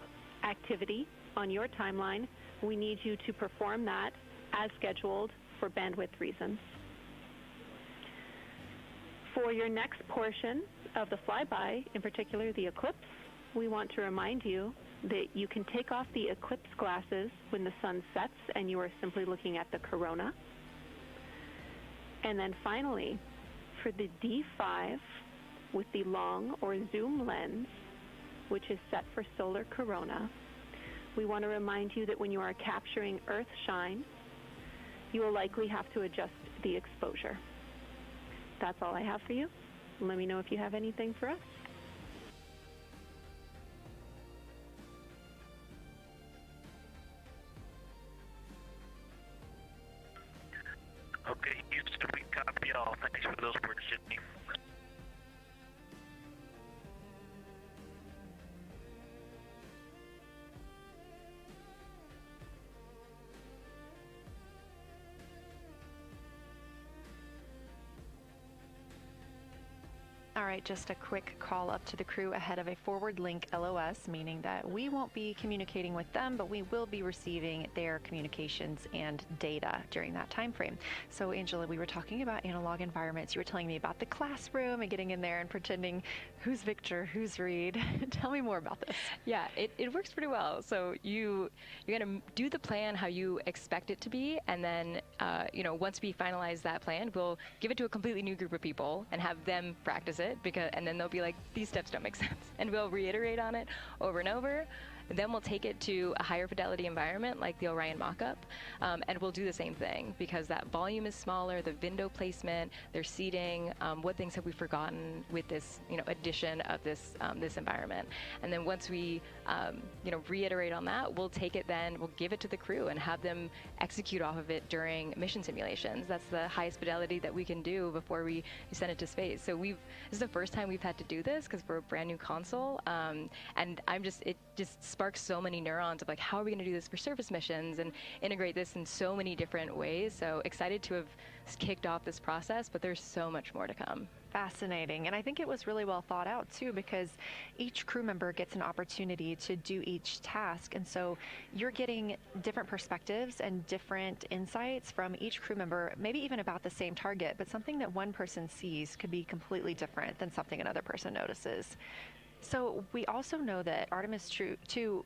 activity on your timeline. We need you to perform that as scheduled for bandwidth reasons. For your next portion of the flyby, in particular the eclipse, we want to remind you that you can take off the eclipse glasses when the sun sets and you are simply looking at the corona. And then finally, for the D5 with the long or zoom lens, which is set for solar corona, we want to remind you that when you are capturing Earth shine, you will likely have to adjust the exposure. That's all I have for you. Let me know if you have anything for us. Okay, Houston, we copy all. Thanks for those words, Jenny. All right, just a quick call up to the crew ahead of a forward link LOS, meaning that we won't be communicating with them, but we will be receiving their communications and data during that time frame. So Angela, we were talking about analog environments. You were telling me about the classroom and getting in there and pretending who's Victor, who's Reed. Tell me more about this. Yeah, it works pretty well. So you're going to do the plan how you expect it to be, and then once we finalize that plan, we'll give it to a completely new group of people and have them practice it, and then they'll be like, these steps don't make sense, and we'll reiterate on it over and over. And then we'll take it to a higher fidelity environment like the Orion mock-up, and we'll do the same thing because that volume is smaller, the window placement, their seating, what things have we forgotten with this addition of this environment. And then once we reiterate on that, we'll take it then, we'll give it to the crew and have them execute off of it during mission simulations. That's the highest fidelity that we can do before we send it to space. So this is the first time we've had to do this because we're a brand new console, and it just sparks so many neurons of like, how are we going to do this for surface missions and integrate this in so many different ways. So excited to have kicked off this process, but there's so much more to come. Fascinating. And I think it was really well thought out too, because each crew member gets an opportunity to do each task. And so you're getting different perspectives and different insights from each crew member, maybe even about the same target, but something that one person sees could be completely different than something another person notices. So we also know that Artemis 2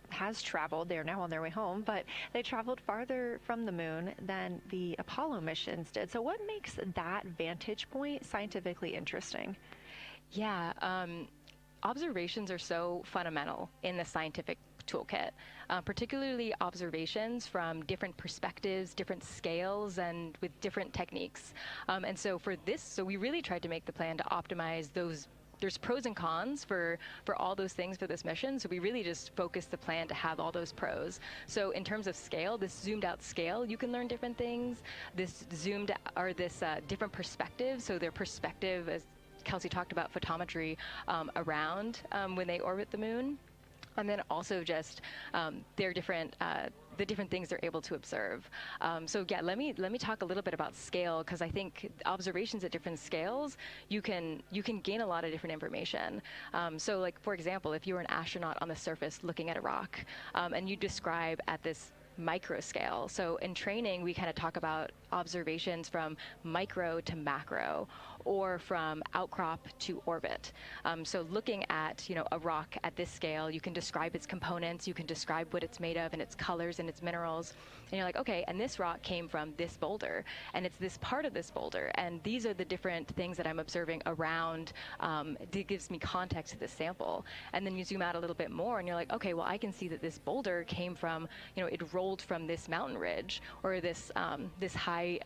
has traveled. They're now on their way home, but they traveled farther from the moon than the Apollo missions did. So what makes that vantage point scientifically interesting? Yeah, observations are so fundamental in the scientific toolkit, particularly observations from different perspectives, different scales, and with different techniques. And so for this, so we really tried to make the plan to optimize those. There's pros and cons for all those things for this mission, so we really just focused the plan to have all those pros. So in terms of scale, this zoomed out scale, you can learn different things. This different perspective, so their perspective, as Kelsey talked about, photometry around when they orbit the moon. And then also just their different the different things they're able to observe. So yeah, let me talk a little bit about scale, because I think observations at different scales, you can gain a lot of different information. So like, for example, if you were an astronaut on the surface looking at a rock, and you describe at this micro scale. So in training, we kind of talk about observations from micro to macro, or from outcrop to orbit. So looking at, a rock at this scale, you can describe its components, you can describe what it's made of and its colors and its minerals. And you're like, okay, and this rock came from this boulder, and it's this part of this boulder, and these are the different things that I'm observing around. It gives me context to this sample. And then you zoom out a little bit more, and you're like, okay, well, I can see that this boulder came from, it rolled from this mountain ridge, or this high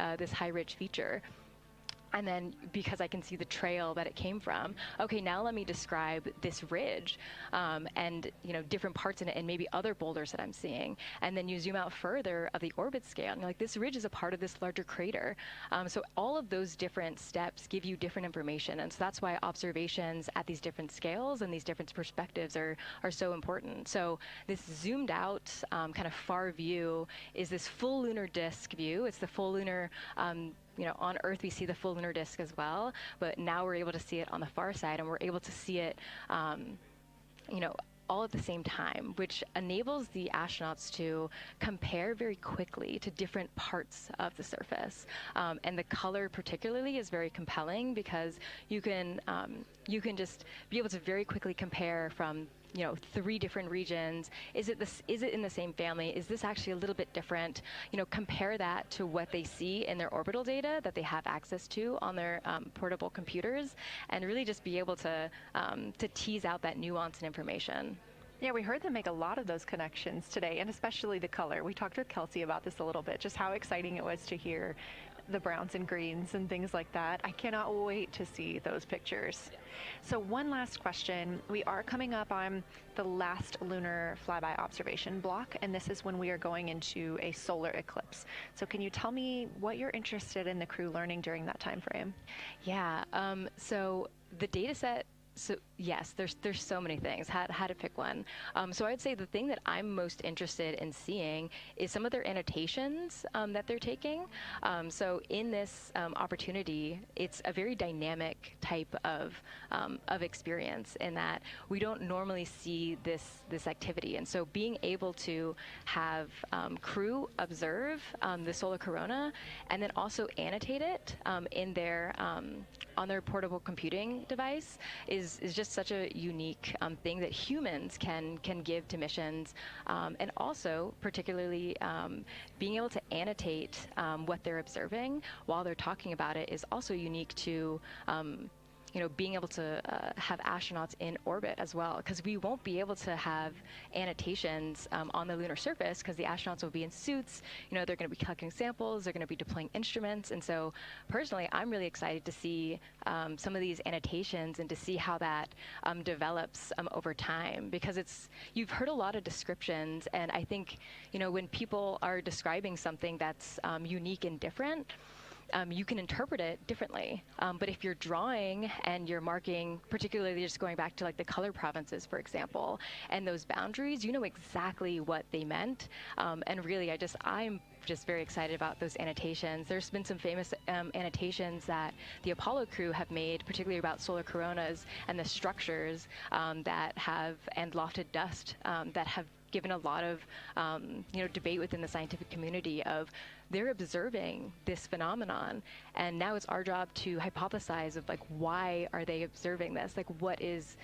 ridge feature. And then because I can see the trail that it came from, okay, now let me describe this ridge and different parts in it, and maybe other boulders that I'm seeing. And then you zoom out further of the orbit scale, and you're like, this ridge is a part of this larger crater. So all of those different steps give you different information, and so that's why observations at these different scales and these different perspectives are so important. So this zoomed out kind of far view is this full lunar disk view. It's the full lunar on Earth we see the full lunar disk as well, but now we're able to see it on the far side, and we're able to see it, all at the same time, which enables the astronauts to compare very quickly to different parts of the surface. And the color particularly is very compelling, because you can just be able to very quickly compare from 3 different regions. Is it in the same family? Is this actually a little bit different? Compare that to what they see in their orbital data that they have access to on their portable computers, and really just be able to tease out that nuance and information. Yeah, we heard them make a lot of those connections today, and especially the color. We talked with Kelsey about this a little bit, just how exciting it was to hear the browns and greens and things like that. I cannot wait to see those pictures. Yeah. So one last question. We are coming up on the last lunar flyby observation block, and this is when we are going into a solar eclipse. So can you tell me what you're interested in the crew learning during that time frame? Yeah, so the data set, so yes, there's so many things. How to pick one. So I'd say the thing that I'm most interested in seeing is some of their annotations that they're taking. So in this opportunity, it's a very dynamic type of experience, in that we don't normally see this activity. And so being able to have crew observe the solar corona, and then also annotate it in their on their portable computing device is just such a unique thing that humans can give to missions, and also particularly being able to annotate what they're observing while they're talking about it is also unique to being able to have astronauts in orbit as well, because we won't be able to have annotations on the lunar surface, because the astronauts will be in suits. They're going to be collecting samples, they're going to be deploying instruments, and so personally, I'm really excited to see some of these annotations and to see how that develops over time, because you've heard a lot of descriptions, and I think when people are describing something that's unique and different, you can interpret it differently. But if you're drawing and you're marking, particularly just going back to like the color provinces, for example, and those boundaries, you know exactly what they meant. And really, I'm just very excited about those annotations. There's been some famous annotations that the Apollo crew have made, particularly about solar coronas and the structures that have, and lofted dust that have given a lot of debate within the scientific community of they're observing this phenomenon, and now it's our job to hypothesize of like why are they observing this, like what is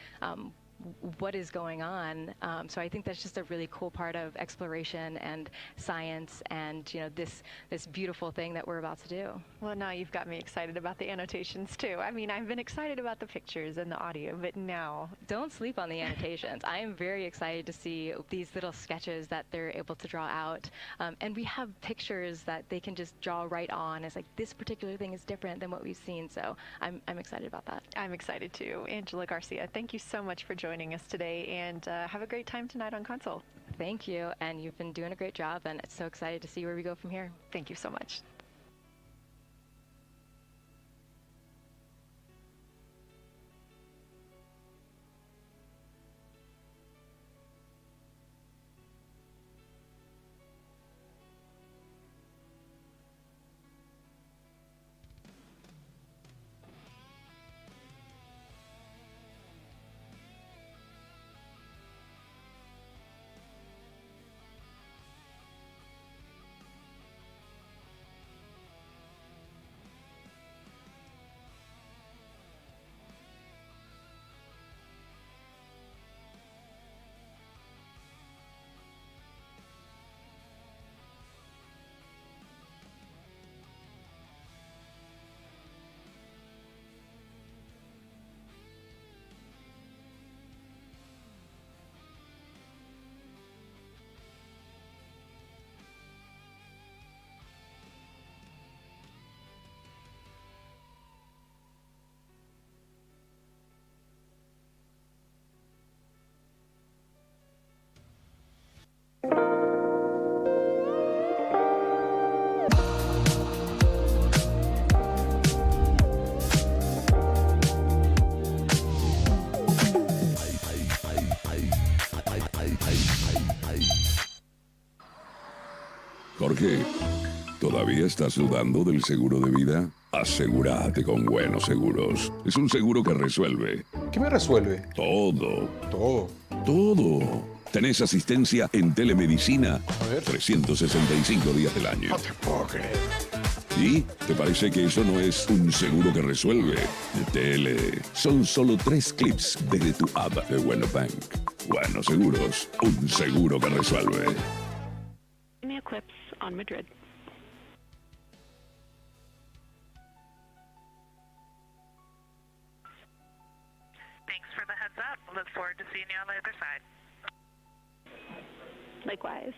going on. So I think that's just a really cool part of exploration and science, and this beautiful thing that we're about to do. Well, now you've got me excited about the annotations too. I mean, I've been excited about the pictures and the audio, but now don't sleep on the annotations. I am very excited to see these little sketches that they're able to draw out, and we have pictures that they can just draw right on as like this particular thing is different than what we've seen. So I'm excited about that. I'm excited too. Angela Garcia, thank you so much for joining us today, and have a great time tonight on Console. Thank you, and you've been doing a great job, and it's so excited to see where we go from here. Thank you so much. Jorge, ¿todavía estás dudando del seguro de vida? Asegúrate con Buenos Seguros. Es un seguro que resuelve. ¿Qué me resuelve? Todo. Todo. Todo. Tenés asistencia en telemedicina 365 días del año. No te puedo creer. ¿Y te parece que eso no es un seguro que resuelve? Son solo 3 clips desde tu app de Buenobank. Buenos Seguros, un seguro que resuelve. Give me a clips on Madrid. Thanks for the heads up. Look forward to seeing you on the other side. Likewise.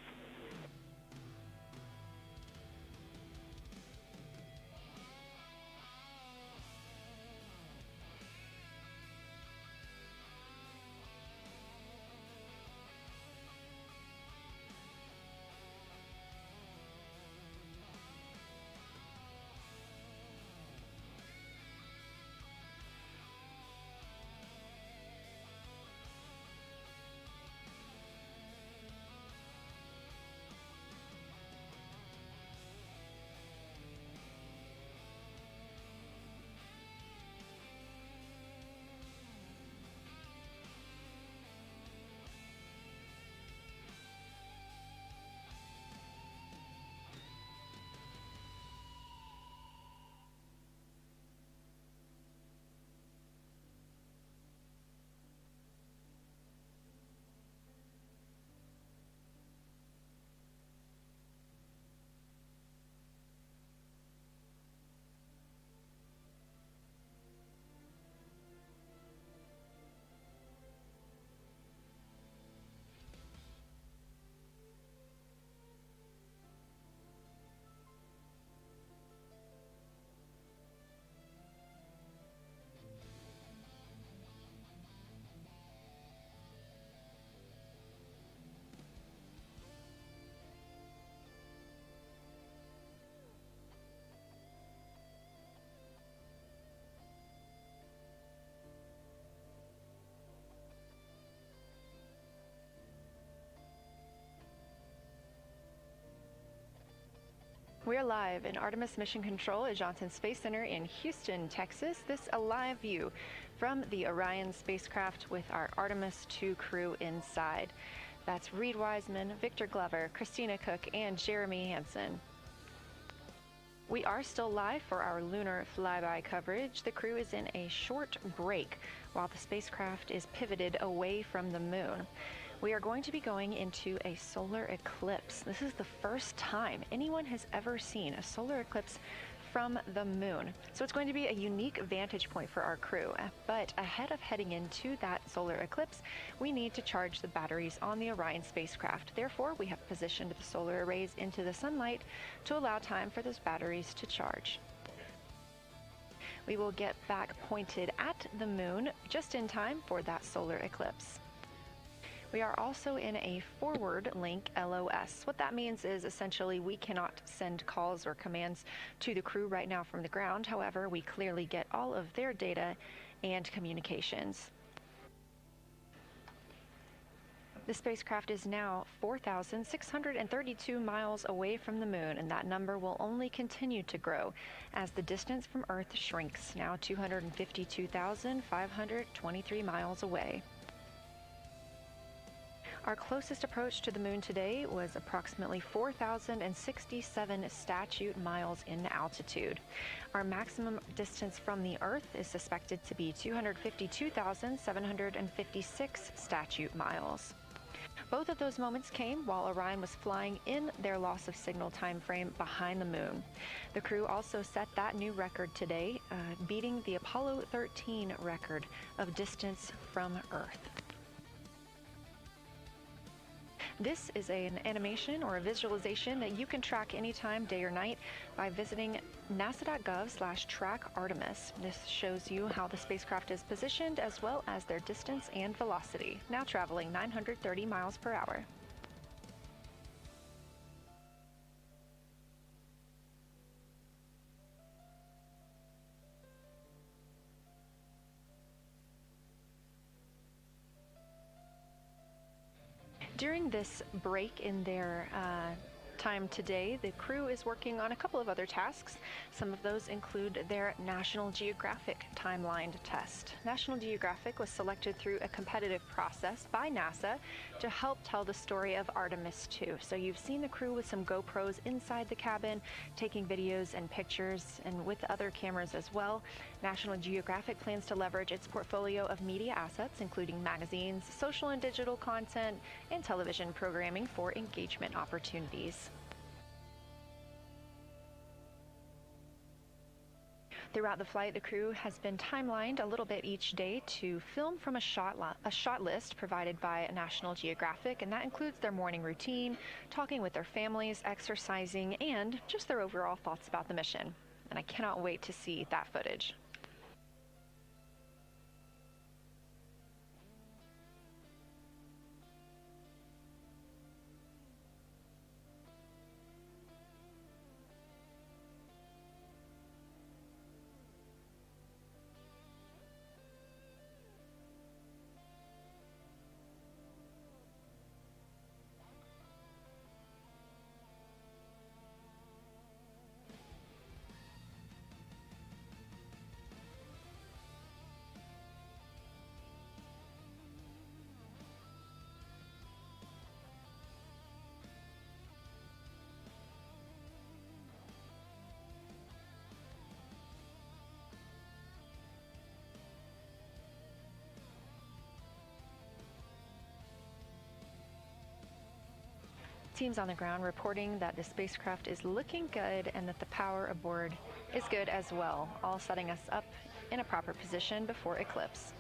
We are live in Artemis Mission Control at Johnson Space Center in Houston, Texas. This a live view from the Orion spacecraft with our Artemis 2 crew inside. That's Reed Wiseman, Victor Glover, Christina Cook, and Jeremy Hansen. We are still live for our lunar flyby coverage. The crew is in a short break while the spacecraft is pivoted away from the moon. We are going to be going into a solar eclipse. This is the first time anyone has ever seen a solar eclipse from the moon. So it's going to be a unique vantage point for our crew. But ahead of heading into that solar eclipse, we need to charge the batteries on the Orion spacecraft. Therefore, we have positioned the solar arrays into the sunlight to allow time for those batteries to charge. We will get back pointed at the moon just in time for that solar eclipse. We are also in a forward link LOS. What that means is essentially we cannot send calls or commands to the crew right now from the ground. However, we clearly get all of their data and communications. The spacecraft is now 4,632 miles away from the moon, and that number will only continue to grow as the distance from Earth shrinks, now 252,523 miles away. Our closest approach to the moon today was approximately 4,067 statute miles in altitude. Our maximum distance from the Earth is suspected to be 252,756 statute miles. Both of those moments came while Orion was flying in their loss of signal time frame behind the moon. The crew also set that new record today, beating the Apollo 13 record of distance from Earth. This is an animation or a visualization that you can track anytime, day or night, by visiting nasa.gov/track-Artemis. This shows you how the spacecraft is positioned as well as their distance and velocity, now traveling 930 miles per hour. During this break in their time today, the crew is working on a couple of other tasks. Some of those include their National Geographic timeline test. National Geographic was selected through a competitive process by NASA to help tell the story of Artemis 2. So you've seen the crew with some GoPros inside the cabin, taking videos and pictures, and with other cameras as well. National Geographic plans to leverage its portfolio of media assets, including magazines, social and digital content, and television programming for engagement opportunities. Throughout the flight, the crew has been timelined a little bit each day to film from a shot list provided by National Geographic, and that includes their morning routine, talking with their families, exercising, and just their overall thoughts about the mission. And I cannot wait to see that footage. Teams on the ground reporting that the spacecraft is looking good and that the power aboard is good as well, all setting us up in a proper position before eclipse.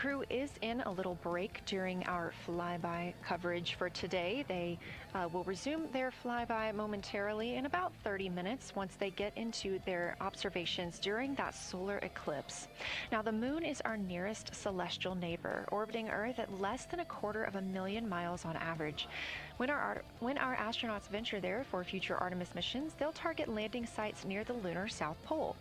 crew is in a little break during our flyby coverage for today. They will resume their flyby momentarily in about 30 minutes once they get into their observations during that solar eclipse. Now, the moon is our nearest celestial neighbor, orbiting Earth at less than 250,000 miles on average. When our astronauts venture there for future Artemis missions, they'll target landing sites near the lunar South Pole.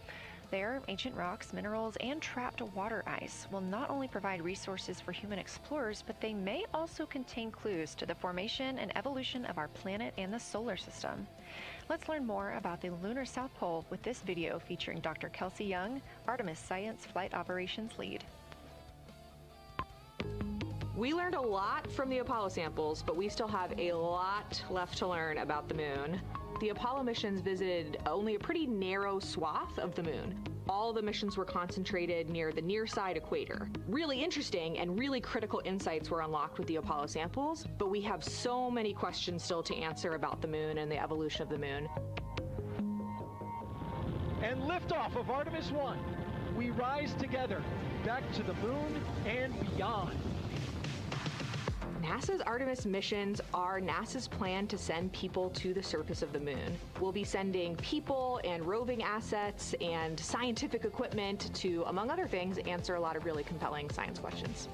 There, ancient rocks, minerals, and trapped water ice will not only provide resources for human explorers, but they may also contain clues to the formation and evolution of our planet and the solar system. Let's learn more about the lunar South Pole with this video featuring Dr. Kelsey Young, Artemis Science Flight Operations Lead. We learned a lot from the Apollo samples, but we still have a lot left to learn about the moon. The Apollo missions visited only a pretty narrow swath of the moon. All the missions were concentrated near the near-side equator. Really interesting and really critical insights were unlocked with the Apollo samples, but we have so many questions still to answer about the moon and the evolution of the moon. And liftoff of Artemis 1. We rise together, back to the moon and beyond. NASA's Artemis missions are NASA's plan to send people to the surface of the moon. We'll be sending people and roving assets and scientific equipment to, among other things, answer a lot of really compelling science questions.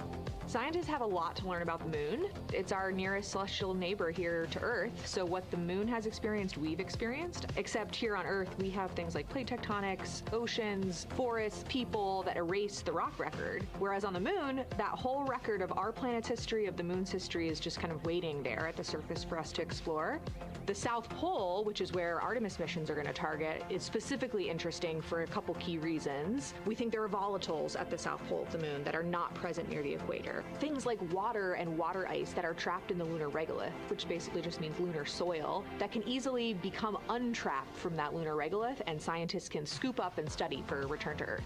Scientists have a lot to learn about the moon. It's our nearest celestial neighbor here to Earth, so what the moon has experienced, we've experienced. Except here on Earth, we have things like plate tectonics, oceans, forests, people that erase the rock record. Whereas on the moon, that whole record of our planet's history, of the moon's history, is just kind of waiting there at the surface for us to explore. The South Pole, which is where Artemis missions are going to target, is specifically interesting for a couple key reasons. We think there are volatiles at the South Pole of the moon that are not present near the equator. Things like water and water ice that are trapped in the lunar regolith, which basically just means lunar soil, that can easily become untrapped from that lunar regolith, and scientists can scoop up and study for return to Earth.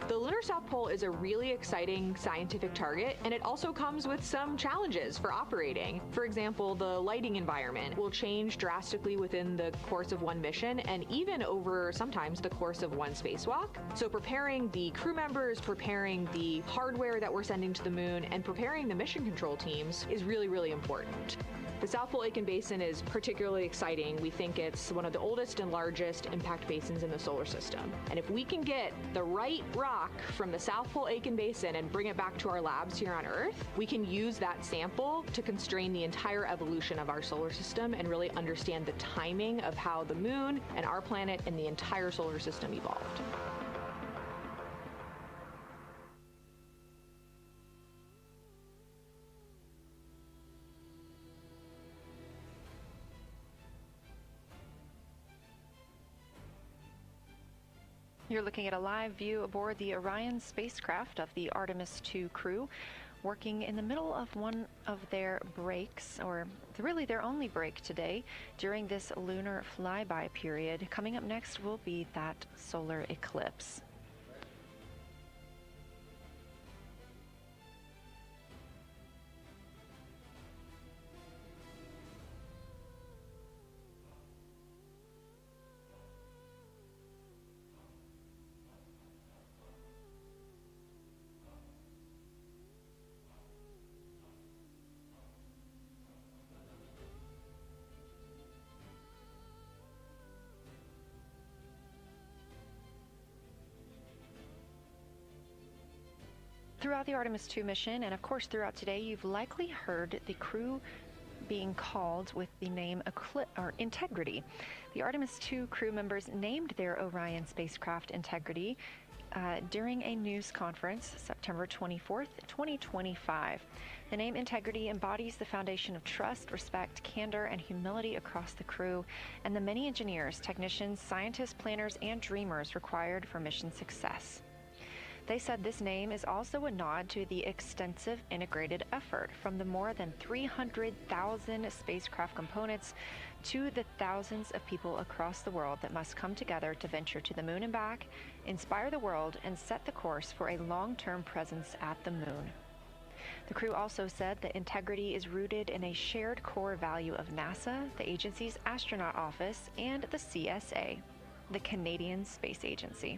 The lunar South Pole is a really exciting scientific target, and it also comes with some challenges for operating. For example, the lighting environment will change drastically within the course of one mission, and even over sometimes the course of one spacewalk. So preparing the crew members, preparing the hardware that we're sending to the moon, and preparing the mission control teams is really, really important. The South Pole Aitken Basin is particularly exciting. We think it's one of the oldest and largest impact basins in the solar system. And if we can get the right rock from the South Pole Aitken Basin and bring it back to our labs here on Earth, we can use that sample to constrain the entire evolution of our solar system and really understand the timing of how the moon and our planet and the entire solar system evolved. You're looking at a live view aboard the Orion spacecraft of the Artemis II crew, working in the middle of one of their breaks, or really their only break today during this lunar flyby period. Coming up next will be that solar eclipse. Throughout the Artemis II mission, and of course throughout today, you've likely heard the crew being called with the name Integrity. The Artemis II crew members named their Orion spacecraft Integrity during a news conference September 24th, 2025. The name Integrity embodies the foundation of trust, respect, candor, and humility across the crew, and the many engineers, technicians, scientists, planners, and dreamers required for mission success. They said this name is also a nod to the extensive integrated effort from the more than 300,000 spacecraft components to the thousands of people across the world that must come together to venture to the moon and back, inspire the world, and set the course for a long-term presence at the moon. The crew also said that integrity is rooted in a shared core value of NASA, the agency's astronaut office, and the CSA, the Canadian Space Agency.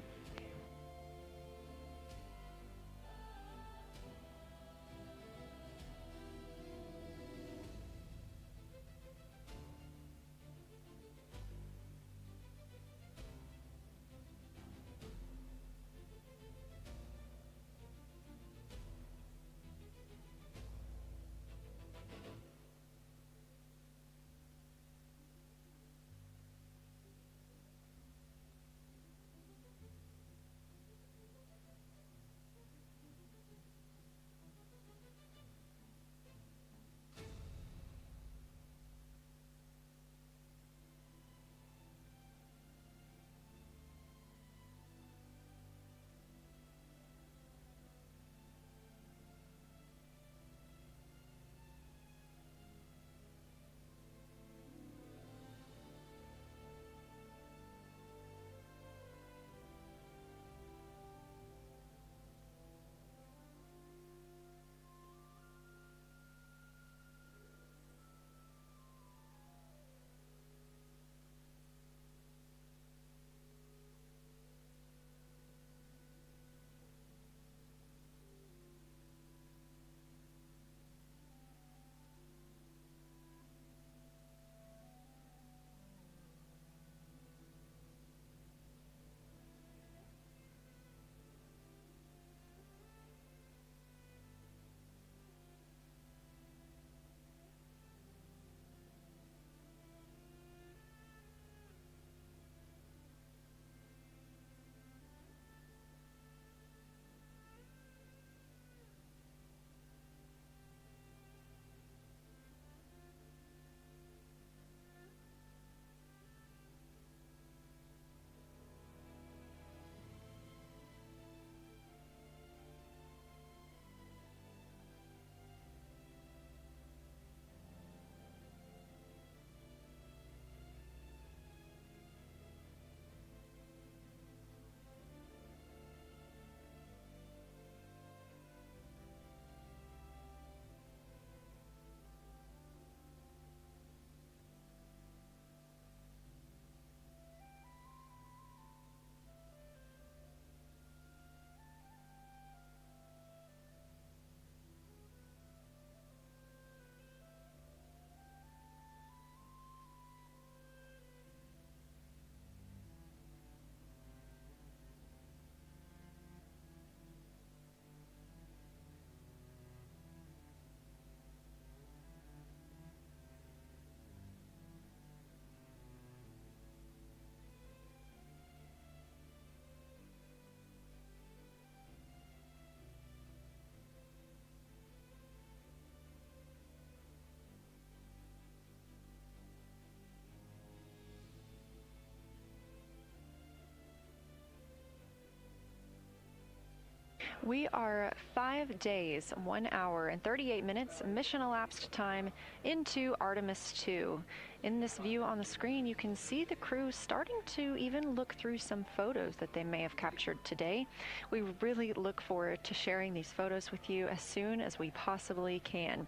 We are 5 days, 1 hour, and 38 minutes mission elapsed time into Artemis 2. In this view on the screen, you can see the crew starting to even look through some photos that they may have captured today. We really look forward to sharing these photos with you as soon as we possibly can.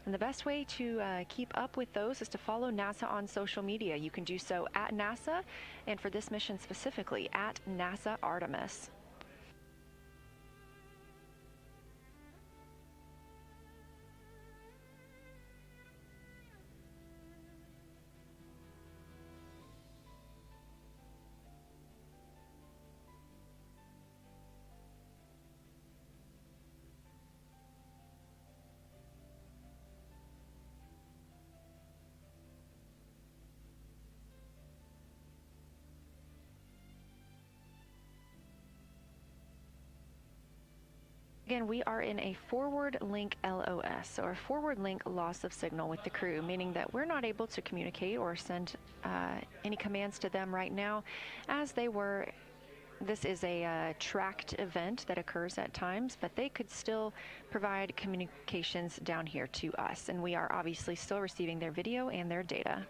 And the best way to keep up with those is to follow NASA on social media. You can do so at NASA, and for this mission specifically, at NASA Artemis. Again, we are in a forward link LOS, or forward link loss of signal with the crew, meaning that we're not able to communicate or send any commands to them right now as they were. This is a tracked event that occurs at times, but they could still provide communications down here to us, and we are obviously still receiving their video and their data.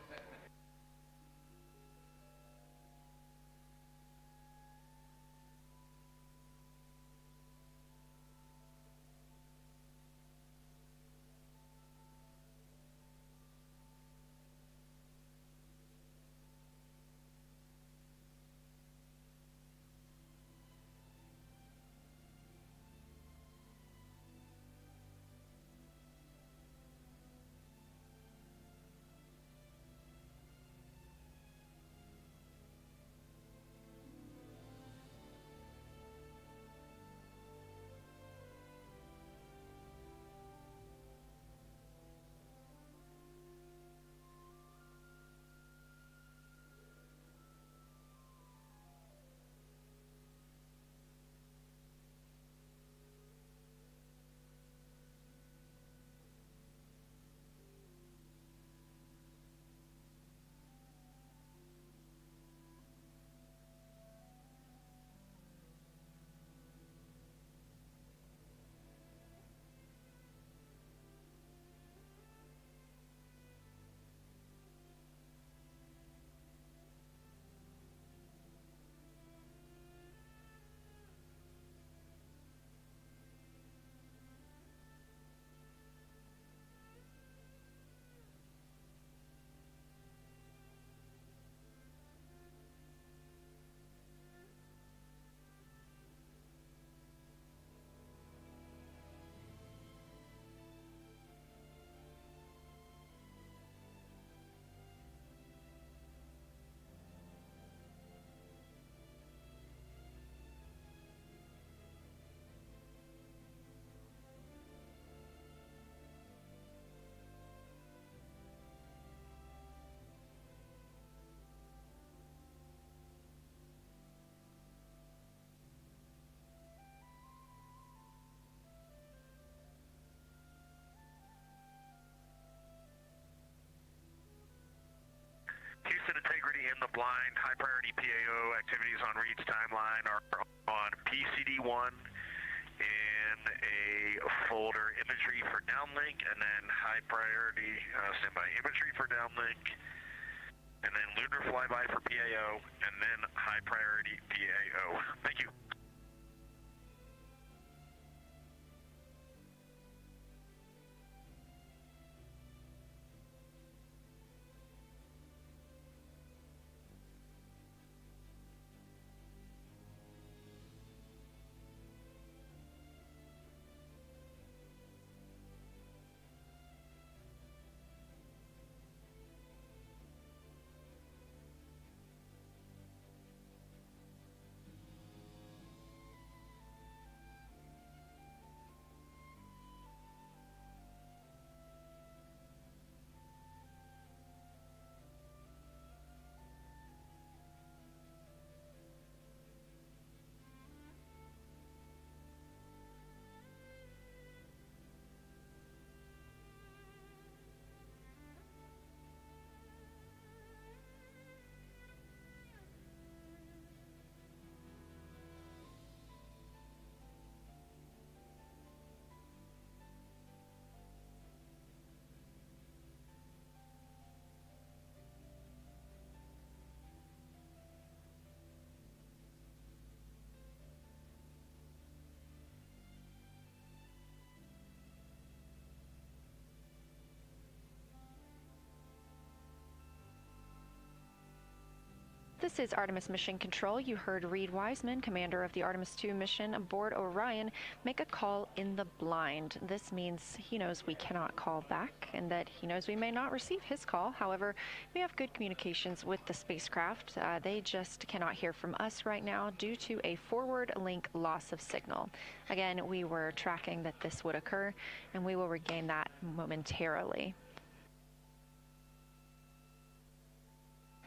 Houston integrity in the blind. High priority PAO activities on Reed's timeline are on PCD1 in a folder imagery for downlink, and then high priority standby imagery for downlink, and then lunar flyby for PAO, and then high priority PAO. Thank you. This is Artemis Mission Control. You heard Reed Wiseman, commander of the Artemis II mission aboard Orion, make a call in the blind. This means he knows we cannot call back and that he knows we may not receive his call. However, we have good communications with the spacecraft. They just cannot hear from us right now due to a forward link loss of signal. Again, we were tracking that this would occur, and we will regain that momentarily.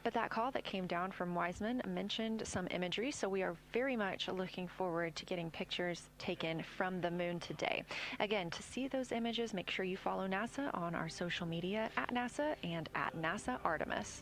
But that call that came down from Wiseman mentioned some imagery, so we are very much looking forward to getting pictures taken from the moon today. Again, to see those images, make sure you follow NASA on our social media at NASA and at NASA Artemis.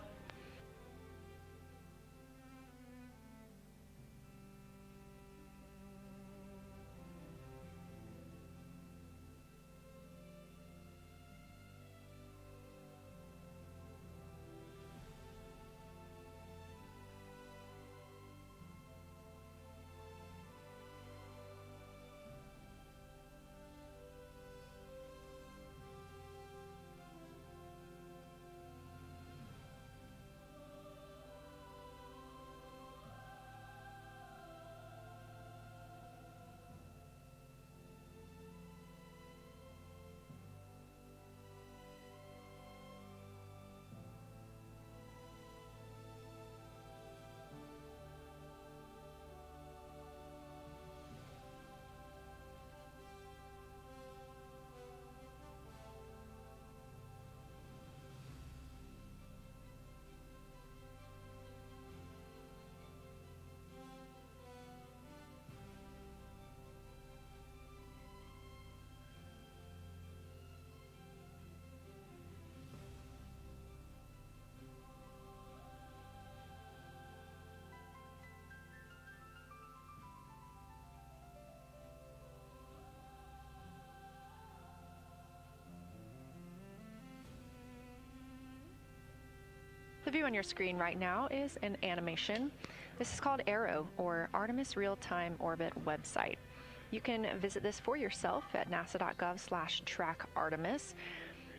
The view on your screen right now is an animation. This is called Arrow, or Artemis Real-Time Orbit website. You can visit this for yourself at nasa.gov/trackartemis,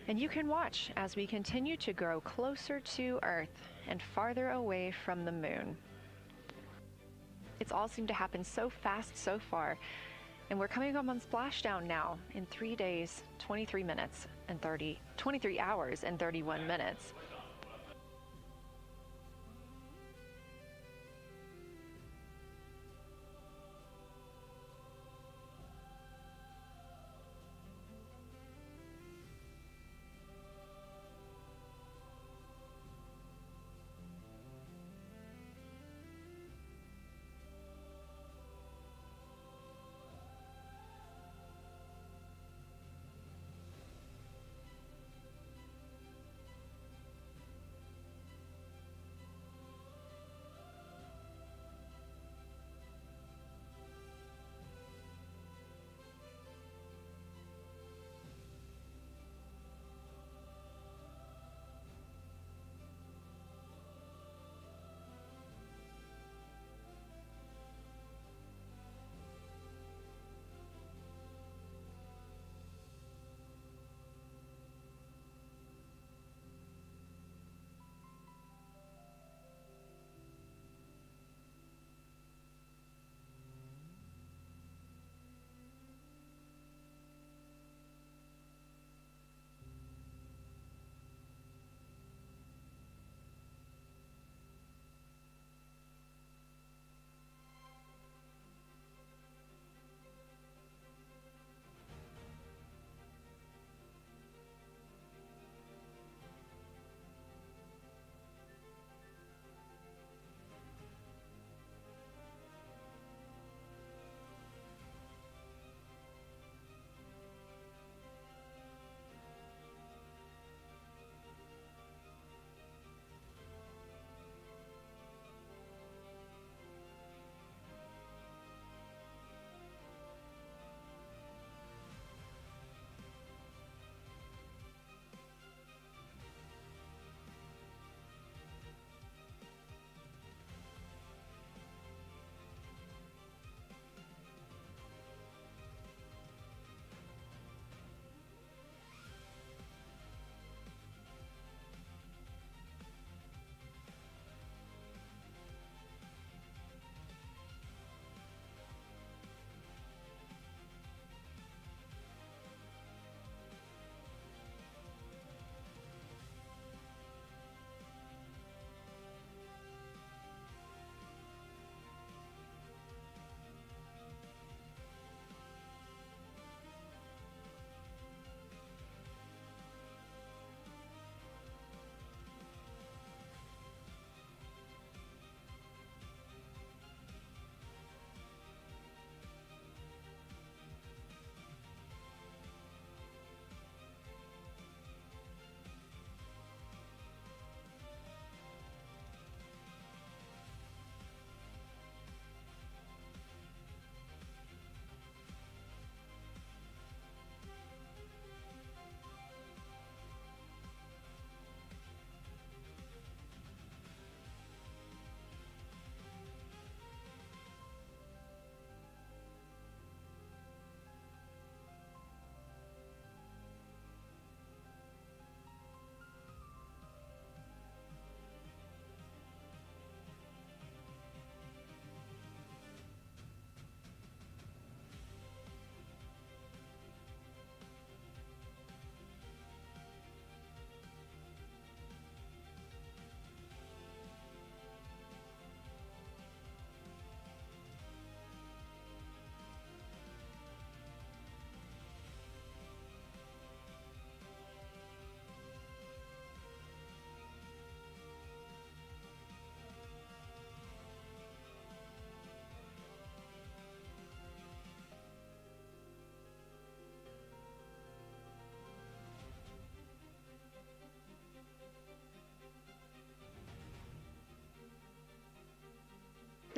and you can watch as we continue to grow closer to Earth and farther away from the moon. It's all seemed to happen so fast so far, and we're coming up on splashdown now in 3 days, 23 hours and 31 minutes.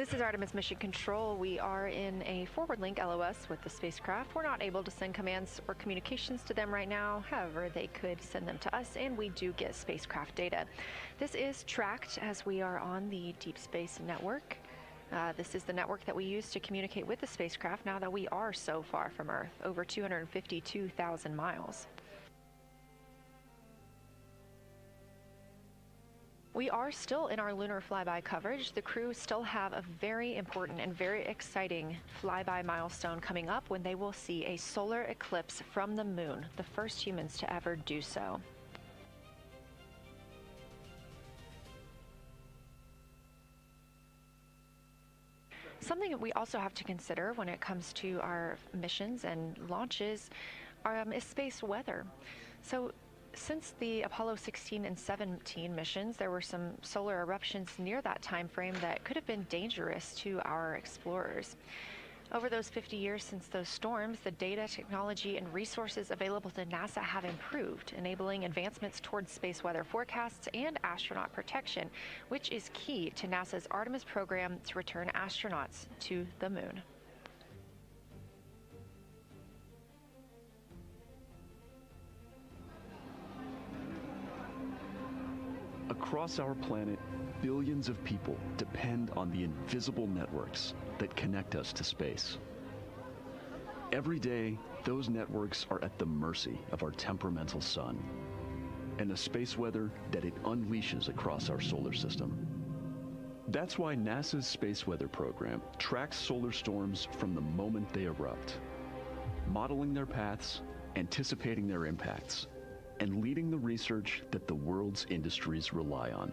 This is Artemis Mission Control. We are in a forward link LOS with the spacecraft. We're not able to send commands or communications to them right now. However, they could send them to us, and we do get spacecraft data. This is tracked as we are on the Deep Space Network. This is the network that we use to communicate with the spacecraft now that we are so far from Earth, over 252,000 miles. We are still in our lunar flyby coverage. The crew still have a very important and very exciting flyby milestone coming up when they will see a solar eclipse from the moon, the first humans to ever do so. Something that we also have to consider when it comes to our missions and launches is space weather. So since the Apollo 16 and 17 missions, there were some solar eruptions near that time frame that could have been dangerous to our explorers. Over those 50 years since those storms, the data, technology, and resources available to NASA have improved, enabling advancements towards space weather forecasts and astronaut protection, which is key to NASA's Artemis program to return astronauts to the moon. Across our planet, billions of people depend on the invisible networks that connect us to space. Every day, those networks are at the mercy of our temperamental sun and the space weather that it unleashes across our solar system. That's why NASA's Space Weather Program tracks solar storms from the moment they erupt, modeling their paths, anticipating their impacts, and leading the research that the world's industries rely on.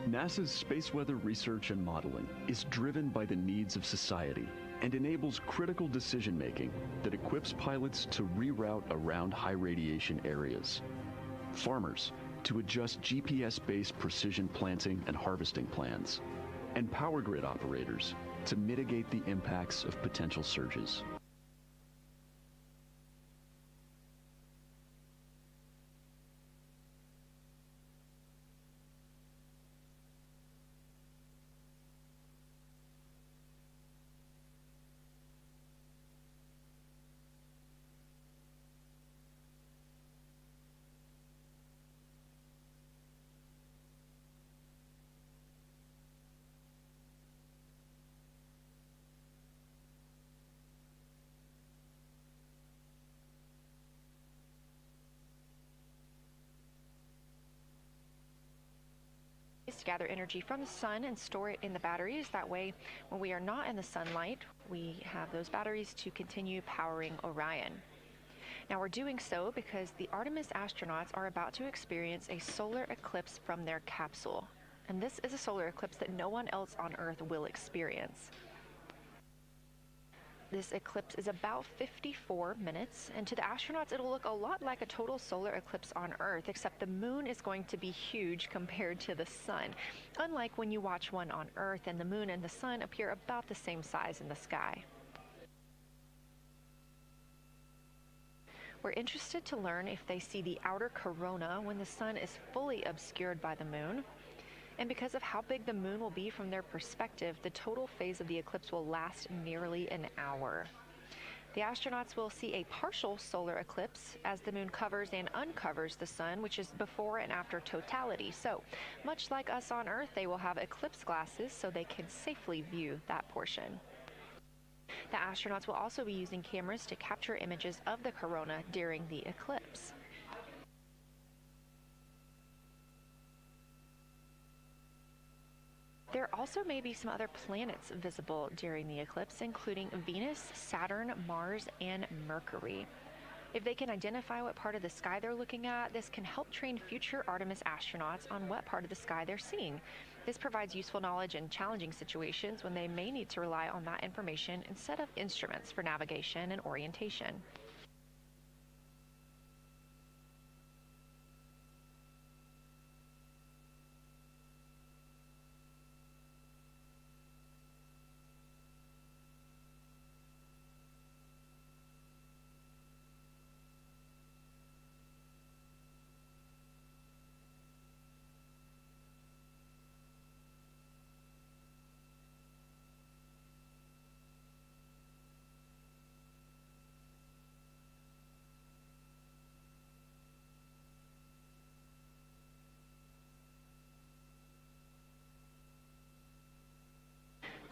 NASA's space weather research and modeling is driven by the needs of society and enables critical decision-making that equips pilots to reroute around high radiation areas, farmers to adjust GPS-based precision planting and harvesting plans, and power grid operators to mitigate the impacts of potential surges. To gather energy from the sun and store it in the batteries. That way, when we are not in the sunlight, we have those batteries to continue powering Orion. Now we're doing so because the Artemis astronauts are about to experience a solar eclipse from their capsule. And this is a solar eclipse that no one else on Earth will experience. This eclipse is about 54 minutes, and to the astronauts it'll look a lot like a total solar eclipse on Earth, except the moon is going to be huge compared to the sun, unlike when you watch one on Earth and the moon and the sun appear about the same size in the sky. We're interested to learn if they see the outer corona when the sun is fully obscured by the moon. And because of how big the moon will be from their perspective, the total phase of the eclipse will last nearly an hour. The astronauts will see a partial solar eclipse as the moon covers and uncovers the sun, which is before and after totality. So, much like us on Earth, they will have eclipse glasses so they can safely view that portion. The astronauts will also be using cameras to capture images of the corona during the eclipse. There also may be some other planets visible during the eclipse, including Venus, Saturn, Mars, and Mercury. If they can identify what part of the sky they're looking at, this can help train future Artemis astronauts on what part of the sky they're seeing. This provides useful knowledge in challenging situations when they may need to rely on that information instead of instruments for navigation and orientation.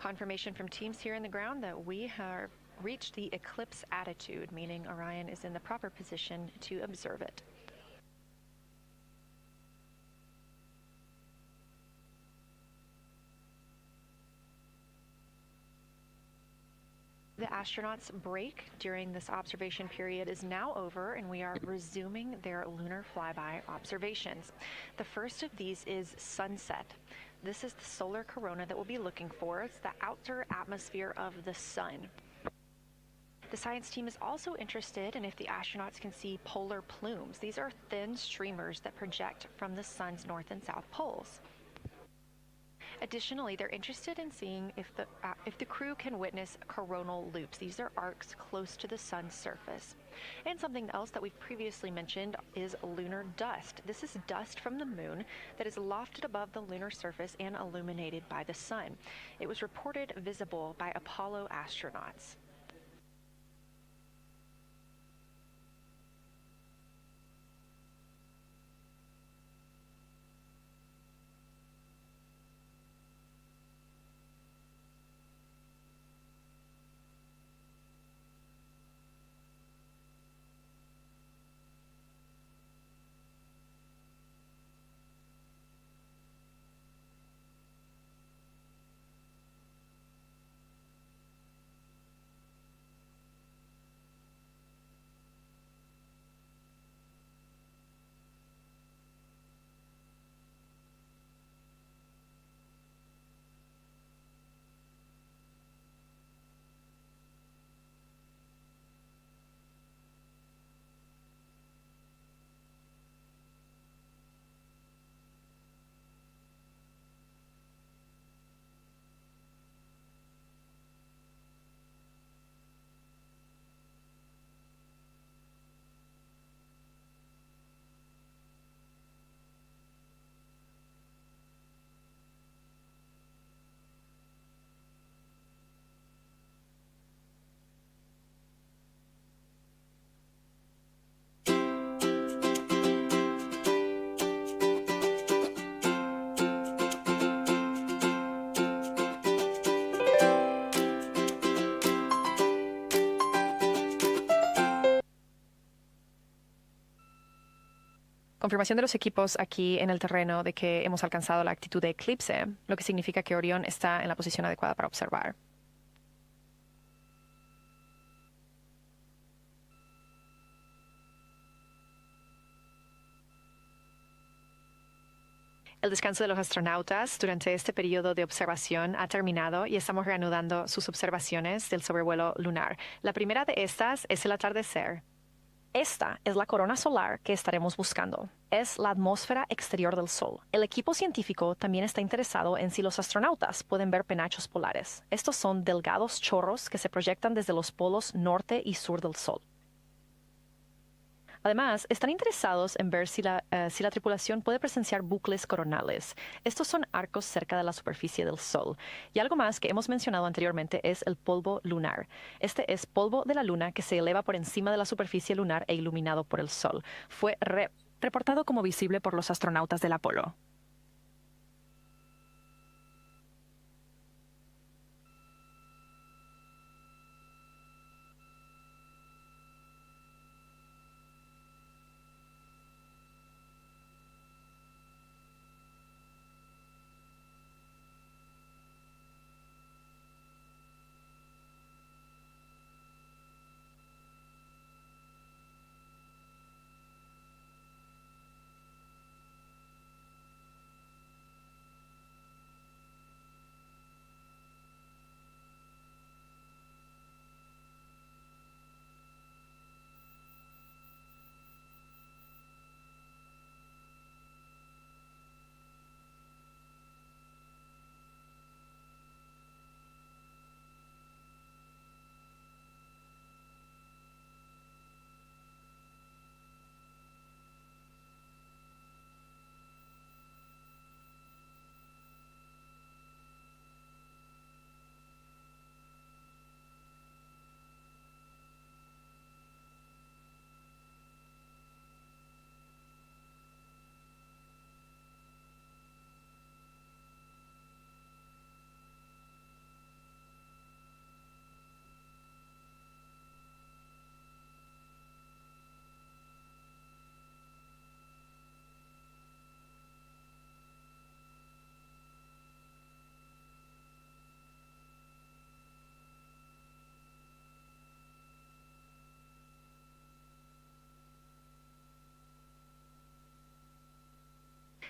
confirmation from teams here in the ground that we have reached the eclipse attitude, meaning Orion is in the proper position to observe it. The astronauts' break during this observation period is now over, and we are resuming their lunar flyby observations. The first of these is sunset. This is the solar corona that we'll be looking for. It's the outer atmosphere of the sun. The science team is also interested in if the astronauts can see polar plumes. These are thin streamers that project from the sun's north and south poles. Additionally, they're interested in seeing if the crew can witness coronal loops. These are arcs close to the sun's surface. And something else that we've previously mentioned is lunar dust. This is dust from the moon that is lofted above the lunar surface and illuminated by the sun. It was reported visible by Apollo astronauts. Confirmación de los equipos aquí en el terreno de que hemos alcanzado la actitud de eclipse, lo que significa que Orión está en la posición adecuada para observar. El descanso de los astronautas durante este periodo de observación ha terminado y estamos reanudando sus observaciones del sobrevuelo lunar. La primera de estas es el atardecer. Esta es la corona solar que estaremos buscando. Es la atmósfera exterior del Sol. El equipo científico también está interesado en si los astronautas pueden ver penachos polares. Estos son delgados chorros que se proyectan desde los polos norte y sur del Sol. Además, están interesados en ver si la tripulación puede presenciar bucles coronales. Estos son arcos cerca de la superficie del Sol. Y algo más que hemos mencionado anteriormente es el polvo lunar. Este es polvo de la Luna que se eleva por encima de la superficie lunar e iluminado por el Sol. Fue reportado como visible por los astronautas del Apolo.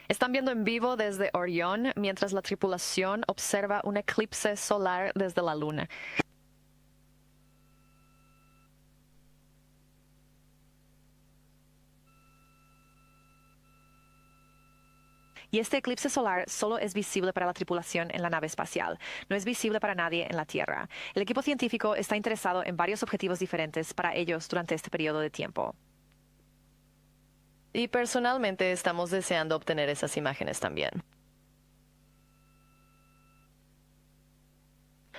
Están viendo en vivo desde Orión mientras la tripulación observa un eclipse solar desde la Luna. Y este eclipse solar solo es visible para la tripulación en la nave espacial. No es visible para nadie en la Tierra. El equipo científico está interesado en varios objetivos diferentes para ellos durante este periodo de tiempo. Y personalmente estamos deseando obtener esas imágenes también.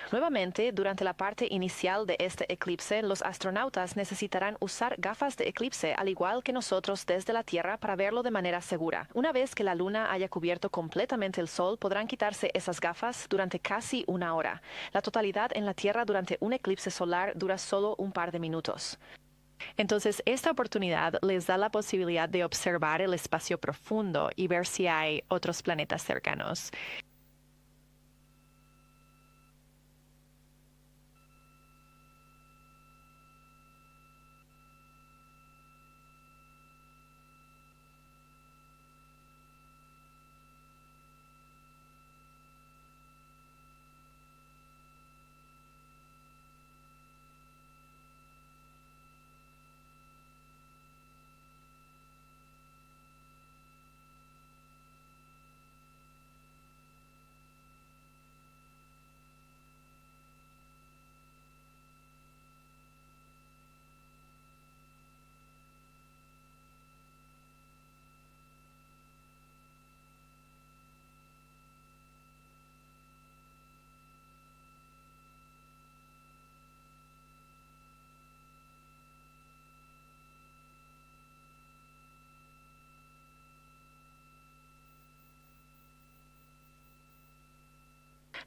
Nuevamente, durante la parte inicial de este eclipse, los astronautas necesitarán usar gafas de eclipse, al igual que nosotros desde la Tierra, para verlo de manera segura. Una vez que la Luna haya cubierto completamente el Sol, podrán quitarse esas gafas durante casi una hora. La totalidad en la Tierra durante un eclipse solar dura solo un par de minutos. Entonces, esta oportunidad les da la posibilidad de observar el espacio profundo y ver si hay otros planetas cercanos.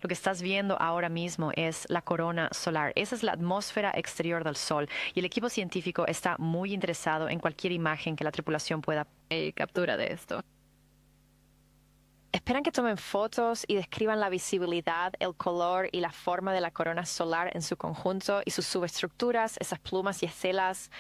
Lo que estás viendo ahora mismo es la corona solar. Esa es la atmósfera exterior del Sol y el equipo científico está muy interesado en cualquier imagen que la tripulación pueda captura de esto. Esperan que tomen fotos y describan la visibilidad, el color y la forma de la corona solar en su conjunto y sus subestructuras, esas plumas y estelas.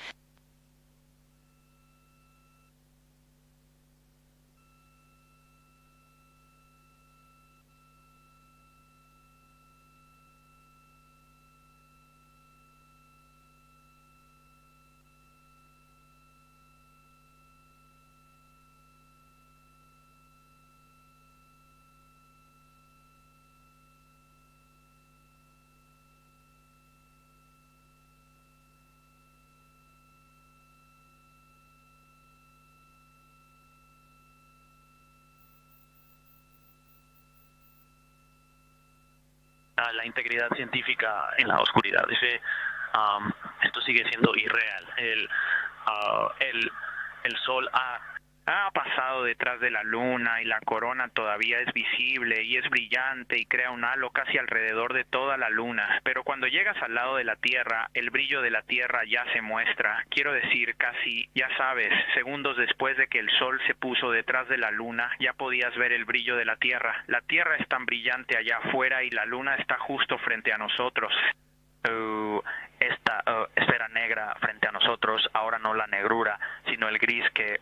La integridad científica en la oscuridad. Esto sigue siendo irreal. El Sol ha pasado detrás de la Luna y la corona todavía es visible y es brillante y crea un halo casi alrededor de toda la Luna. Pero cuando llegas al lado de la Tierra, el brillo de la Tierra ya se muestra. Quiero decir, casi, ya sabes, segundos después de que el Sol se puso detrás de la Luna, ya podías ver el brillo de la Tierra. La Tierra es tan brillante allá afuera y la Luna está justo frente a nosotros. Esta esfera negra frente a nosotros, ahora no la negrura, sino el gris que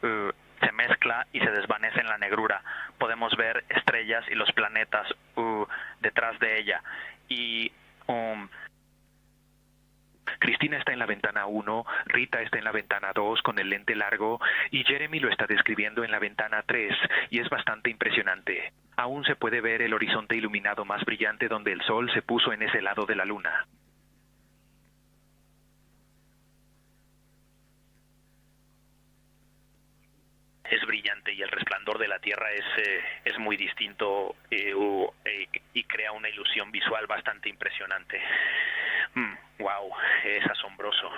se mezcla y se desvanece en la negrura. Podemos ver estrellas y los planetas detrás de ella. Y Cristina está en la ventana 1, Rita está en la ventana 2 con el lente largo y Jeremy lo está describiendo en la ventana 3 y es bastante impresionante. Aún se puede ver el horizonte iluminado más brillante donde el Sol se puso en ese lado de la Luna. Es brillante y el resplandor de la Tierra es muy distinto y crea una ilusión visual bastante impresionante. Wow, es asombroso.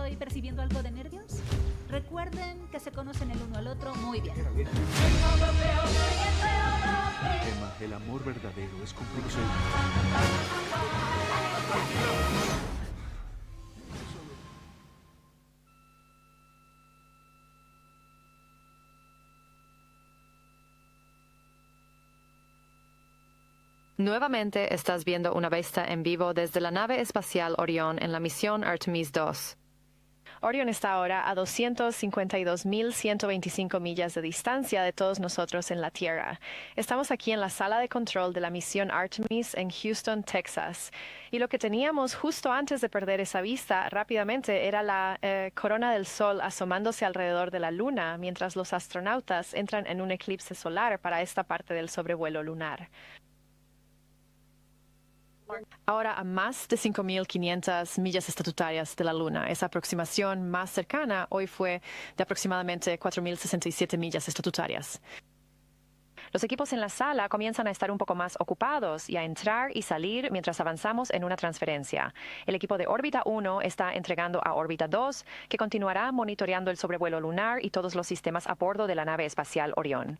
¿Estoy percibiendo algo de nervios? Recuerden que se conocen el uno al otro muy bien. Emma, el amor verdadero es complejo. Nuevamente estás viendo una vista en vivo desde la nave espacial Orión en la misión Artemis 2. Orión está ahora a 252.125 millas de distancia de todos nosotros en la Tierra. Estamos aquí en la sala de control de la misión Artemis en Houston, Texas. Y lo que teníamos justo antes de perder esa vista rápidamente era la corona del Sol asomándose alrededor de la Luna mientras los astronautas entran en un eclipse solar para esta parte del sobrevuelo lunar. Ahora a más de 5.500 millas estatutarias de la Luna. Esa aproximación más cercana hoy fue de aproximadamente 4.067 millas estatutarias. Los equipos en la sala comienzan a estar un poco más ocupados y a entrar y salir mientras avanzamos en una transferencia. El equipo de órbita 1 está entregando a órbita 2, que continuará monitoreando el sobrevuelo lunar y todos los sistemas a bordo de la nave espacial Orión.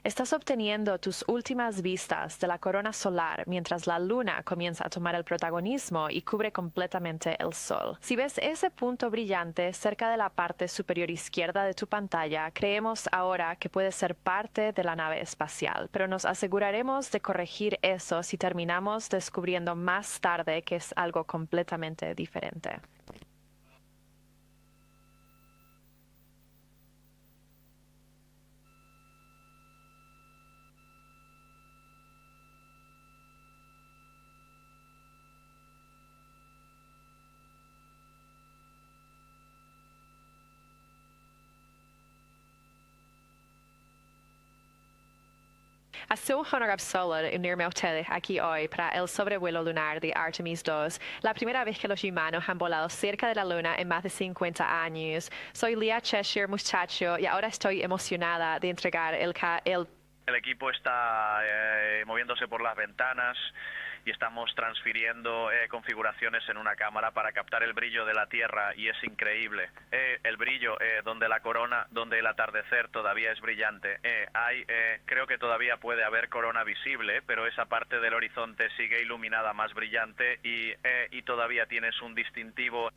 Estás obteniendo tus últimas vistas de la corona solar mientras la Luna comienza a tomar el protagonismo y cubre completamente el Sol. Si ves ese punto brillante cerca de la parte superior izquierda de tu pantalla, creemos ahora que puede ser parte de la nave espacial, pero nos aseguraremos de corregir eso si terminamos descubriendo más tarde que es algo completamente diferente. Es un honor absoluto unirme a ustedes aquí hoy para el sobrevuelo lunar de Artemis 2, la primera vez que los humanos han volado cerca de la Luna en más de 50 años. Soy Leah Cheshire, muchacho, y ahora estoy emocionada de entregar el equipo está moviéndose por las ventanas y estamos transfiriendo configuraciones en una cámara para captar el brillo de la Tierra y es increíble. El brillo donde la corona, donde el atardecer todavía es brillante. Creo que todavía puede haber corona visible, pero esa parte del horizonte sigue iluminada más brillante y todavía tienes un distintivo.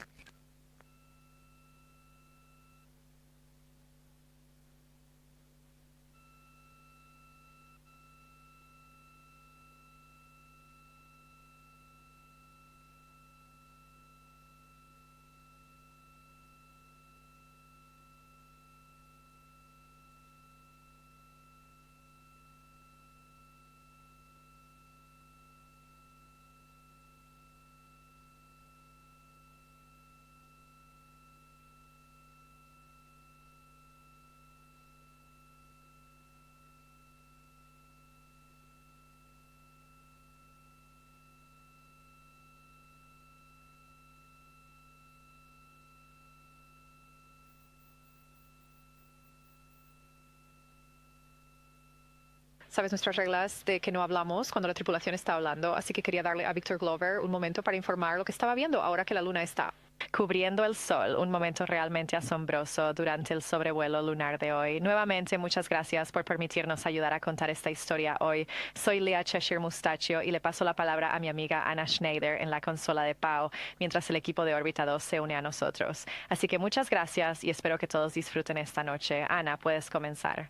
Sabes nuestras reglas de que no hablamos cuando la tripulación está hablando, así que quería darle a Victor Glover un momento para informar lo que estaba viendo ahora que la luna está cubriendo el sol, un momento realmente asombroso durante el sobrevuelo lunar de hoy. Nuevamente, muchas gracias por permitirnos ayudar a contar esta historia hoy. Soy Leah Cheshire Mustachio y le paso la palabra a mi amiga Anna Schneider en la consola de PAO, mientras el equipo de Órbita 2 se une a nosotros. Así que muchas gracias y espero que todos disfruten esta noche. Ana, puedes comenzar.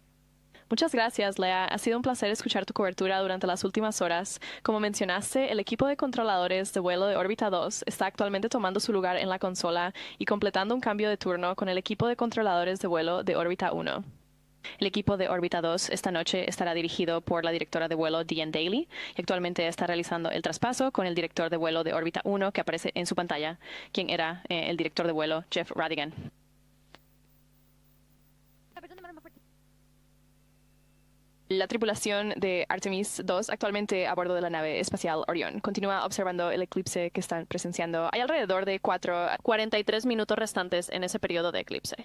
Muchas gracias, Lea. Ha sido un placer escuchar tu cobertura durante las últimas horas. Como mencionaste, el equipo de controladores de vuelo de órbita 2 está actualmente tomando su lugar en la consola y completando un cambio de turno con el equipo de controladores de vuelo de órbita 1. El equipo de órbita 2 esta noche estará dirigido por la directora de vuelo Deanne Daly y actualmente está realizando el traspaso con el director de vuelo de órbita 1 que aparece en su pantalla, quien era el director de vuelo Jeff Radigan. La tripulación de Artemis 2, actualmente a bordo de la nave espacial Orión, continúa observando el eclipse que están presenciando. Hay alrededor de 4 a 43 minutos restantes en ese periodo de eclipse.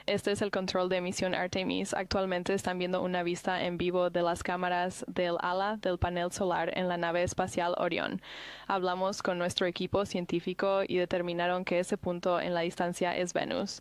Este es el control de misión Artemis. Actualmente están viendo una vista en vivo de las cámaras del ala del panel solar en la nave espacial Orión. Hablamos con nuestro equipo científico y determinaron que ese punto en la distancia es Venus.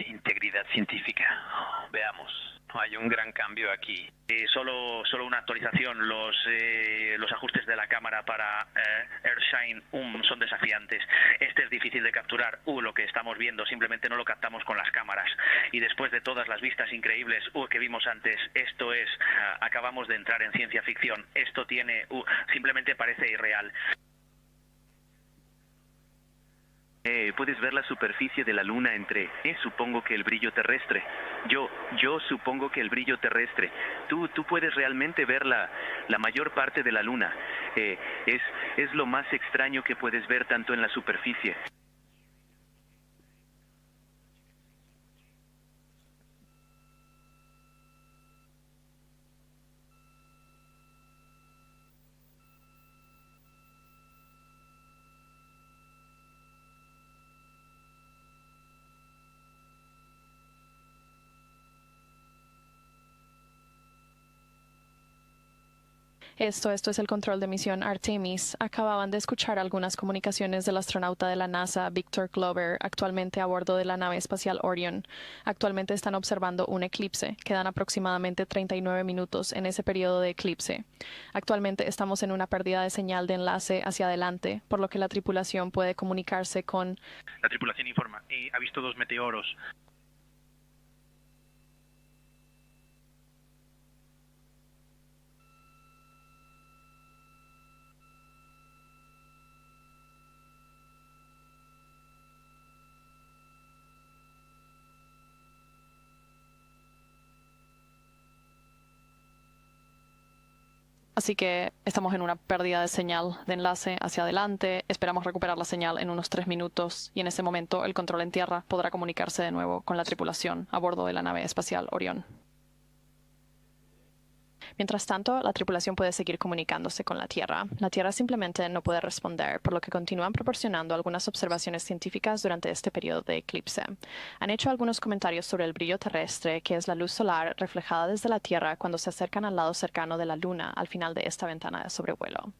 Integridad científica. Veamos. Hay un gran cambio aquí. Solo una actualización. Los ajustes de la cámara para Earthshine son desafiantes. Este es difícil de capturar. Lo que estamos viendo simplemente no lo captamos con las cámaras. Y después de todas las vistas increíbles que vimos antes, esto es... acabamos de entrar en ciencia ficción. Esto tiene... simplemente parece irreal. Puedes ver la superficie de la luna entre, supongo que el brillo terrestre. Yo supongo que el brillo terrestre. Tú puedes realmente ver la mayor parte de la luna. Es lo más extraño que puedes ver tanto en la superficie. Esto es el control de misión Artemis. Acababan de escuchar algunas comunicaciones del astronauta de la NASA, Victor Glover, actualmente a bordo de la nave espacial Orion. Actualmente están observando un eclipse. Quedan aproximadamente 39 minutos en ese periodo de eclipse. Actualmente estamos en una pérdida de señal de enlace hacia adelante, por lo que la tripulación puede comunicarse con... La tripulación informa. Ha visto 2 meteoros. Así que estamos en una pérdida de señal de enlace hacia adelante. Esperamos recuperar la señal en unos 3 minutos y en ese momento el control en tierra podrá comunicarse de nuevo con la tripulación a bordo de la nave espacial Orión. Mientras tanto, la tripulación puede seguir comunicándose con la Tierra. La Tierra simplemente no puede responder, por lo que continúan proporcionando algunas observaciones científicas durante este periodo de eclipse. Han hecho algunos comentarios sobre el brillo terrestre, que es la luz solar reflejada desde la Tierra cuando se acercan al lado cercano de la Luna al final de esta ventana de sobrevuelo.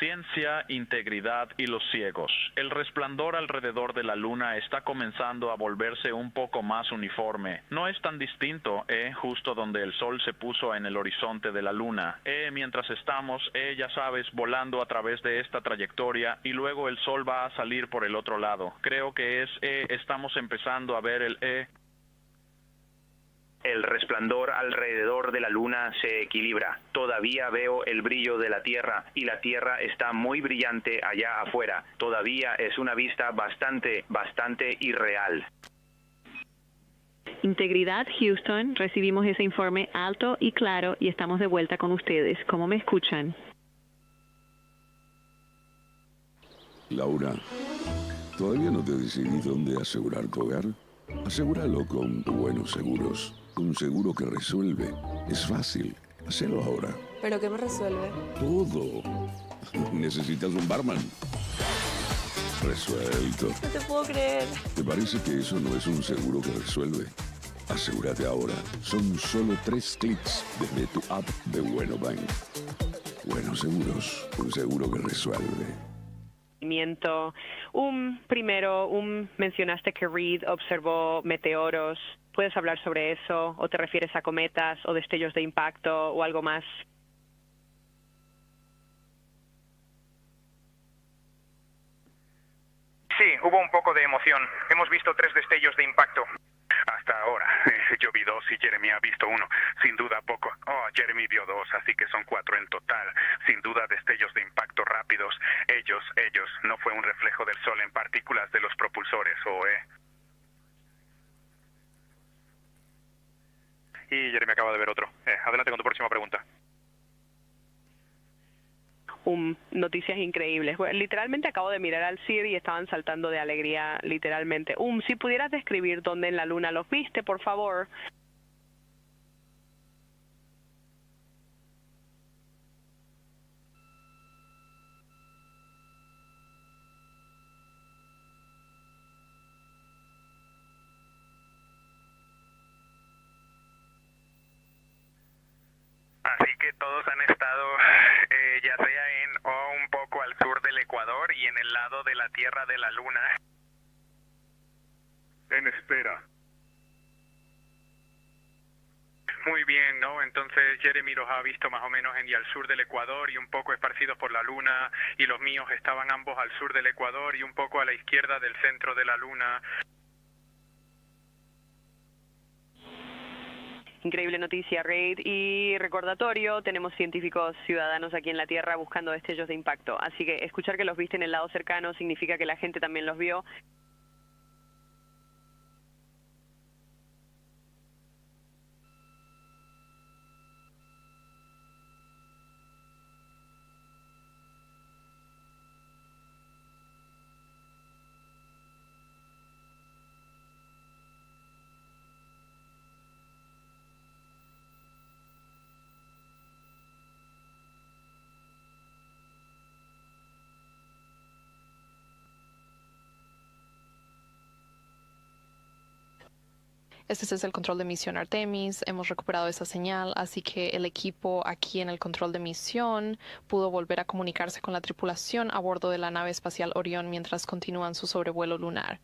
Ciencia, integridad y los ciegos. El resplandor alrededor de la luna está comenzando a volverse un poco más uniforme. No es tan distinto, justo donde el sol se puso en el horizonte de la luna. Mientras estamos, ya sabes, volando a través de esta trayectoria y luego el sol va a salir por el otro lado. Creo que estamos empezando a ver El resplandor alrededor de la luna se equilibra. Todavía veo el brillo de la Tierra y la Tierra está muy brillante allá afuera. Todavía es una vista bastante irreal. Integridad, Houston, recibimos ese informe alto y claro y estamos de vuelta con ustedes. ¿Cómo me escuchan? Laura, ¿todavía no te decidí dónde asegurar tu hogar? Asegúralo con Buenos Seguros. Un seguro que resuelve. Es fácil. Hacelo ahora. ¿Pero qué me resuelve? Todo. ¿Necesitas un barman? Resuelto. No te puedo creer. ¿Te parece que eso no es un seguro que resuelve? Asegúrate ahora. Son solo 3 clics desde tu app de Bueno Bank. Buenos Seguros. Un seguro que resuelve. Primero, mencionaste que Reed observó meteoros. ¿Puedes hablar sobre eso? ¿O te refieres a cometas o destellos de impacto o algo más? Sí, hubo un poco de emoción. Hemos visto 3 destellos de impacto. Hasta ahora. Yo vi 2 y Jeremy ha visto 1. Sin duda poco. Jeremy vio 2, así que son 4 en total. Sin duda destellos de impacto rápidos. Ellos, no fue un reflejo del sol en partículas de los propulsores, Y Jeremy acaba de ver otro. Adelante con tu próxima pregunta. Noticias increíbles. Bueno, literalmente acabo de mirar al CID y estaban saltando de alegría, literalmente. Si pudieras describir dónde en la luna los viste, por favor. Así que todos han estado ya sea en o un poco al sur del Ecuador y en el lado de la Tierra de la Luna. En espera. Muy bien, ¿no? Entonces Jeremy los ha visto más o menos en y al sur del Ecuador y un poco esparcidos por la Luna, y los míos estaban ambos al sur del Ecuador y un poco a la izquierda del centro de la Luna. Increíble noticia, Reid. Y recordatorio, tenemos científicos ciudadanos aquí en la Tierra buscando destellos de impacto. Así que escuchar que los viste en el lado cercano significa que la gente también los vio. Este es el control de misión Artemis. Hemos recuperado esa señal, así que el equipo aquí en el control de misión pudo volver a comunicarse con la tripulación a bordo de la nave espacial Orión mientras continúan su sobrevuelo lunar.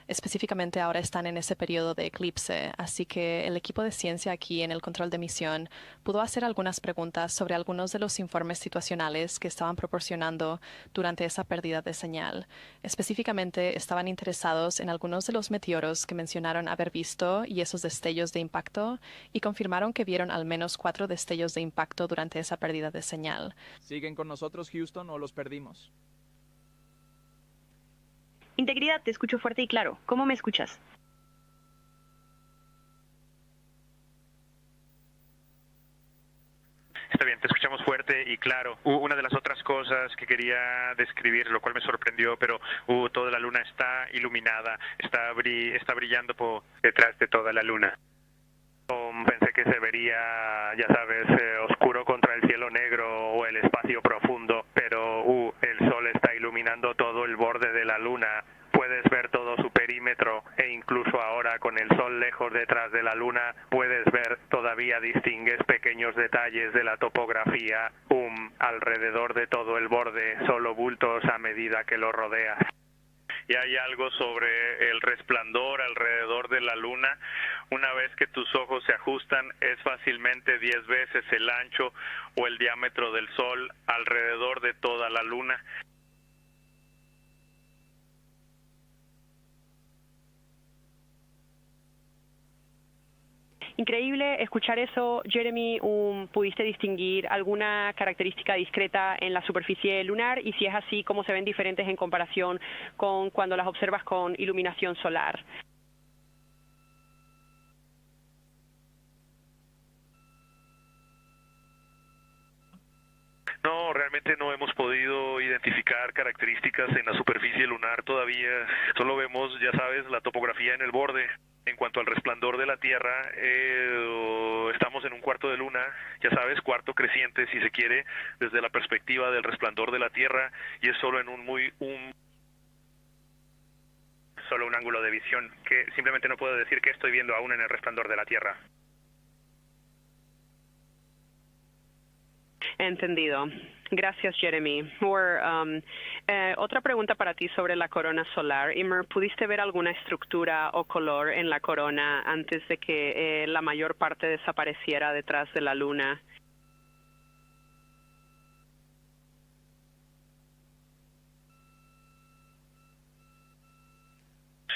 Específicamente ahora están en ese periodo de eclipse, así que el equipo de ciencia aquí en el control de misión pudo hacer algunas preguntas sobre algunos de los informes situacionales que estaban proporcionando durante esa pérdida de señal. Específicamente estaban interesados en algunos de los meteoros que mencionaron haber visto y esos destellos de impacto, y confirmaron que vieron al menos 4 destellos de impacto durante esa pérdida de señal. ¿Siguen con nosotros, Houston, o los perdimos? Integridad, te escucho fuerte y claro. ¿Cómo me escuchas? Está bien, te escuchamos fuerte y claro. Una de las otras cosas que quería describir, lo cual me sorprendió, pero toda la luna está iluminada, está brillando por detrás de toda la luna. Pensé que se vería, ya sabes, oscuro contra el cielo negro o el espacio profundo, pero el sol está iluminando todo el borde de la luna. Puedes ver todo su perímetro e incluso ahora con el sol lejos detrás de la luna puedes ver, todavía distingues pequeños detalles de la topografía. alrededor de todo el borde, solo bultos a medida que lo rodeas. Y hay algo sobre el resplandor alrededor de la luna. Una vez que tus ojos se ajustan, es fácilmente 10 veces el ancho o el diámetro del Sol alrededor de toda la luna. Increíble escuchar eso, Jeremy. ¿Pudiste distinguir alguna característica discreta en la superficie lunar? Y si es así, ¿cómo se ven diferentes en comparación con cuando las observas con iluminación solar? No, realmente no hemos podido identificar características en la superficie lunar todavía. Solo vemos, ya sabes, la topografía en el borde. En cuanto al resplandor de la Tierra, estamos en un cuarto de luna, ya sabes, cuarto creciente, si se quiere, desde la perspectiva del resplandor de la Tierra, y es solo en solo un ángulo de visión, que simplemente no puedo decir que estoy viendo aún en el resplandor de la Tierra. Entendido. Gracias, Jeremy. Otra pregunta para ti sobre la corona solar. Imer, ¿pudiste ver alguna estructura o color en la corona antes de que la mayor parte desapareciera detrás de la luna?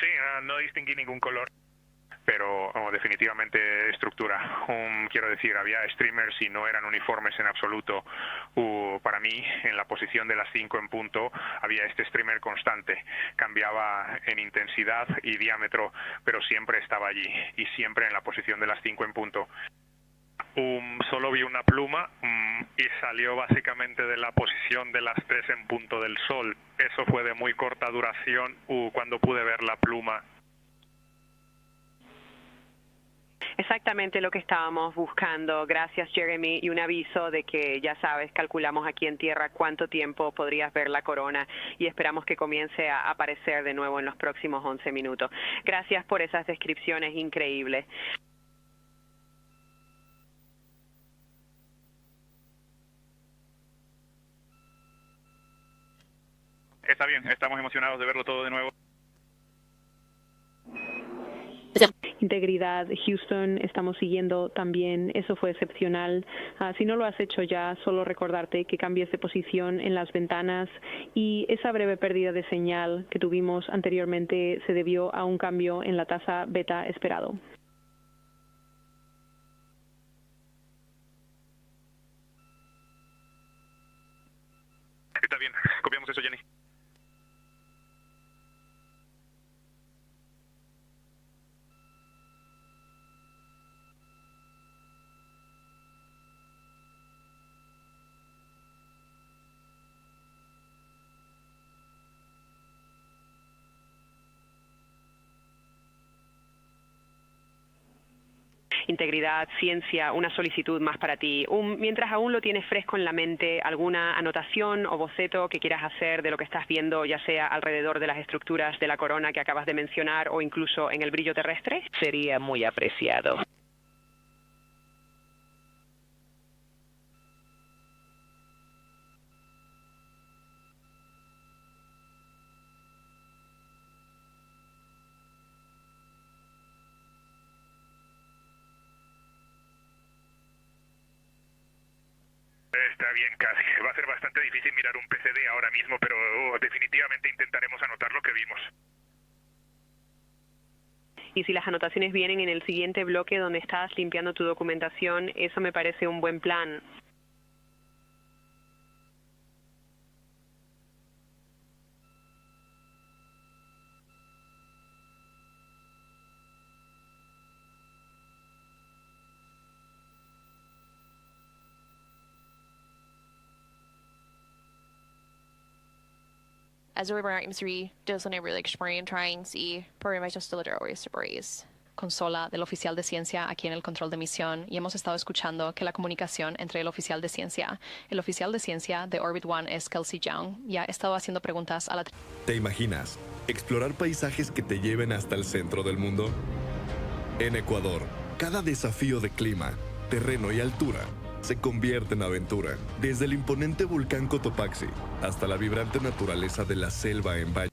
Sí, no distinguí ningún color, pero definitivamente estructura. Quiero decir, había streamers y no eran uniformes en absoluto. Para mí, en la posición de las 5 en punto, había este streamer constante. Cambiaba en intensidad y diámetro, pero siempre estaba allí, y siempre en la posición de las 5 en punto. Solo vi una pluma y salió básicamente de la posición de las 3 en punto del Sol. Eso fue de muy corta duración cuando pude ver la pluma. Exactamente lo que estábamos buscando. Gracias, Jeremy. Y un aviso de que, ya sabes, calculamos aquí en Tierra cuánto tiempo podrías ver la corona y esperamos que comience a aparecer de nuevo en los próximos 11 minutos. Gracias por esas descripciones increíbles. Está bien, estamos emocionados de verlo todo de nuevo. Integridad, Houston, estamos siguiendo también, eso fue excepcional. Si no lo has hecho ya, solo recordarte que cambies de posición en las ventanas y esa breve pérdida de señal que tuvimos anteriormente se debió a un cambio en la tasa beta esperado. Está bien, copiamos eso, Jenny. Integridad, ciencia, una solicitud más para ti. Mientras aún lo tienes fresco en la mente, ¿alguna anotación o boceto que quieras hacer de lo que estás viendo, ya sea alrededor de las estructuras de la corona que acabas de mencionar o incluso en el brillo terrestre? Sería muy apreciado. Está bien, casi. Va a ser bastante difícil mirar un PCD ahora mismo, pero definitivamente intentaremos anotar lo que vimos. Y si las anotaciones vienen en el siguiente bloque donde estás limpiando tu documentación, eso me parece un buen plan. As a remark, M3, does una really exploring trying see problemas just stories. Consola del oficial de ciencia aquí en el control de misión y hemos estado escuchando que la comunicación entre el oficial de ciencia de Orbit 1 es Kelsey Young y ha estado haciendo preguntas a la... ¿Te imaginas explorar paisajes que te lleven hasta el centro del mundo? En Ecuador, cada desafío de clima, terreno y altura se convierte en aventura. Desde el imponente volcán Cotopaxi hasta la vibrante naturaleza de la selva en Valle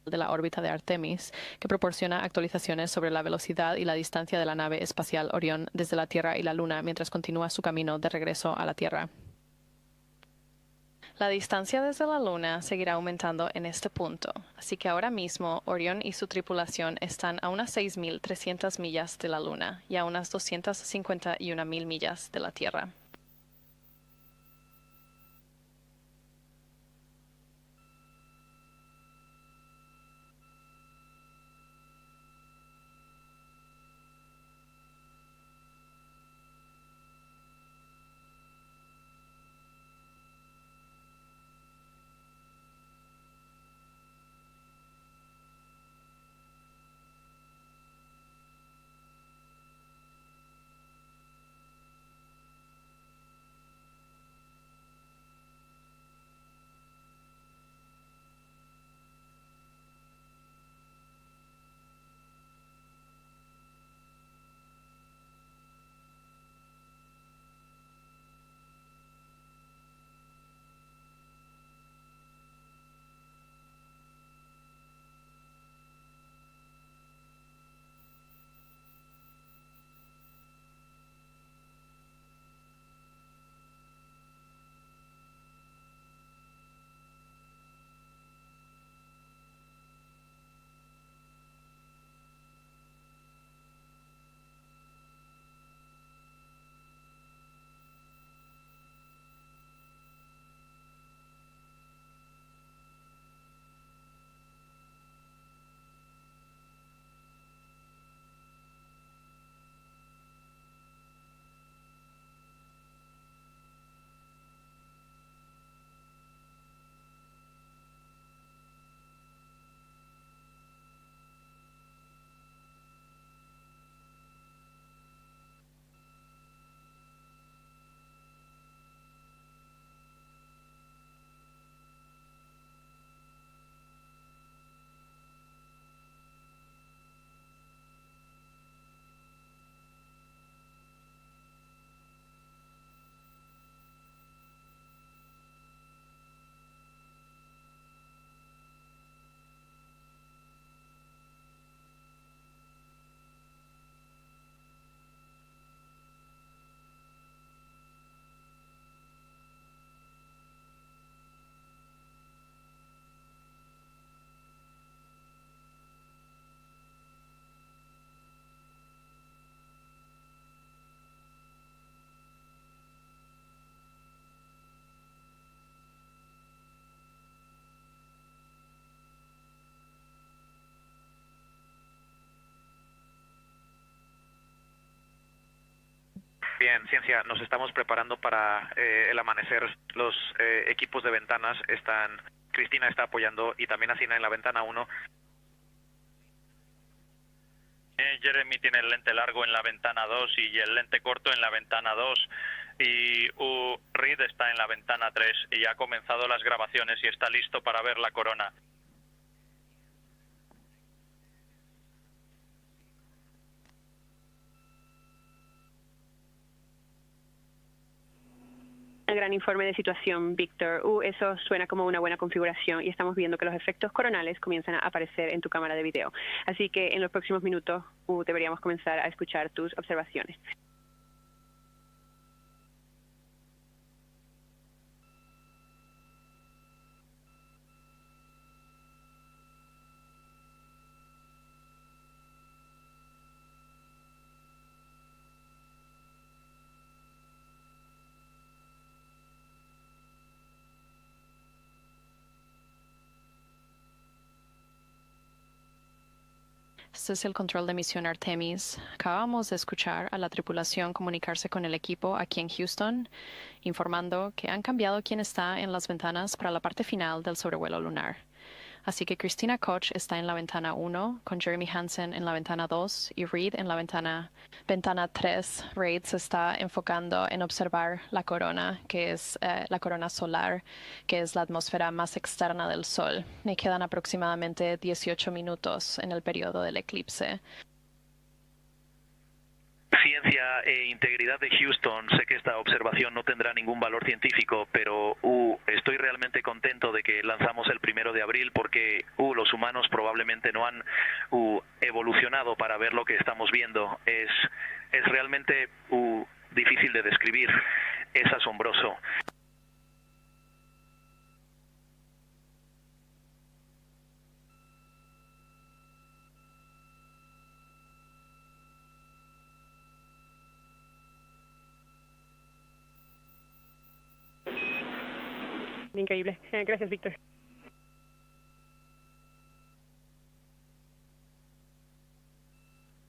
de la órbita de Artemis, que proporciona actualizaciones sobre la velocidad y la distancia de la nave espacial Orión desde la Tierra y la Luna mientras continúa su camino de regreso a la Tierra. La distancia desde la Luna seguirá aumentando en este punto, así que ahora mismo Orión y su tripulación están a unas 6.300 millas de la Luna y a unas 251.000 millas de la Tierra. Bien, ciencia, nos estamos preparando para el amanecer. Los equipos de ventanas están, Cristina está apoyando y también Asina en la ventana 1. Jeremy tiene el lente largo en la ventana 2 y el lente corto en la ventana 2. Y Reed está en la ventana 3 y ha comenzado las grabaciones y está listo para ver la corona. Un gran informe de situación, Víctor. Eso suena como una buena configuración y estamos viendo que los efectos coronales comienzan a aparecer en tu cámara de video. Así que en los próximos minutos deberíamos comenzar a escuchar tus observaciones. Este es el control de misión Artemis. Acabamos de escuchar a la tripulación comunicarse con el equipo aquí en Houston, informando que han cambiado quién está en las ventanas para la parte final del sobrevuelo lunar. Así que Christina Koch está en la ventana 1, con Jeremy Hansen en la ventana 2 y Reed en la ventana 3. Reed se está enfocando en observar la corona, que es la corona solar, que es la atmósfera más externa del Sol. Me quedan aproximadamente 18 minutos en el periodo del eclipse. Ciencia e integridad de Houston, sé que esta observación no tendrá ningún valor científico, pero estoy realmente contento de que lanzamos el 1 de abril porque los humanos probablemente no han evolucionado para ver lo que estamos viendo. Es realmente difícil de describir, es asombroso. Increíble. Gracias, Víctor.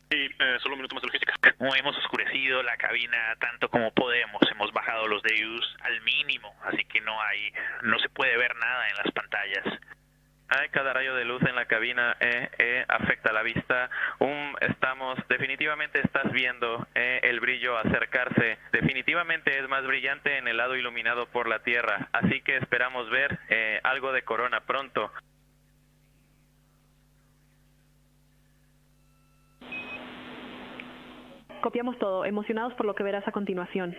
Sí, solo un minuto más de logística. Hemos oscurecido la cabina tanto como podemos, hemos bajado los DUs al mínimo, así que no se puede ver nada en las pantallas. Cada rayo de luz en la cabina afecta la vista. Definitivamente estás viendo el brillo acercarse. Definitivamente es más brillante en el lado iluminado por la Tierra, así que esperamos ver algo de corona pronto. Copiamos todo, emocionados por lo que verás a continuación.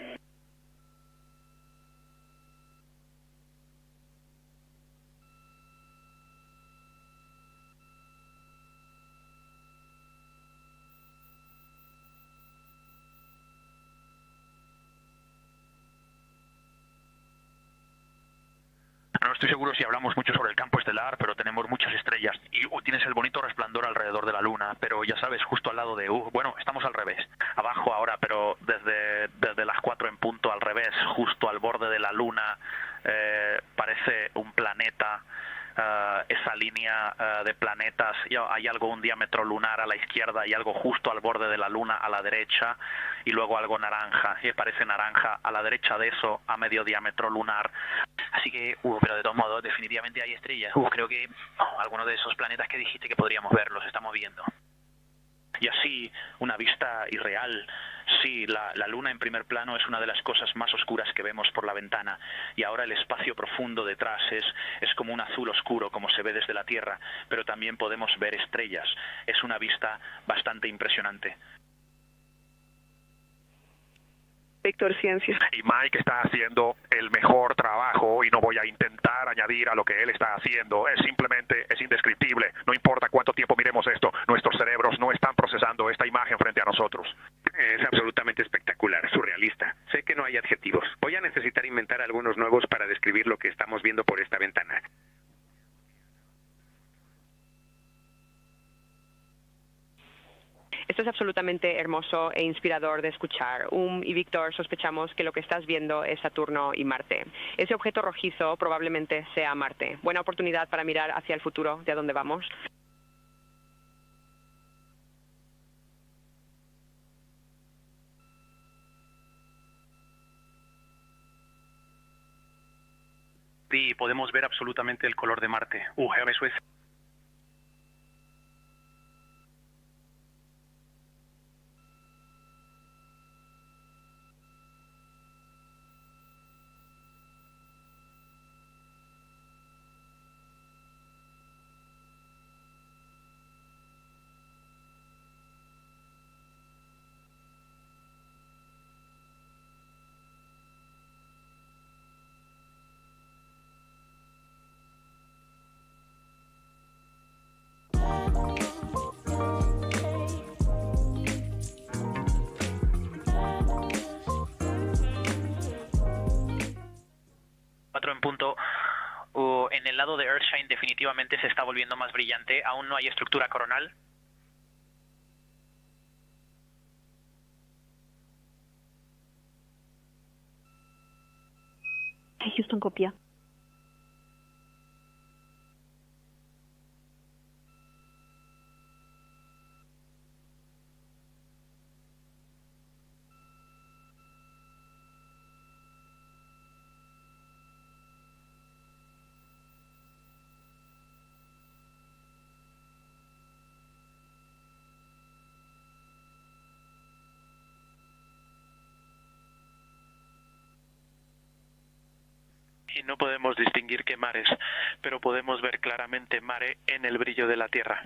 No estoy seguro si hablamos mucho sobre el campo estelar, pero tenemos muchas estrellas y tienes el bonito resplandor alrededor de la Luna, pero ya sabes, justo al lado de bueno, estamos al revés, abajo ahora, pero desde las 4 en punto al revés, justo al borde de la Luna, parece un planeta. Esa línea de planetas, hay algo, un diámetro lunar a la izquierda y algo justo al borde de la Luna a la derecha, y luego algo naranja, y parece naranja a la derecha de eso, a medio diámetro lunar. Así que, pero de todos modos, definitivamente hay estrellas. Creo que algunos de esos planetas que dijiste que podríamos ver, los estamos viendo. Y así, una vista irreal. Sí, la Luna en primer plano es una de las cosas más oscuras que vemos por la ventana, y ahora el espacio profundo detrás es como un azul oscuro, como se ve desde la Tierra, pero también podemos ver estrellas. Es una vista bastante impresionante. Víctor, ciencia. Y Mike está haciendo el mejor trabajo y no voy a intentar añadir a lo que él está haciendo. Es indescriptible. No importa cuánto tiempo miremos esto, nuestros cerebros no están procesando esta imagen frente a nosotros. Es absolutamente espectacular, surrealista. Sé que no hay adjetivos. Voy a necesitar inventar algunos nuevos para describir lo que estamos viendo por esta ventana. Esto es absolutamente hermoso e inspirador de escuchar. Y Víctor, sospechamos que lo que estás viendo es Saturno y Marte. Ese objeto rojizo probablemente sea Marte. Buena oportunidad para mirar hacia el futuro, de a dónde vamos. Sí, podemos ver absolutamente el color de Marte. Eso es. En punto, en el lado de Earthshine definitivamente se está volviendo más brillante. Aún no hay estructura coronal. Houston, copia. Y no podemos distinguir qué mares, pero podemos ver claramente mare en el brillo de la Tierra.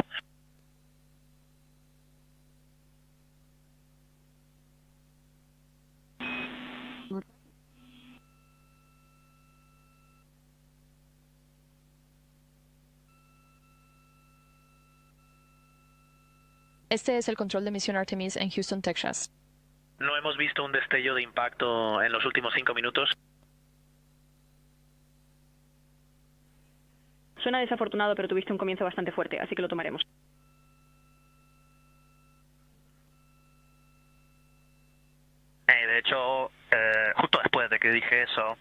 Este es el control de misión Artemis en Houston, Texas. No hemos visto un destello de impacto en los últimos 5 minutos. Suena desafortunado, pero tuviste un comienzo bastante fuerte, así que lo tomaremos. De hecho, justo después de que dije eso,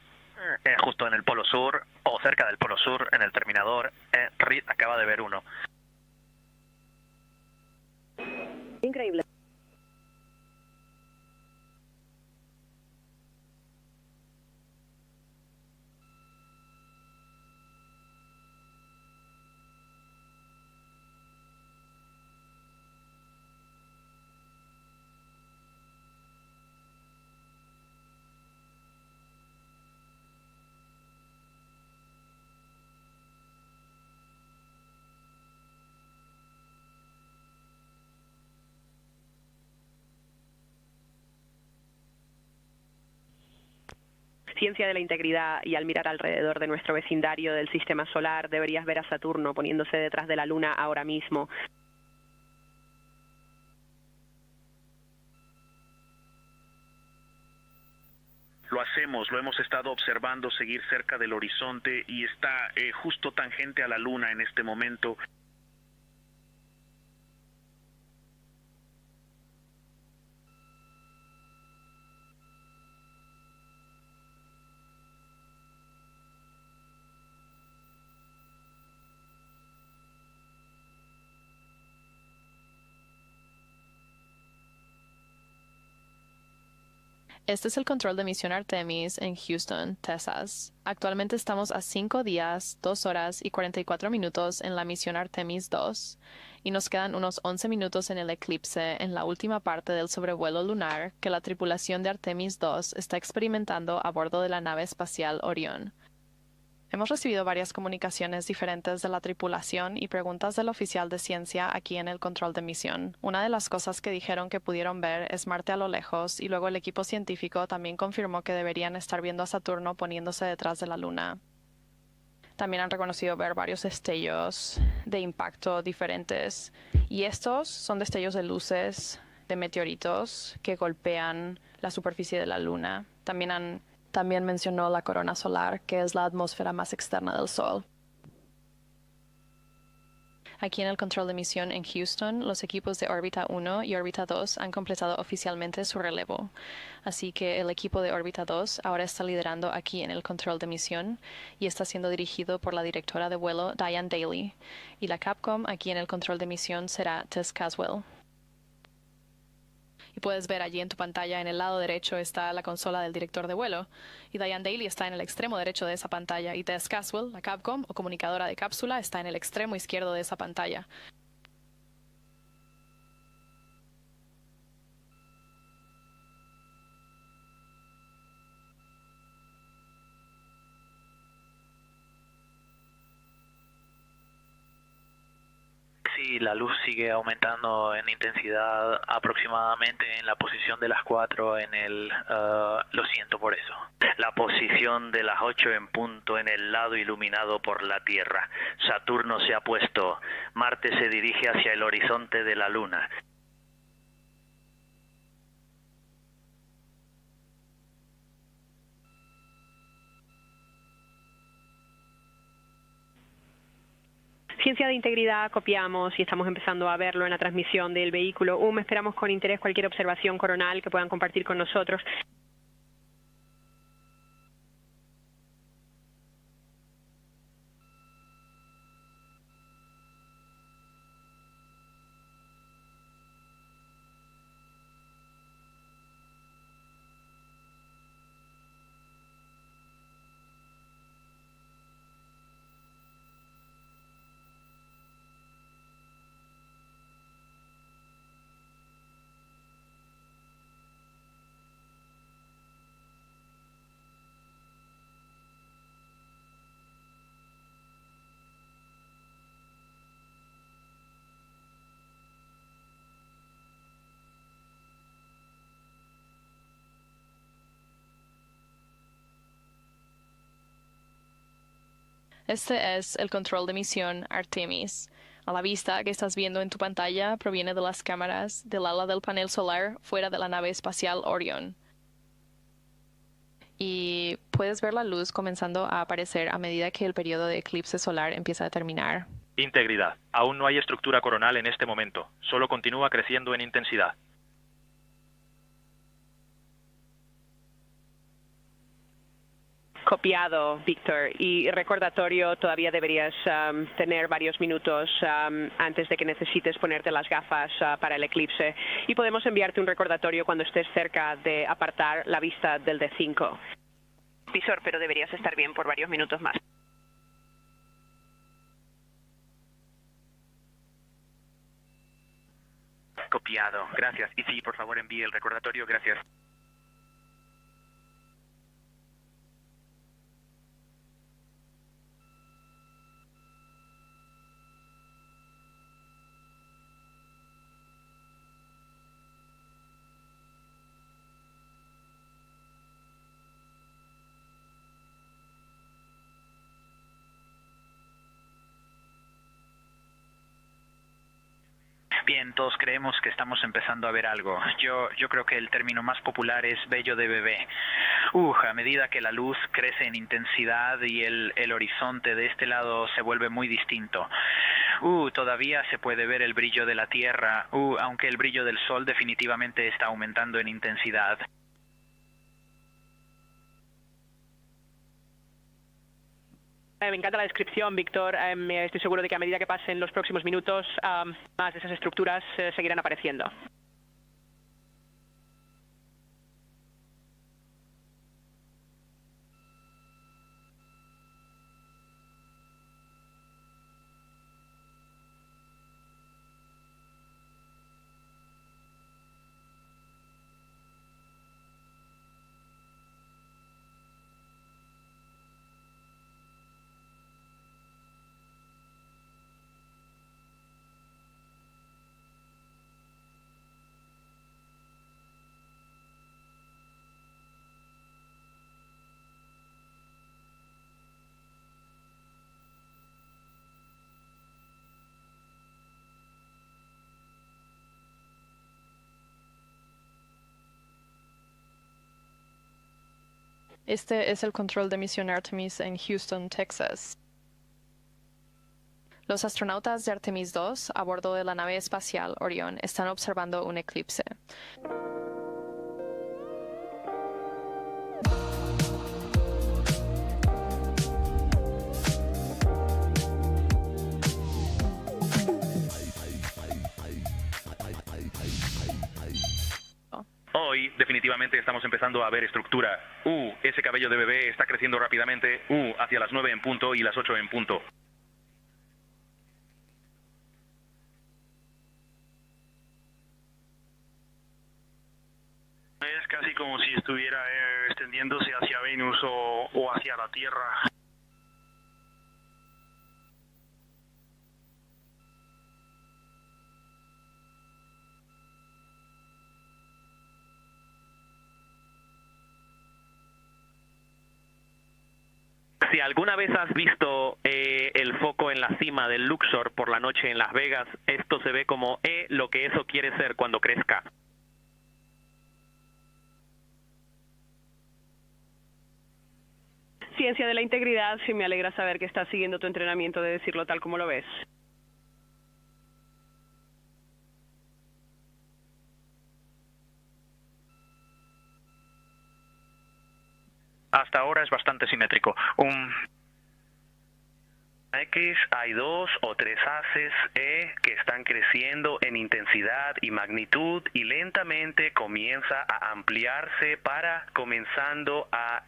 justo en el Polo Sur, o cerca del Polo Sur, en el terminador, Reed acaba de ver uno. Increíble. Ciencia de la integridad, y al mirar alrededor de nuestro vecindario del sistema solar, deberías ver a Saturno poniéndose detrás de la Luna ahora mismo. Lo hacemos, lo hemos estado observando seguir cerca del horizonte y está justo tangente a la Luna en este momento. Este es el control de misión Artemis en Houston, Texas. Actualmente estamos a 5 días, 2 horas y 44 minutos en la misión Artemis 2 y nos quedan unos 11 minutos en el eclipse en la última parte del sobrevuelo lunar que la tripulación de Artemis 2 está experimentando a bordo de la nave espacial Orión. Hemos recibido varias comunicaciones diferentes de la tripulación y preguntas del oficial de ciencia aquí en el control de misión. Una de las cosas que dijeron que pudieron ver es Marte a lo lejos, y luego el equipo científico también confirmó que deberían estar viendo a Saturno poniéndose detrás de la Luna. También han reconocido ver varios destellos de impacto diferentes, y estos son destellos de luces de meteoritos que golpean la superficie de la Luna. También mencionó la corona solar, que es la atmósfera más externa del Sol. Aquí en el control de misión en Houston, los equipos de órbita 1 y órbita 2 han completado oficialmente su relevo. Así que el equipo de órbita 2 ahora está liderando aquí en el control de misión y está siendo dirigido por la directora de vuelo Diane Daly. Y la Capcom aquí en el control de misión será Tess Caswell. Y puedes ver allí en tu pantalla, en el lado derecho está la consola del director de vuelo, y Diane Daly está en el extremo derecho de esa pantalla, y Tess Caswell, la Capcom o comunicadora de cápsula, está en el extremo izquierdo de esa pantalla. Sí, la luz sigue aumentando en intensidad aproximadamente en la posición de las 4 en el... lo siento por eso. La posición de las 8 en punto en el lado iluminado por la Tierra. Saturno se ha puesto. Marte se dirige hacia el horizonte de la Luna. Ciencia de integridad, copiamos y estamos empezando a verlo en la transmisión del vehículo. Esperamos con interés cualquier observación coronal que puedan compartir con nosotros. Este es el control de misión Artemis. a la vista que estás viendo en tu pantalla proviene de las cámaras del ala del panel solar fuera de la nave espacial Orion. Y puedes ver la luz comenzando a aparecer a medida que el periodo de eclipse solar empieza a terminar. Integridad. Aún no hay estructura coronal en este momento. Solo continúa creciendo en intensidad. Copiado, Víctor. Y recordatorio, todavía deberías tener varios minutos antes de que necesites ponerte las gafas para el eclipse. Y podemos enviarte un recordatorio cuando estés cerca de apartar la vista del D5. Visor, pero deberías estar bien por varios minutos más. Copiado. Gracias. Y sí, por favor, envíe el recordatorio. Gracias. Bien, todos creemos que estamos empezando a ver algo. Yo creo que el término más popular es vello de bebé. A medida que la luz crece en intensidad y el horizonte de este lado se vuelve muy distinto. Todavía se puede ver el brillo de la Tierra, aunque el brillo del Sol definitivamente está aumentando en intensidad. Me encanta la descripción, Víctor. Estoy seguro de que a medida que pasen los próximos minutos, más de esas estructuras seguirán apareciendo. Este es el control de misión Artemis en Houston, Texas. Los astronautas de Artemis 2 a bordo de la nave espacial Orion están observando un eclipse. Hoy definitivamente estamos empezando a ver estructura. Ese cabello de bebé está creciendo rápidamente. Hacia las 9 en punto y las 8 en punto. Es casi como si estuviera extendiéndose hacia Venus o hacia la Tierra. Si alguna vez has visto el foco en la cima del Luxor por la noche en Las Vegas, esto se ve como lo que eso quiere ser cuando crezca. Ciencia de la integridad, sí me alegra saber que estás siguiendo tu entrenamiento de decirlo tal como lo ves. Hasta ahora es bastante simétrico. X hay 2 o 3 haces que están creciendo en intensidad y magnitud y lentamente comienza a ampliarse para comenzando a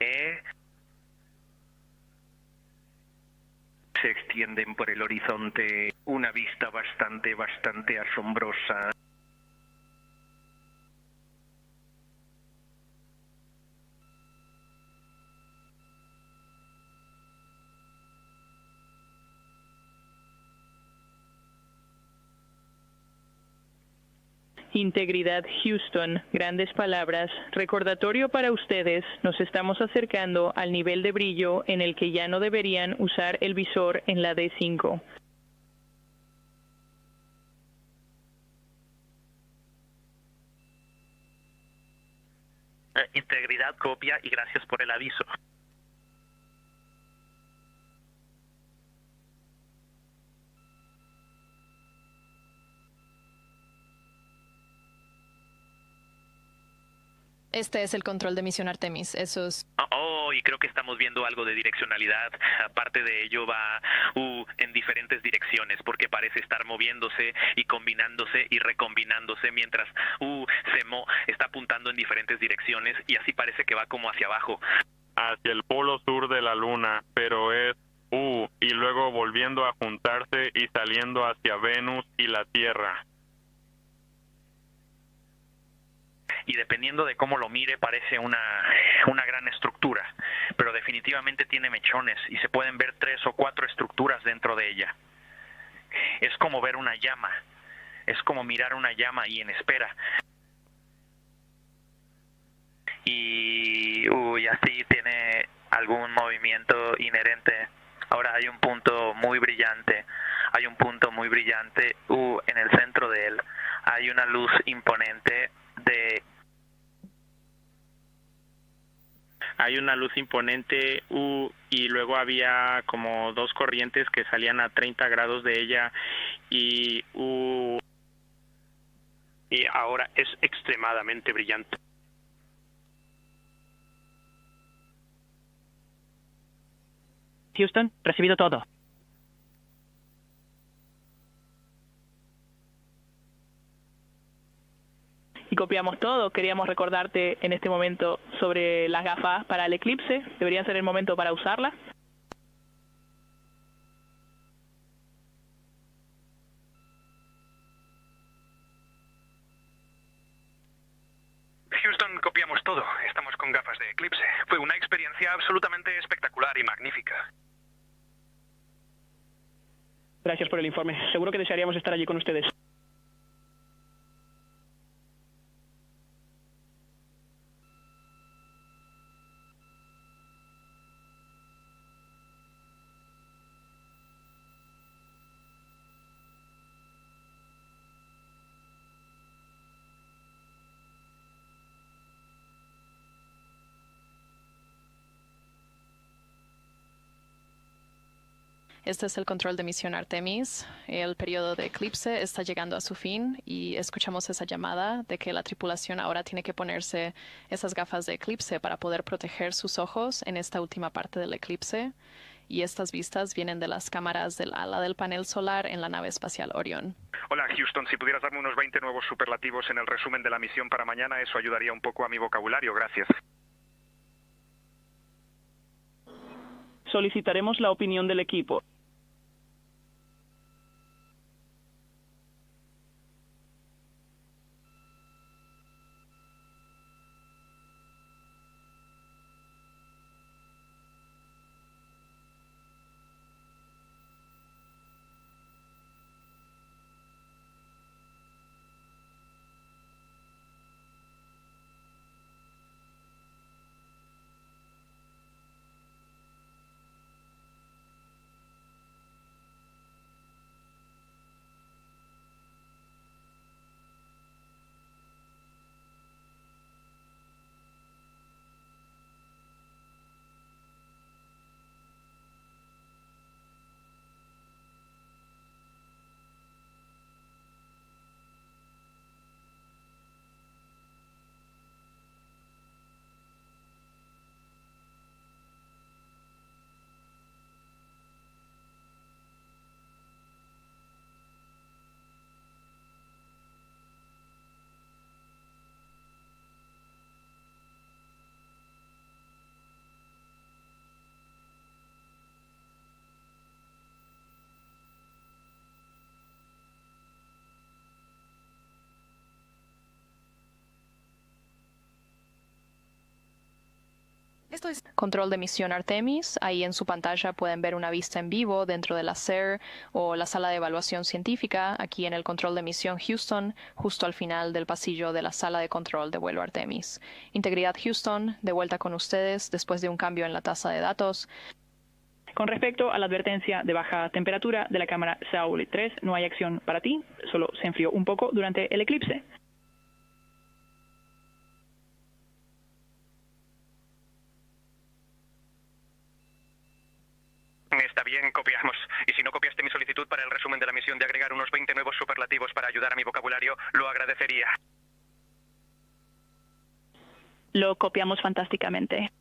Se extienden por el horizonte, una vista bastante asombrosa. Integridad Houston, grandes palabras. Recordatorio para ustedes, nos estamos acercando al nivel de brillo en el que ya no deberían usar el visor en la D5. Integridad, copia y gracias por el aviso. Este es el control de misión Artemis. Eso es... Oh, y creo que estamos viendo algo de direccionalidad. Aparte de ello va en diferentes direcciones porque parece estar moviéndose y combinándose y recombinándose mientras está apuntando en diferentes direcciones y así parece que va como hacia abajo. Hacia el polo sur de la luna, pero es y luego volviendo a juntarse y saliendo hacia Venus y la Tierra. Y dependiendo de cómo lo mire parece una gran estructura, pero definitivamente tiene mechones y se pueden ver 3 o 4 estructuras dentro de ella. Es como ver una llama, es como mirar una llama y en espera. Y así tiene algún movimiento inherente. Ahora hay un punto muy brillante en el centro de él. Hay una luz imponente y luego había como 2 corrientes que salían a 30 grados de ella y ahora es extremadamente brillante. Houston, recibido todo. Y copiamos todo. Queríamos recordarte en este momento sobre las gafas para el eclipse. Debería ser el momento para usarlas. Houston, copiamos todo. Estamos con gafas de eclipse. Fue una experiencia absolutamente espectacular y magnífica. Gracias por el informe. Seguro que desearíamos estar allí con ustedes. Este es el control de misión Artemis. El periodo de eclipse está llegando a su fin y escuchamos esa llamada de que la tripulación ahora tiene que ponerse esas gafas de eclipse para poder proteger sus ojos en esta última parte del eclipse. Y estas vistas vienen de las cámaras del ala del panel solar en la nave espacial Orión. Hola, Houston. Si pudieras darme unos 20 nuevos superlativos en el resumen de la misión para mañana, eso ayudaría un poco a mi vocabulario. Gracias. Solicitaremos la opinión del equipo. Esto es control de misión Artemis. Ahí en su pantalla pueden ver una vista en vivo dentro de la SER o la sala de evaluación científica, aquí en el control de misión Houston, justo al final del pasillo de la sala de control de vuelo Artemis. Integridad Houston, de vuelta con ustedes después de un cambio en la tasa de datos. Con respecto a la advertencia de baja temperatura de la cámara Sauli 3, no hay acción para ti, solo se enfrió un poco durante el eclipse. está bien, copiamos. Y si no copiaste mi solicitud para el resumen de la misión de agregar unos 20 nuevos superlativos para ayudar a mi vocabulario, lo agradecería. Lo copiamos fantásticamente.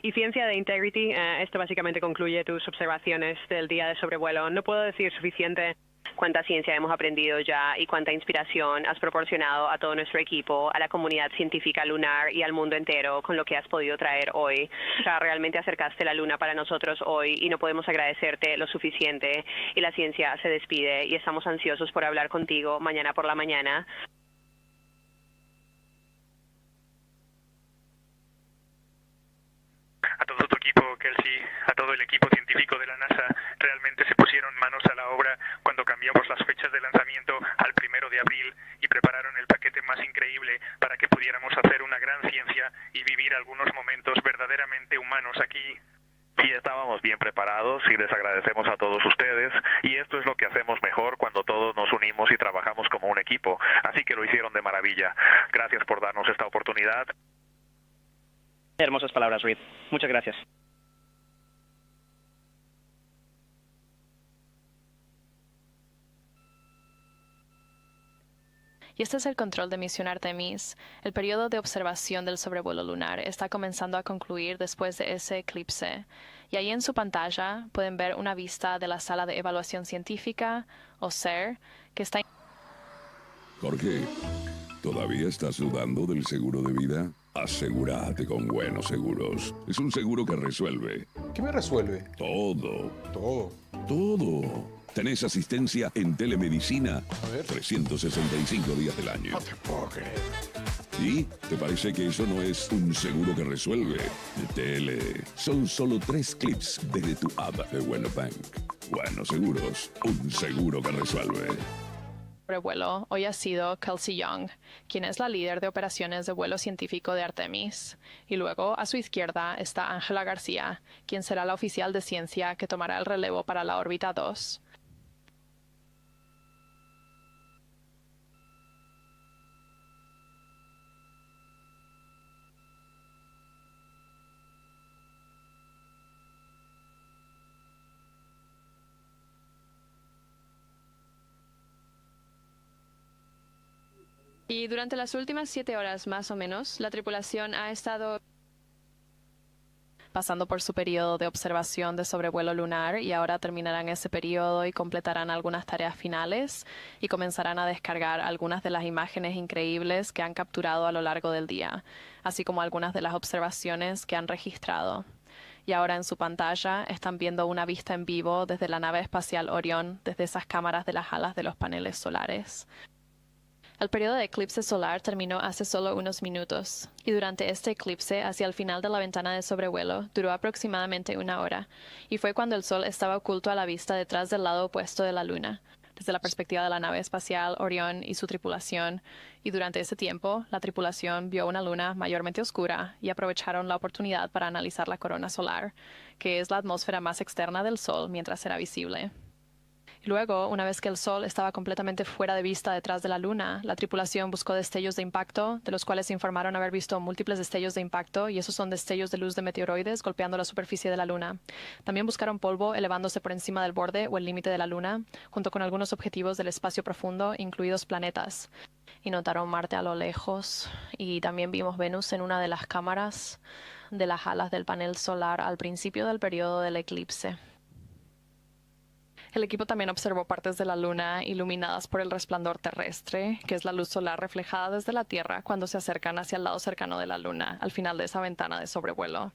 Y ciencia de Integrity, esto básicamente concluye tus observaciones del día de sobrevuelo. No puedo decir suficiente cuánta ciencia hemos aprendido ya y cuánta inspiración has proporcionado a todo nuestro equipo, a la comunidad científica lunar y al mundo entero con lo que has podido traer hoy. O sea, realmente acercaste la luna para nosotros hoy y no podemos agradecerte lo suficiente. Y la ciencia se despide y estamos ansiosos por hablar contigo mañana por la mañana. A todo tu equipo, Kelsey, a todo el equipo científico de la NASA, realmente se pusieron manos a la obra cuando cambiamos las fechas de lanzamiento al 1 de abril y prepararon el paquete más increíble para que pudiéramos hacer una gran ciencia y vivir algunos momentos verdaderamente humanos aquí. Y estábamos bien preparados y les agradecemos a todos ustedes, y esto es lo que hacemos mejor cuando todos nos unimos y trabajamos como un equipo, así que lo hicieron de maravilla. Gracias por darnos esta oportunidad. Hermosas palabras, Reed. Muchas gracias. Y este es el control de misión Artemis. El periodo de observación del sobrevuelo lunar está comenzando a concluir después de ese eclipse. Y ahí en su pantalla pueden ver una vista de la sala de evaluación científica, o SER, que está... Jorge, ¿todavía estás dudando del seguro de vida? Asegúrate con Buenos Seguros. Es un seguro que resuelve. ¿Qué me resuelve? Todo. Todo. Todo. Tenés asistencia en telemedicina. A ver. 365 días del año. No te puedo creer. ¿Y te parece que eso no es un seguro que resuelve? Son solo 3 clips desde tu app de Bueno Bank. Buenos Seguros. Un seguro que resuelve. Sobrevuelo hoy ha sido Kelsey Young, quien es la líder de operaciones de vuelo científico de Artemis. Y luego, a su izquierda, está Ángela García, quien será la oficial de ciencia que tomará el relevo para la órbita 2. Y durante las últimas 7 horas más o menos, la tripulación ha estado pasando por su periodo de observación de sobrevuelo lunar y ahora terminarán ese periodo y completarán algunas tareas finales y comenzarán a descargar algunas de las imágenes increíbles que han capturado a lo largo del día, así como algunas de las observaciones que han registrado. Y ahora en su pantalla están viendo una vista en vivo desde la nave espacial Orión, desde esas cámaras de las alas de los paneles solares. El periodo de eclipse solar terminó hace solo unos minutos, y durante este eclipse, hacia el final de la ventana de sobrevuelo, duró aproximadamente 1 hora, y fue cuando el Sol estaba oculto a la vista detrás del lado opuesto de la Luna, desde la perspectiva de la nave espacial Orión y su tripulación, y durante ese tiempo, la tripulación vio una luna mayormente oscura y aprovecharon la oportunidad para analizar la corona solar, que es la atmósfera más externa del Sol mientras era visible. Luego, una vez que el Sol estaba completamente fuera de vista detrás de la Luna, la tripulación buscó destellos de impacto, de los cuales informaron haber visto múltiples destellos de impacto, y esos son destellos de luz de meteoroides golpeando la superficie de la Luna. También buscaron polvo elevándose por encima del borde o el límite de la Luna, junto con algunos objetivos del espacio profundo, incluidos planetas. Y notaron Marte a lo lejos, y también vimos Venus en una de las cámaras de las alas del panel solar al principio del periodo del eclipse. El equipo también observó partes de la Luna iluminadas por el resplandor terrestre, que es la luz solar reflejada desde la Tierra cuando se acercan hacia el lado cercano de la Luna, al final de esa ventana de sobrevuelo.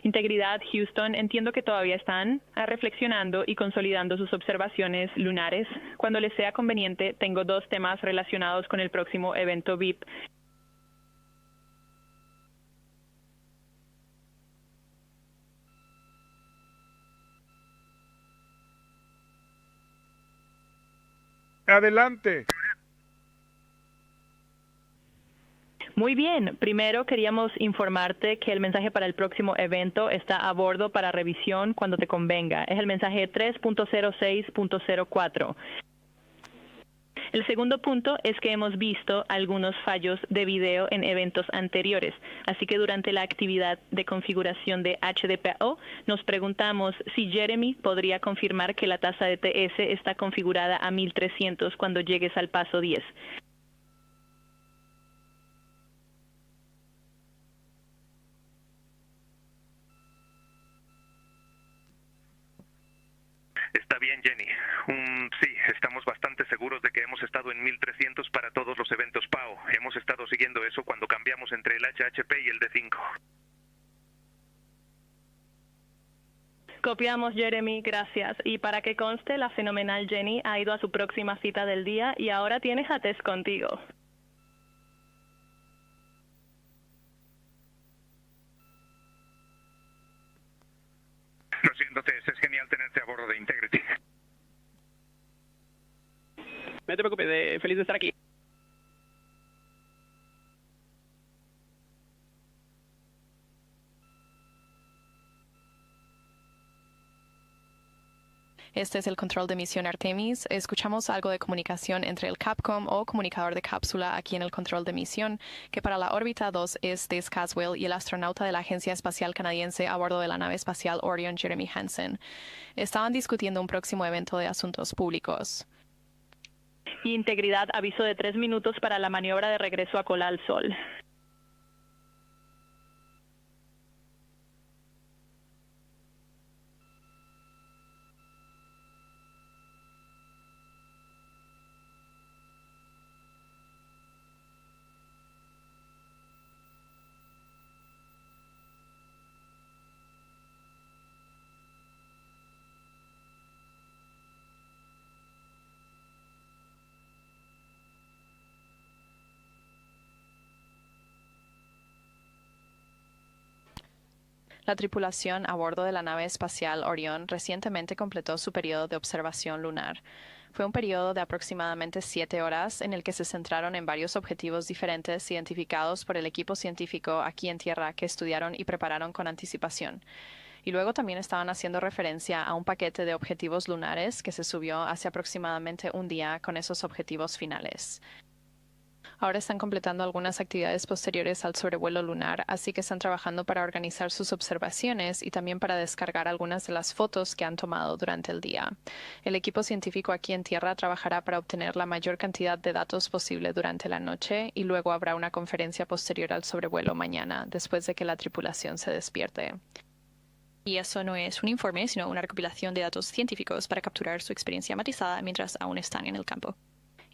Integridad, Houston, entiendo que todavía están reflexionando y consolidando sus observaciones lunares. Cuando les sea conveniente, tengo 2 temas relacionados con el próximo evento VIP. Adelante. Muy bien, primero queríamos informarte que el mensaje para el próximo evento está a bordo para revisión cuando te convenga. Es el mensaje 3.06.04. El segundo punto es que hemos visto algunos fallos de video en eventos anteriores, así que durante la actividad de configuración de HDPO nos preguntamos si Jeremy podría confirmar que la tasa de TS está configurada a 1300 cuando llegues al paso 10. Está bien, Jenny. Sí, estamos bastante seguros de que hemos estado en 1300 para todos los eventos PAO. Hemos estado siguiendo eso cuando cambiamos entre el HHP y el D5. Copiamos, Jeremy, gracias. Y para que conste, la fenomenal Jenny ha ido a su próxima cita del día y ahora tienes a Tess contigo. Lo siento, Tess, es genial tenerte a bordo de Integrity. No te preocupes, feliz de estar aquí. Este es el control de misión Artemis. Escuchamos algo de comunicación entre el Capcom o comunicador de cápsula aquí en el control de misión, que para la órbita 2 es Des Caswell y el astronauta de la Agencia Espacial Canadiense a bordo de la nave espacial Orion, Jeremy Hansen. Estaban discutiendo un próximo evento de asuntos públicos. Integridad, aviso de 3 minutos para la maniobra de regreso a cola al Sol. La tripulación a bordo de la nave espacial Orion recientemente completó su periodo de observación lunar. Fue un periodo de aproximadamente 7 horas en el que se centraron en varios objetivos diferentes identificados por el equipo científico aquí en Tierra que estudiaron y prepararon con anticipación. Y luego también estaban haciendo referencia a un paquete de objetivos lunares que se subió hace aproximadamente un día con esos objetivos finales. Ahora están completando algunas actividades posteriores al sobrevuelo lunar, así que están trabajando para organizar sus observaciones y también para descargar algunas de las fotos que han tomado durante el día. El equipo científico aquí en Tierra trabajará para obtener la mayor cantidad de datos posible durante la noche y luego habrá una conferencia posterior al sobrevuelo mañana, después de que la tripulación se despierte. Y eso no es un informe, sino una recopilación de datos científicos para capturar su experiencia matizada mientras aún están en el campo.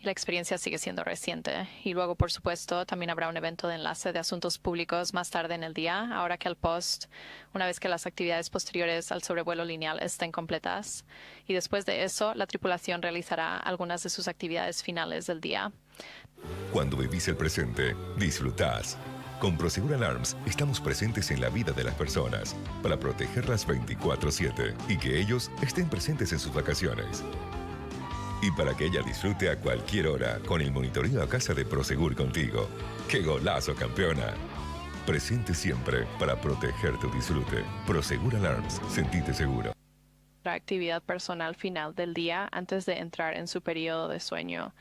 La experiencia sigue siendo reciente. Y luego, por supuesto, también habrá un evento de enlace de asuntos públicos más tarde en el día, ahora que el post, una vez que las actividades posteriores al sobrevuelo lineal estén completas. Y después de eso, la tripulación realizará algunas de sus actividades finales del día. Cuando vivís el presente, disfrutás. Con Prosegur Alarms estamos presentes en la vida de las personas para protegerlas 24/7 y que ellos estén presentes en sus vacaciones. Y para que ella disfrute a cualquier hora con el monitoreo a casa de Prosegur contigo. ¡Qué golazo, campeona! Presente siempre para proteger tu disfrute. Prosegur Alarms. Sentite seguro. La actividad personal final del día antes de entrar en su periodo de sueño.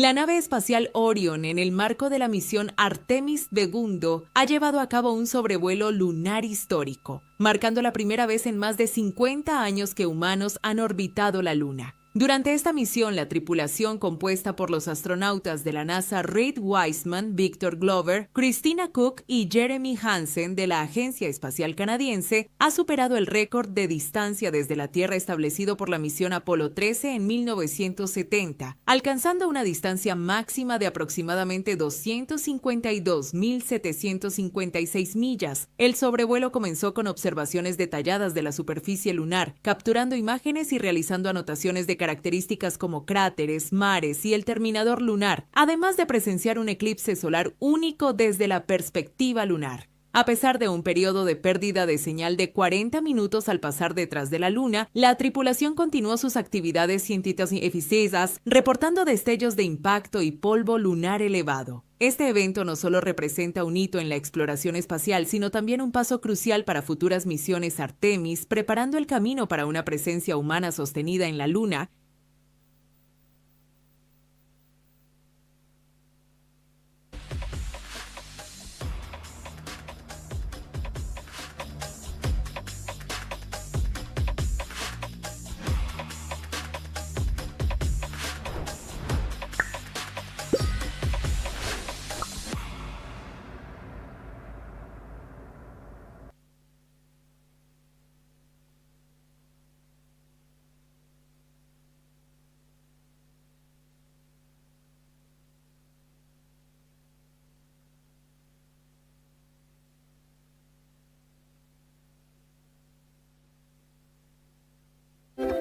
La nave espacial Orion, en el marco de la misión Artemis II, ha llevado a cabo un sobrevuelo lunar histórico, marcando la primera vez en más de 50 años que humanos han orbitado la Luna. Durante esta misión, la tripulación compuesta por los astronautas de la NASA Reid Wiseman, Victor Glover, Christina Cook y Jeremy Hansen de la Agencia Espacial Canadiense ha superado el récord de distancia desde la Tierra establecido por la misión Apolo 13 en 1970, alcanzando una distancia máxima de aproximadamente 252.756 millas. El sobrevuelo comenzó con observaciones detalladas de la superficie lunar, capturando imágenes y realizando anotaciones de características como cráteres, mares y el terminador lunar, además de presenciar un eclipse solar único desde la perspectiva lunar. A pesar de un periodo de pérdida de señal de 40 minutos al pasar detrás de la Luna, la tripulación continuó sus actividades científicas y eficientes, reportando destellos de impacto y polvo lunar elevado. Este evento no solo representa un hito en la exploración espacial, sino también un paso crucial para futuras misiones Artemis, preparando el camino para una presencia humana sostenida en la Luna.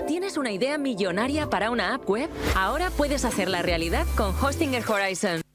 ¿Tienes una idea millonaria para una app web? Ahora puedes hacerla realidad con Hostinger Horizon.